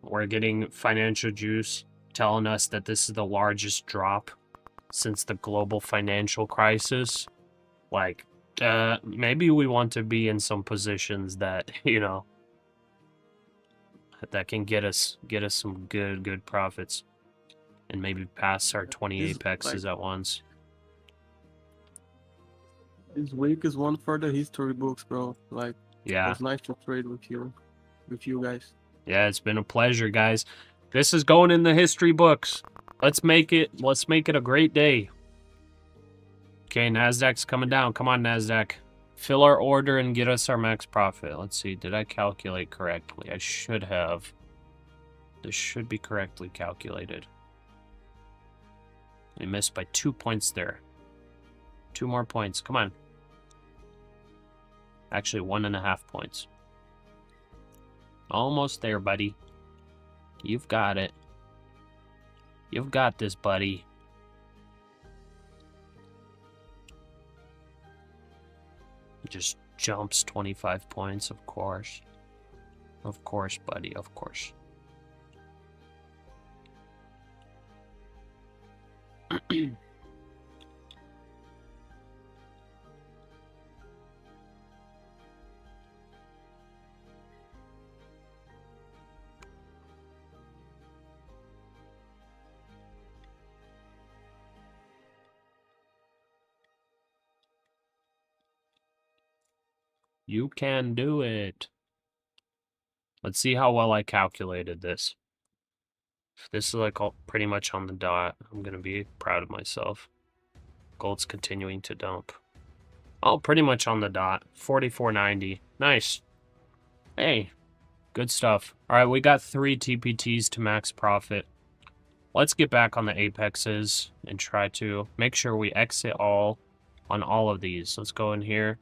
We're getting financial juice telling us that this is the largest drop since the global financial crisis. Like, maybe we want to be in some positions that, you know, that can get us some good profits, and maybe pass our 20 This, apexes at once. This week is one for the history books, bro. Like, it Yeah, was nice to trade with you guys. yeah, it's been a pleasure, guys. This is going in the history books. Let's make it a great day. Okay, NASDAQ's coming down. Come on, NASDAQ. Fill our order and get us our max profit. Let's see, did I calculate correctly? I should have. This should be correctly calculated. We missed by 2 points there. 2 more points, come on. Actually, 1.5 points. Almost there, buddy. You've got it. You've got this, buddy. Just jumps 25 points, of course. Of course, buddy, of course. You can do it. Let's see how well I calculated this. If this is like all pretty much on the dot, I'm gonna be proud of myself. Gold's continuing to dump. Oh, pretty much on the dot. 44.90. Nice. Hey, good stuff. All right, we got 3 TPTs to max profit. Let's get back on the apexes and try to make sure we exit all on all of these. Let's go in here.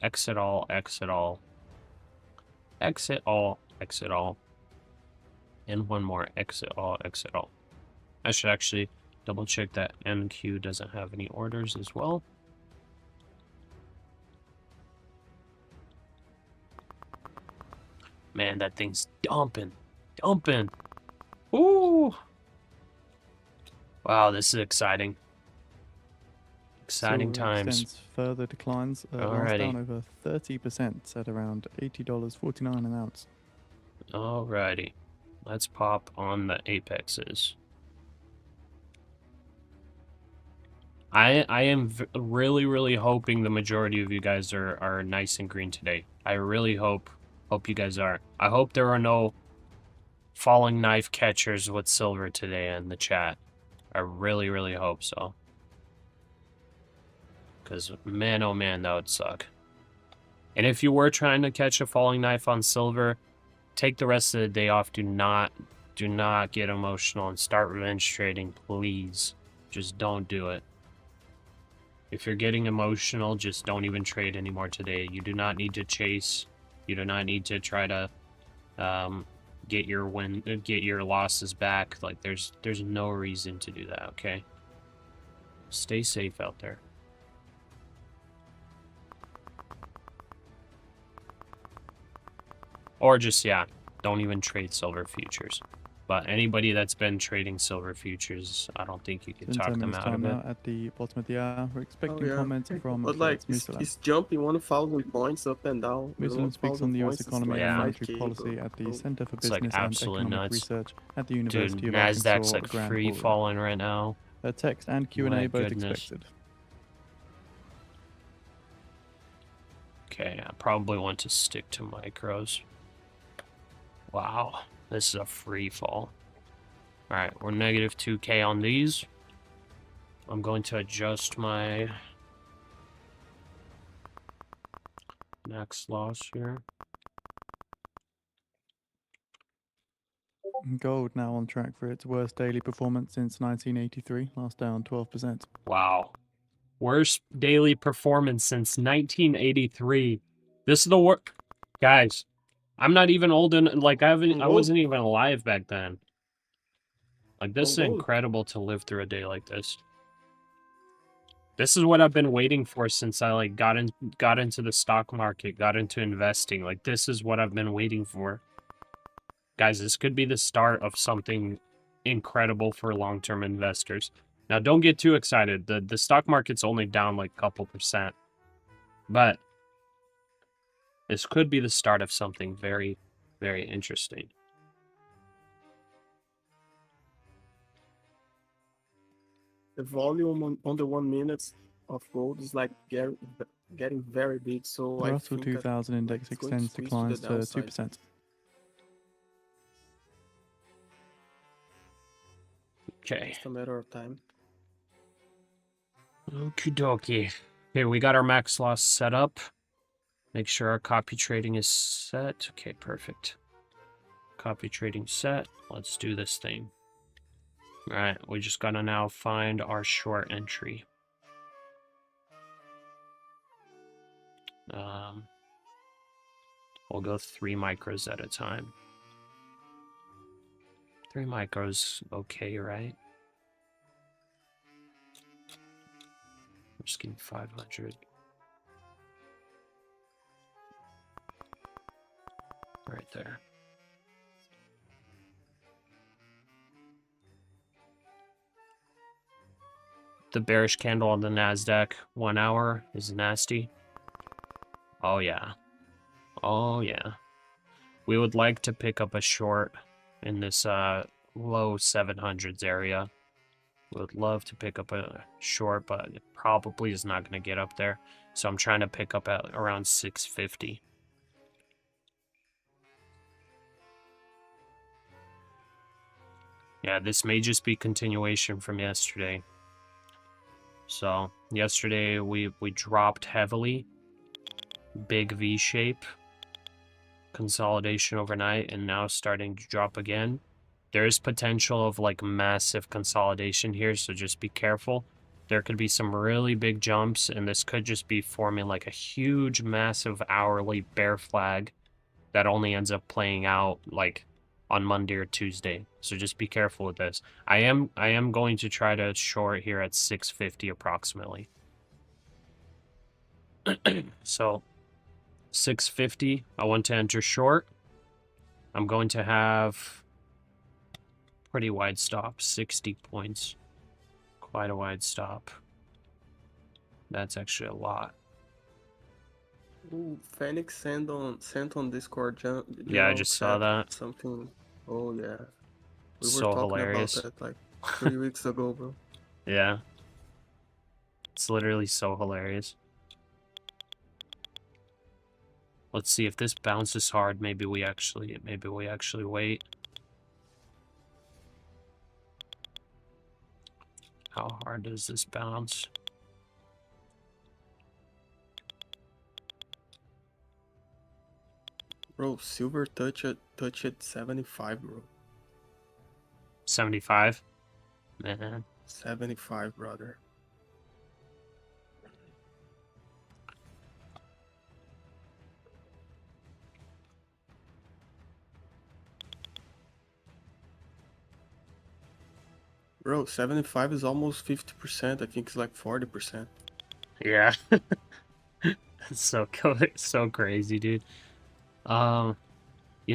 Exit all, exit all. Exit all, exit all. And one more. Exit all, exit all. I should actually double check that NQ doesn't have any orders as well. Man, that thing's dumping. Dumping. Ooh. Wow, this is exciting. Exciting Silver times. extends further declines, last Alrighty. down over 30% at around $80.49 an ounce. Alrighty. Let's pop on the apexes. I am really hoping the majority of you guys are nice and green today. I really hope you guys are. I hope there are no falling knife catchers with silver today in the chat. I really hope so. Because man, oh man, that would suck. And if you were trying to catch a falling knife on silver, take the rest of the day off. Do not get emotional and start revenge trading, please. Just don't do it. If you're getting emotional, just don't even trade anymore today. You do not need to chase. You do not need to try to get your losses back. Like there's no reason to do that, okay? Stay safe out there. Or just, yeah, don't even trade silver futures. But anybody that's been trading silver futures, I don't think you can In talk 10 them minutes out time of it. now at the bottom of the hour. We're expecting yeah. comments from But like, Musalam. it's jumping 1,000 points up and down. Musalam speaks on the US economy and and monetary monetary policy at the Center for It's like Business and absolute Economic nuts. Research at the Dude, University of NASDAQ's Arkansas like Grand free Ballroom. falling right now. Text and Q&A My both goodness. expected. Okay, I probably want to stick to micros. Wow, this is a free fall. Alright, we're negative 2K on these. I'm going to adjust my max loss here. Gold now on track for its worst daily performance since 1983, last down 12%. Wow. Worst daily performance since 1983. This is the worst. Guys, I'm not even old enough. Like, I wasn't even alive back then. Like, this is incredible to live through a day like this. This is what I've been waiting for since I, like, got into the stock market, got into investing. Like, this is what I've been waiting for. Guys, this could be the start of something incredible for long-term investors. Now, don't get too excited. The stock market's only down like a couple percent. But this could be the start of something very, very interesting. The volume on the 1 minute of gold is like getting very big. So The I Russell think that 2000 index it's going to extends squeeze to declines the to downside. 2%. Okay. Just a matter of time. Okie dokie. Okay, we got our max loss set up. Make sure our copy trading is set. Okay, perfect. Copy trading set. Let's do this thing. All right, we just gotta now find our short entry. We'll go 3 micros at a time. 3 micros, okay, right? I'm just getting 500. Right there. The bearish candle on the NASDAQ 1 hour is nasty. Oh yeah. Oh yeah. We would like to pick up a short in this low 700s area. We would love to pick up a short, but it probably is not going to get up there. So I'm trying to pick up at around 650. Yeah, this may just be continuation from yesterday. So yesterday we dropped heavily. Big V shape. Consolidation overnight, and now starting to drop again. There is potential of like massive consolidation here, so just be careful. There could be some really big jumps, and this could just be forming like a huge, massive hourly bear flag that only ends up playing out like on Monday or Tuesday. So just be careful with this. I am going to try to short here at 650 approximately. So 650, I want to enter short. I'm going to have pretty wide stop, 60 points. Quite a wide stop. That's actually a lot. Ooh, Phoenix sent on Discord. Yeah, I just saw that. Something. Oh yeah. We were So talking hilarious. about that like 3 weeks ago, bro. Yeah. It's literally so hilarious. Let's see if this bounces hard. Maybe we actually wait. How hard does this bounce? Bro, silver touched 75, bro. 75? Man. 75, brother. Bro, 75 is almost 50%. I think it's like 40%. Yeah. It's so crazy, dude. You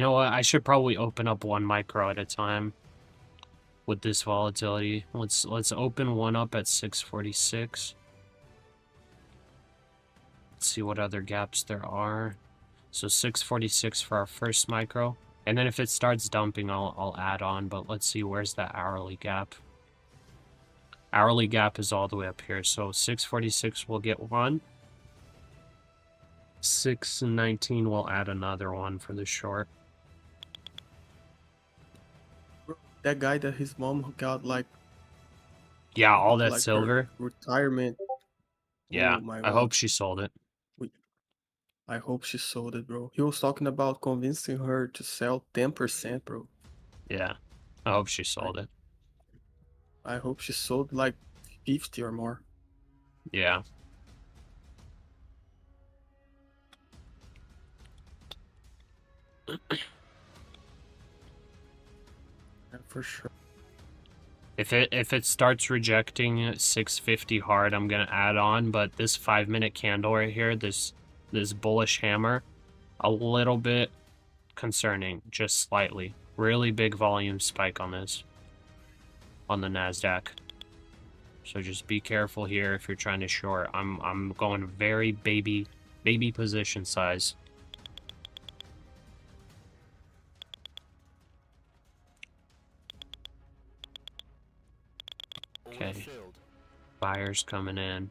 know what? I should probably open up one micro at a time with this volatility. Let's open one up at 646. Let's see what other gaps there are. So 646 for our first micro. And then if it starts dumping, I'll add on, but let's see where's that hourly gap. Hourly gap is all the way up here. So 646 will get one. 619 will add another one for the short. That guy that his mom got like, Yeah, all that like her silver. retirement. Yeah, Oh my I God. hope she sold it. I hope she sold it, bro. He was talking about convincing her to sell 10%, bro. Yeah, I hope she sold it. I hope she sold like 50 or more. Yeah. Yeah, for sure. If it starts rejecting 650 hard, I'm gonna add on. But this 5-minute candle right here, this bullish hammer, a little bit concerning, just slightly. Really big volume spike on this, on the NASDAQ. So just be careful here if you're trying to short. I'm going very baby position size. Okay. Buyers coming in.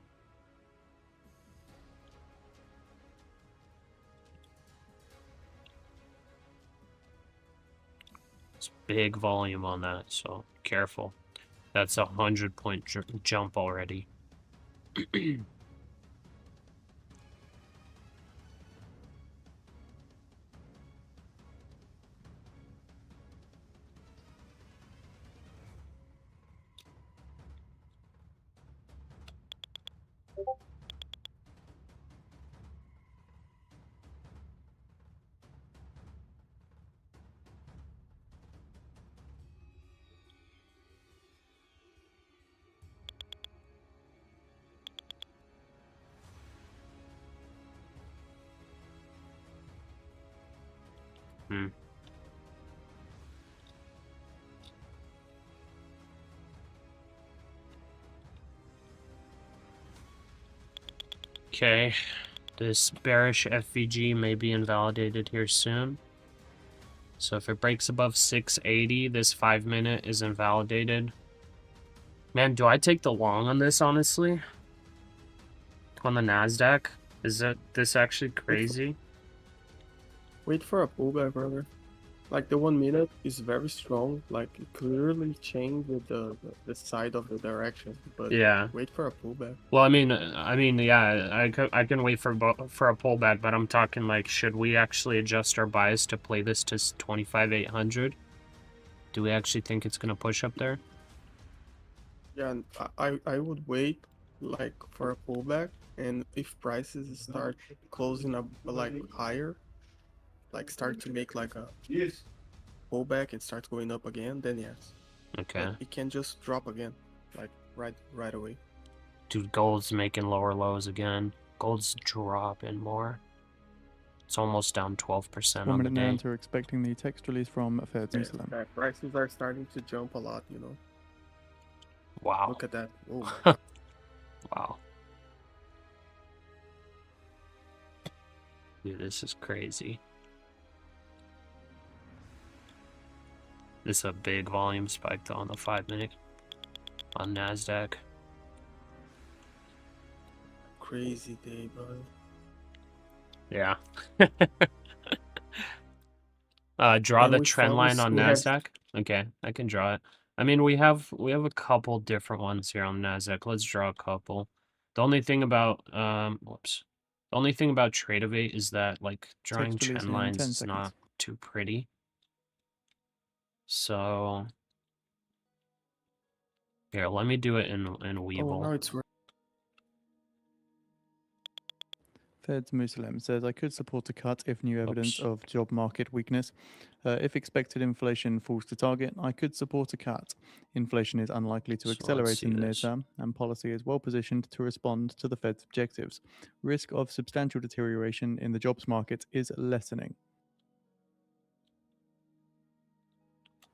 It's big volume on that, so careful. That's a 100-point jump already. Okay, this bearish FVG may be invalidated here soon. So if it breaks above 680, this 5-minute is invalidated. Man, do I take the long on this, honestly? On the NASDAQ? Is this actually crazy? Wait for a pullback, brother. Like the 1 minute is very strong. Like it clearly changed the side of the direction. But Yeah. wait for a pullback. Well, I mean, yeah, I can wait for a pullback, but I'm talking like, should we actually adjust our bias to play this to 25,800? Do we actually think it's gonna push up there? Yeah, and I would wait like for a pullback, and if prices start closing up like higher, like start to make like a pullback and start going up again, then yes. Okay. But it can just drop again, like right away. Dude, gold's making lower lows again. Gold's dropping more. It's almost down 12% 1 on the minute now day. until excecting the text release from Fed Yeah, Jerusalem. prices are starting to jump a lot, you know. Wow. Look at that. Oh my God. Wow. Dude, this is crazy. This is a big volume spike though on the 5-minute on NASDAQ. Crazy day, bro. Yeah. Draw And the we trend found line this- on we have- NASDAQ. Okay, I can draw it. I mean, we have a couple different ones here on NASDAQ. Let's draw a couple. The only thing about whoops. The only thing about Tradeovate is that like drawing Text release trend in lines 10 is seconds. not too pretty. So here, let me do it in Oh, Weevil. now it's Fed's Musalem says, I could support a cut if new evidence Oops. of job market weakness. If expected inflation falls to target, I could support a cut. Inflation is unlikely to So let's accelerate see in the near this. term, and policy is well positioned to respond to the Fed's objectives. Risk of substantial deterioration in the jobs market is lessening.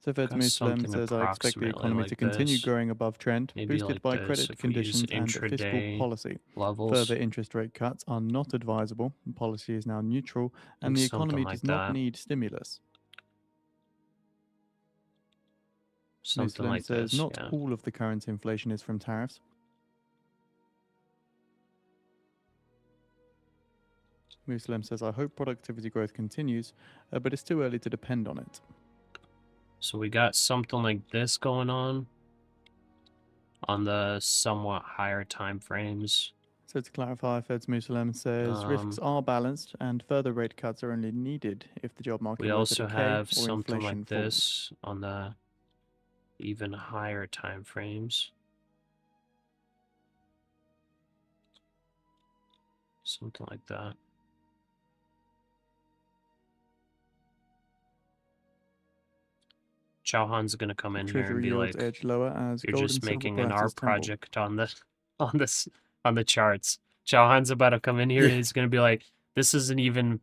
So Fed's Got Musalem something says, I expect the approximately economy to like continue this. growing above trend, Maybe boosted like by this. credit If we use conditions and fiscal intraday policy. levels, Further interest rate cuts are not advisable. Policy is now neutral, I and think the something economy like does not that. need stimulus. Something Musalem like says, this. not Yeah. all of the current inflation is from tariffs. Musalem says, I hope productivity growth continues, but it's too early to depend on it. So we got something like this going on the somewhat higher time frames. So to clarify, Fed's Musalem says risks are balanced and further rate cuts are only needed if the job market We were to also decay have or something inflation like falls. this on the even higher time frames. Something like that. Chauhan's gonna come in here and Treasury be yields like, edge lower as "You're gold just and silver making an R prices tumble. project on the charts." Chauhan's about to come in here and he's gonna be like, "This isn't even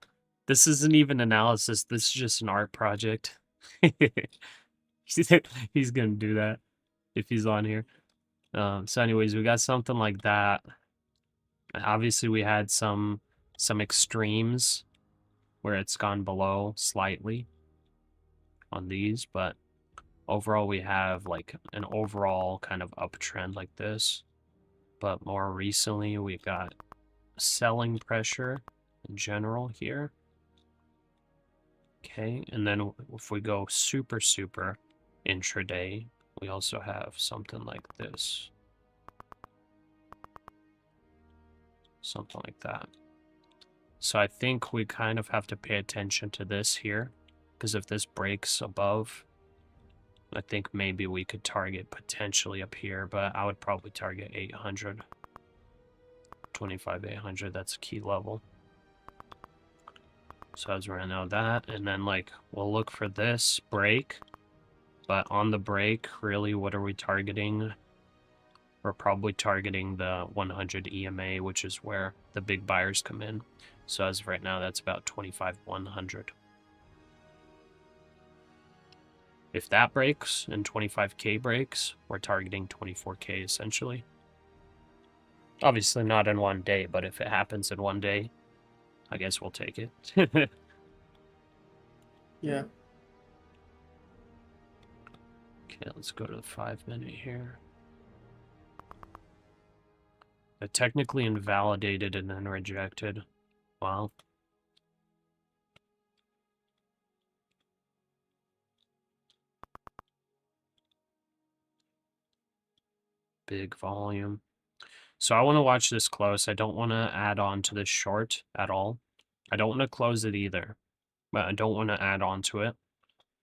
analysis. This is just an art project." He's gonna do that if he's on here. So anyways, we got something like that. Obviously, we had some extremes where it's gone below slightly on these, but overall we have like an overall kind of uptrend like this. But more recently, we got selling pressure in general here. Okay, and then if we go super intraday, we also have something like this. Something like that. So I think we kind of have to pay attention to this here, because if this breaks above, I think maybe we could target potentially up here, but I would probably target 800. 25,800, that's a key level. So as right now that, and then like we'll look for this break, but on the break, really what are we targeting? We're probably targeting the 100 EMA, which is where the big buyers come in. So as of right now, that's about 25,100. If that breaks and 25K breaks, we're targeting 24K essentially. Obviously not in one day, but if it happens in one day, I guess we'll take it. yeah. Okay, let's go to the 5-minute here. They're technically invalidated and then rejected. Wow. Big volume. So I want to watch this close. I don't want to add on to this short at all. I don't want to close it either, but I don't want to add on to it.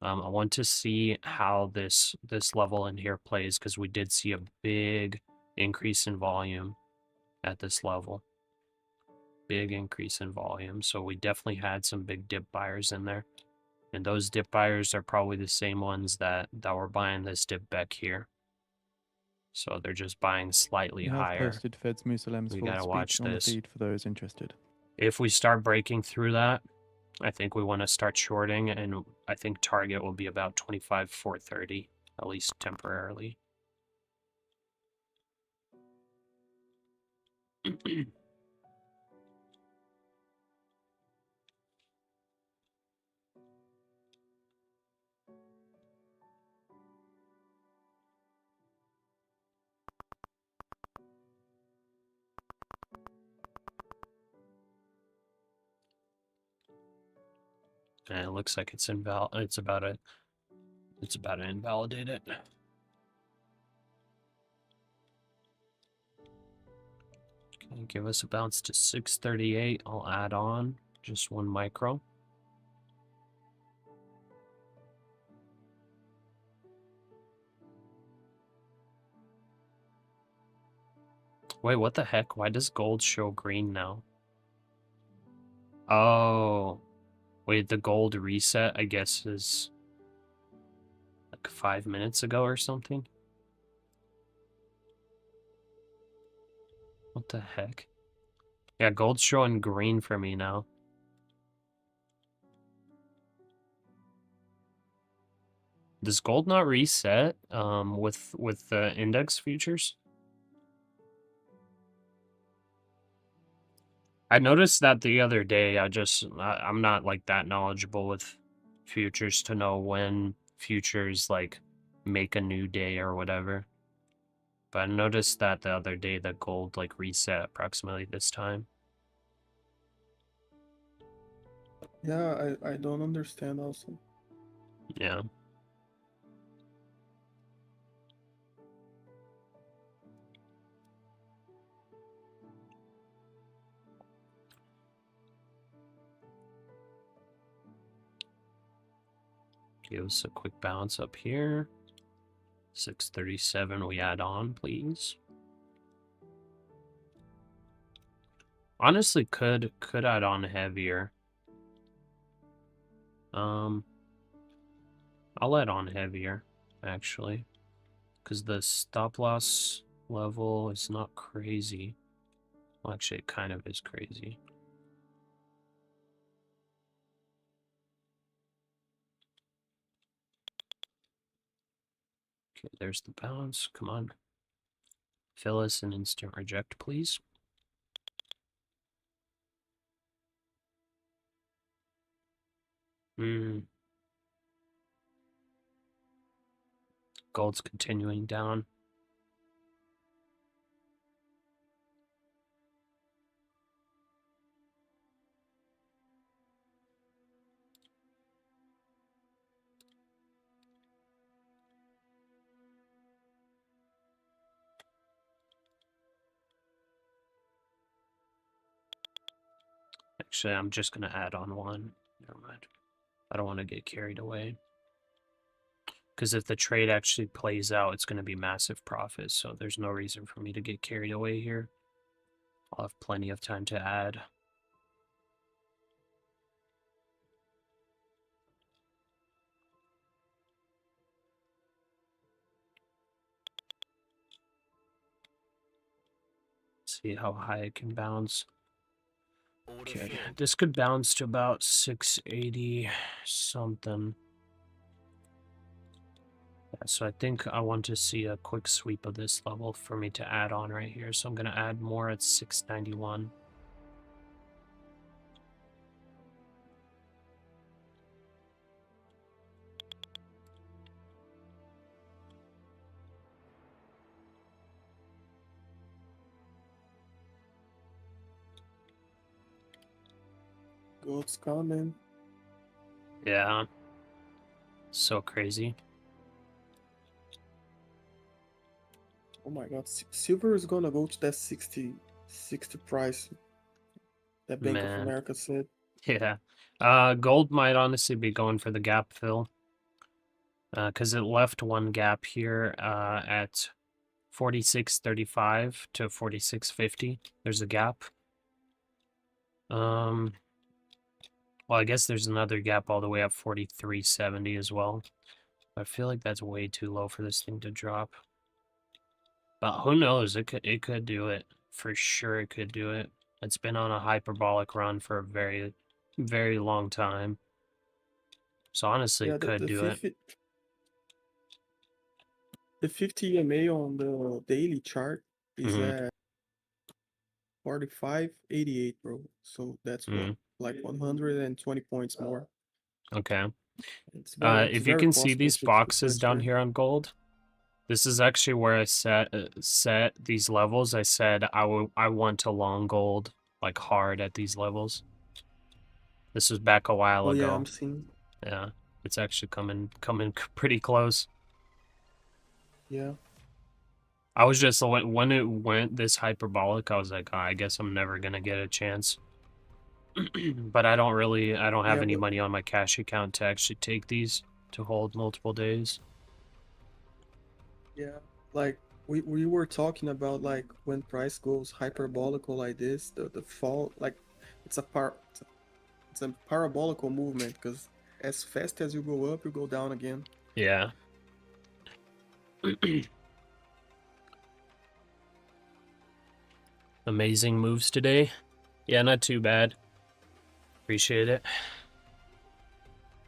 I want to see how this level in here plays, because we did see a big increase in volume at this level. Big increase in volume. So we definitely had some big dip buyers in there. And those dip buyers are probably the same ones that were buying this dip back here. So they're just buying slightly We have higher. posted Fed's Musalem's We full gotta watch speech on the this. feed for those interested. If we start breaking through that, I think we want to start shorting, and I think target will be about 25,430, at least temporarily. And it looks like it's about to invalidate it. Okay. Okay, give us a bounce to 638. I'll add on just 1 micro. Wait, what the heck? Why does gold show green now? Oh, wait, the gold reset, I guess, is like 5 minutes ago or something. What the heck? Yeah, gold's showing green for me now. Does gold not reset with the index futures? I noticed that the other day. I'm not like that knowledgeable with futures to know when futures like make a new day or whatever. But I noticed that the other day that gold like reset approximately this time. Yeah, I don't understand also. Yeah. Give us a quick bounce up here. 637 we add on, please. Honestly, could add on heavier. I'll add on heavier, actually. Because the stop loss level is not crazy. Well, actually, it kind of is crazy. Okay, there's the bounce. Come on. Fill us an instant reject, please. Gold's continuing down. Actually, I'm just going to add on 1. Never mind. I don't want to get carried away. Because if the trade actually plays out, it's going to be massive profits. So there's no reason for me to get carried away here. I'll have plenty of time to add. See how high it can bounce. Okay, this could bounce to about 680 something. Yeah, so I think I want to see a quick sweep of this level for me to add on right here. So I'm going to add more at 691. Gold's coming. Yeah. So crazy. Oh my god, silver is gonna go to that 60 price that Bank of Man. America said. Yeah. Gold might honestly be going for the gap fill. Because it left one gap here at 46.35 to 46.50. There's a gap. Well, I guess there's another gap all the way up 43.70 as well. I feel like that's way too low for this thing to drop. But who knows? It could do it. For sure it could do it. It's been on a hyperbolic run for a very, very long time. So honestly, Yeah, it could do it. The 50 EMA on the daily chart is Mhm. at 45.88, bro. So that's what, like 120 points more. Okay. It's If you very can see possible these to boxes down transfer. here on gold, this is actually where I set these levels. I said I want to long gold like hard at these levels. This was back a while Oh yeah, ago. I'm seeing. Yeah, it's actually coming pretty close. Yeah. I was just when it went this hyperbolic, I was like, I guess I'm never gonna get a chance. But I don't have Yeah, any but money on my cash account to actually take these to hold multiple days. yeah, like we were talking about like when price goes hyperbolical like this, the fall, like it's a it's a parabolical movement because as fast as you go up, you go down again. Yeah. Amazing moves today. Yeah, not too bad. Appreciate it.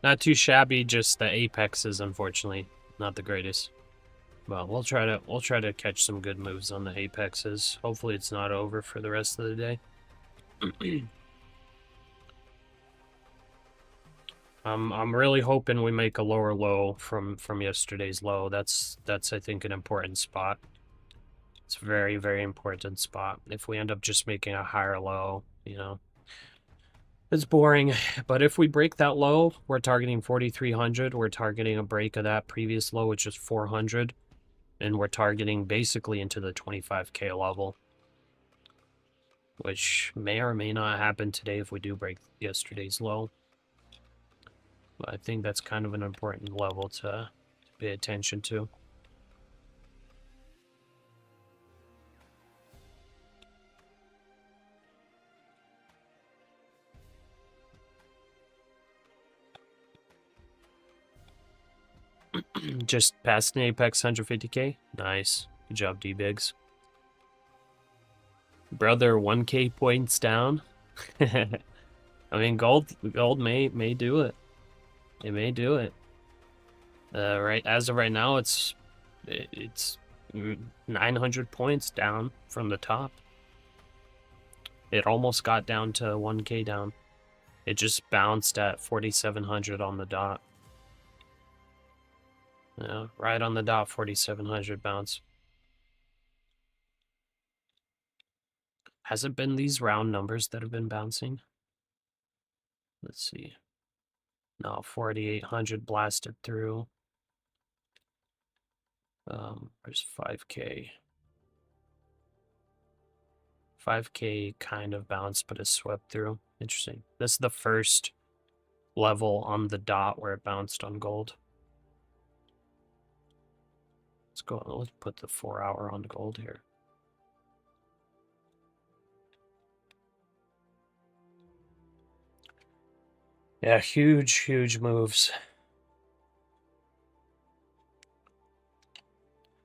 Not too shabby, just the apexes, unfortunately, not the greatest. Well, we'll try to catch some good moves on the apexes. Hopefully it's not over for the rest of the day. I'm really hoping we make a lower low from yesterday's low. That's I think an important spot. It's a very, very important spot. If we end up just making a higher low, you know, it's boring. But if we break that low, we're targeting 4,300. We're targeting a break of that previous low, which is 400. And we're targeting basically into the 25K level, which may or may not happen today if we do break yesterday's low. But I think that's kind of an important level to pay attention to. Just past an apex 150K. Nice. Good job, D-Bigs. Brother, 1K points down. I mean, gold may do it. It may do it. Right as of right now, it's 900 points down from the top. It almost got down to 1K down. It just bounced at 4,700 on the dot. Yeah, right on the dot, 4,700 bounce. Has it been these round numbers that have been bouncing? Let's see. No, 4,800 blasted through. There's 5K. 5K kind of bounced, but it swept through. Interesting. This is the first level on the dot where it bounced on gold. Let's put the 4 hour on gold here. Yeah, huge moves.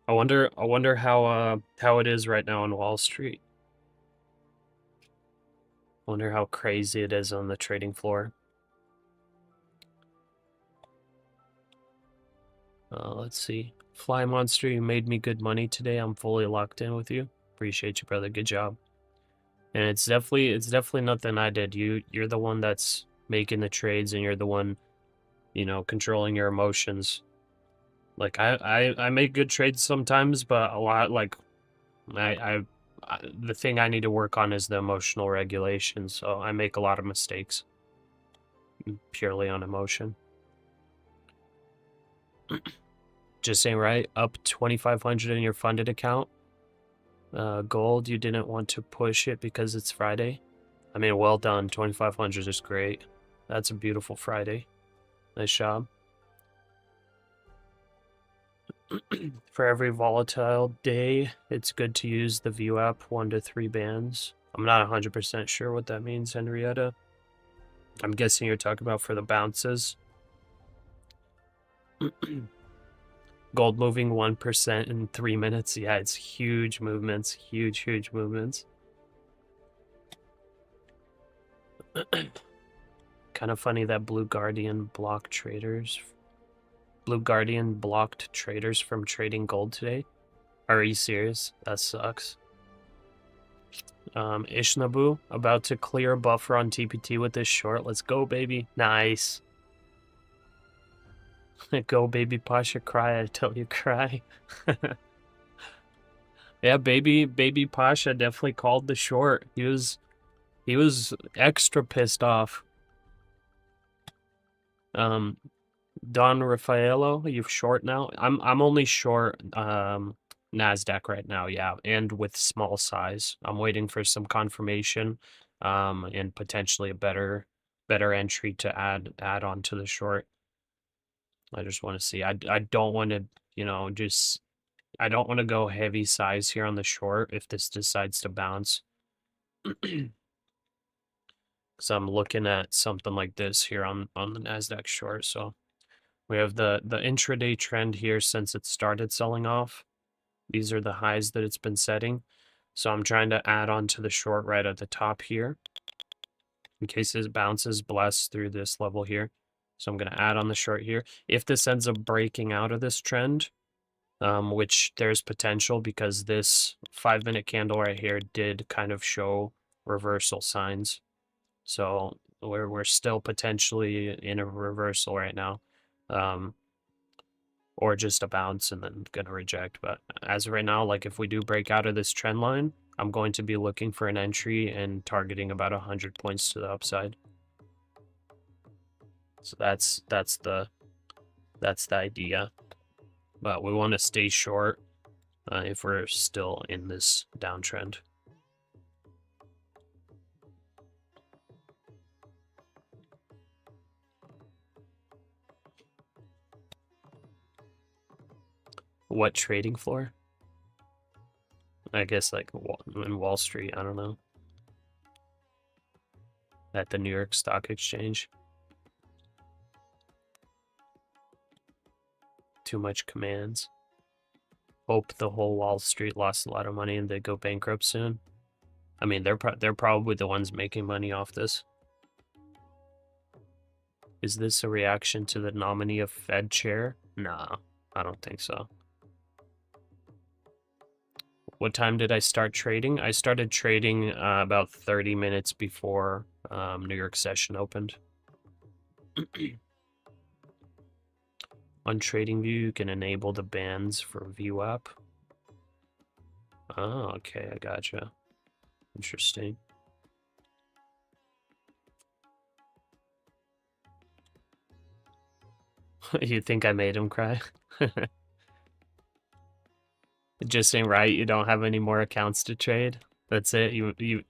I wonder how it is right now on Wall Street. Wonder how crazy it is on the trading floor. Let's see. Fly Monster, you made me good money today. I'm fully locked in with you. Appreciate you, brother. Good job. And it's definitely nothing I did. You're the one that's making the trades, and you're the one, you know, controlling your emotions. Like I make good trades sometimes, but a lot, like the thing I need to work on is the emotional regulation. So I make a lot of mistakes purely on emotion. Just saying, right? Up 2,500 in your funded account. Gold, you didn't want to push it because it's Friday. I mean, well done. 2,500 is great. That's a beautiful Friday. Nice job. For every volatile day, it's good to use the view app 1 to 3 bands. I'm not 100% sure what that means, Henrietta. I'm guessing you're talking about for the bounces. Gold moving 1% in 3 minutes. Yeah, it's huge movements. Huge movements. Kind of funny that Blue Guardian blocked traders from trading gold today. Are you serious? That sucks. Ishnabu, about to clear a buffer on TPT with this short. Let's go, baby. Nice. Go, baby Pasha, cry. I tell you, cry. Yeah, baby Pasha definitely called the short. He was extra pissed off. Don Raffaello, are you short now? I'm only short NASDAQ right now, yeah, and with small size. I'm waiting for some confirmation, and potentially a better entry to add on to the short. I just want to see. I don't want to, just I don't want to go heavy size here on the short if this decides to bounce. So I'm looking at something like this here on the NASDAQ short. So we have the intraday trend here since it started selling off. These are the highs that it's been setting. So I'm trying to add on to the short right at the top here in case this bounces blessed through this level here. So I'm going to add on the short here. If this ends up breaking out of this trend, which there's potential because this 5-minute candle right here did kind of show reversal signs. So we're still potentially in a reversal right now, or just a bounce and then gonna reject. But as of right now, like if we do break out of this trend line, I'm going to be looking for an entry and targeting about 100 points to the upside. So that's the idea. But we want to stay short if we're still in this downtrend. What trading floor? I guess like in Wall Street, I don't know. At the New York Stock Exchange. Too much commands. Hope the whole Wall Street lost a lot of money and they go bankrupt soon. I mean, they're probably the ones making money off this. Is this a reaction to the nominee of Fed chair? No, I don't think so. What time did I start trading? I started trading about 30 minutes before New York session opened. On TradingView, you can enable the bands for VWAP. Oh, okay, I gotcha. Interesting. You think I made him cry? It just ain't right. You don't have any more accounts to trade. That's it. You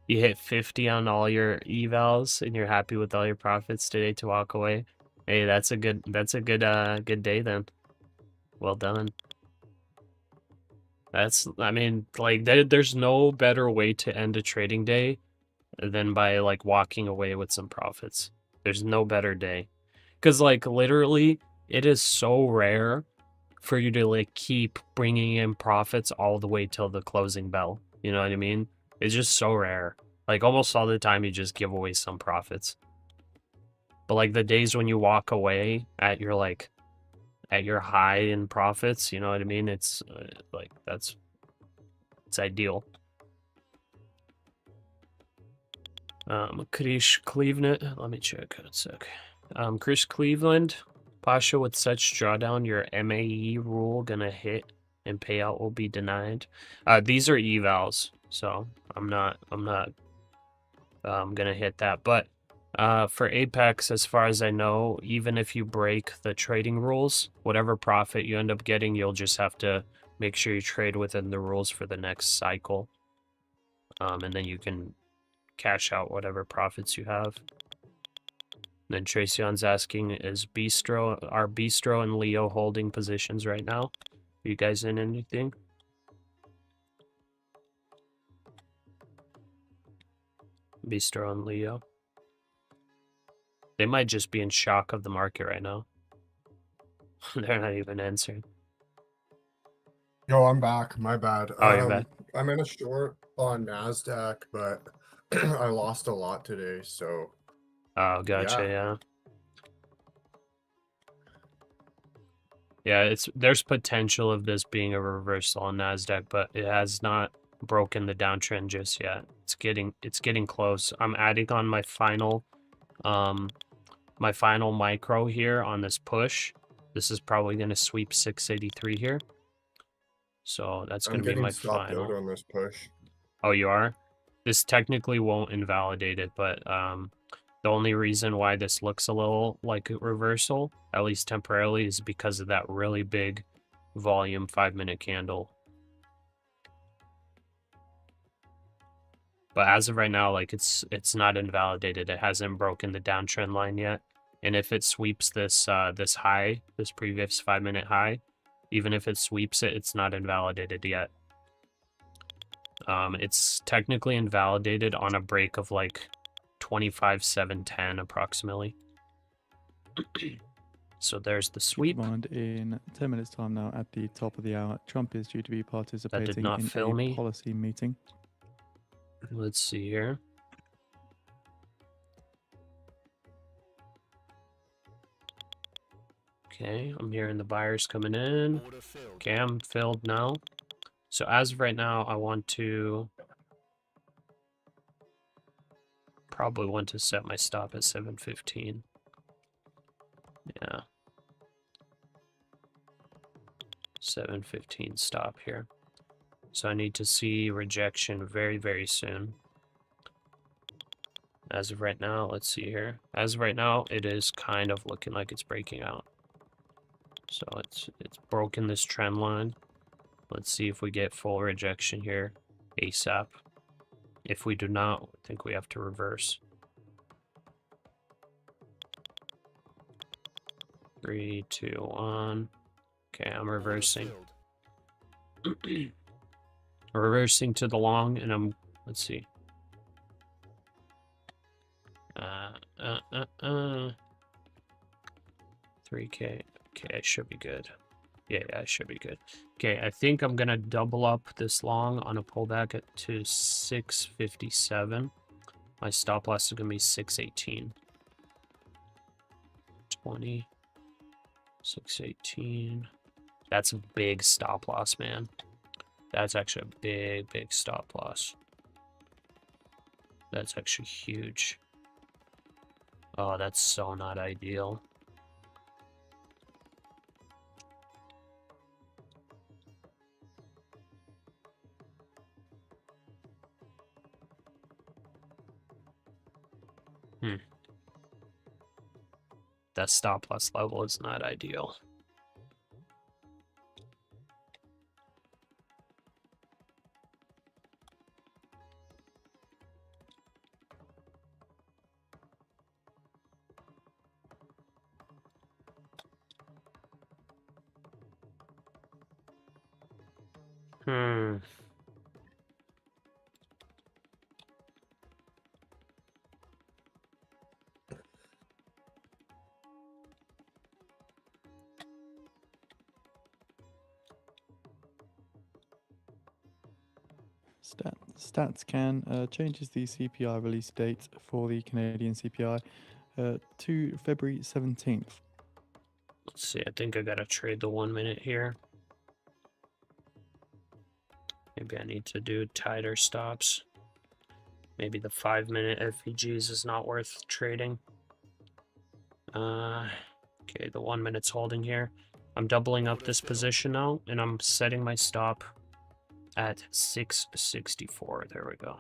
hit 50 on all your evals and you're happy with all your profits today to walk away. Hey, that's a good good day then. Well done. I mean, like there's no better way to end a trading day than by like walking away with some profits. There's no better day. 'Cause like literally it is so rare for you to like keep bringing in profits all the way till the closing bell. You know what I mean? It's just so rare. Like almost all the time you just give away some profits. But like the days when you walk away at your high in profits, you know what I mean? It's like it's ideal. Krish Cleveland, let me check a sec. Chris Cleveland, Pasha, with such drawdown, your MAE rule gonna hit and payout will be denied. These are evals, so I'm not gonna hit that. But for Apex, as far as I know, even if you break the trading rules, whatever profit you end up getting, you'll just have to make sure you trade within the rules for the next cycle. And then you can cash out whatever profits you have. And then Traceyon's asking, are Bistro and Leo holding positions right now? Are you guys in anything? Bistro and Leo. They might just be in shock of the market right now. They're not even answering. Yo, I'm back. My bad. Oh, you're back. I'm in a short on NASDAQ, but I lost a lot today, so. Oh, gotcha, yeah. There's potential of this being a reversal on NASDAQ, but it has not broken the downtrend just yet. It's getting close. I'm adding on my final micro here on this push. This is probably going to sweep 683 here. So that's going to be my final. Out on this push. Oh, you are? This technically won't invalidate it, but the only reason why this looks a little like a reversal, at least temporarily, is because of that really big volume 5-minute candle But as of right now, like it's not invalidated. It hasn't broken the downtrend line yet. And if it sweeps this this high, this previous 5-minute high, even if it sweeps it, it's not invalidated yet. It's technically invalidated on a break of like 25,710 approximately. So there's the sweep. Keep in mind, in 10 minutes time now, at the top of the hour, Trump is due to be participating not in fill a me. policy meeting. Let's see here. Okay, I'm hearing the buyers coming in. Okay, I'm filled now. So as of right now, I want to probably want to set my stop at 715. Yeah. 715 stop here. So I need to see rejection very, very soon. As of right now, let's see here. As of right now, it is kind of looking like it's breaking out. So it's broken this trend line. Let's see if we get full rejection here ASAP. If we do not, I think we have to reverse. 3, 2, 1. Okay, I'm reversing. Reversing to the long, and I'm, let's see. 3K. Okay, I should be good. Yeah, I should be good. Okay, I think I'm gonna double up this long on a pullback to 657. My stop loss is gonna be 618. 20. 618. That's a big stop loss, man. That's actually a big, big stop loss. That's actually huge. Oh, that's so not ideal. That stop loss level is not ideal. StatsCan changes the CPI release date for the Canadian CPI to February 17th. Let's see, I think I gotta trade the 1 minute here. Maybe I need to do tighter stops. Maybe the 5 minute FVGs is not worth trading. Okay, the 1 minute's holding here. I'm doubling up this position now, and I'm setting my stop at 664. There we go.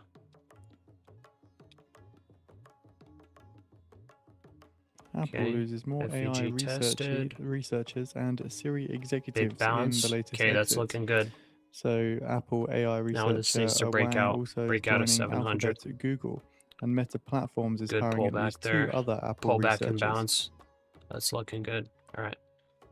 Apple Okay, loses more FVG AI tested. researchers and Siri Big executives in bounce. the latest Okay, that's exits. looking good. So Apple AI Now this needs researcher to break Wang out also is of joining 700. Alphabet, Google, and Meta Platforms is Good hiring at pullback least there. 2 other Apple Pull back and researchers. bounce. That's looking good. All right,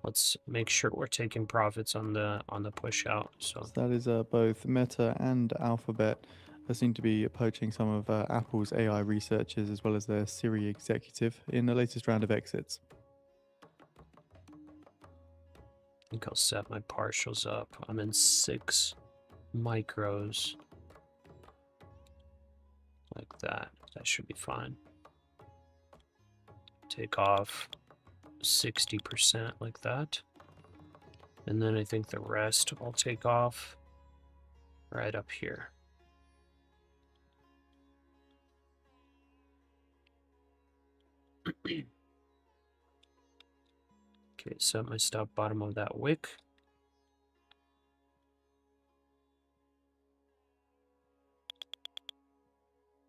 let's make sure we're taking profits on the push out. So So that is both Meta and Alphabet seem to be poaching some of Apple's AI researchers as well as their Siri executive in the latest round of exits. I think I'll set my partials up. I'm in 6 micros. Like that. That should be fine. Take off 60% like that. And then I think the rest I'll take off right up here. Okay, set my stop bottom of that wick.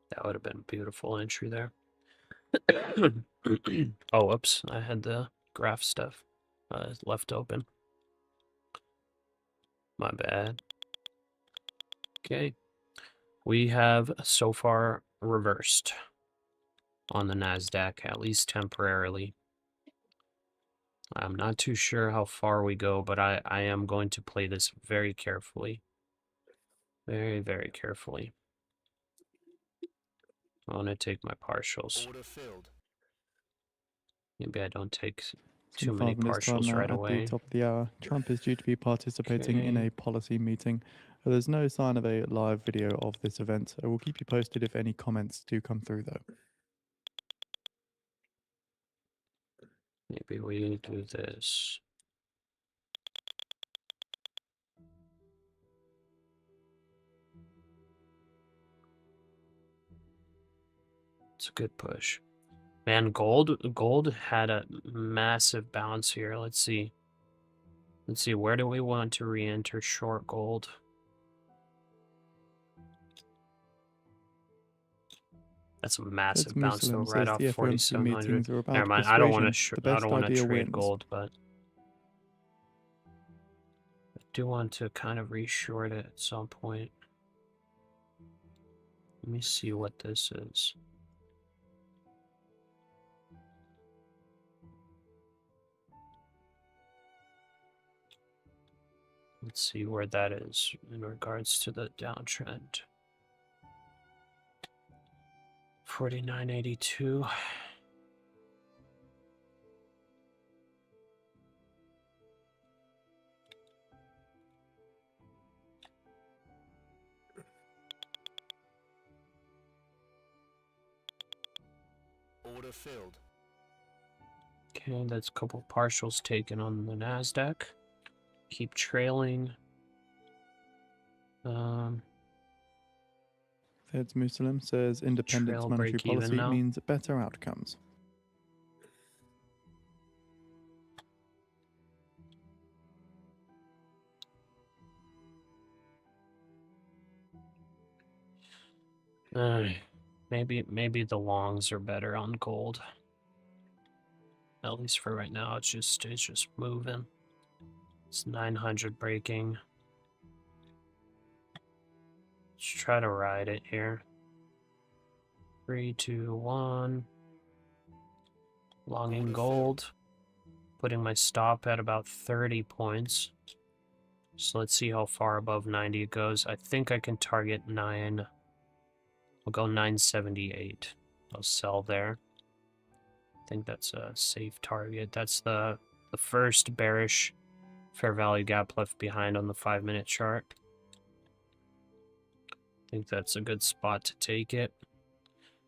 That would have been a beautiful entry there. Oh, oops, I had the graph stuff left open. My bad. Okay, We have so far reversed on the NASDAQ, at least temporarily. I'm not too sure how far we go, but I am going to play this very carefully. Very, very carefully. I want to take my partials. Maybe I don't take It's in too many 5 minutes time partials now right at the away. top of the hour. Trump is due to be participating in Okay. a policy meeting. There's no sign of a live video of this event. We'll keep you posted if any comments do come through, though. Maybe we do this. It's a good push. Man, gold had a massive bounce here. Let's see. Let's see, where do we want to re-enter short gold? That's a massive bounce though, right off the FOMC 4,700. meetings are about Never mind. I don't want persuasion. to. The I best don't want to idea trade wins. gold, but I do want to kind of re-short it at some point. Let me see what this is. Let's see where that is in regards to the downtrend. 49.82. Order filled. Okay, that's a couple partials taken on the NASDAQ. Keep trailing. Fed's Muslim says independent Trail monetary break even policy now. means better outcomes. Maybe the longs are better on gold. At least for right now, it's just moving. It's 900 breaking. Let's try to ride it here. 3, 2, 1. Longing gold. Putting my stop at about 30 points. So let's see how far above 90 it goes. I think I can target 9. I'll go 978. I'll sell there. I think that's a safe target. That's the first bearish fair value gap left behind on the 5-minute chart. I think that's a good spot to take it.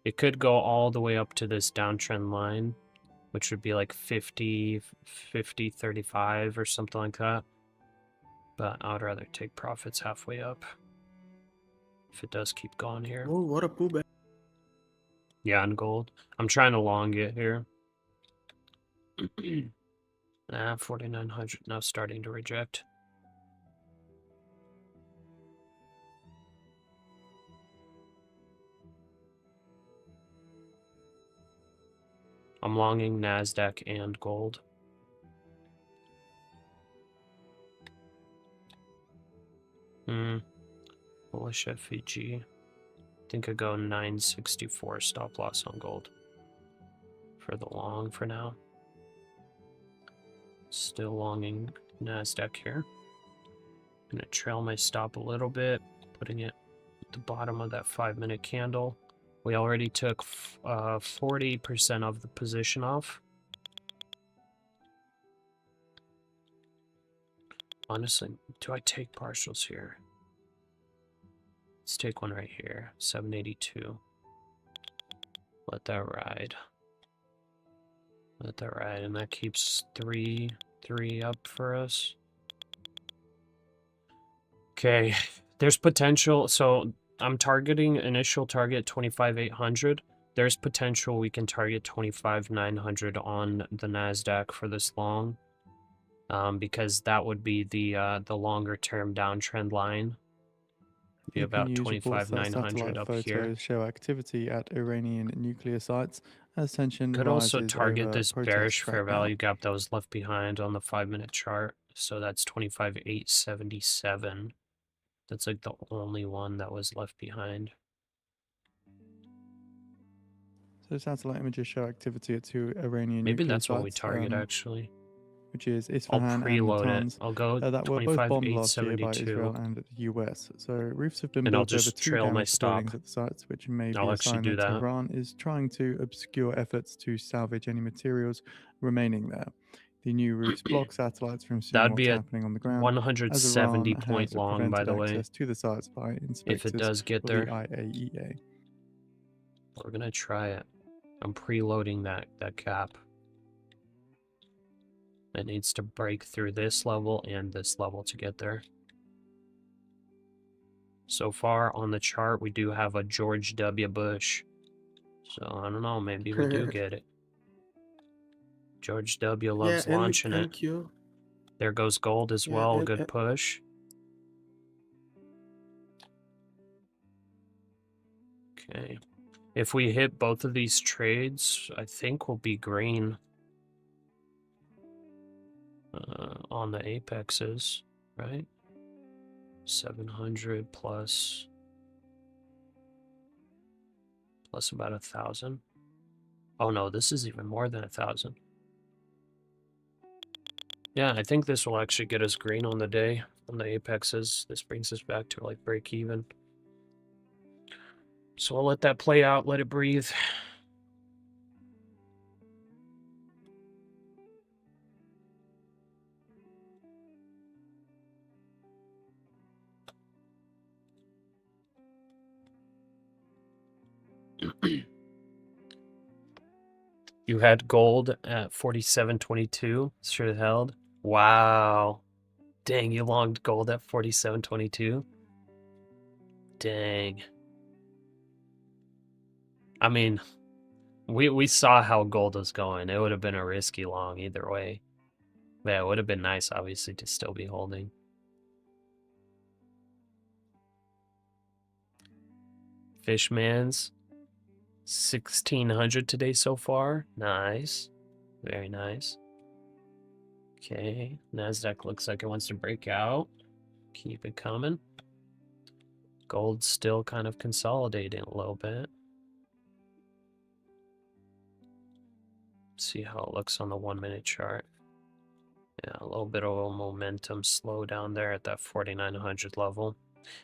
It could go all the way up to this downtrend line, which would be like 50, 35 or something like that. But I would rather take profits halfway up if it does keep going here. Oh, what a pullback. Yeah, on gold. I'm trying to long it here. 4,900 now starting to reject. I'm longing NASDAQ and gold. Bullish FEG. I think I go 964 stop loss on gold for the long for now. Still longing NASDAQ here. Gonna trail my stop a little bit, putting it at the bottom of that 5-minute candle. We already took 40% of the position off. Honestly, do I take partials here? Let's take one right here, 782. Let that ride. Let that ride, and that keeps 3 up for us. Okay, there's potential. So I'm targeting initial target 25,800. There's potential we can target 25,900 on the NASDAQ for this long, because that would be the longer term downtrend line. Be about 25,900 up here. Show activity at Iranian nuclear sites as tension Could rises also target over this protests bearish fair crackdown. value gap that was left behind on the 5-minute chart. So that's 25,877. That's like the only one that was left behind. So satellite images show activity at 2 Iranian Maybe nuclear that's what we sites, target actually. which is I'll Isfahan and preload it. Natanz, I'll go that were both bombed last year by 25,872, Israel and the US. So roofs have been and I'll built over just 2 trail my damaged stop. buildings at the sites, which may I'll be a actually sign do that that. Tehran is trying to obscure efforts to salvage any materials remaining there. The new roofs block satellites from seeing That'd what's be a happening on the ground, as Iran 170 point has long, by prevented the way. access to the sites by If it inspectors does get of there, the IAEA. we're gonna try it. I'm preloading that cap. It needs to break through this level and this level to get there. So far on the chart, we do have a George W. Bush. So I don't know, maybe we do get it. George W. loves launching it. Thank you. There goes gold as well. and- Good push. Okay. If we hit both of these trades, I think we'll be green on the apexes, right? 700 plus about 1,000. Oh no, this is even more than 1,000. Yeah, I think this will actually get us green on the day on the apexes. This brings us back to like break even. So I'll let that play out, let it breathe. You had gold at 47.22. Should have held. Wow. Dang, you longed gold at 47.22. Dang. I mean, we saw how gold was going. It would have been a risky long either way. Yeah, it would have been nice, obviously, to still be holding. Fishman's 1,600 today so far. Nice. Very nice. Okay, NASDAQ looks like it wants to break out. Keep it coming. Gold's still kind of consolidating a little bit. See how it looks on the 1-minute chart. Yeah, a little bit of a momentum slow down there at that 4,900 level.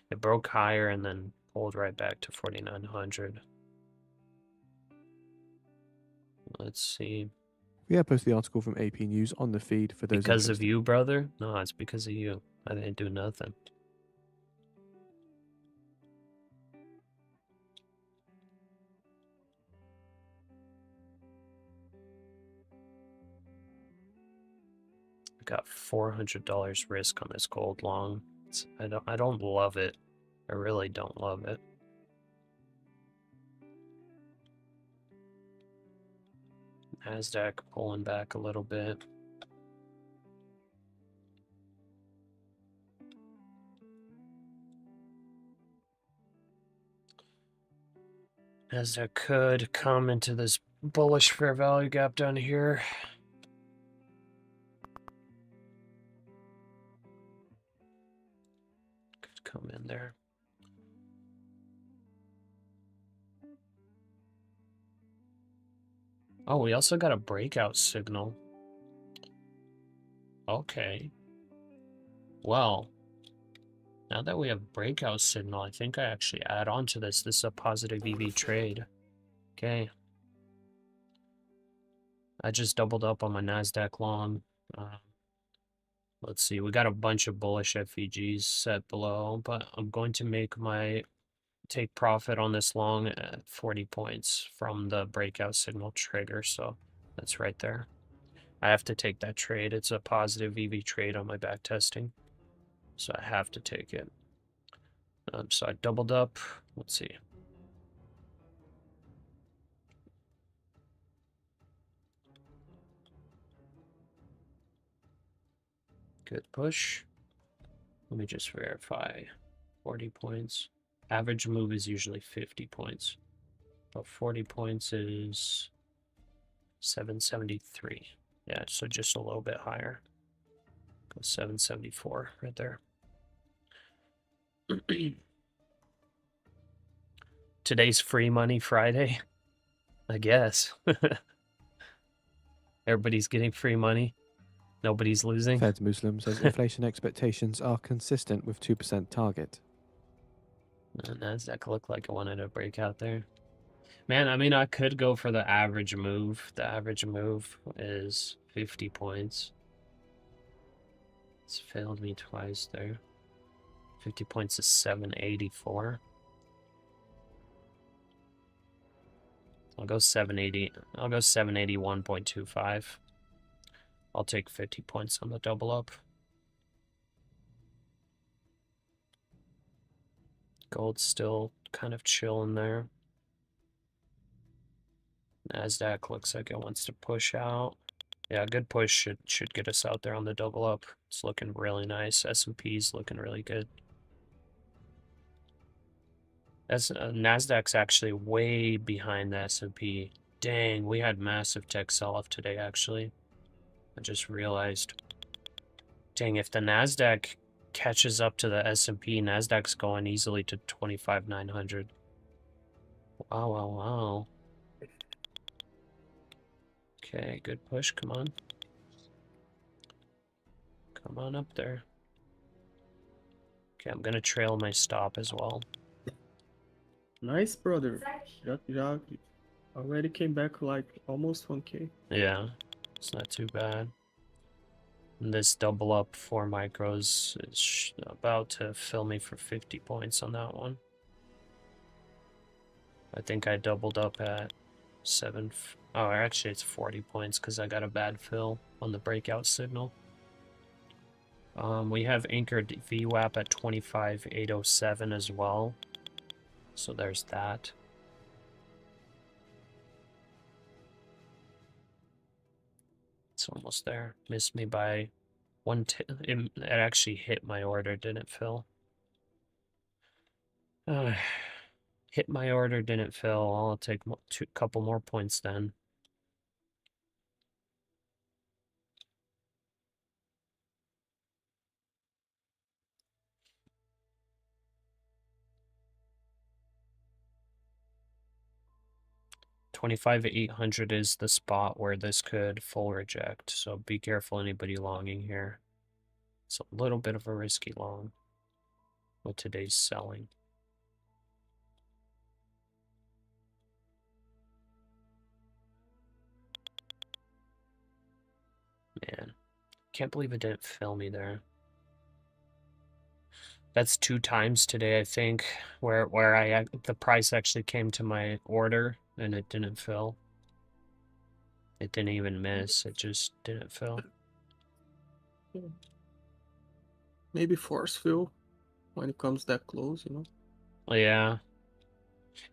It broke higher and then pulled right back to 4,900. Let's see. We have posted the article from AP News on the feed for those Because of interested. you, brother? No, it's because of you. I didn't do nothing. I got $400 risk on this gold long. I don't love it. I really don't love it. NASDAQ pulling back a little bit. NASDAQ could come into this bullish fair value gap down here. Could come in there. Oh, we also got a breakout signal. Okay. Well, now that we have breakout signal, I think I actually add on to this. This is a positive EV trade. Okay. I just doubled up on my NASDAQ long. Let's see, we got a bunch of bullish FEGs set below, but I'm going to take profit on this long at 40 points from the breakout signal trigger, so that's right there. I have to take that trade. It's a positive EV trade on my back testing, so I have to take it. So I doubled up. Let's see. Good push. Let me just verify. 40 points. Average move is usually 50 points. But 40 points is 773. Yeah, so just a little bit higher. Go 774 right there. Today's free money Friday, I guess. Everybody's getting free money. Nobody's losing. Fed Muslim says inflation expectations are consistent with 2% target. NASDAQ looked like it wanted to break out there. Man, I mean, I could go for the average move. The average move is 50 points. It's failed me twice there. 50 points is 784. I'll go 780. I'll go 781.25. I'll take 50 points on the double up. Gold's still kind of chilling there. NASDAQ looks like it wants to push out. Yeah, a good push should get us out there on the double up. It's looking really nice. S&P's looking really good. NASDAQ's actually way behind the S&P. Dang, we had massive tech sell-off today, actually. I just realized. Dang, if the NASDAQ catches up to the S&P, NASDAQ's going easily to 25,900. Wow, wow, wow. Okay, good push, come on. Come on up there. Okay, I'm gonna trail my stop as well. Nice, brother. You already came back like almost 1K. Yeah, it's not too bad. And this double up 4 micros is about to fill me for 50 points on that one. I think I doubled up at 7. Oh, actually it's 40 points because I got a bad fill on the breakout signal. We have anchored VWAP at 25,807 as well. So there's that. It's almost there. Missed me by 1 it actually hit my order, didn't fill. Hit my order, didn't fill. I'll take a couple more points then. $25,800 is the spot where this could full reject, so be careful anybody longing here. It's a little bit of a risky long with today's selling. Man, can't believe it didn't fill me there. That's 2 times today, I think, where the price actually came to my order and it didn't fill. It didn't even miss, it just didn't fill. Maybe force fill when it comes that close, you know? Yeah.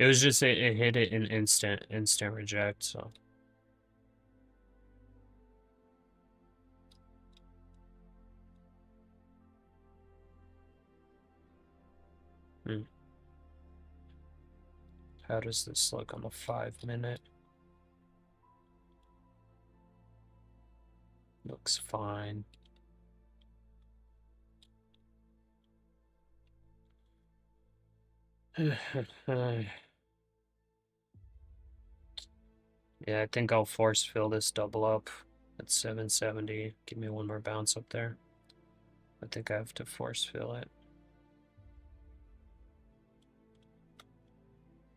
It was just, it hit it in instant reject, so. How does this look on the 5-minute? Looks fine. Yeah, I think I'll force fill this double up at 770. Give me one more bounce up there. I think I have to force fill it.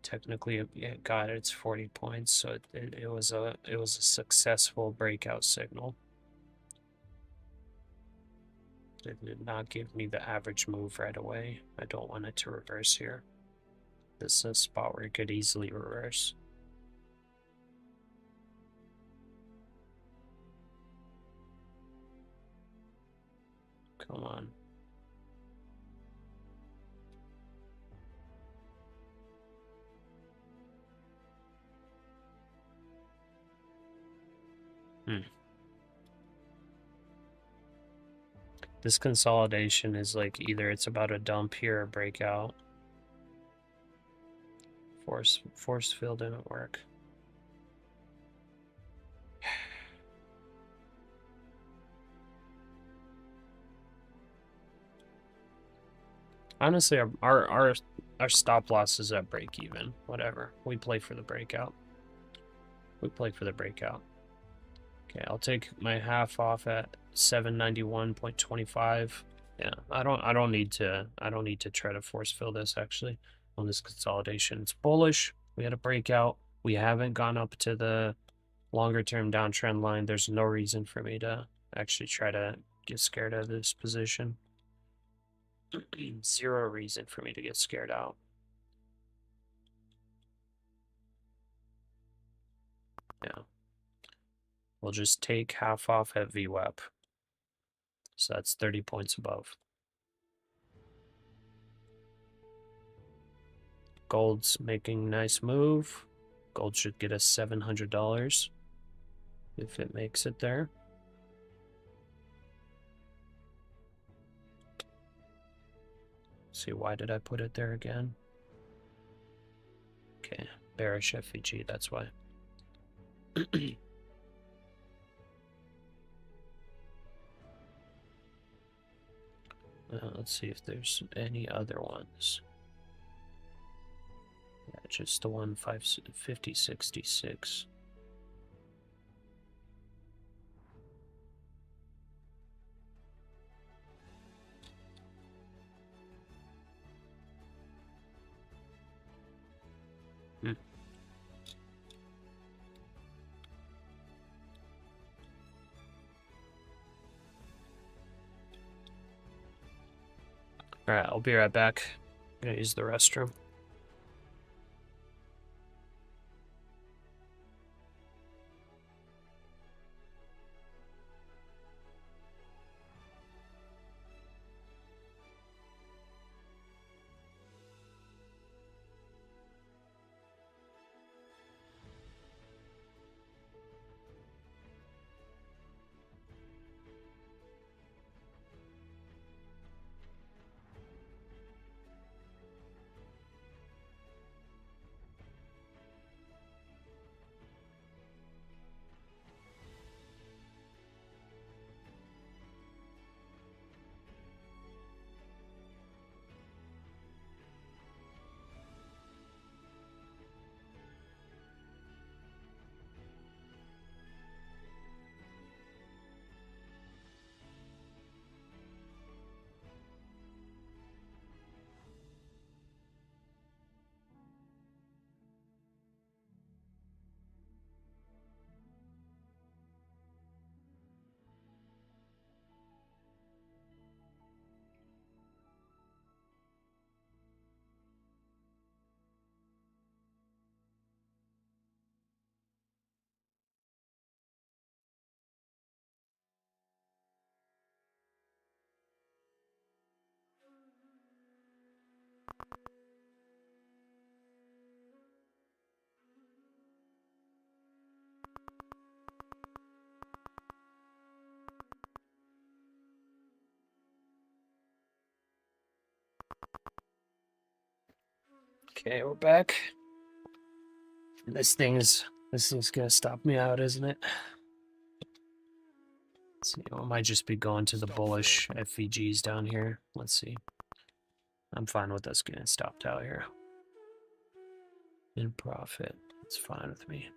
Technically, yeah, got it. It's 40 points, so it was a successful breakout signal. It did not give me the average move right away. I don't want it to reverse here. This is a spot where it could easily reverse. Come on. This consolidation is like either it's about a dump here or breakout. Force fill didn't work. Honestly, our stop loss is at break even. Whatever. We play for the breakout. We play for the breakout. Okay, I'll take my half off at 791.25. Yeah, I don't need to try to force fill this actually on this consolidation. It's bullish. We had a breakout. We haven't gone up to the longer term downtrend line. There's no reason for me to actually try to get scared out of this position. Zero reason for me to get scared out. Yeah. We'll just take half off at VWAP. So that's 30 points above. Gold's making a nice move. Gold should get us $700 if it makes it there. See, why did I put it there again? Okay, bearish FVG, that's why. Let's see if there's any other ones. Yeah, just the one 5066. Alright, I'll be right back. I'm gonna use the restroom. Okay, we're back. This thing's gonna stop me out, isn't it? Let's see, I might just be going to the bullish FVGs down here. Let's see. I'm fine with us getting stopped out here. In profit. It's fine with me.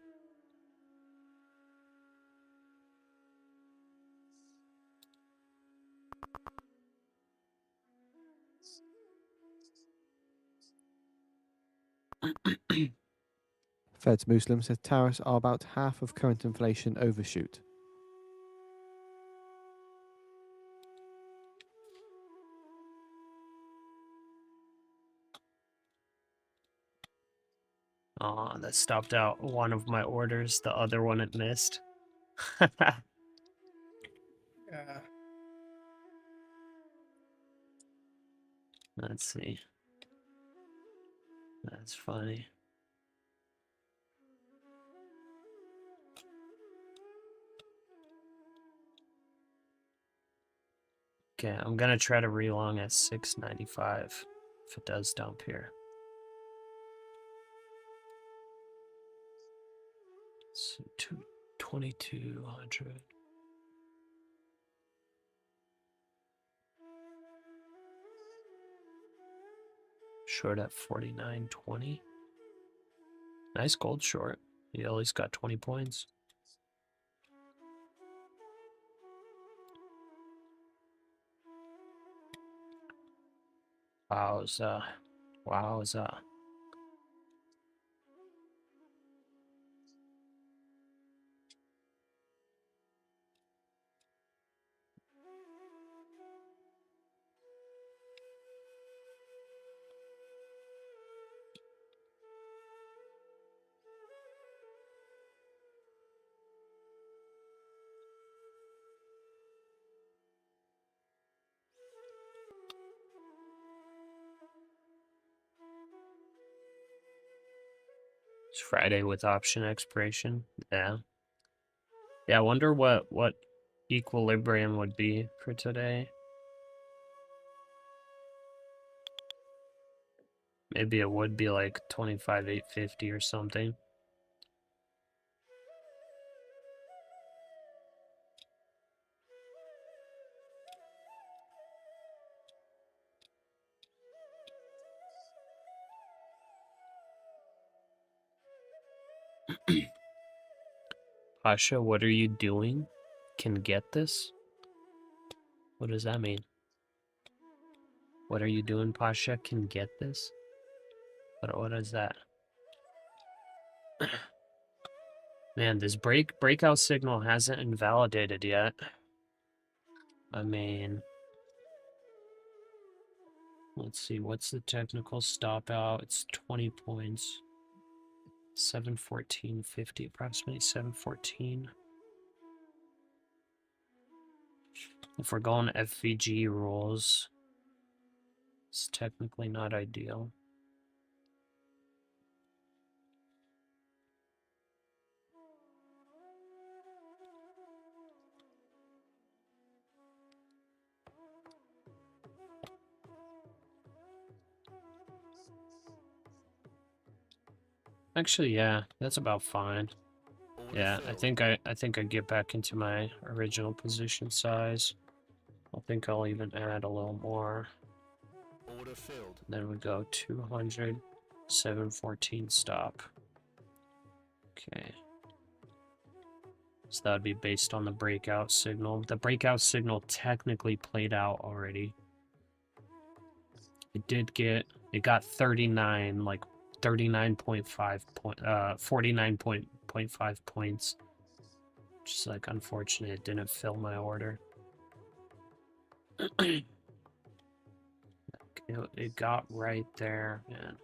Fed's Muslim says tariffs are about half of current inflation overshoot. Oh, that stopped out one of my orders. The other one it missed. Yeah. Let's see. That's funny. Okay, I'm gonna try to relong at 695 if it does dump here. So 2200. Short at 49.20. Nice gold short. He at least got 20 points. Wowza. Wowza. It's Friday with option expiration. Yeah. Yeah, I wonder what equilibrium would be for today. Maybe it would be like 25,850 or something. Pasha, what are you doing? Can get this? What does that mean? What are you doing, Pasha? Can get this? What is that? Man, this breakout signal hasn't invalidated yet. I mean, let's see, what's the technical stop out? It's 20 points. 714.50, approximately 714. If we're going FVG rules, it's technically not ideal. Actually, yeah, that's about fine. Yeah, I think I get back into my original position size. I think I'll even add a little more. Order filled. Then we go 200, 714 stop. Okay. So that would be based on the breakout signal. The breakout signal technically played out already. It got 39, like 39.5 point, 49.5 points. Just like unfortunate, it didn't fill my order. It got right there, man.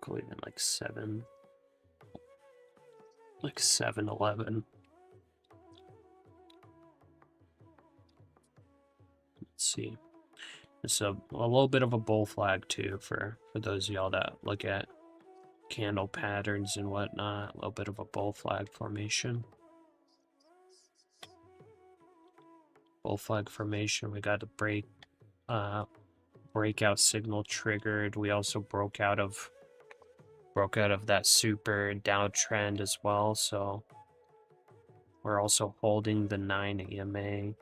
Go even like 7-11. Let's see. It's a little bit of a bull flag too for those of y'all that look at candle patterns and whatnot. A little bit of a bull flag formation. Bull flag formation. We got a breakout signal triggered. We also broke out of that super downtrend as well. So we're also holding the 9 EMA.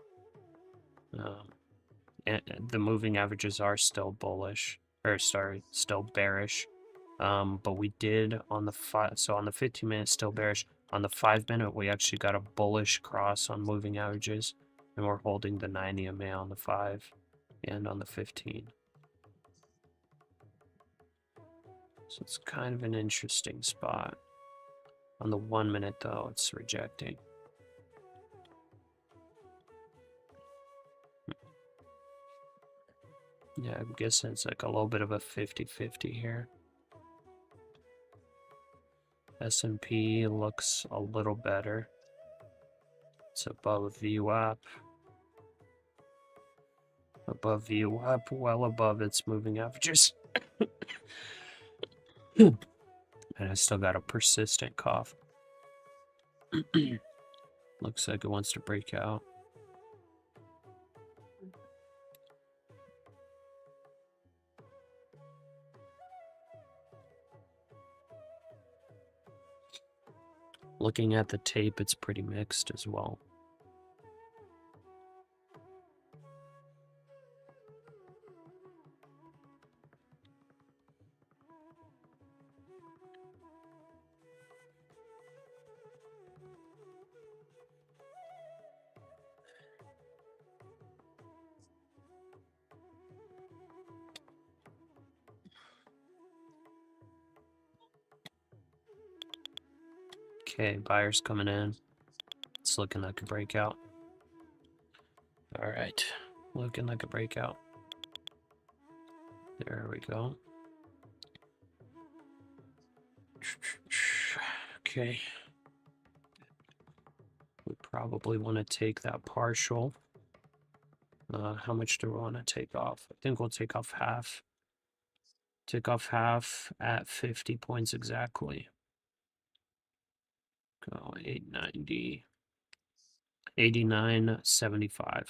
And the moving averages are still bullish, or sorry, still bearish. But we did on the 15-minute still bearish. On the 5-minute, we actually got a bullish cross on moving averages, and we're holding the 9 EMA on the 5 and on the 15. So it's kind of an interesting spot. On the 1-minute, though, it's rejecting. Yeah, I'm guessing it's like a little bit of a 50-50 here. S&P looks a little better. It's above VWAP. Above VWAP, well above its moving averages. And I still got a persistent cough. Looks like it wants to break out. Looking at the tape, it's pretty mixed as well. Okay, buyers coming in. It's looking like a breakout. All right, looking like a breakout. There we go. Okay. We probably want to take that partial. How much do we want to take off? I think we'll take off half. Take off half at 50 points exactly. Go 890. 89.75.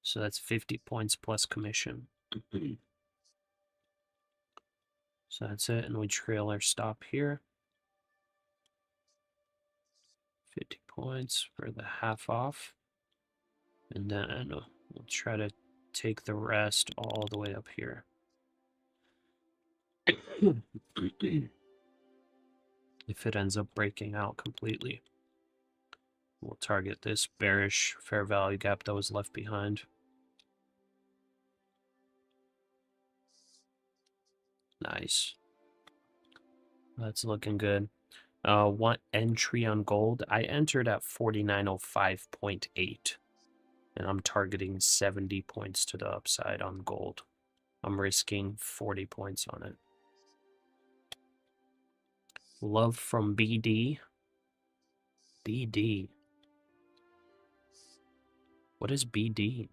So that's 50 points plus commission. So that's it, and we trail our stop here. 50 points for the half off. And then we'll try to take the rest all the way up here. If it ends up breaking out completely, we'll target this bearish fair value gap that was left behind. Nice. That's looking good. One entry on gold. I entered at 4905.8, and I'm targeting 70 points to the upside on gold. I'm risking 40 points on it. Love from BD. BD. What is BD?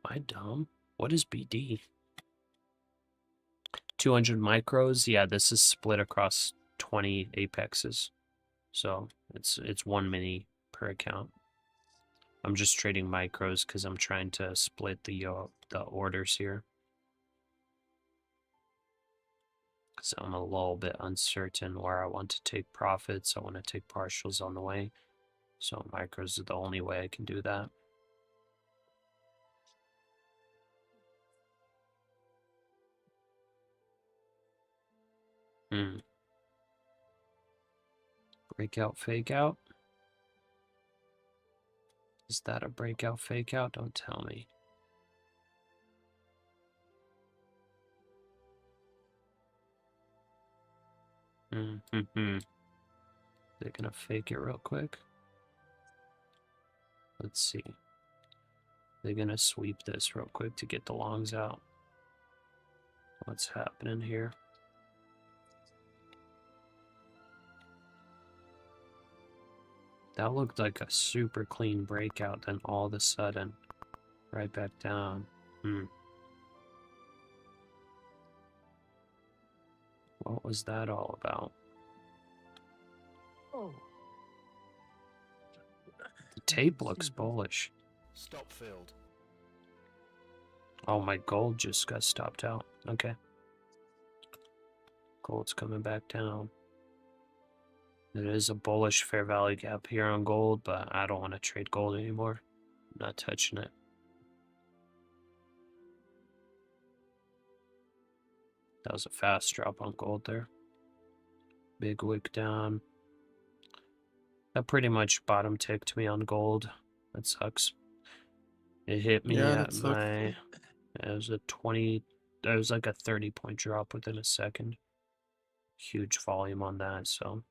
Am I dumb? What is BD? 200 micros. Yeah, this is split across 20 apexes. So it's 1 mini per account. I'm just trading micros because I'm trying to split the orders here. So I'm a little bit uncertain where I want to take profits. I want to take partials on the way. So micros are the only way I can do that. Breakout, fake out. Is that a breakout, fake out? Don't tell me. They're gonna fake it real quick. Let's see. They're gonna sweep this real quick to get the longs out. What's happening here? That looked like a super clean breakout, then all of a sudden, right back down. What was that all about? Oh. The tape looks bullish. Stop filled. Oh, my gold just got stopped out. Okay. Gold's coming back down. There is a bullish fair value gap here on gold, but I don't want to trade gold anymore. I'm not touching it. That was a fast drop on gold there. Big wick down. That pretty much bottom ticked me on gold. That sucks. It hit me at my... It was a 20... It was like a 30-point drop within a second. Huge volume on that, so...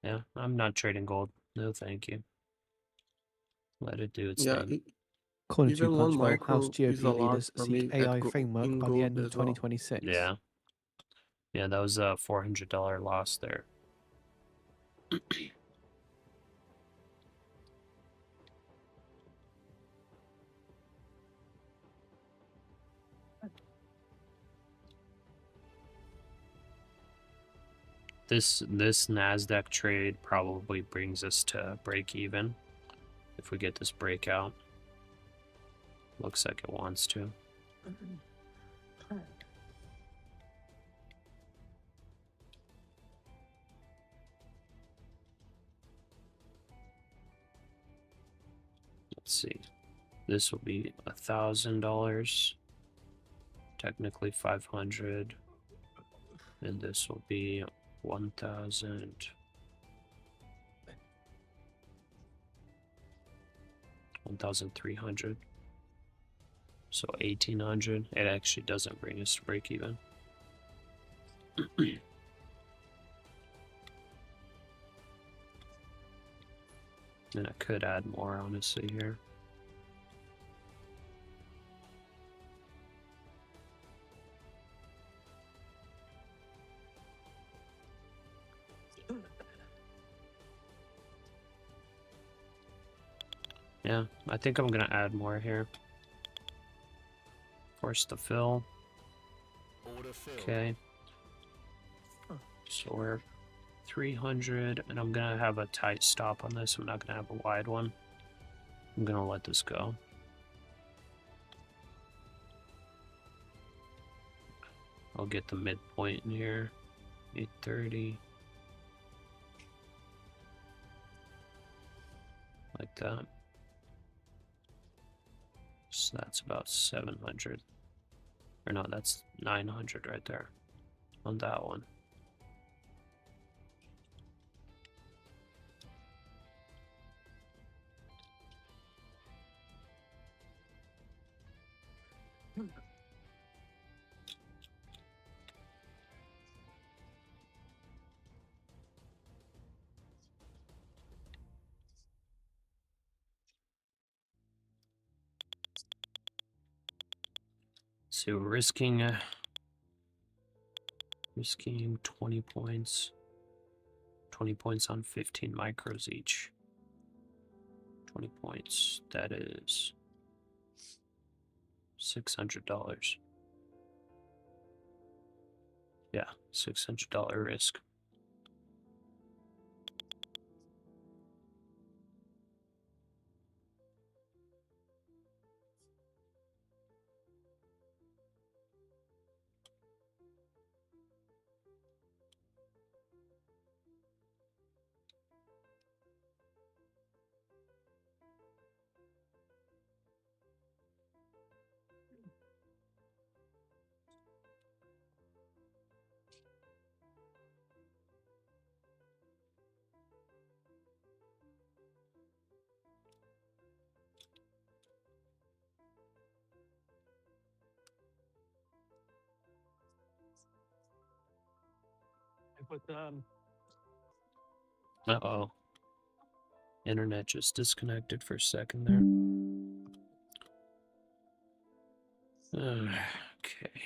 Yeah, I'm not trading gold. No, thank you. Let it do its thing. According to Even one Punchbowl, micro House is GOP a lot leaders for seek me AI framework in by the gold end of as well. 2026. Yeah. Yeah, that was a $400 loss there. This NASDAQ trade probably brings us to break even if we get this breakout. Looks like it wants to. Let's see. This will be $1,000. Technically 500. And this will be 1,000. 1,300. So 1,800. It actually doesn't bring us to break even. And I could add more, honestly, here. Yeah, I think I'm gonna add more here. Force the fill. Order filled. Okay. So we're 300, and I'm gonna have a tight stop on this. I'm not gonna have a wide one. I'm gonna let this go. I'll get the midpoint in here. 830. Like that. So that's about 700. Or no, that's 900 right there on that one. So risking 20 points. 20 points on 15 micros each. 20 points. That is $600. Yeah, $600 risk. Uh-oh. Internet just disconnected for a second there. Okay.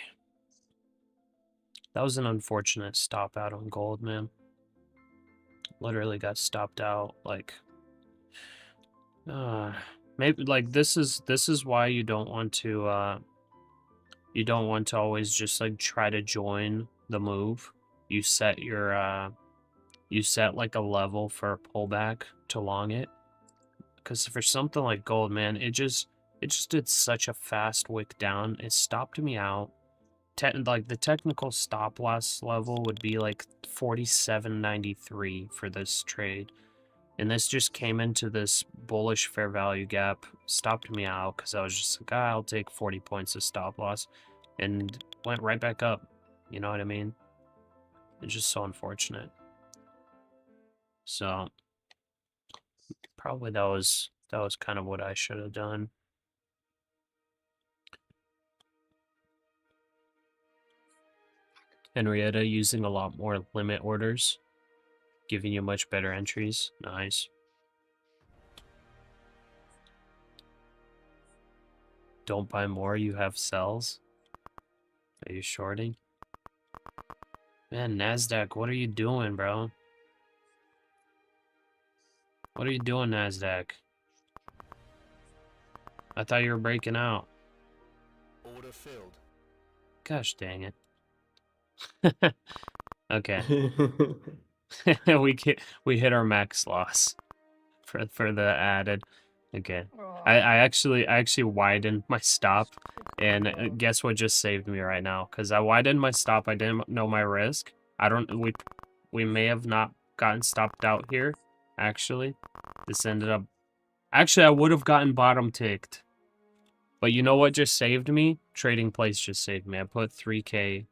That was an unfortunate stop out on gold, man. Literally got stopped out, like... maybe, like, this is why you don't want to, you don't want to always just, like, try to join the move. You set your, you set, like, a level for a pullback to long it. Because for something like gold, man, it just did such a fast wick down. It stopped me out. Like, the technical stop loss level would be, like, 47.93 for this trade. And this just came into this bullish fair value gap, stopped me out, because I was just like, I'll take 40 points of stop loss. And went right back up. You know what I mean? It's just so unfortunate. So... probably that was kind of what I should have done. Henrietta using a lot more limit orders, giving you much better entries. Nice. Don't buy more, you have sells. Are you shorting? Man, NASDAQ, what are you doing, bro? What are you doing, NASDAQ? I thought you were breaking out. Order filled. Gosh dang it. Okay. we hit our max loss for the added. Okay. I actually widened my stop, and guess what just saved me right now? Because I widened my stop, I didn't know my risk. We may have not gotten stopped out here. Actually, this ended up Actually, I would have gotten bottom ticked. But you know what just saved me? Trading Place just saved me. I put 3K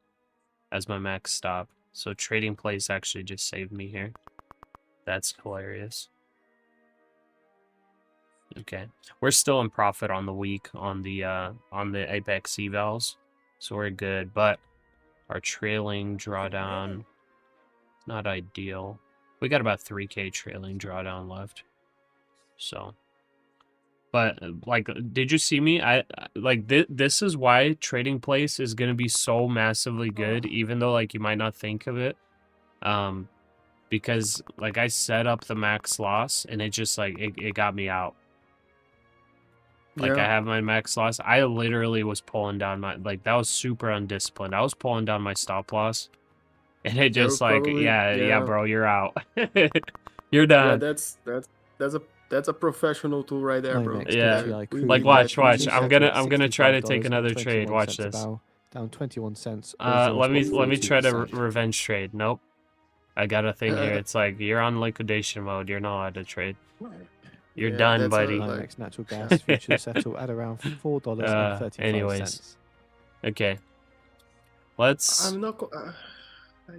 as my max stop. So Trading Place actually just saved me here. That's hilarious. Okay. We're still in profit on the week on the Apex evals. So we're good, but our trailing drawdown not ideal. We got about 3K trailing drawdown left. So, but like, did you see me? I like this is why Trading Place is going to be so massively good, even though like you might not think of it. Because like I set up the max loss and it just like it got me out. Like I have my max loss. I literally was pulling down my, like that was super undisciplined. I was pulling down my stop loss. And it just like, probably, yeah, bro, you're out. You're done. Yeah, that's a professional tool right there, bro. NYMEX Yeah. DTI We- crude Like we watch. get futures I'm settled gonna at try to take $65 another and trade. 21 Watch cents a this. barrel, down 21 cents. Let me try to 0.42%. revenge trade. Nope. I got a thing here. It's like you're on liquidation mode. You're not allowed to trade. You're Yeah, done, that's buddy. NYMEX natural gas futures settle at around $4.35. Anyways. Okay. Let's. I'm not.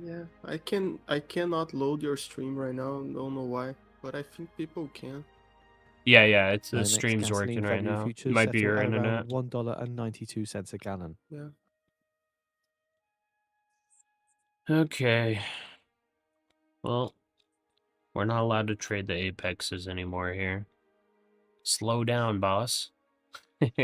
Yeah, I cannot load your stream right now. Don't know why, but I think people can. Yeah. It's the NYMEX stream's gasoline working right value now. futures Might be settle your at internet. around $1.92 a gallon. Yeah. Okay. Well, we're not allowed to trade the apexes anymore here. Slow down, boss. And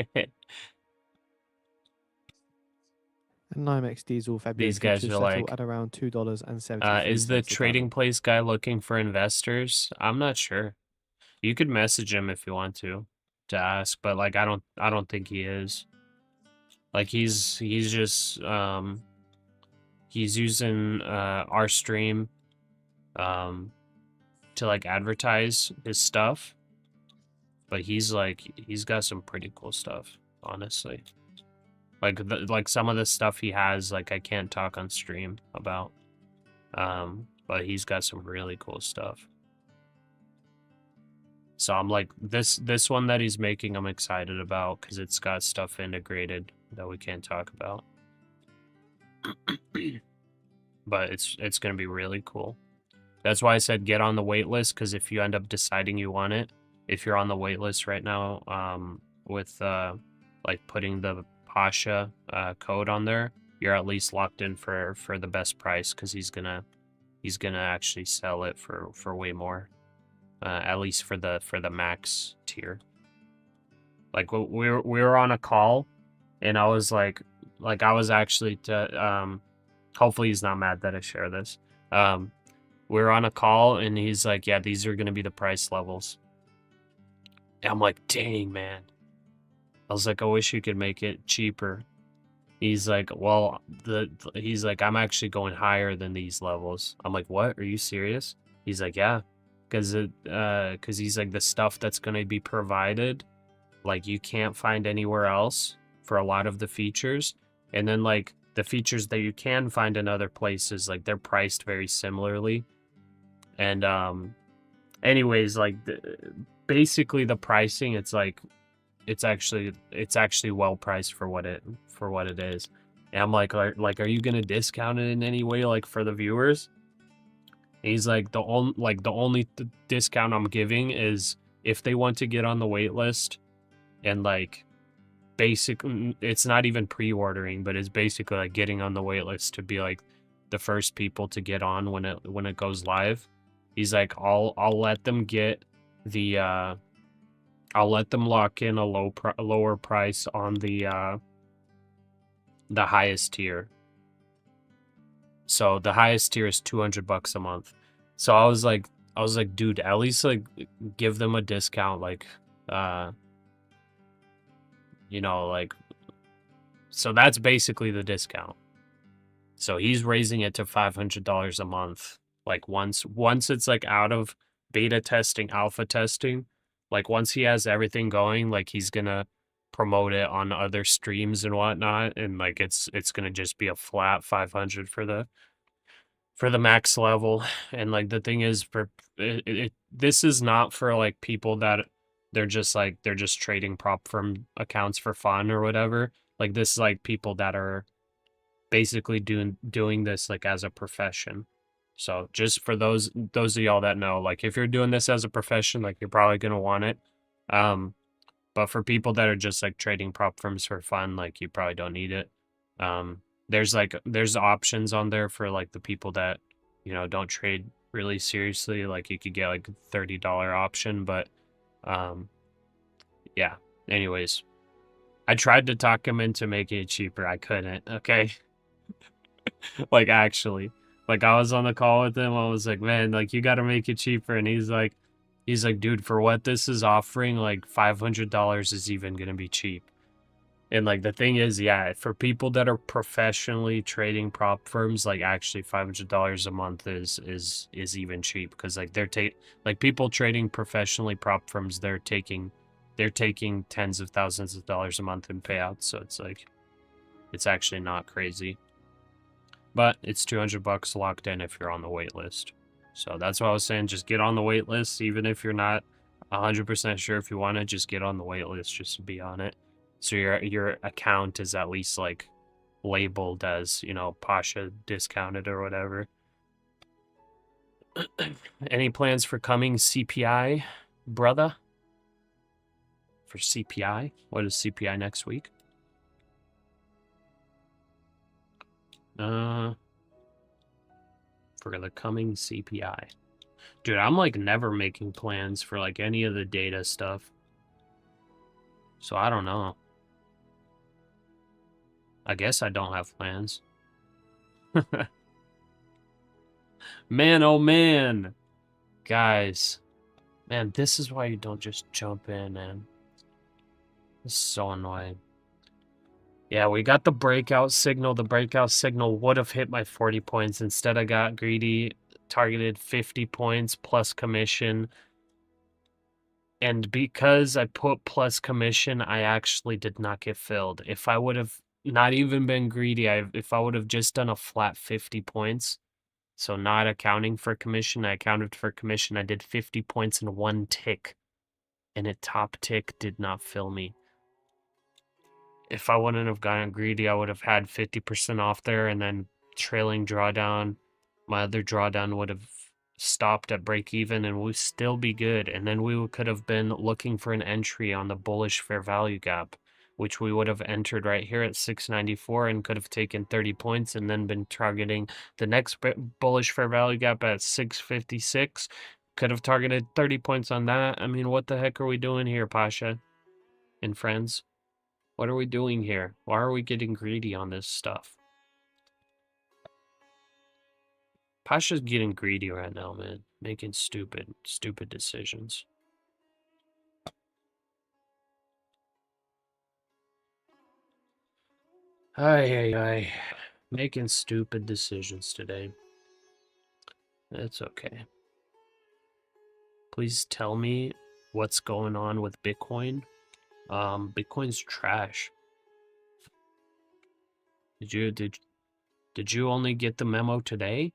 NYMEX diesel February These guys futures are settle like, at around $2.73. is the a Trading gallon. Place guy looking for investors? I'm not sure. You could message him if you want to ask, but like I don't think he is. Like he's just he's using our stream to like advertise his stuff. But he's got some pretty cool stuff, honestly. Like some of the stuff he has, like I can't talk on stream about. But he's got some really cool stuff. So I'm like, this one that he's making, I'm excited about because it's got stuff integrated that we can't talk about. But it's gonna be really cool. That's why I said get on the wait list, because if you end up deciding you want it, if you're on the wait list right now, with like putting the Pasha code on there, you're at least locked in for the best price, because he's gonna actually sell it for way more, at least for the max tier. Like we were on a call, and I was like I was actually hopefully he's not mad that I share this. We were on a call, and he's like, yeah, these are gonna be the price levels. And I'm like, dang, man. I was like, I wish you could make it cheaper. He's like, well, he's like, I'm actually going higher than these levels. I'm like, what? Are you serious? He's like, yeah, because he's like, the stuff that's gonna be provided, like you can't find anywhere else for a lot of the features, and then like the features that you can find in other places, like they're priced very similarly. And anyways, like basically the pricing, it's like it's actually well priced for what it is. And I'm like are you gonna discount it in any way, like for the viewers? And he's like, the only discount I'm giving is if they want to get on the wait list, and like basically it's not even pre-ordering, but it's basically like getting on the wait list to be like the first people to get on when it goes live. He's like, I'll let them get the I'll let them lock in a lower price on the highest tier. So the highest tier is $200 a month. So I was like, dude, at least like give them a discount, like you know, like, so that's basically the discount. So he's raising it to $500 a month. Like once it's like out of beta testing, alpha testing, like once he has everything going, like he's gonna promote it on other streams and whatnot, and like it's gonna just be a flat 500 for the max level. And like the thing is, this is not for like people that they're just trading prop firm accounts for fun or whatever. Like this is like people that are basically doing this like as a profession. So just for those of y'all that know, like if you're doing this as a profession, like you're probably gonna want it. But for people that are just like trading prop firms for fun, like you probably don't need it. There's options on there for like the people that, you know, don't trade really seriously. Like you could get like a $30 option, but yeah. Anyways, I tried to talk him into making it cheaper. I couldn't. Okay. Like actually, like I was on the call with him. I was like, man, like you got to make it cheaper. And he's like, dude, for what this is offering, like $500 is even gonna be cheap. And like the thing is, yeah, for people that are professionally trading prop firms, like actually $500 a month is even cheap, because like like people trading professionally prop firms, they're taking tens of thousands of dollars a month in payouts. So it's like it's actually not crazy. But it's $200 locked in if you're on the wait list. So that's what I was saying. Just get on the wait list, even if you're not 100% sure if you want to. Just get on the wait list, just to be on it. So your account is at least like labeled as, you know, Pasha discounted or whatever. Any plans for coming CPI, brother? For CPI? What is CPI next week? For the coming CPI. Dude, I'm like never making plans for like any of the data stuff. So I don't know. I guess I don't have plans. Man, oh man. Guys. Man, this is why you don't just jump in, man. This is so annoying. Yeah, we got the breakout signal. The breakout signal would have hit my 40 points. Instead, I got greedy, targeted 50 points plus commission. And because I put plus commission, I actually did not get filled. If I would have not even been greedy, if I would have just done a flat 50 points, so not accounting for commission, I accounted for commission. I did 50 points in one tick, and a top tick did not fill me. If I wouldn't have gotten greedy, I would have had 50% off there, and then trailing drawdown, my other drawdown would have stopped at break even, and we'd still be good. And then we could have been looking for an entry on the bullish fair value gap, which we would have entered right here at 694 and could have taken 30 points, and then been targeting the next bullish fair value gap at 656. Could have targeted 30 points on that. I mean, what the heck are we doing here, Pasha and friends? What are we doing here? Why are we getting greedy on this stuff? Pasha's getting greedy right now, man. Making stupid decisions. Ay. Making stupid decisions today. It's okay. Please tell me what's going on with Bitcoin. Bitcoin's trash. Did you only get the memo today?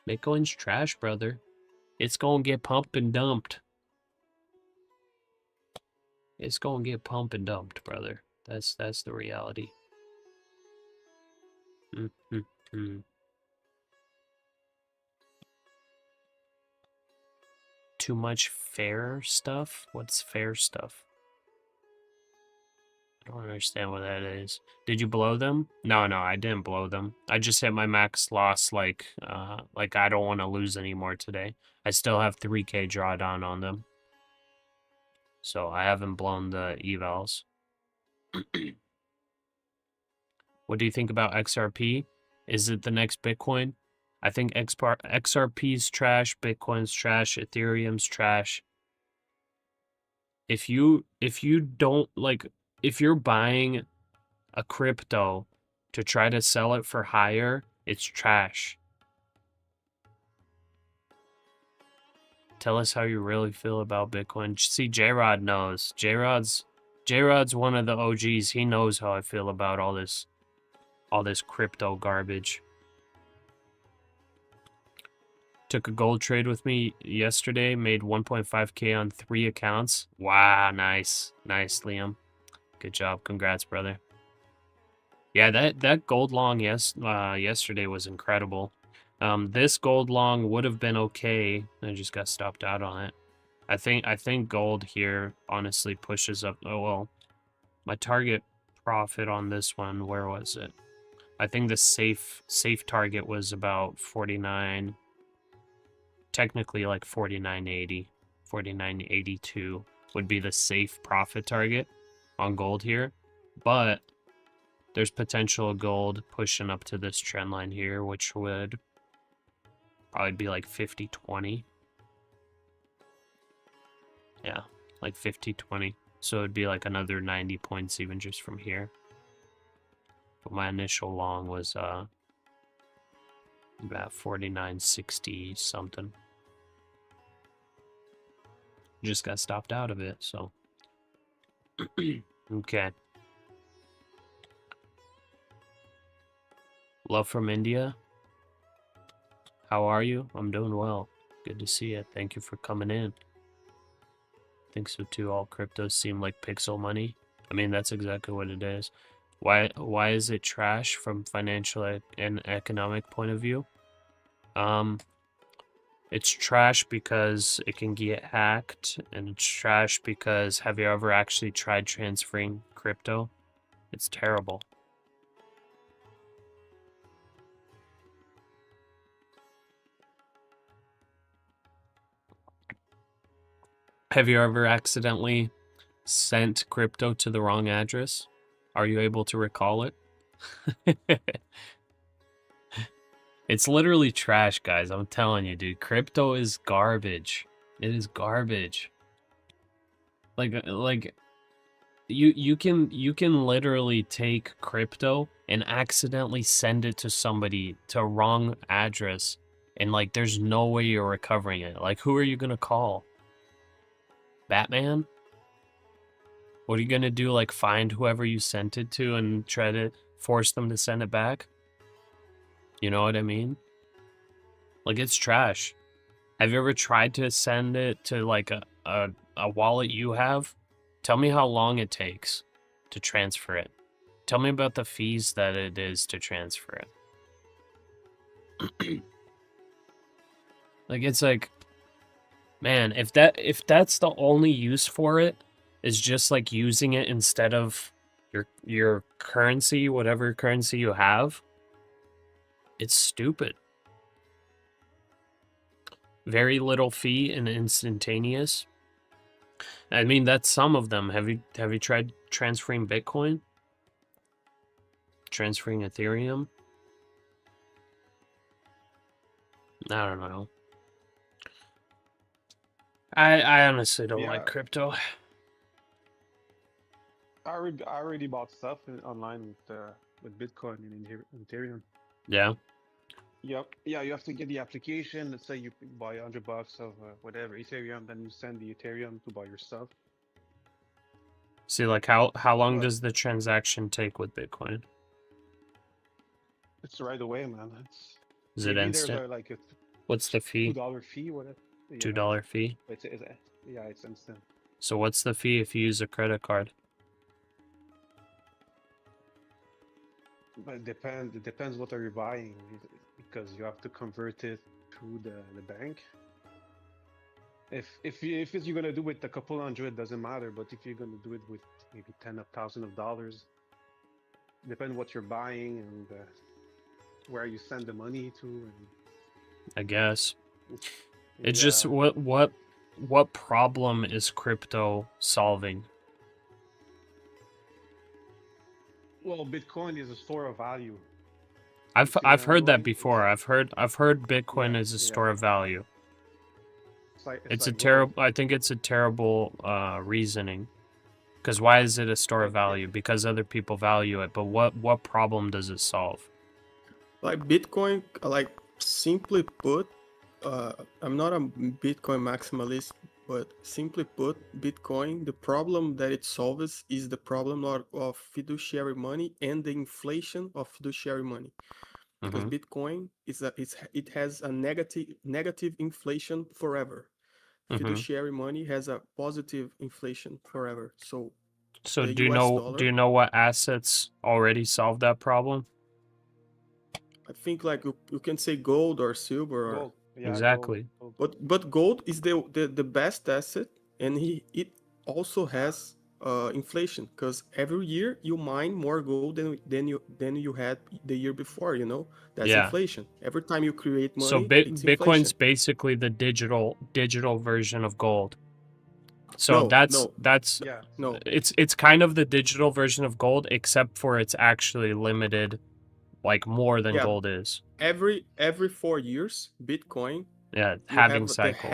Bitcoin's trash, brother. It's gonna get pumped and dumped. It's gonna get pumped and dumped, brother. That's the reality. Too much fair stuff? What's fair stuff? I don't understand what that is. Did you blow them? No, I didn't blow them. I just hit my max loss, like I don't want to lose anymore today. I still have 3K drawdown on them. So I haven't blown the evals. What do you think about XRP? Is it the next Bitcoin? I think XRP's trash, Bitcoin's trash, Ethereum's trash. If you don't like, if you're buying a crypto to try to sell it for higher, it's trash. Tell us how you really feel about Bitcoin. See, J-Rod knows. J-Rod's one of the OGs. He knows how I feel about all this crypto garbage. took a gold trade with me yesterday, made 1.5K on 3 accounts. Wow, nice. Nice, Liam. Good job. Congrats, brother. Yeah, that gold long yesterday was incredible. This gold long would have been okay. I just got stopped out on it. I think gold here honestly pushes up. Oh well, my target profit on this one, where was it? I think the safe target was about 49. Technically like 49.80, 49.82 would be the safe profit target on gold here, but there's potential gold pushing up to this trend line here, which would probably be like 50.20. Yeah, like 50.20. So it'd be like another 90 points even just from here. But my initial long was about 49.60 something. Just got stopped out of it, so. Okay. Love from India. How are you? I'm doing well. Good to see you. Thank you for coming in. Think so too. All cryptos seem like pixel money. I mean, that's exactly what it is. Why is it trash from financial and economic point of view? It's trash because it can get hacked, and it's trash because have you ever actually tried transferring crypto? It's terrible. Have you ever accidentally sent crypto to the wrong address? Are you able to recall it? It's literally trash, guys. I'm telling you, dude. Crypto is garbage. It is garbage. Like you can literally take crypto and accidentally send it to somebody to a wrong address, and like there's no way you're recovering it. Like, who are you gonna call? Batman? What are you gonna do? Like, find whoever you sent it to and try to force them to send it back? You know what I mean? Like, it's trash. Have you ever tried to send it to like a wallet you have? Tell me how long it takes to transfer it. Tell me about the fees that it is to transfer it. Like, it's like, man, if that's the only use for it is just like using it instead of your currency, whatever currency you have, it's stupid. Very little fee and instantaneous. I mean, that's some of them. Have you tried transferring Bitcoin? Transferring Ethereum? I don't know. I honestly don't like crypto. I already bought stuff online with Bitcoin and Ethereum. Yeah. Yep. Yeah, you have to get the application. Let's say you buy $100 of whatever Ethereum, then you send the Ethereum to buy your stuff. See, like, how long does the transaction take with Bitcoin? It's right away, man. Is it instant? Like a What's the fee? $2 fee, whatever. $2 fee? Yeah, it's instant. So what's the fee if you use a credit card? But it depends what are you buying, because you have to convert it through the bank. If you're gonna do it a couple hundred, it doesn't matter. But if you're gonna do it with maybe $10,000, depend what you're buying and where you send the money to. And I guess it's just what problem is crypto solving? Well, Bitcoin is a store of value. I've heard that before. I've heard Bitcoin is a store of value. It's a terrible. I think it's a terrible reasoning. Because why is it a store of value? Because other people value it. But what problem does it solve? Like Bitcoin, like simply put, I'm not a Bitcoin maximalist, but simply put, Bitcoin, the problem that it solves is the problem of fiduciary money and the inflation of fiduciary money. because Mhm. Bitcoin it has a negative inflation forever. Mhm. Fiduciary money has a positive inflation forever. So So the do you US know dollar, what assets already solve that problem? I think like you can say gold or silver or Gold. Yeah, Exactly. gold. but gold is the best asset, and it also has inflation because every year you mine more gold than you had the year before. That's Yeah. inflation. Every time you create So money, it's Bitcoin's inflation. basically the digital version of gold. So No, that's Yeah. no. it's kind of the digital version of gold, except for it's actually limited, like more than Yeah, gold is. every 4 years, Bitcoin, Yeah, you halving have cycle.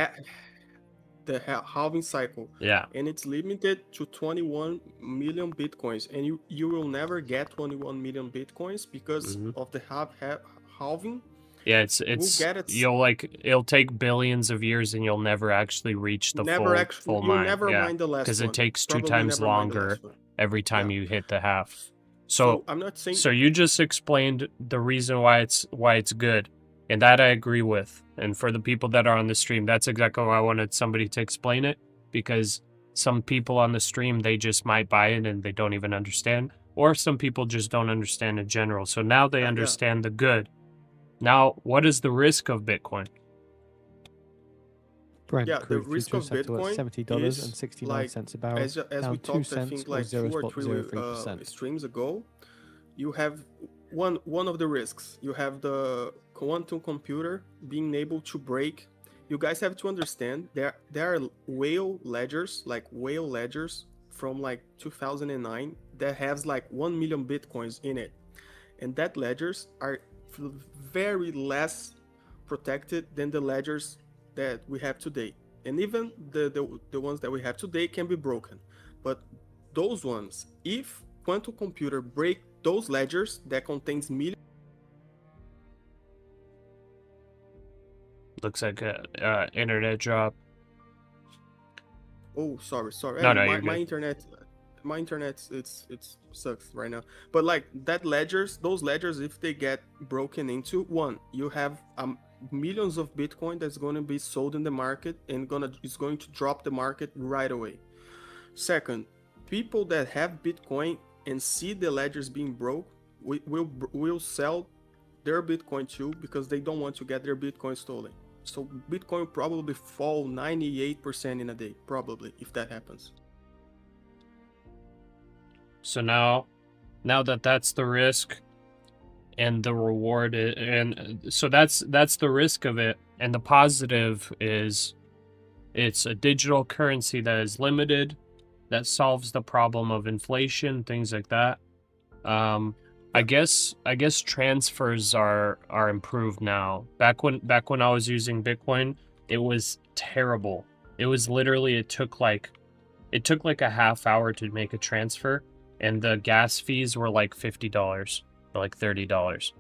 the halving cycle, Yeah. and it's limited to 21 million bitcoins, and you will never get 21 million bitcoins because Mhm. of the halving. Yeah, We'll get it. it'll take billions of years and you'll never actually reach the Never full you'll mine. never Yeah, mine the last because it one. takes 2 Probably times never mine the longer last one. every time Yeah. you hit the half. So So I'm not saying. so you just explained the reason why it's good, and that I agree with. And for the people that are on the stream, that's exactly why I wanted somebody to explain it, because some people on the stream, they just might buy it and they don't even understand, or some people just don't understand in general. So now they Yeah. understand the good. Now, what is the risk of Bitcoin? Brent Yeah, the crude risk of futures settle at Bitcoin $70.69 a barrel, as we down 2 talked, I cents think or like 0.03%. streams ago, you have one of the risks. You have the quantum computer being able to break. You guys have to understand there are whale ledgers from like 2009 that has like 1 million bitcoins in it, and that ledgers are very less protected than the ledgers that we have today. And even the ones that we have today can be broken. But those ones, if quantum computer break those ledgers that contains millions. Looks like a internet drop. Oh, sorry. No, my, you're good. my internet it's sucks right now. But like those ledgers, if they get broken into, one, you have millions of Bitcoin that's going to be sold in the market and it's going to drop the market right away. Second, people that have Bitcoin and see the ledgers being broke will sell their Bitcoin too, because they don't want to get their Bitcoin stolen. So Bitcoin probably fall 98% in a day, probably, if that happens. So now that that's the risk and the reward, and so that's the risk of it, and the positive is it's a digital currency that is limited, that solves the problem of inflation, things like that. I guess transfers are improved now. Back when I was using Bitcoin, it was terrible. It was literally it took like a half hour to make a transfer, and the gas fees were like $50 or like $30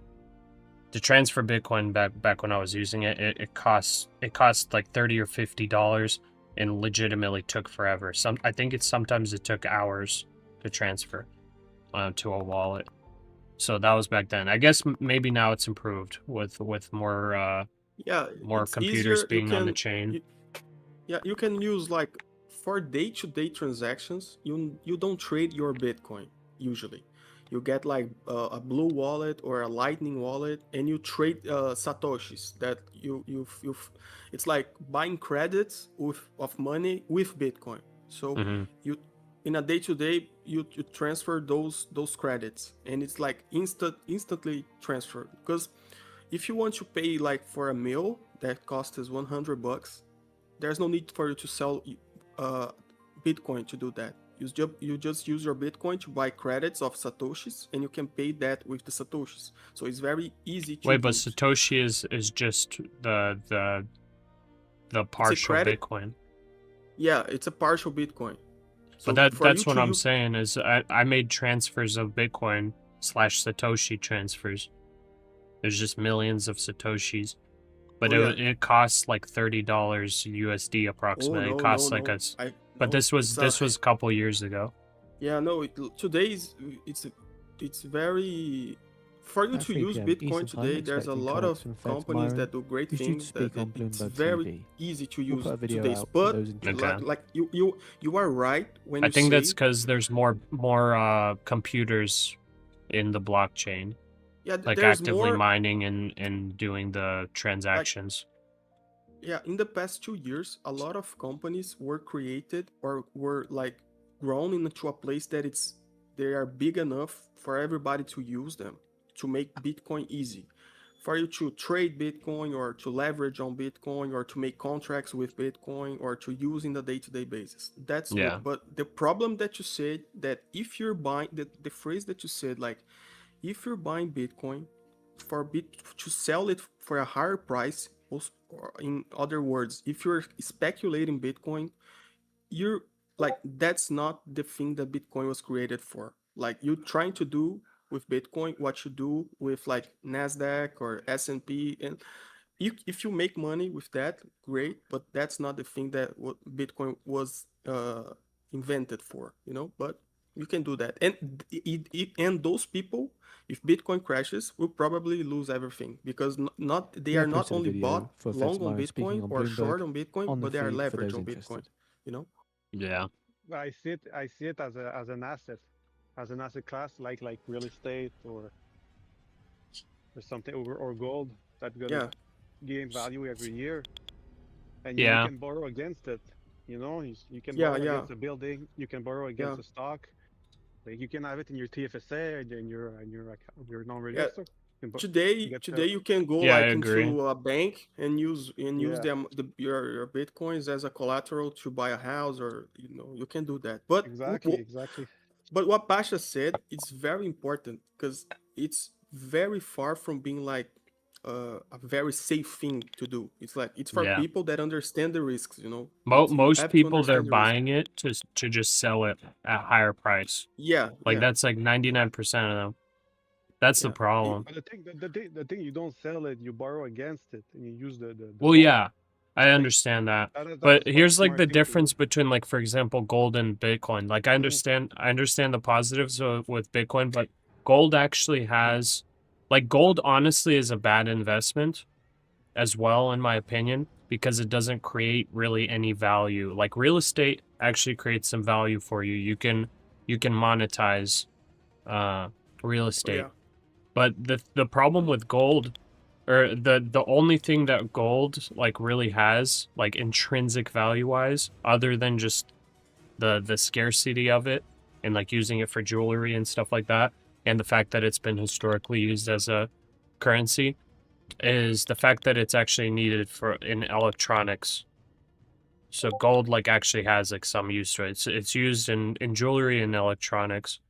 to transfer Bitcoin. Back when I was using it, it cost like $30 or $50, and legitimately took forever. I think sometimes it took hours to transfer to a wallet. So that was back then. I guess maybe now it's improved with more more computers easier. being on the chain. You can use like for day-to-day transactions. You don't trade your Bitcoin usually. You get like a blue wallet or a lightning wallet, and you trade satoshis that you it's like buying credits of money with Bitcoin. So you in a day-to-day you transfer those credits, and it's like instantly transferred. Because if you want to pay like for a meal that costs us $100, there's no need for you to sell Bitcoin to do that. You just use your Bitcoin to buy credits of satoshis, and you can pay that with the satoshis. So it's very easy to Wait, but use. Satoshi is just the partial Bitcoin. Yeah, it's a partial Bitcoin. So but that's what I'm saying is I made transfers of Bitcoin / Satoshi transfers. There's just millions of Satoshis. But it costs like $30 USD approximately. It costs but this was a couple years ago. Yeah, no. Today it's very for you At to 3 use p.m. Bitcoin Eastern Time, today, there's a expecting lot comments of from the Fed companies tomorrow, that do great who's due things to speak that on it's Bloomberg very TV. easy to We'll use put a video today. out for But those interested. Okay. like you are right when I you think that's say because there's more computers in the blockchain, yeah, like there's actively more mining and doing the like transactions. yeah, in the past 2 years, a lot of companies were created or were like grown into a place that they are big enough for everybody to use them to make Bitcoin easy. For you to trade Bitcoin or to leverage on Bitcoin or to make contracts with Bitcoin or to use in the day-to-day basis. That's good. Yeah. But the problem that you said that if you're buying the phrase that you said, like if you're buying Bitcoin to sell it for a higher price, or in other words, if you're speculating Bitcoin, you're like that's not the thing that Bitcoin was created for. Like you're trying to do with Bitcoin what you do with like NASDAQ or S&P, and if you make money with that, great, but that's not the thing that what Bitcoin was invented for, but you can do that. And and those people, if Bitcoin crashes, will probably lose everything because they We are have not posted a only video bought for Fed long on tomorrow speaking Bitcoin on or Bloomberg short on Bitcoin, on the but they are feed for leveraged those on interested. Bitcoin. Yeah. But I see it as an asset class, like real estate or something, or gold that's gonna Yeah, gain value every year, and you Yeah. can borrow against it. You can yeah, borrow yeah, against a building, you can borrow yeah, against a stock. Like you can have it in your TFSA and your yeah. non-register. You can Today you can go Yeah, I like agree. into a bank and use yeah, your Bitcoins as a collateral to buy a house, or you can do that. But exactly. but what Pasha said, it's very important because it's very far from being like a very safe thing to do. It's like it's for Yeah. people that understand the risks. You Most have to people, they're understand the risk. buying it to just sell it at higher price. Yeah, Like yeah, that's like 99% of them. That's the yeah. problem. But the thing you don't sell it, you borrow against it, and you use the Well, bond. yeah, I Like understand that. that But is quite a here's like smart the thing to do. difference between, like, for example, gold and Bitcoin. Like Mhm. I understand the positives with Bitcoin, but gold actually has, like, gold honestly is a bad investment as well, in my opinion, because it doesn't create really any value. Like real estate actually creates some value for you. You can monetize uh real Oh estate. yeah, But the problem with gold, or the only thing that gold like really has, like intrinsic value wise, other than just the scarcity of it and like using it for jewelry and stuff like that, and the fact that it's been historically used as a currency, is the fact that it's actually needed for in electronics. So gold like actually has like some use to it. It's used in jewelry and electronics.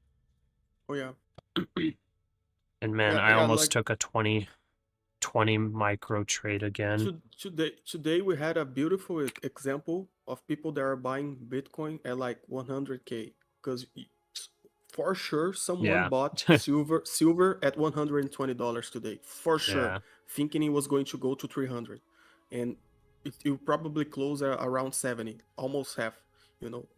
oh yeah, And man, yeah, I yeah. almost Like took a 20 micro trade again. today we had a beautiful example of people that are buying Bitcoin at like 100K because for sure someone Yeah. bought silver at $120 today for sure, Yeah. thinking it was going to go to 300, and it will probably close at around 70, almost half.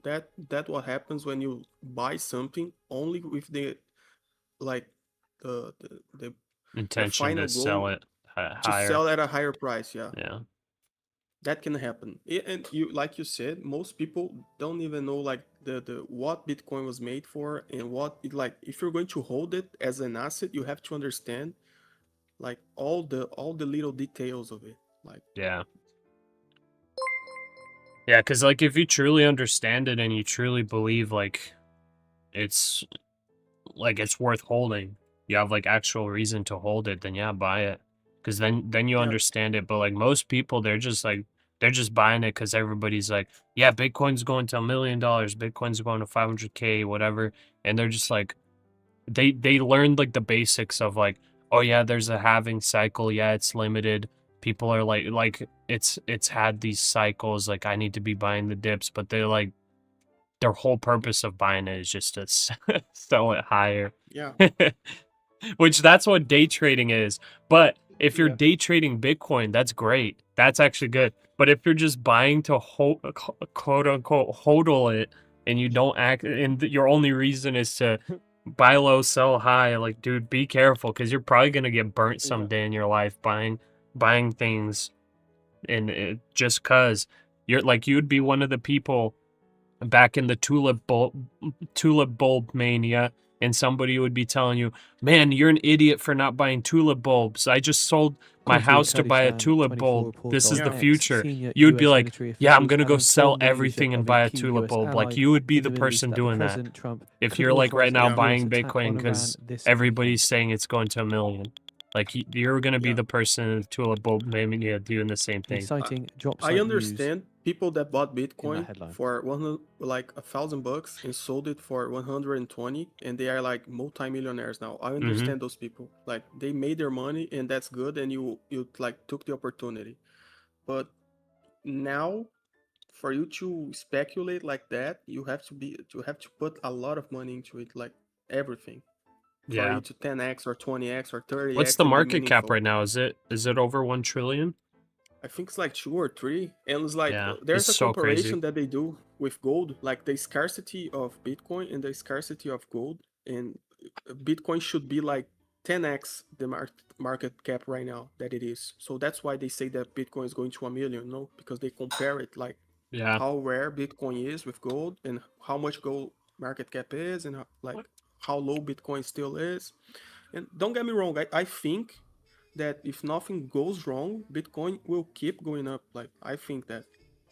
That what happens when you buy something only with the like the Intention final to sell goal it to higher. sell at a higher price. Yeah, Yeah. that can happen. And like you said, most people don't even know like the what Bitcoin was made for and what it like. If you're going to hold it as an asset, you have to understand like all the little details of it. Like Yeah. Yeah, because like if you truly understand it and you truly believe it's it's worth holding, you have like actual reason to hold it, then yeah, buy it. Because then you yeah, understand it. But like most people, they're just buying it because everybody's like, yeah, Bitcoin's going to $1 million, Bitcoin's going to 500K, whatever, and they're just like, they learned like the basics of like, oh yeah, there's a halving cycle, yeah, it's limited. People are like it's had these cycles, like I need to be buying the dips, but they're like their whole purpose of buying it is just to sell it higher. yeah, Which that's what day trading is. But if you're Yeah, day trading Bitcoin, that's great. That's actually good. But if you're just buying to quote unquote hodl it, and you don't act, and your only reason is to buy low, sell high. Like, dude, be careful because you're probably gonna get burnt Yeah. someday in your life buying things, and just cause you're like you'd be one of the people back in the tulip bulb mania, and somebody would be telling you, "Man, you're an idiot for not buying tulip bulbs. I just sold my According to house to buy a Kurdistan tulip 24 bulb. report This is on the Yeah. future." Senior You'd be US like, military "Yeah, I'm officials gonna have go sell informed the leadership everything and of buy a key tulip US bulb." Like, ally you would be in the Middle East person that doing that President Trump if could you're like right authorize now Yeah. buying attack on Bitcoin Iran because this everybody's weekend. saying it's going to 1 million. Like, you're gonna be Yeah. the person in the tulip bulb mania doing the same The thing. citing drops I like news understand people that bought in that Bitcoin headline. for like $1,000 and sold it for 120, and they are like multi-millionaires now. I Mm-hmm. understand those people. Like they made their money, and that's good, and you like took the opportunity. But now, for you to speculate like that, you have to put a lot of money into it, like everything, for Yeah. it to 10x or 20x or 30x. What's the and be market cap meaningful. right now? Is it over 1 trillion? I think it's like 2 or 3, and it's like Yeah, there's it's a so crazy. comparison that they do with gold, like the scarcity of Bitcoin and the scarcity of gold, and Bitcoin should be like 10x the market cap right now that it is. So that's why they say that Bitcoin is going to 1 million, no? Because they compare it like Yeah. how rare Bitcoin is with gold and how much gold market cap is, and how low Bitcoin still is. And don't get me wrong, I think that if nothing goes wrong, Bitcoin will keep going up. Like I think that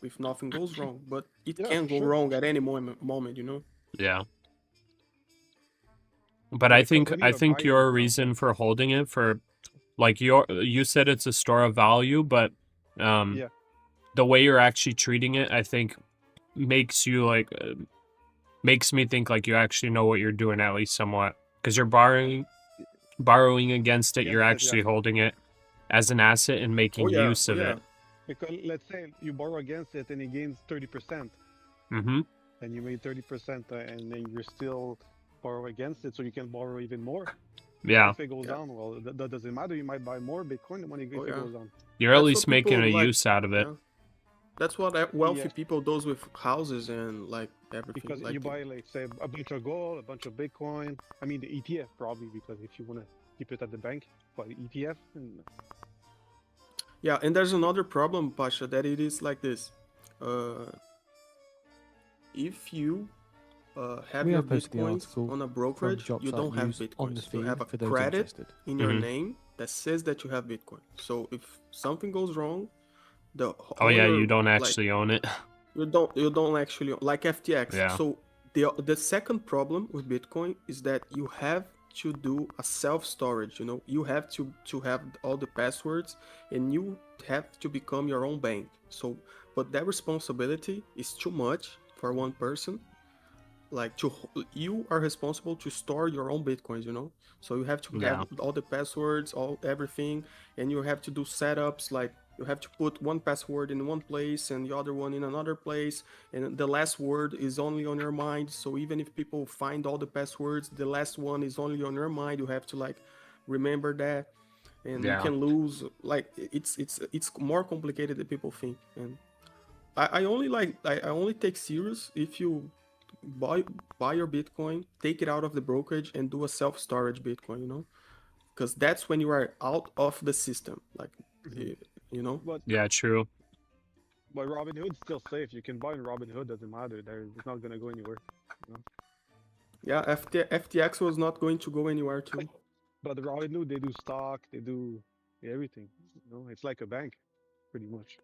if nothing goes wrong, but it Yeah, can for go sure. wrong at any moment, you know? Yeah. But Yeah, I because think when I you're think buying your right now, reason for holding it for like you said it's a store of value, but Yeah. the way you're actually treating it, I think makes you like makes me think like you actually know what you're doing at least somewhat, because you're borrowing against it, you're Against it, actually yeah. holding it as an asset and Oh making yeah, use oh of yeah. it. Because let's say you borrow against it and it gains 30%, Mm-hmm. and you made 30%, and then you're still borrow against it, so you can borrow even more. Yeah. If it goes Yeah. down, well, that doesn't matter. You might buy more Bitcoin when it Oh if it yeah. goes down. You're at That's least what making people a like. use out of it. Yeah. That's what wealthy Yeah. people does with houses and like everything. Because Like you buy, like, say, a bunch of gold, a bunch of Bitcoin. I mean, the ETF probably, because if you want to keep it at the bank, buy the ETF. And yeah, and there's another problem, Pasha, that it is like this. If you have We your have posted the Bitcoins article on a from brokerage, Drop you Site don't have News on the Bitcoins. You have feed a for those credit interested. in your Mhm. name that says that you have Bitcoin. So if something goes wrong, Oh yeah, you your don't like actually own it. you don't actually like FTX. Yeah. So the second problem with Bitcoin is that you have to do a self storage. You know, you have to have all the passwords, and you have to become your own bank. So, but that responsibility is too much for one person. Like you are responsible to store your own Bitcoins. You know, so you have to Yeah. have all the passwords, all everything, and you have to do setups like. You have to put one password in one place and the other one in another place, and the last word is only on your mind. So even if people find all the passwords, the last one is only on your mind. You have to like remember that, and you Yeah. can lose. Like it's more complicated than people think. And I only take serious if you buy your Bitcoin, take it out of the brokerage, and do a self storage Bitcoin. You know, because that's when you are out of the system. Like you know. but Yeah, true. Robinhood's still safe. You can buy in Robinhood. Doesn't matter. It's not gonna go anywhere. You know? Yeah, FTX was not going to go anywhere too. But Robinhood, they do stock. They do everything. You know, it's like a bank, pretty much.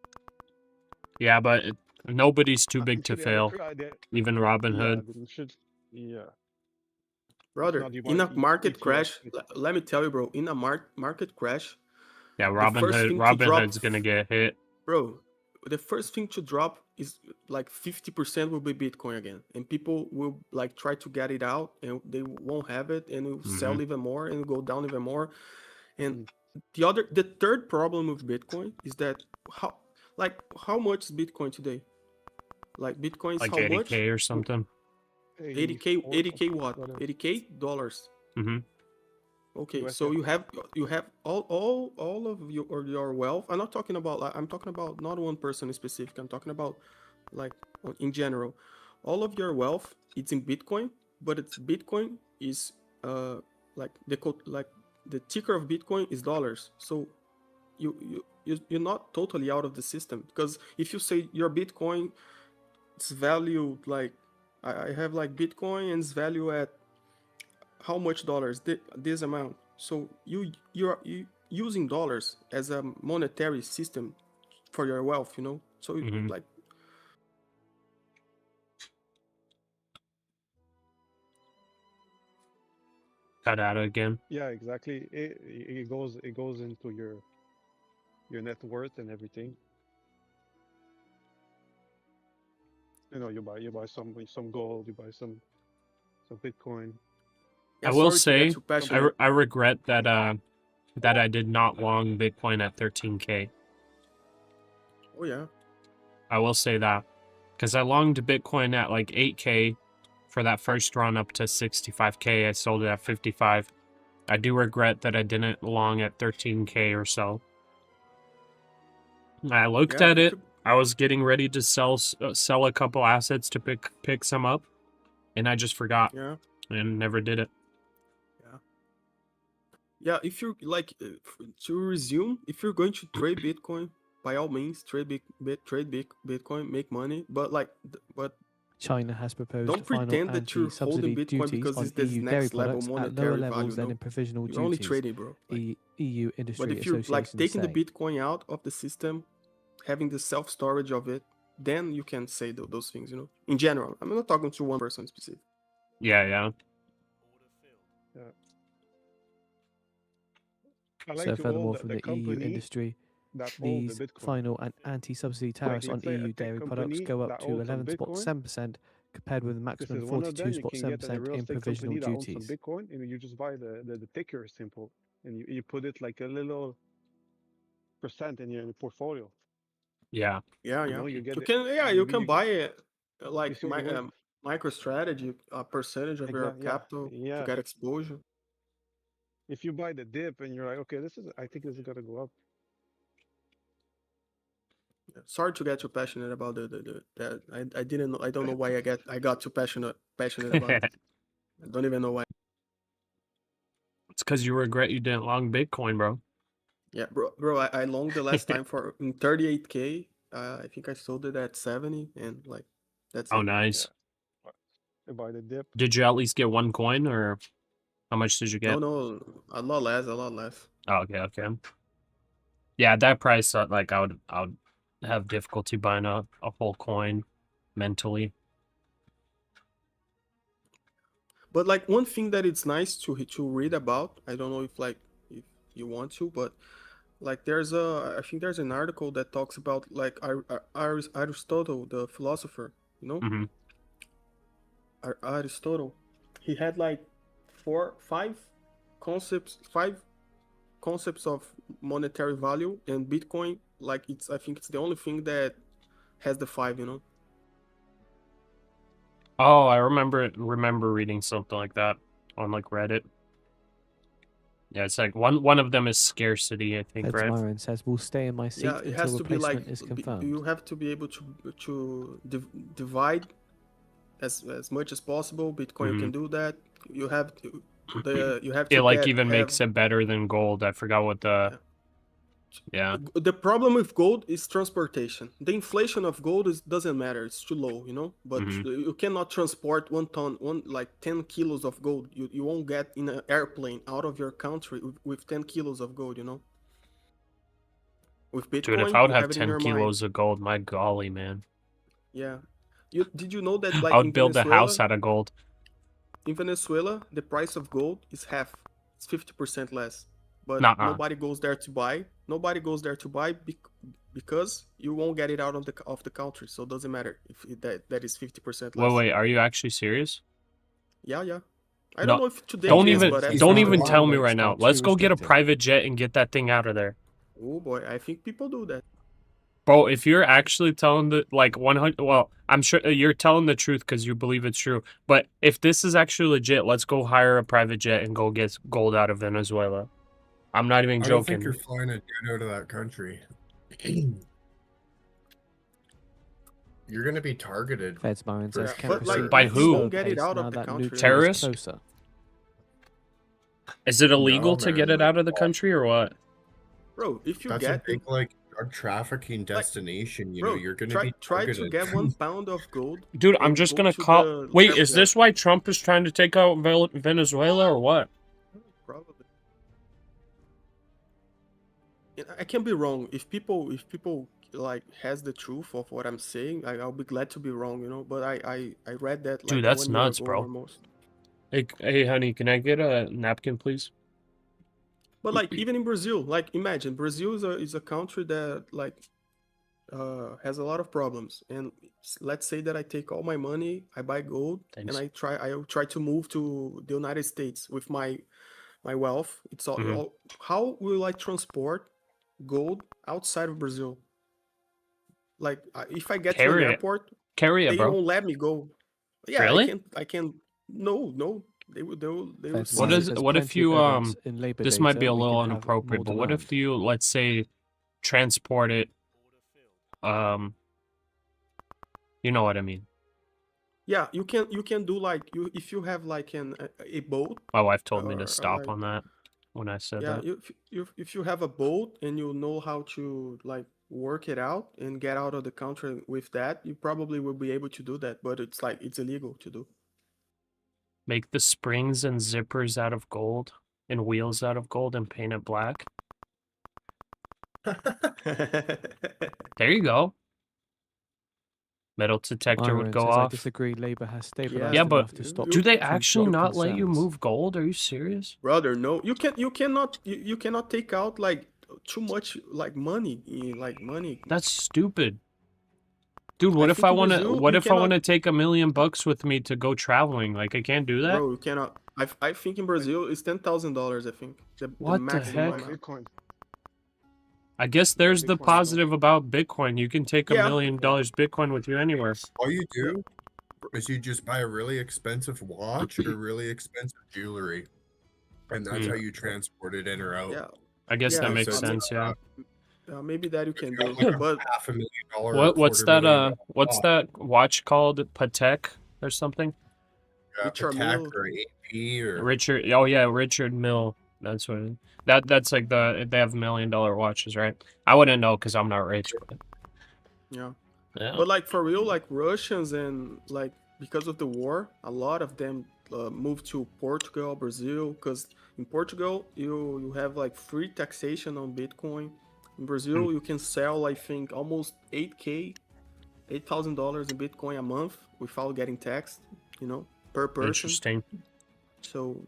Yeah, but nobody's too big to Actually, I fail. Even Robinhood. yeah, should, yeah. Brother, Not you in a buy market ETF. crash, let me tell you, bro, in a market crash, Yeah, the first thing to drop, Robinhood's gonna get hit. bro, the first thing to drop is like 50% will be Bitcoin again, and people will like try to get it out, and they won't have it, and it will sell even more and go down even more. And the third problem with Bitcoin is that how much is Bitcoin today? Like Bitcoin is Like how much? 80K or something. 80K, 80K what? whatever. 80K dollars. Mm-hmm. Okay, US, so yeah. you have all of your wealth. I'm not talking about I'm talking about not one person in specific. I'm talking about like in general. All of your wealth it's in Bitcoin, but it's Bitcoin is like the ticker of Bitcoin is dollars. So you're not totally out of the system, because if you say your Bitcoin it's value, like I have like Bitcoin and it's value at how much dollars, this amount. So you're using dollars as a monetary system for your wealth, you know. So Mhm. like Cut out again. Yeah, exactly. It goes into your net worth and everything. You know, you buy some gold, you buy some Bitcoin. yeah, I will sorry to get say too passionate. I regret that that I did not long Bitcoin at 13K. Oh yeah. I will say that, because I longed Bitcoin at like 8K for that first run up to 65K. I sold it at 55. I do regret that I didn't long at 13K or so. I looked Yeah, at you it. should, I was getting ready to sell a couple assets to pick some up, and I just forgot yeah. and never did it. Yeah, if you like to resume, if you're going to trade Bitcoin, by all means, trade Bitcoin, make money. But like, but China has proposed don't final pretend that you're holding anti-subsidy Bitcoin duties because on it's this EU dairy next level products at lower monetary levels value. than No, in provisional you're only duties, trading, bro. Like, EU but industry if you're like associations taking the say. Bitcoin out of the system, having the self storage of it, then you can say those things. You know, in general, I'm not talking to one person specific. Yeah. Yeah. I like So to furthermore, own from the the EU company industry, that owns the these Bitcoin. final and anti-subsidy Like, tariffs on let's say EU a dairy products company go up that to owns some Bitcoin. 11.7%, compared with a This maximum is one of them. You can get at a 42.7% real in estate provisional company that owns some duties. Bitcoin, and you just buy the ticker symbol, and you put it like a little percent in your portfolio. Yeah. Yeah, You yeah. know, you get You it. can, yeah, you can buy it You like see what you're worth. MicroStrategy, a percentage of your Exactly. Yeah. capital to Yeah. get exposure. If you buy the dip and you're like, okay, I think this is gonna go up. Yeah. Sorry to get too passionate about the that. I didn't know. I don't know why I got too passionate about it. I don't even know why. It's because you regret you didn't long Bitcoin, bro. Yeah, bro. I longed the last time for in 38K. I think I sold it at 70, and like that's Oh, it. nice. You buy the dip. Did you at least get one coin, or how much did you get? No, a lot less, a lot less. Oh, okay. Yeah, at that price, like I would have difficulty buying a whole coin mentally. But like one thing that it's nice to read about. I don't know if if you want to, but like I think there's an article that talks about like Aristotle, the philosopher. You know, Hmm. Aristotle. He had like five concepts of monetary value, and Bitcoin, like I think it's the only thing that has the five. You know. Oh, I remember reading something like that on like Reddit. Yeah, it's like one of them is scarcity, I think, right? Myron says, "Will stay in my seat Yeah, it until has to be like replacement is confirmed." you have to be able to divide as much as possible. Bitcoin, you Hmm. can do that. You have to you have It to like even have makes it better than gold. I forgot what the yeah. The problem with gold is transportation. The inflation of gold doesn't matter; it's too low, you know. But Hmm. you cannot transport 1 ton, like 10 kilos of gold. You won't get in an airplane out of your country with 10 kilos of gold, you know. With Dude, if Bitcoin, I would you have have it in 10 your mind. kilos of gold, my golly, man. Yeah. Did you know that I like would build a house out of gold. In Venezuela, the price of gold is half. It's 50% less. But Nuh-uh. nobody goes there to buy. Nobody goes there to buy because you won't get it out of the country. So it doesn't matter if that is 50% less. Wait, are you actually serious? Yeah. I don't No, know if today don't it is, even but at don't some even point- tell me right now. Let's go get a private jet and get that thing out of there. Oh boy, I think people do that. Bro, if you're actually telling the like 100, well, I'm sure you're telling the truth because you believe it's true. But if this is actually legit, let's go hire a private jet and go get gold out of Venezuela. I'm not even I don't think joking. you're flying a jet out of that country. You're going to be targeted. Myron says, Yeah, "Can but, like, proceed By at a who? slower won't get it pace out now of the that country. neutral is Terrorists? closer." Is it illegal No, to get man, it out of the country or what? Bro, if you That's get a big like drug trafficking destination. You know, bro, you're gonna try be try to targeted. get 1 pound of gold. Dude, I'm and just go gonna to call. the Wait, lab is there. this why Trump is trying to take out Venezuela or what? Probably. I can be wrong. If people like has the truth of what I'm saying, I'll be glad to be wrong, you know. But I read that like Dude, that's 1 year nuts, ago bro. almost. Hey, honey, can I get a napkin, please? But like even in Brazil, like imagine Brazil is a country that like has a lot of problems. And let's say that I take all my money, I buy gold, Thanks. and I'll try to move to the United States with my wealth. It's all, Mhm. all how will I transport gold outside of Brazil? Like if I get to an Carry it. airport, Carry it, they bro. won't let me go. Yeah, Really? I can. No, they will Fair to see say, What is? there's What if plenty of you evidence in Labour This might be data a we little can have inappropriate, more but what if demand. you, let's say, transport it? You know what I mean. Yeah, you can do like if you have like a boat My wife told me to or stop like on that when I said yeah, that. if you have a boat and you know how to like work it out and get out of the country with that, you probably will be able to do that. But it's like it's illegal to do. Make the springs and zippers out of gold and wheels out of gold and paint it black. There you go. Metal detector would Iron go says, I off. disagree. Labour has stabilised Yeah, but enough to stop do they future actually not let you concerns. move gold? Are you serious? Brother, no, you cannot take out like too much like money like money. That's stupid. Dude, what I if think I in want to Brazil what you if I want to cannot, take $1 million with me to go traveling? Like I can't do that? bro. You cannot. I think in Brazil it's $10,000. I think the What the maximum heck? Buy amount. Bitcoin. I guess Buy there's the Bitcoin, bro. positive about Bitcoin. You can take $1 Yeah, million Bitcoin with you anywhere. All you do is you just buy a really expensive watch or really expensive jewelry, and that's how you transport it in or out. yeah, I guess that yeah. makes So it's, sense, yeah. Maybe that you it's can got do, like a but $500,000 or What's $250,000 what's watch. that watch called? Patek or something? Richard Patek Mille, or AP or Richard, oh yeah, Richard Mill. That's what that's like they have $1 million watches, right? I wouldn't know because I'm not rich. But yeah. yeah. But like for real, like Russians and like because of the war, a lot of them moved to Portugal, Brazil, because in Portugal you have like free taxation on Bitcoin. In Brazil, you can sell I think almost $8,000 in Bitcoin a month without getting taxed, you know, per person. Interesting. So,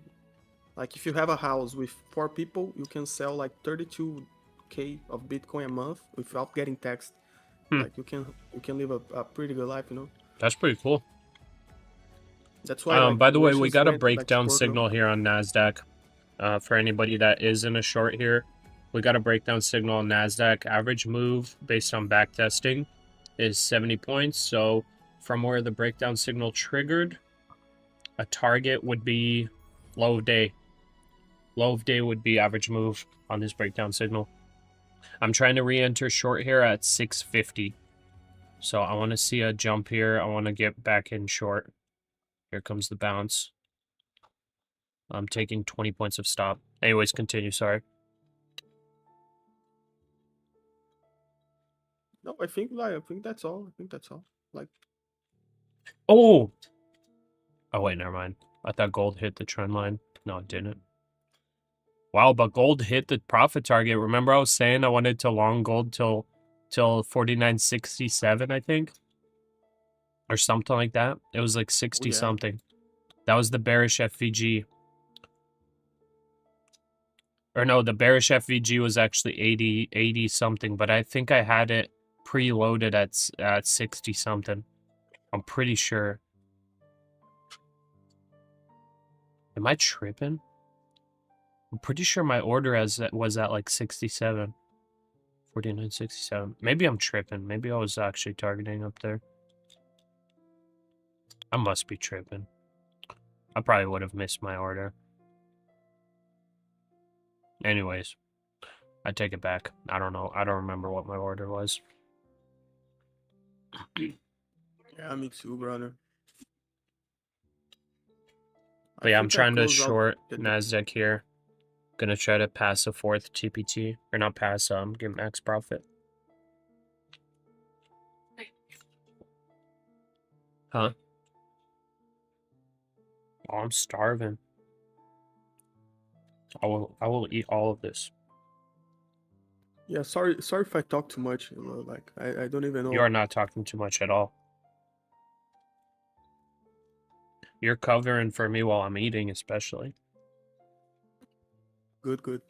like if you have a house with 4 people, you can sell like 32K of Bitcoin a month without getting taxed. Like you can live a pretty good life, you know. That's pretty cool. That's why. Like, By the way, we Russians got a went back to breakdown Portugal. signal here on NASDAQ. For anybody that is in a short here, we got a breakdown signal on NASDAQ. Average move based on back testing is 70 points. So from where the breakdown signal triggered, a target would be low of day. Low of day would be average move on this breakdown signal. I'm trying to re-enter short here at 650. So I want to see a jump here. I want to get back in short. Here comes the bounce. I'm taking 20 points of stop. Anyways, continue, sorry. No, I think that's all. I think that's all. Like, Oh! Oh, wait, never mind. I thought gold hit the trend line. No, it didn't. Wow, but gold hit the profit target. Remember I was saying I wanted to long gold till 49.67, I think? Or something like that. It was like 60 yeah. something. That was the bearish FVG. Or no, the bearish FVG was actually 80 something, but I think I had it preloaded at 60 something. I'm pretty sure. Am I tripping? I'm pretty sure my order was at like 67. 49.67. Maybe I'm tripping. Maybe I was actually targeting up there. I must be tripping. I probably would have missed my order. Anyways, I take it back. I don't know. I don't remember what my order was. Yeah, me too, brother. But yeah, I'm think I trying to closed out short the- NASDAQ here. Gonna try to pass a fourth TPT, or not pass, get max profit. Huh? Oh, I'm starving. I will eat all of this. Yeah, sorry if I talk too much. Like I don't even know. You are not talking too much at all. You're covering for me while I'm eating, especially. Good.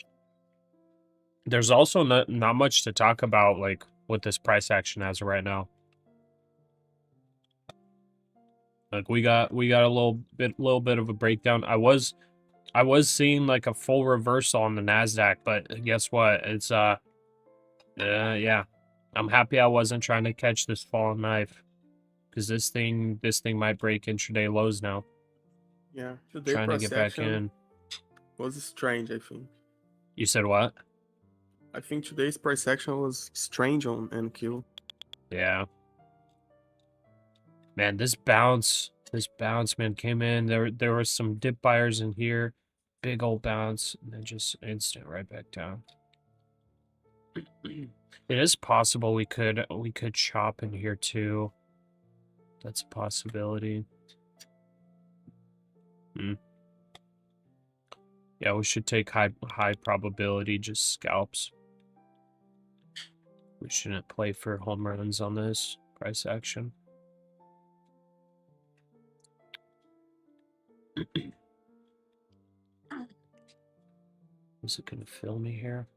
There's also not much to talk about, like, with this price action as of right now. Like, we got a little bit of a breakdown. I was seeing like a full reversal on the NASDAQ, but guess what? It's yeah. I'm happy I wasn't trying to catch this falling knife, because this thing might break intraday lows now. Yeah, today Trying to price get back action in. was strange, I think. You said what? I think today's price action was strange on NQ. Yeah. Man, this bounce, man, came in. There were some dip buyers in here. Big old bounce, and then just instant right back down. It is possible we could chop in here too. That's a possibility. Yeah, we should take high probability, just scalps. We shouldn't play for home runs on this price action. Is it gonna fill me here?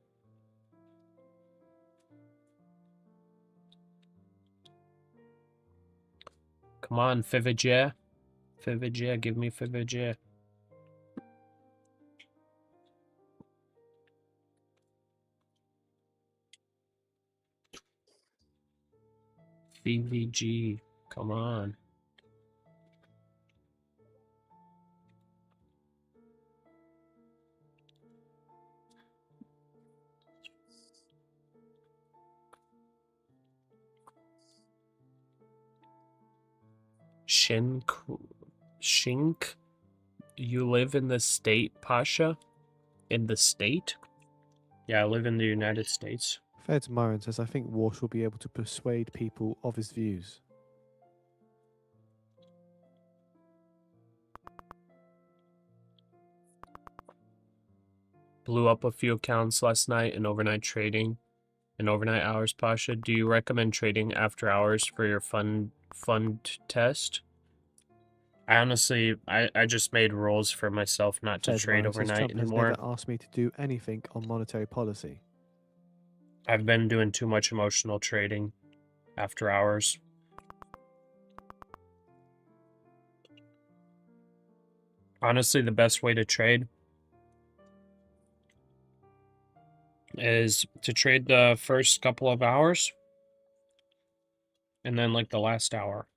Come on, Fivajah. Fivajah, give me Fivajah. VVG, come on. Shink, you live in the state, Pasha? In the state? Yeah, I live in the United States. Feds Myron says, I think Walsh will be able to persuade people of his views. Blew up a few accounts last night in overnight trading. In overnight hours, Pasha, do you recommend trading after hours for your fund test? I honestly, I just made rules for myself not to Feds trade Myron says, overnight Trump has anymore. never asked me to do anything on monetary policy. I've been doing too much emotional trading after hours. Honestly, the best way to trade is to trade the first couple of hours and then like the last hour.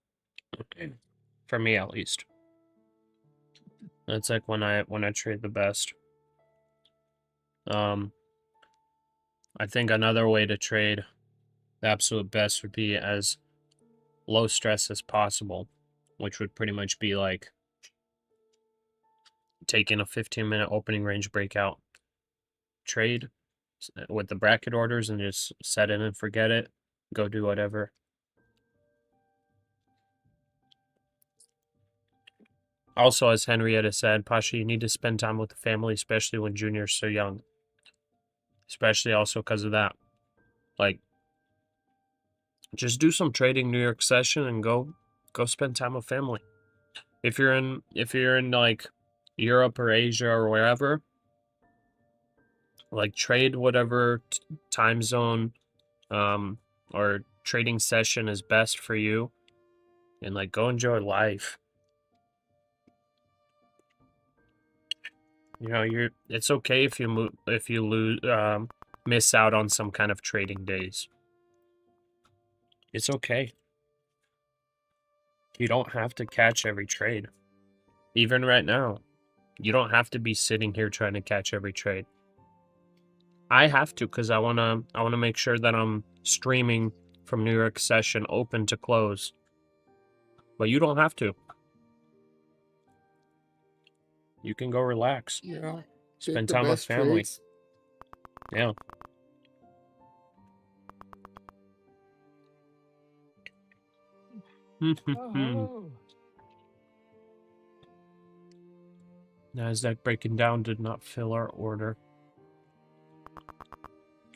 For me, at least. That's like when I trade the best. I think another way to trade the absolute best would be as low stress as possible, which would pretty much be like taking a 15-minute opening range breakout trade with the bracket orders and just set it and forget it. Go do whatever. Also, as Henrietta said, Pasha, you need to spend time with the family, especially when Junior's so young. Especially also because of that. Like, just do some trading New York session and go spend time with family. If you're in like Europe or Asia or wherever, like trade whatever time zone or trading session is best for you, and like go enjoy life. You know, it's okay if you lose miss out on some kind of trading days. It's okay. You don't have to catch every trade. Even right now, you don't have to be sitting here trying to catch every trade. I have to, because I wanna make sure that I'm streaming from New York session open to close. But you don't have to. You can go relax. Yeah. Spend the time with best family. trades. Yeah. NASDAQ breaking down did not fill our order.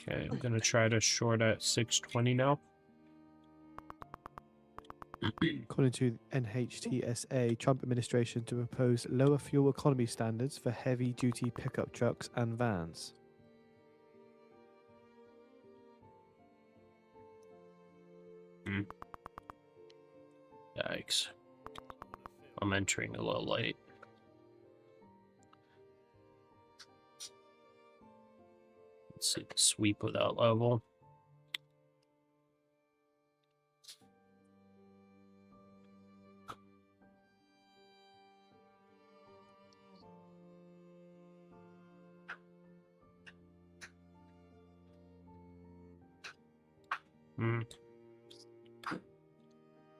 Okay, I'm gonna try to short at 620 now. According to NHTSA, Trump administration to propose lower fuel economy standards for heavy-duty pickup trucks and vans. Yikes. I'm entering a little late. Let's see the sweep without level.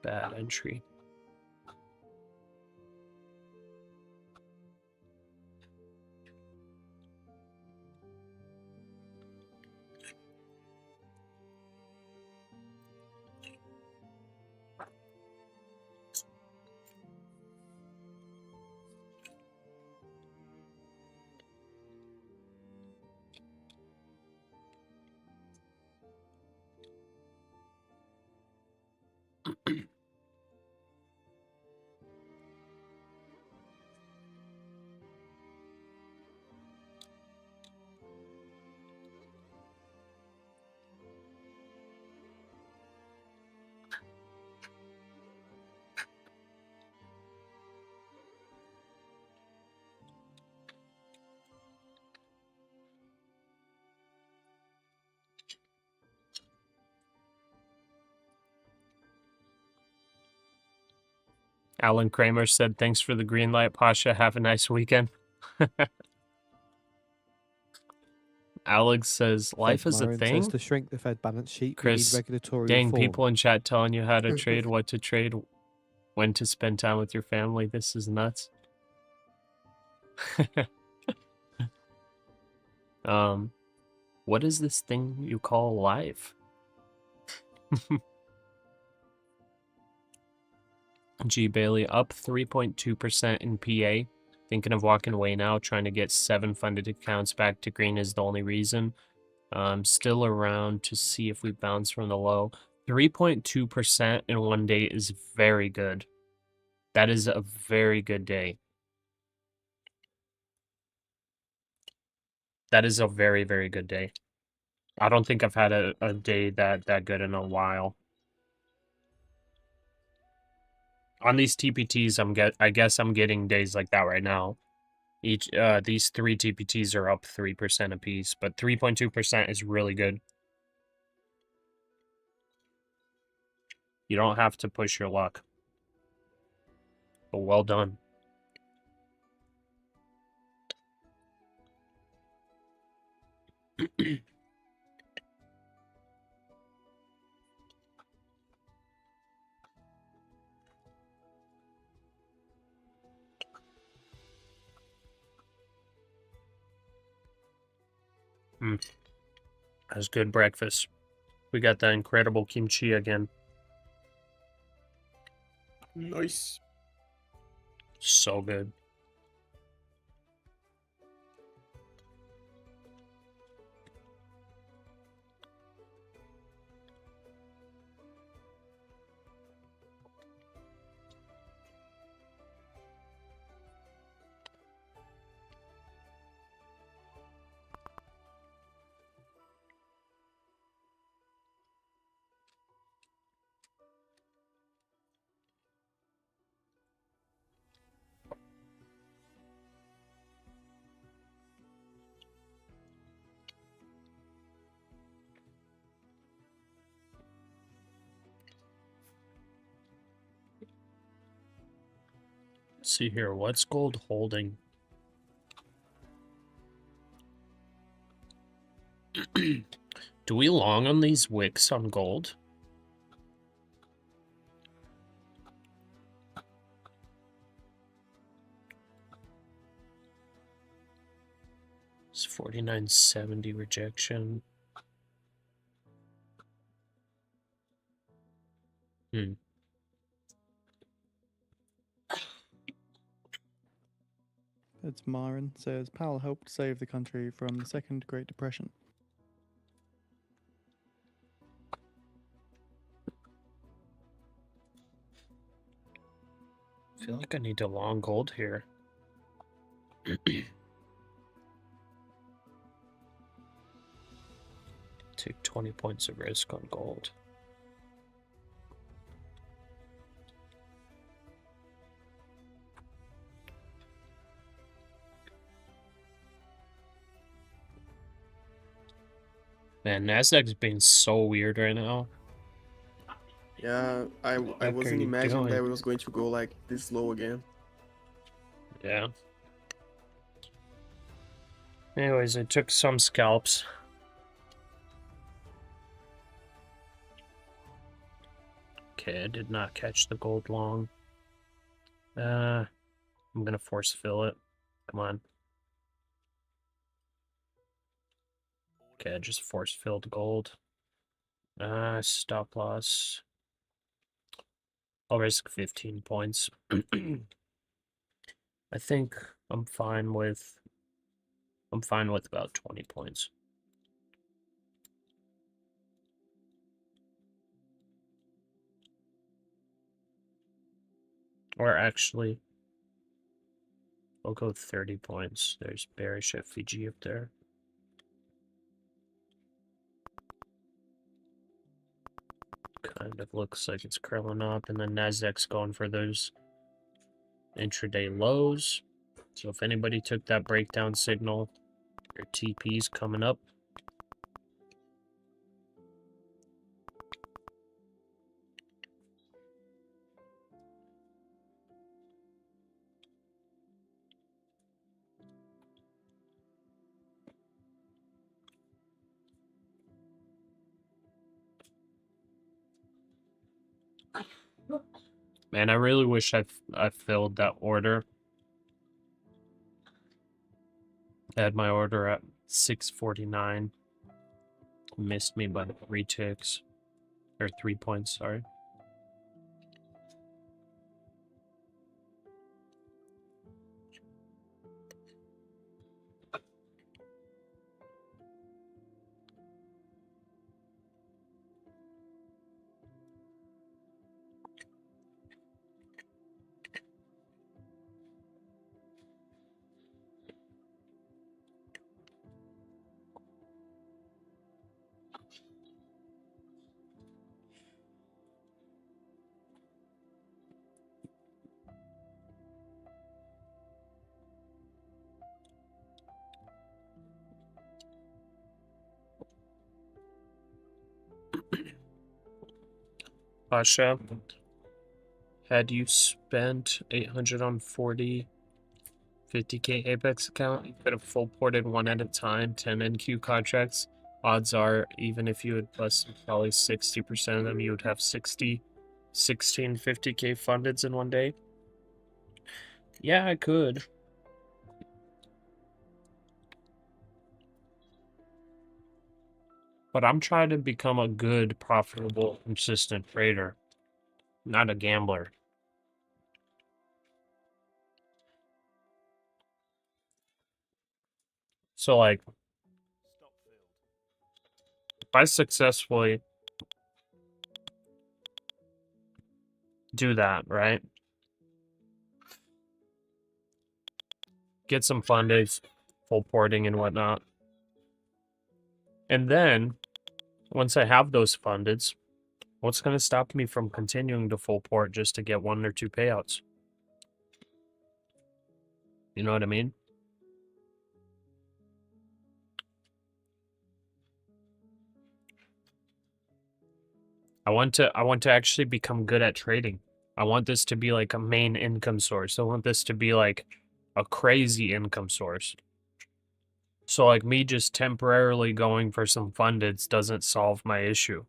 Bad entry. Alan Kramer said, "Thanks for the green light, Pasha. Have a nice weekend." Alex says, "Life Fed is a Myron thing." says to shrink the Fed balance sheet, Chris, we need regulatory dang, reform. people in chat telling you how to trade, what to trade, when to spend time with your family. This is nuts. What is this thing you call life? G Bailey up 3.2% in PA. Thinking of walking away now, trying to get 7 funded accounts back to green is the only reason. Still around to see if we bounce from the low. 3.2% in one day is very good. That is a very good day. That is a very, very good day. I don't think I've had a day that good in a while. On these TPTs, I guess I'm getting days like that right now. These 3 TPTs are up 3% apiece, but 3.2% is really good. You don't have to push your luck. But well done. That's good breakfast. We got the incredible kimchi again. Nice. So good. Let's see here, what's gold holding? Do we long on these wicks on gold? It's 49.70 rejection. It's Myron says Powell helped save the country from the Second Great Depression. I feel like I need to long gold here. Take 20 points of risk on gold. Man, NASDAQ's being so weird right now. Yeah, I What are wasn't you imagining that doing? it was going to go like this low again. Yeah. Anyways, I took some scalps. Okay, I did not catch the gold long. I'm gonna force fill it. Come on. Okay, I just force filled gold. Stop loss. I'll risk 15 points. I think I'm fine with about 20 points. Or actually, I'll go 30 points. There's bearish FVG up there. Kind of looks like it's curling up, and then NASDAQ's going for those intraday lows. So if anybody took that breakdown signal, your TP's coming up. Man, I really wish I filled that order. I had my order at 649. Missed me by 3 ticks. Or 3 points, sorry. Pasha, had you spent 800 on 40 50k Apex account, you could have full ported one at a time, 10 NQ contracts. Odds are, even if you had busted probably 60% of them, you would have 16 50k fundeds in one day. Yeah, I could. But I'm trying to become a good, profitable, consistent trader, not a gambler. So, like, if I successfully do that, right? Get some fundings, full porting and whatnot. And then, once I have those fundeds, what's going to stop me from continuing to full port just to get 1 or 2 payouts? You know what I mean? I want to actually become good at trading. I want this to be like a main income source. I want this to be like a crazy income source. So like me just temporarily going for some fundeds doesn't solve my issue.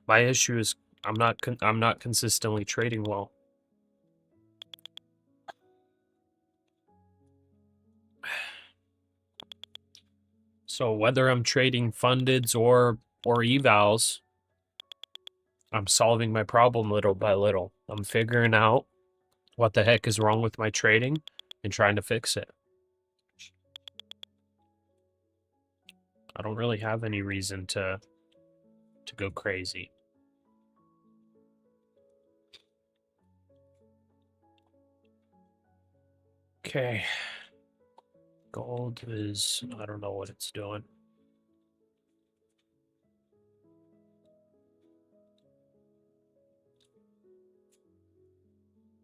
My issue is I'm not consistently trading well. So whether I'm trading fundeds or evals, I'm solving my problem little by little. I'm figuring out what the heck is wrong with my trading and trying to fix it. I don't really have any reason to go crazy. Okay. Gold is, I don't know what it's doing.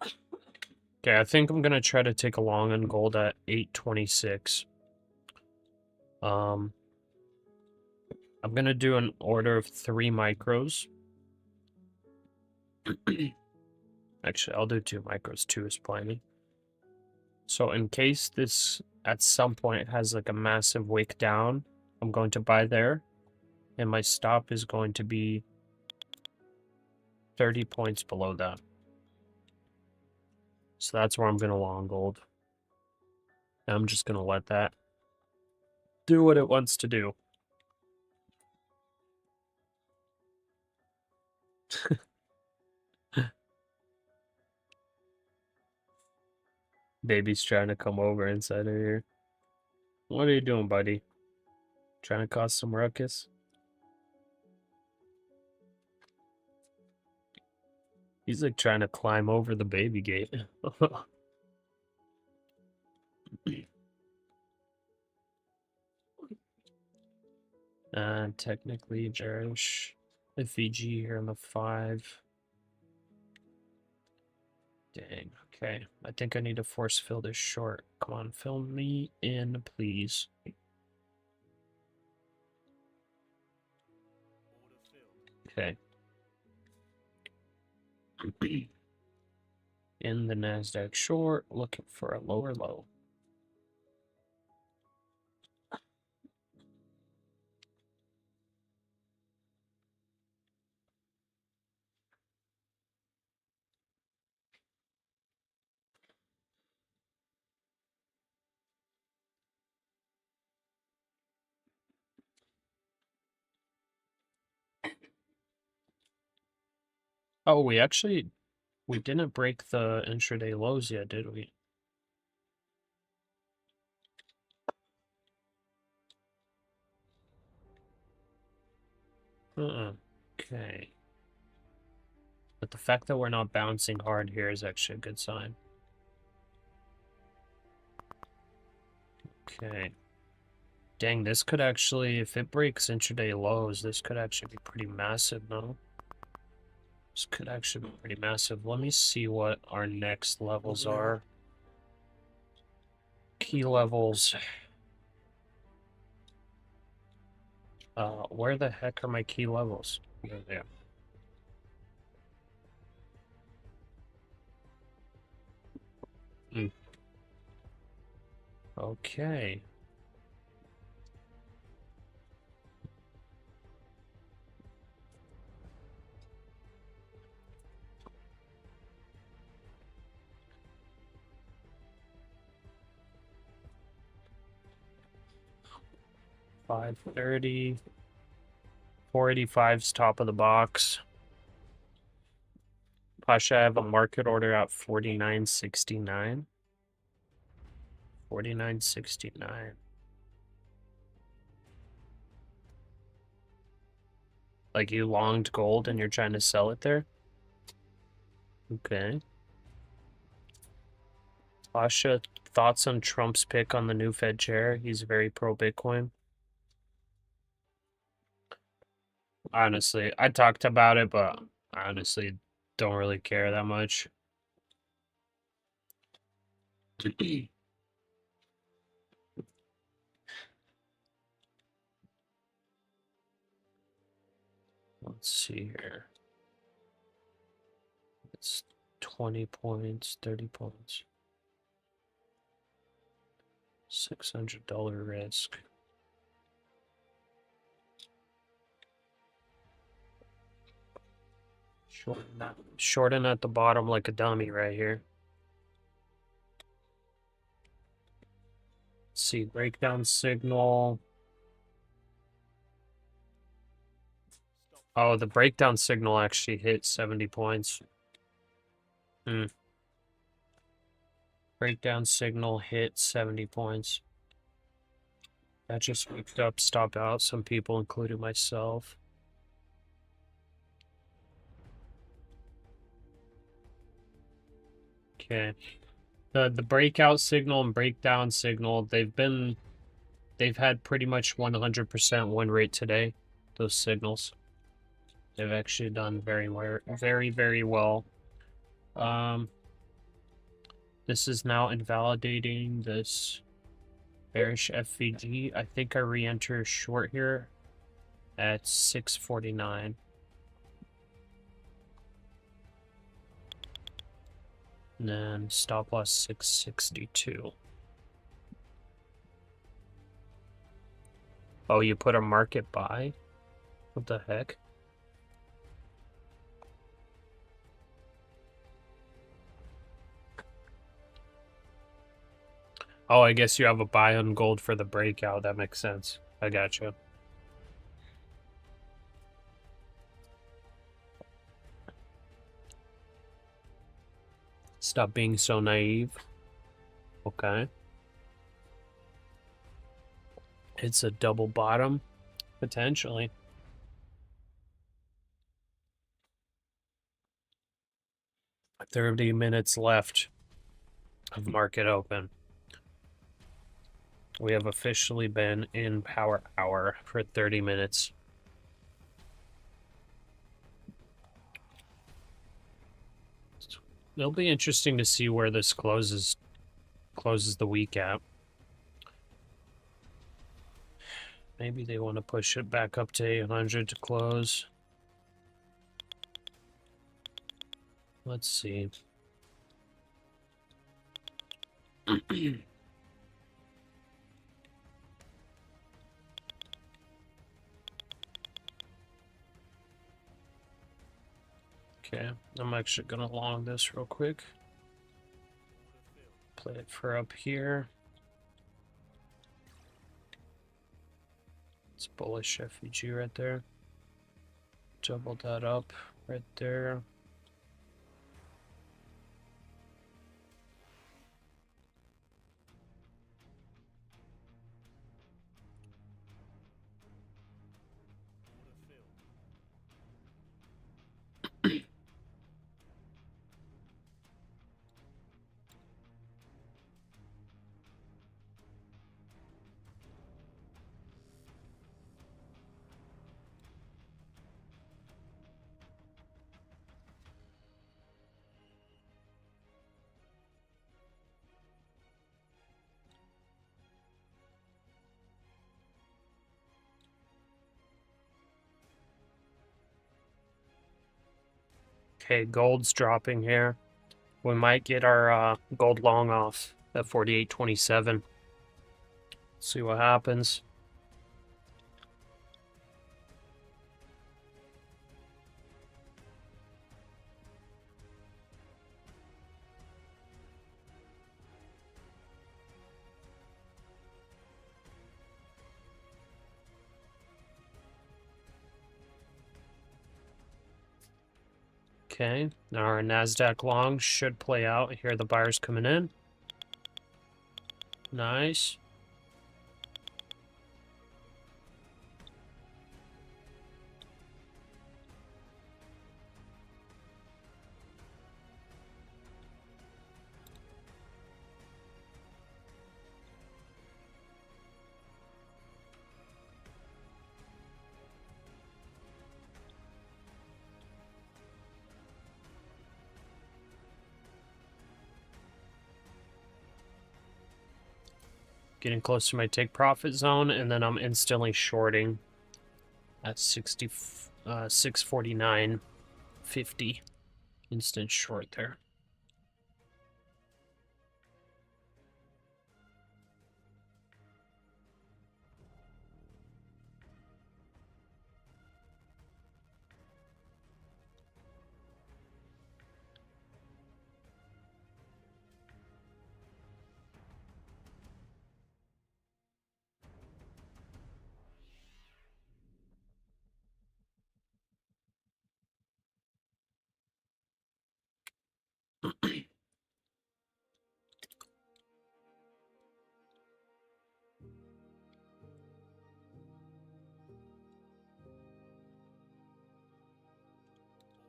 Okay, I think I'm gonna try to take a long on gold at 826. I'm gonna do an order of 3 micros. Actually, I'll do 2 micros. 2 is plenty. So in case this at some point has like a massive wick down, I'm going to buy there, and my stop is going to be 30 points below that. So that's where I'm going to long gold. And I'm just going to let that do what it wants to do. Baby's trying to come over inside of here. What are you doing, buddy? Trying to cause some ruckus? He's like trying to climb over the baby gate. Technically bearish. Fiji here on the 5. Dang, okay. I think I need to force fill this short. Come on, fill me in, please. Okay. In the NASDAQ short, looking for a lower low. Oh, we didn't break the intraday lows yet, did we? Okay. But the fact that we're not bouncing hard here is actually a good sign. Okay. Dang, this could actually, if it breaks intraday lows, this could actually be pretty massive, no? This could actually be pretty massive. Let me see what our next levels are. Key levels. Where the heck are my key levels? There they are. Okay. $530. 485's top of the box. Pasha, I have a market order at 49.69. 49.69. Like you longed gold and you're trying to sell it there? Okay. Pasha, thoughts on Trump's pick on the new Fed chair? He's very pro-Bitcoin. Honestly, I talked about it, but I honestly don't really care that much. Let's see here. It's 20 points, 30 points. $600 risk. Shorten at the bottom like a dummy right here. Let's see, breakdown signal. Oh, the breakdown signal actually hit 70 points. Breakdown signal hit 70 points. That just whipped up, stop out some people, including myself. Okay. The breakout signal and breakdown signal, they've had pretty much 100% win rate today. Those signals. They've actually done very well. This is now invalidating this bearish FVG. I think I re-enter short here at 649. And then stop loss 662. Oh, you put a market buy? What the heck? Oh, I guess you have a buy on gold for the breakout. That makes sense. I gotcha. Stop being so naive. Okay. It's a double bottom, potentially. "30 minutes left of market open. We have officially been in power hour for 30 minutes. It'll be interesting to see where this closes the week at. Maybe they want to push it back up to 800 to close. Let's see. Okay, I'm actually gonna long this real quick. Play it for up here. It's bullish FEG right there. Double that up right there. Okay, gold's dropping here. We might get our gold long off at 48.27. See what happens. Okay, now our NASDAQ long should play out. Here the buyers coming in. Nice. Getting close to my take profit zone, and then I'm instantly shorting at 649.50. Instant short there.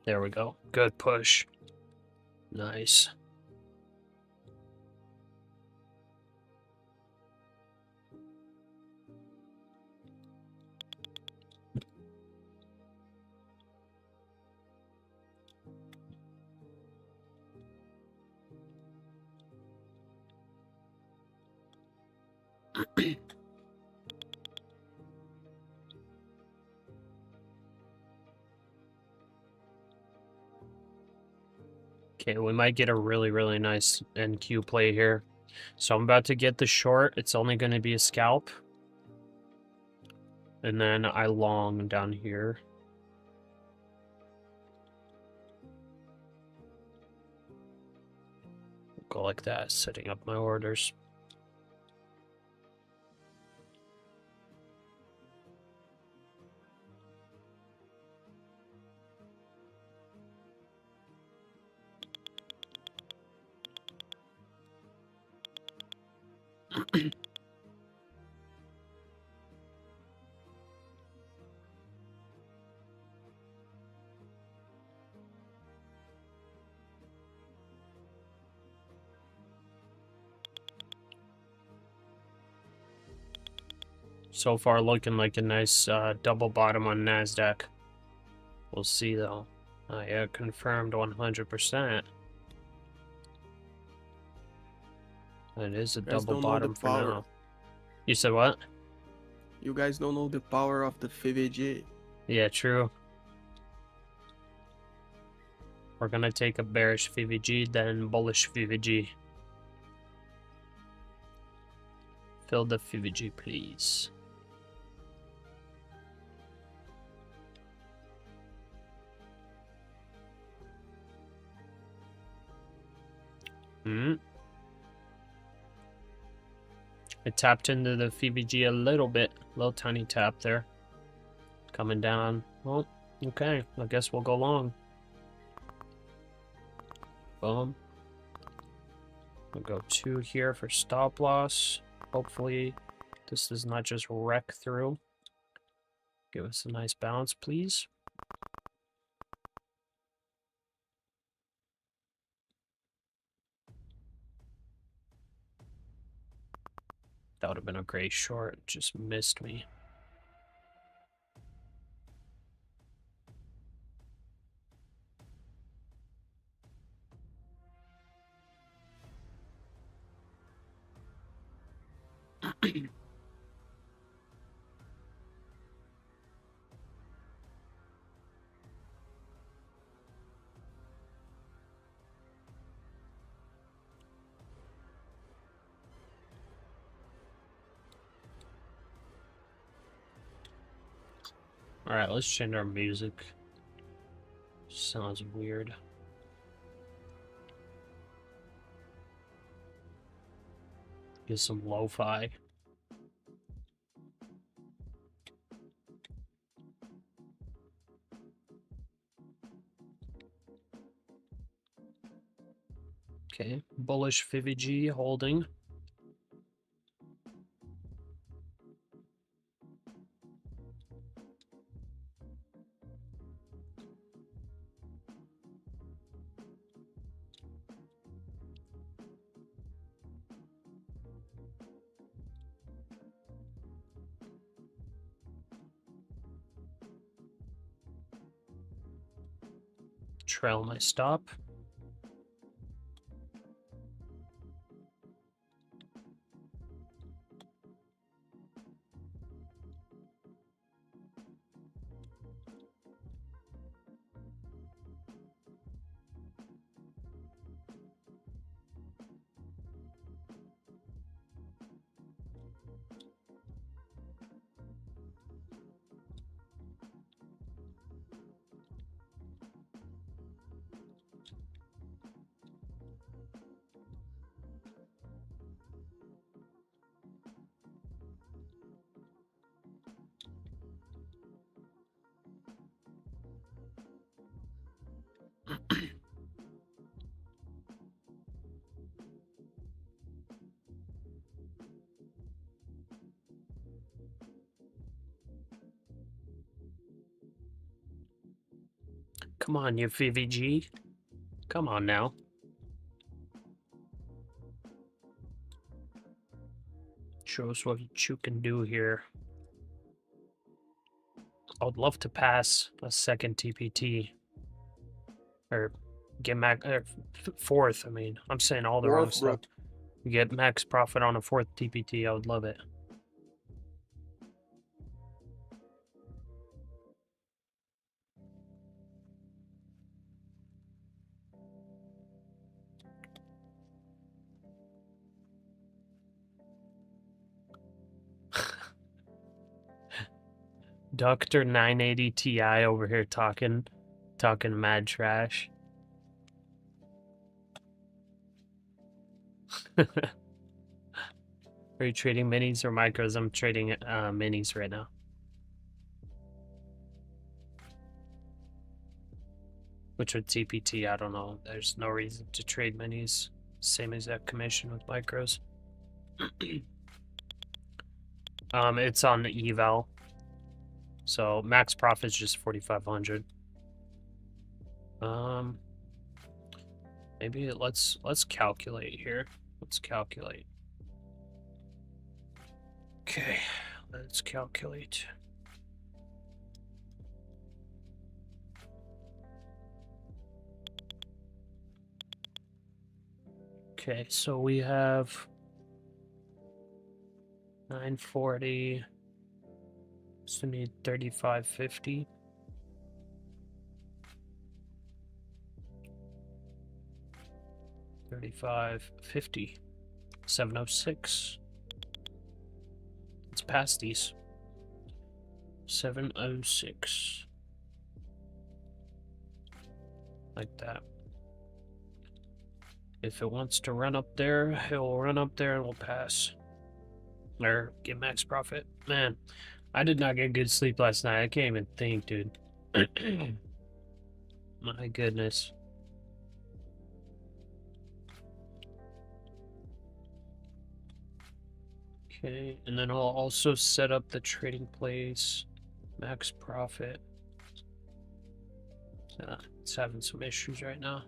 There we go. Good push. Nice. Okay, we might get a really, really nice NQ play here. So I'm about to get the short. It's only going to be a scalp. And then I long down here. Go like that, setting up my orders. So far looking like a nice double bottom on NASDAQ. We'll see though. Yeah, confirmed 100%. It is a You guys double don't know the bottom for power. now. You said what? You guys don't know the power of the FVG. Yeah, true. We're gonna take a bearish VVG, then bullish VVG. Fill the VVG, please. I tapped into the VVG a little bit. Little tiny tap there. Coming down. Well, okay. I guess we'll go long. Boom. We'll go 2 here for stop loss. Hopefully this does not just wreck through. Give us a nice bounce, please. That would have been a great short. Just missed me. Alright, let's change our music. Sounds weird. Get some lo-fi. Okay, bullish VVG holding. Trail my stop. Come on, you VVG. Come on now. Show us what you can do here. I would love to pass a second TPT. Or get max... fourth, I mean. I'm saying all the wrong Fourth, bro. stuff. Get max profit on a fourth TPT. I would love it. Dr. 980 Ti over here talking mad trash. Are you trading minis or micros? I'm trading minis right now. Which with TPT, I don't know. There's no reason to trade minis. Same exact commission with micros. It's on the eval. So max profit is just 4,500. Maybe let's calculate here. Let's calculate. Okay, let's calculate. Okay, so we have 940. So need 3550. $35.50. 706. Let's pass these. 706. Like that. If it wants to run up there, it'll run up there and we'll pass. Or get max profit. Man, I did not get good sleep last night. I can't even think, dude. My goodness. Okay, and then I'll also set up the trading place, max profit. It's having some issues right now.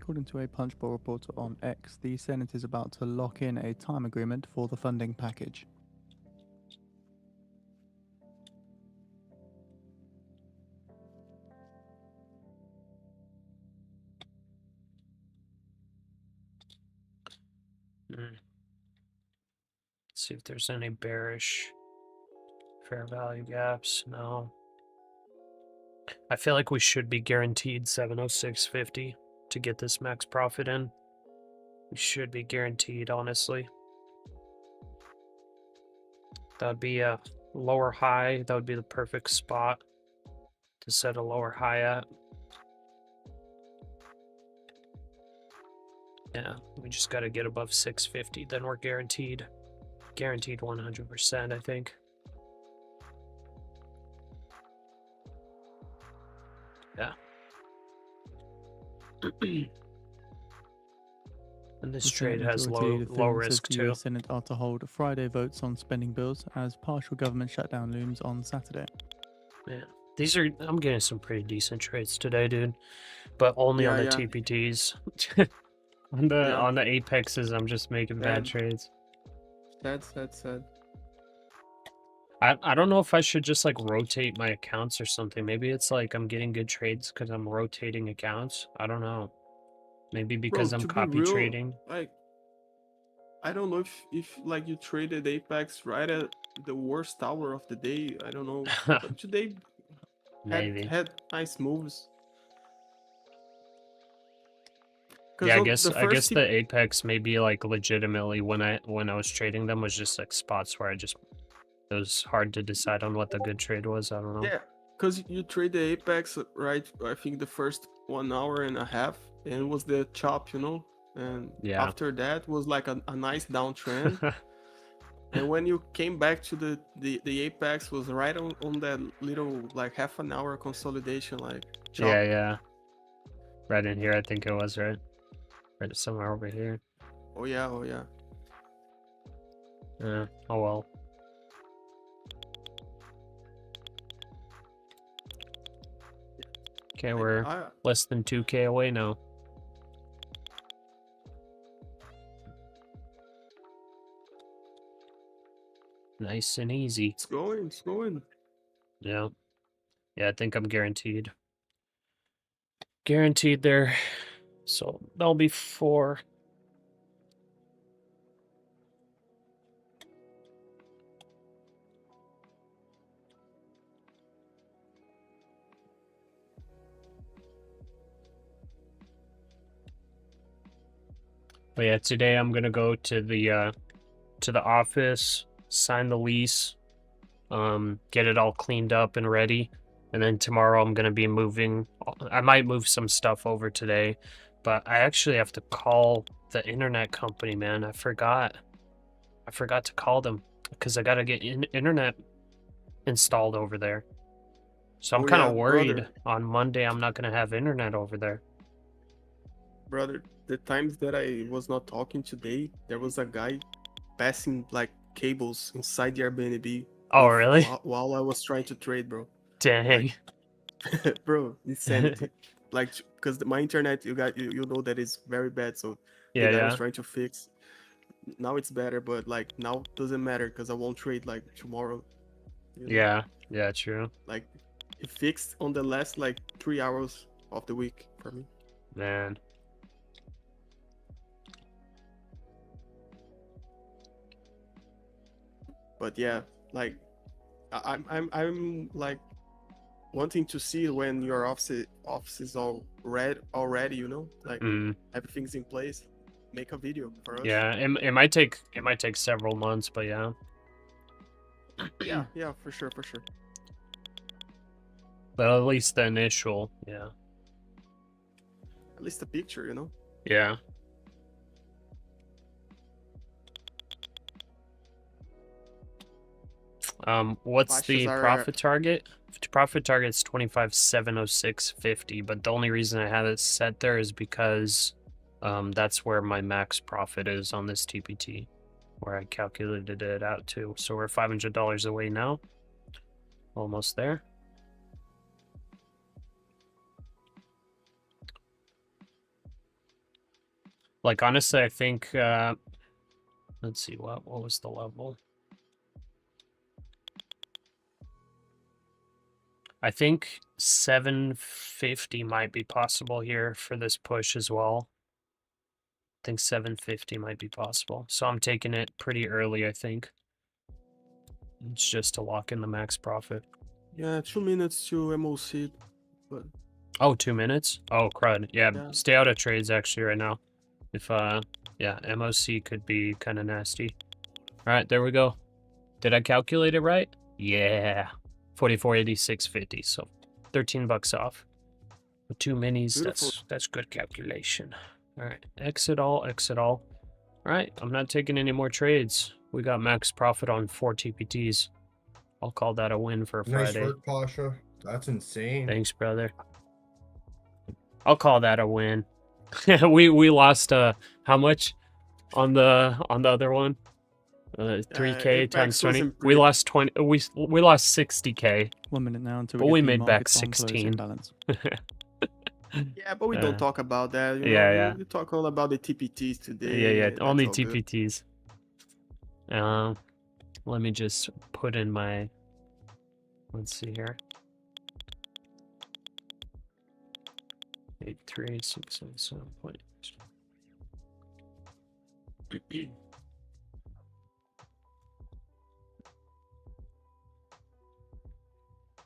According to a Punchbowl reporter on X, the Senate is about to lock in a time agreement for the funding package. See if there's any bearish fair value gaps. No. I feel like we should be guaranteed 706.50 to get this max profit in. We should be guaranteed, honestly. That would be a lower high. That would be the perfect spot to set a lower high at. Yeah, we just got to get above 650. Then we're guaranteed. Guaranteed 100%, I think. Yeah. And this The trade Senate has Majority low Leader risk says the too. US Senate are to hold Friday votes on spending bills as partial government shutdown looms on Saturday. Man, these are, I'm getting some pretty decent trades today, dude. But only on the Yeah. TPTs. on the Apexes, I'm just making bad trades. Sad. I don't know if I should just like rotate my accounts or something. Maybe it's like I'm getting good trades because I'm rotating accounts. I don't know. Maybe because I'm to be copy real, trading. Like, I don't know if like you traded Apex right at the worst hour of the day. I don't know, but today Maybe. had nice moves. Yeah, I guess the Apex maybe like legitimately when I was trading them was just like spots where it was hard to decide on what the good trade was. I don't know. Yeah, because you trade the Apex, right? I think the first 1 hour and a half, and it was the chop, and Yeah. after that was like a nice downtrend. And when you came back to the Apex was right on that little like half an hour consolidation, like chop. Yeah. Right in here, I think it was, right somewhere over here. Oh yeah. Yeah. Oh well. Okay, we're less than 2K away now. Nice and easy. It's going, it's going. Yeah. Yeah, I think I'm guaranteed. Guaranteed there. So that'll be 4. But yeah, today I'm gonna go to the office, sign the lease, get it all cleaned up and ready, and then tomorrow I'm gonna be moving. I might move some stuff over today, but I actually have to call the internet company, man. I forgot to call them because I gotta get internet installed over there. So I'm kind of worried brother. on Monday I'm not gonna have internet over there. Brother, the times that I was not talking today, there was a guy passing like cables inside the Airbnb. Oh, really? While I was trying to trade, bro. Dang. Bro, insanity. Like, because my internet, you know that is very bad. So the Yeah, guy yeah. was trying to fix. Now it's better, but like now doesn't matter because I won't trade like tomorrow. you know? Yeah, yeah, true. Like it fixed on the last like 3 hours of the week for me. Man. But yeah, like I'm like wanting to see when your office is all already, you know, like everything's in place. Make a video for us. Yeah, it might take several months, but yeah. yeah, for sure. But at least the initial, yeah. At least a picture, you know. Yeah. What's the Pashas are, profit target? Profit target's 25,706.50, but the only reason I have it set there is because that's where my max profit is on this TPT, where I calculated it out to. So we're $500 away now. Almost there. Like, honestly, I think, let's see, what was the level? I think 750 might be possible here for this push as well. I think 750 might be possible. So I'm taking it pretty early, I think. It's just to lock in the max profit. Yeah, 2 minutes to MOC. But oh, 2 minutes? Oh, crud. Yeah, stay out of trades actually right now. If, yeah, MOC could be kind of nasty. All right, there we go. Did I calculate it right? Yeah. 44.86.50, so $13 off. With 2 minis, beautiful. that's good calculation. All right, exit all. All right, I'm not taking any more trades. We got max profit on 4 TPTs. I'll call that a win for a Friday. Nice work, Pasha. That's insane. Thanks, brother. I'll call that a win. we lost how much on the other one? 3K times 20. We lost 20. We lost 60K. 1 minute now until but we we get the made back markets on closing 16. balance. Yeah, but we don't talk about that. You know? Yeah. We talk all about the TPTs today. Yeah. and Only that's all good. TPTs. Let me just put in my. Let's see here. 83677.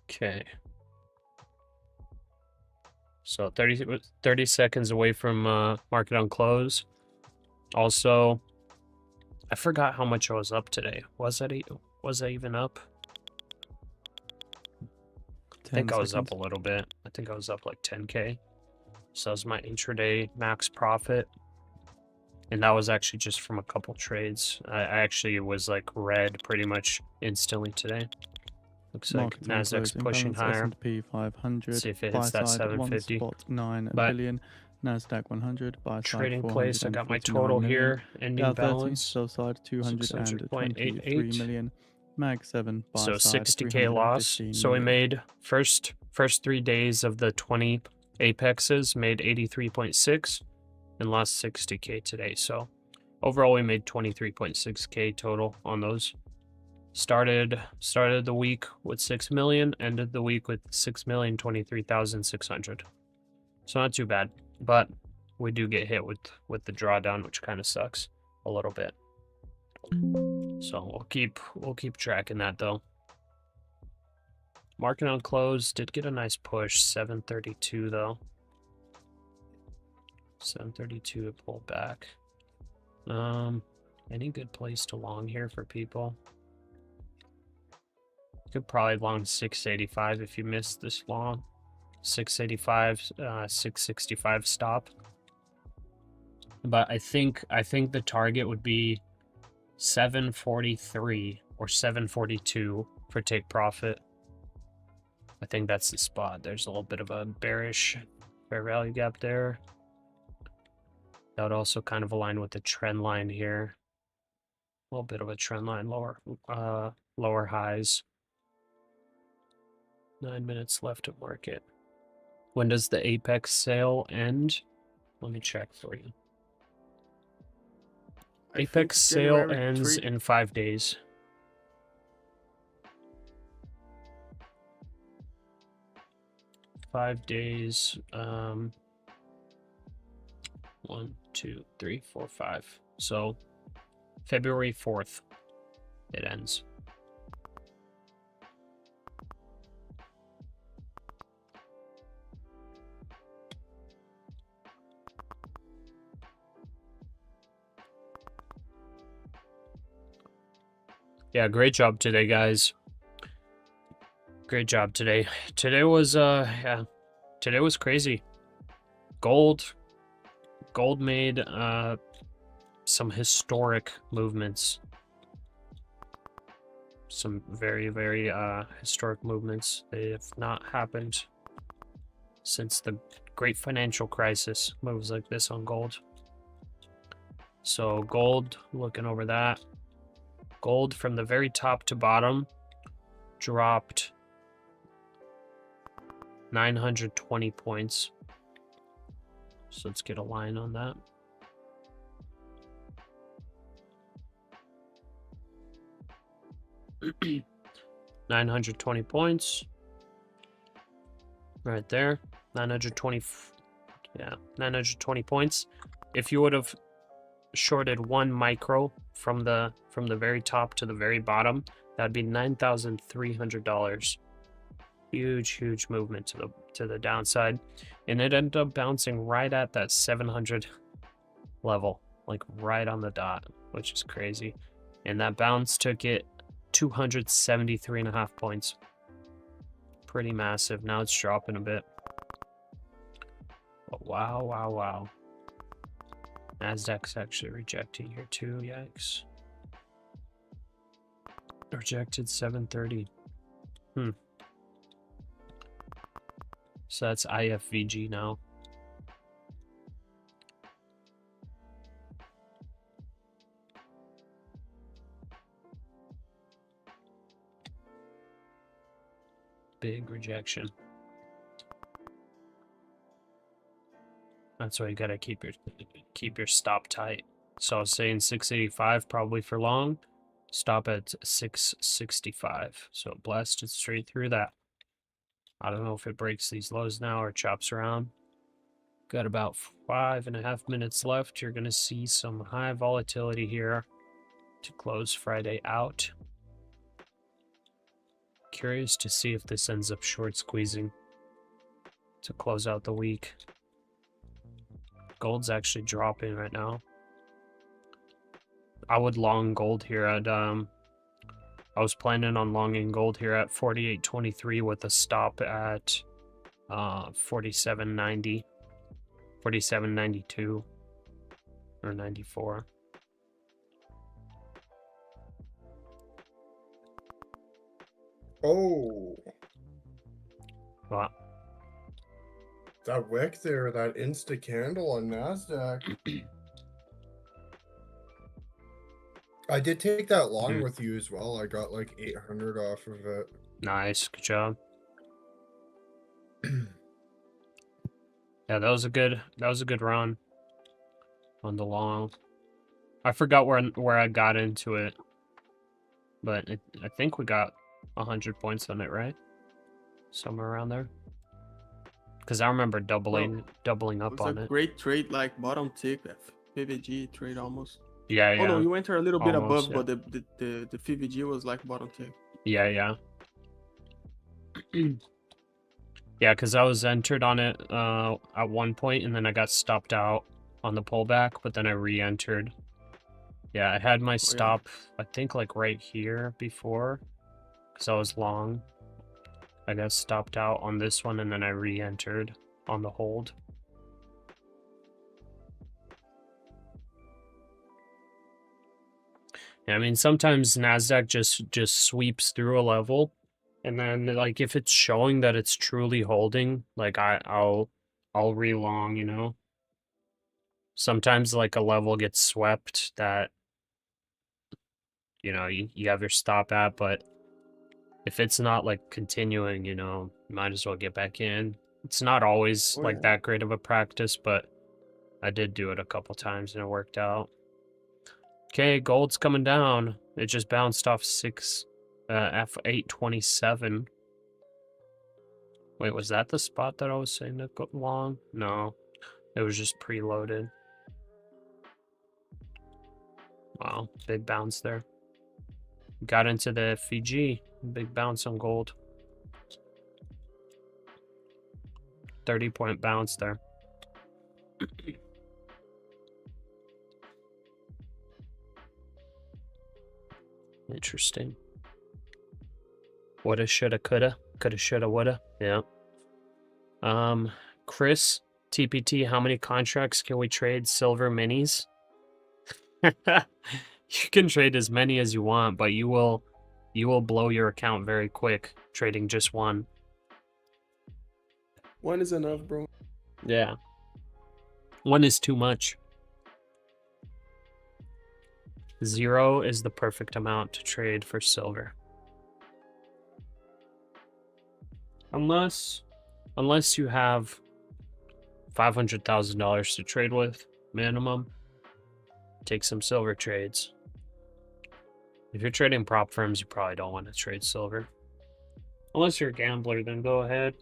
Okay. So 30 seconds away from market on close. Also, I forgot how much I was up today. Was I even up? I think I was up a little bit. I think I was up like 10K. So that was my intraday max profit. And that was actually just from a couple trades. I actually was like red pretty much instantly today. Looks like NASDAQ's pushing higher. S&P 500. See if it hits that 750. 1.9 But billion. NASDAQ 100. Buy side trading place, I got my total 449 here. Ending Dow 30, balance. sell side 223 600.88. million. Mag 7. Buy So side 60K loss. So we 315 million. made first First 3 days of the 20 apexes made 83.6 and lost 60K today. So overall, we made 23.6K total on those. Started the week with 6 million, ended the week with 6,023,600. So not too bad, but we do get hit with the drawdown, which kind of sucks a little bit. So we'll keep tracking that though. Market on close did get a nice push, 732 though. 732 it pulled back. Any good place to long here for people? Could probably long 685 if you missed this long. 685, 665 stop. But I think the target would be 743 or 742 for take profit. I think that's the spot. There's a little bit of a bearish fair value gap there. That would also kind of align with the trend line here. A little bit of a trend line, lower highs. 9 minutes left to market. When does the Apex sale end? Let me check for you. Apex sale ends in 5 days. Five days. 1, 2, 3, 4, 5. So February 4th it ends. Yeah, great job today, guys. Great job today. Today was crazy. Gold made some historic movements. Some very, very historic movements. They have not happened since the great financial crisis. Moves like this on gold. So gold, looking over that. Gold from the very top to bottom dropped 920 points. So let's get a line on that. $920 points. Right there. 920 points. If you would have shorted 1 micro from the very top to the very bottom, that'd be $9,300. Huge movement to the downside, and it ended up bouncing right at that 700 level, like right on the dot, which is crazy. And that bounce took it 273.5 points. Pretty massive. Now it's dropping a bit. But wow. NASDAQ's actually rejecting here too. Yikes. Rejected 730. So that's IFVG now. Big rejection. That's why you gotta keep your stop tight. So I was saying 685 probably for long. Stop at 665. So it blasted straight through that. I don't know if it breaks these lows now or chops around. Got about 5.5 minutes left. You're gonna see some high volatility here to close Friday out. Curious to see if this ends up short squeezing to close out the week. Gold's actually dropping right now. I would long gold here at I was planning on longing gold here at 48.23 with a stop at 47.90, 47.92 or 94. Oh, Well, that wick there, that insta candle on NASDAQ. I did take that long with you as well. I got like 800 off of it. nice, good job. Yeah, that was a good run on the long. I forgot where I got into it, but I think we got 100 points on it, right? Somewhere around there. Because I remember doubling It up was on a it. great trade, like bottom tick, PVG trade almost. Yeah, Oh no, yeah, you entered a little bit almost, above, but the PVG was like bottom tick. yeah. Yeah, because I was entered on it at one point, and then I got stopped out on the pullback, but then I re-entered. Yeah, I had my stop, I think, like right here before, because I was long. I got stopped out on this one, and then I re-entered on the hold. Yeah, I mean, sometimes NASDAQ just sweeps through a level, and then like if it's showing that it's truly holding, like I'll re-long, you know. Sometimes like a level gets swept that, you know, you have your stop at, but if it's not like continuing, you know, you might as well get back in. It's not always like that great of a practice, but I did do it a couple times and it worked out. Okay, gold's coming down. It just bounced off F827. Wait, was that the spot that I was saying to go long? No, it was just preloaded. Wow, big bounce there. Got into the Fiji, big bounce on gold. 30-point bounce there. Interesting. Woulda, shoulda, coulda. Coulda, shoulda, woulda. Yeah. Chris, TPT, how many contracts can we trade silver minis? You can trade as many as you want, but you will blow your account very quick trading just one. One is enough, bro. Yeah. One is too much. 0 is the perfect amount to trade for silver. Unless you have $500,000 to trade with, minimum, take some silver trades. If you're trading prop firms, you probably don't want to trade silver. Unless you're a gambler, then go ahead.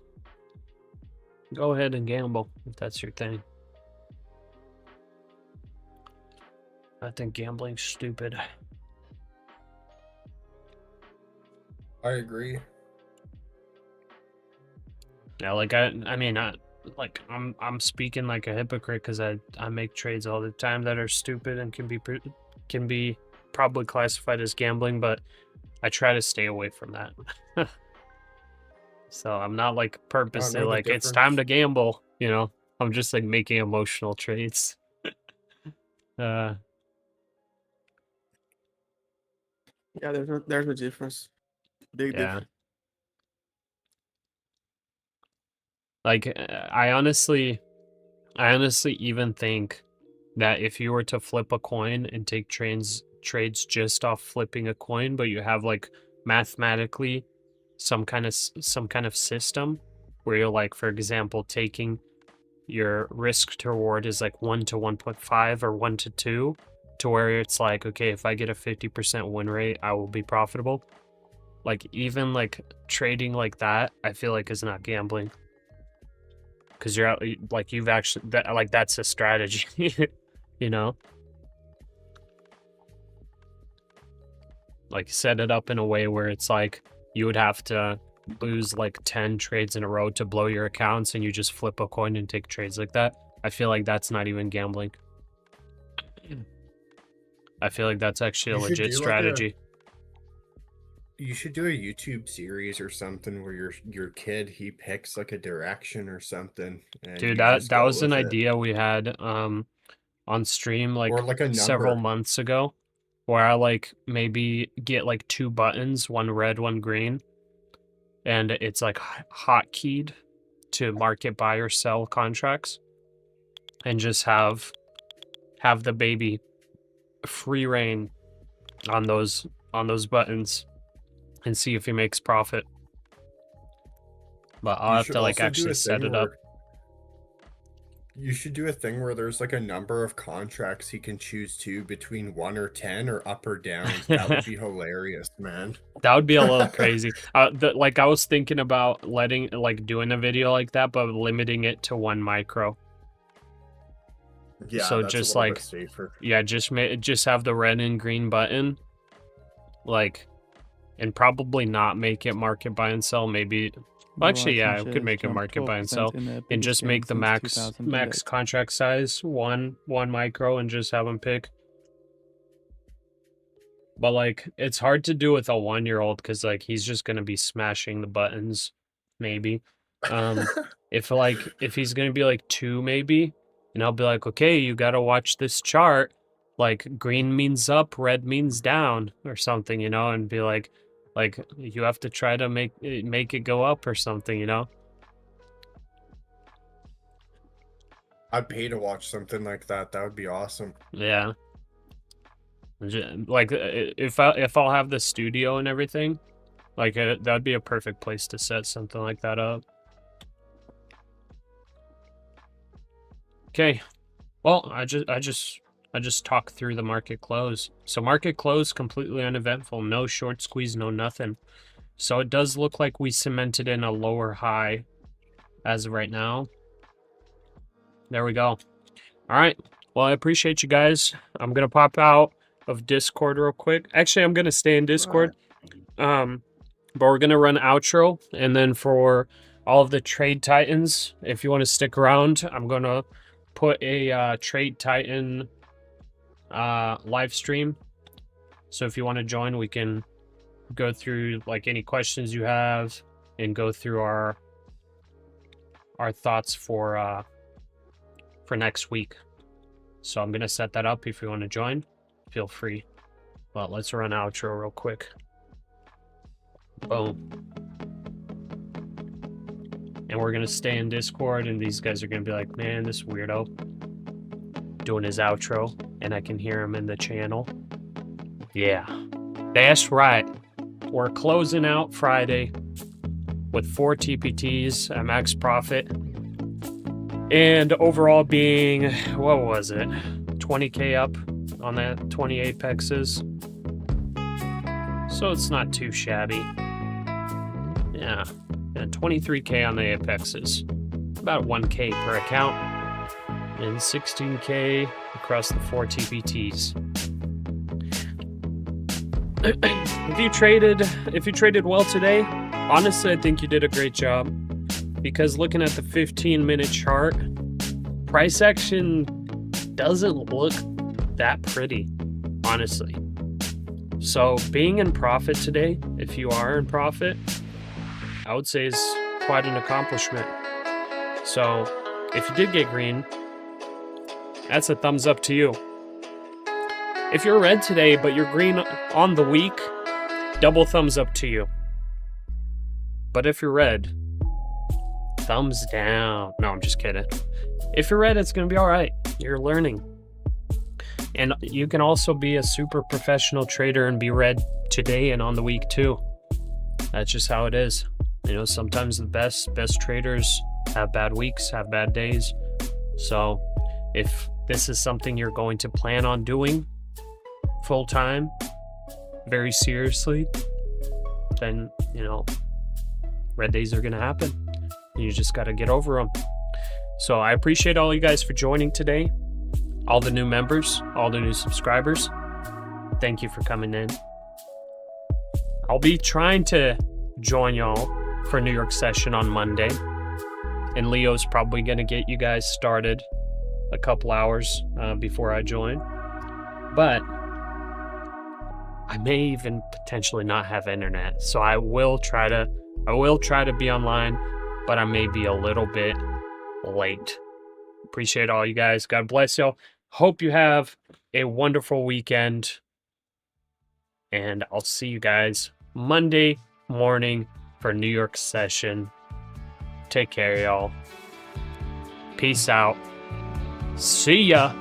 Go ahead and gamble if that's your thing. I think gambling's stupid. I agree. Yeah, like I'm speaking like a hypocrite because I make trades all the time that are stupid and can be probably classified as gambling, but I try to stay away from that. So I'm not like purposely like it's time to gamble, you know. I'm just like making emotional trades. Yeah, there's a difference. Big difference. Like I honestly even think that if you were to flip a coin and take trades just off flipping a coin, but you have like mathematically some kind of system where you're like, for example, taking your risk to reward is like 1 to 1.5 or 1 to 2, to where it's like, okay, if I get a 50% win rate, I will be profitable. Like even like trading like that, I feel like is not gambling. Because you're out, like you've actually that's a strategy, you know. Like set it up in a way where it's like you would have to lose like 10 trades in a row to blow your accounts, and you just flip a coin and take trades like that. I feel like that's not even gambling. I feel like that's actually a legit strategy. You should do a YouTube series or something where your kid, he picks like a direction or something. Dude, that was an idea we had on stream like several months ago, where I like maybe get like 2 buttons, one red, one green, and it's like hotkeyed to market buy or sell contracts, and just have the baby free reign on those buttons and see if he makes profit. But I'll have to like actually set it up. You should do a thing where there's like a number of contracts he can choose to between 1 or 10 or up or down. That would be hilarious, man. That would be a little crazy. Like I was thinking about doing a video like that, but limiting it to 1 micro. Yeah, So that's just a little like, bit safer. yeah, just have the red and green button, like, and probably not make it market buy and sell. Maybe, well, actually, yeah, I could make it market buy and sell, and just make the max contract size one micro, and just have them pick. But like, it's hard to do with a 1-year-old because like he's just gonna be smashing the buttons, maybe. If he's gonna be like 2, maybe, and I'll be like, okay, you gotta watch this chart. Like green means up, red means down, or something, you know, and be like you have to try to make it go up or something, you know. I'd pay to watch something like that. That would be awesome. Yeah. Like if I'll have the studio and everything, like that'd be a perfect place to set something like that up. Okay, well, I just talked through the market close. So market close completely uneventful, no short squeeze, no nothing. So it does look like we cemented in a lower high as of right now. There we go. All right. Well, I appreciate you guys. I'm gonna pop out of Discord real quick. Actually, I'm gonna stay in Discord. But we're gonna run outro, and then for all of the Trade Titans, if you want to stick around, I'm gonna put a Trade Titan live stream. So if you want to join, we can go through like any questions you have and go through our thoughts for next week. So I'm gonna set that up. If you want to join, feel free. But let's run outro real quick. Boom. And we're gonna stay in Discord, and these guys are gonna be like, man, this weirdo doing his outro, and I can hear him in the channel. Yeah, that's right. We're closing out Friday with 4 TPTs at max profit, and overall being, what was it, 20k up on that 20 apexes. So it's not too shabby. Yeah, and 23k on the apexes, about 1k per account, and 16k across the 4 TPTs. If you traded well today, honestly, I think you did a great job, because looking at the 15-minute chart, price action doesn't look that pretty, honestly. So being in profit today, if you are in profit, I would say is quite an accomplishment. So if you did get green, that's a thumbs up to you. If you're red today, but you're green on the week, double thumbs up to you. But if you're red, thumbs down. No, I'm just kidding. If you're red, it's going to be all right. You're learning. And you can also be a super professional trader and be red today and on the week too. That's just how it is. You know, sometimes the best traders have bad weeks, have bad days. So if this is something you're going to plan on doing full time, very seriously, then, you know, red days are going to happen. You just got to get over them. So I appreciate all you guys for joining today. All the new members, all the new subscribers, thank you for coming in. I'll be trying to join y'all for New York session on Monday. And Leo's probably going to get you guys started a couple hours before I join. But I may even potentially not have internet. So I will try to be online, but I may be a little bit late. Appreciate all you guys. God bless y'all. Hope you have a wonderful weekend. And I'll see you guys Monday morning for New York session. Take care, y'all. Peace out. See ya.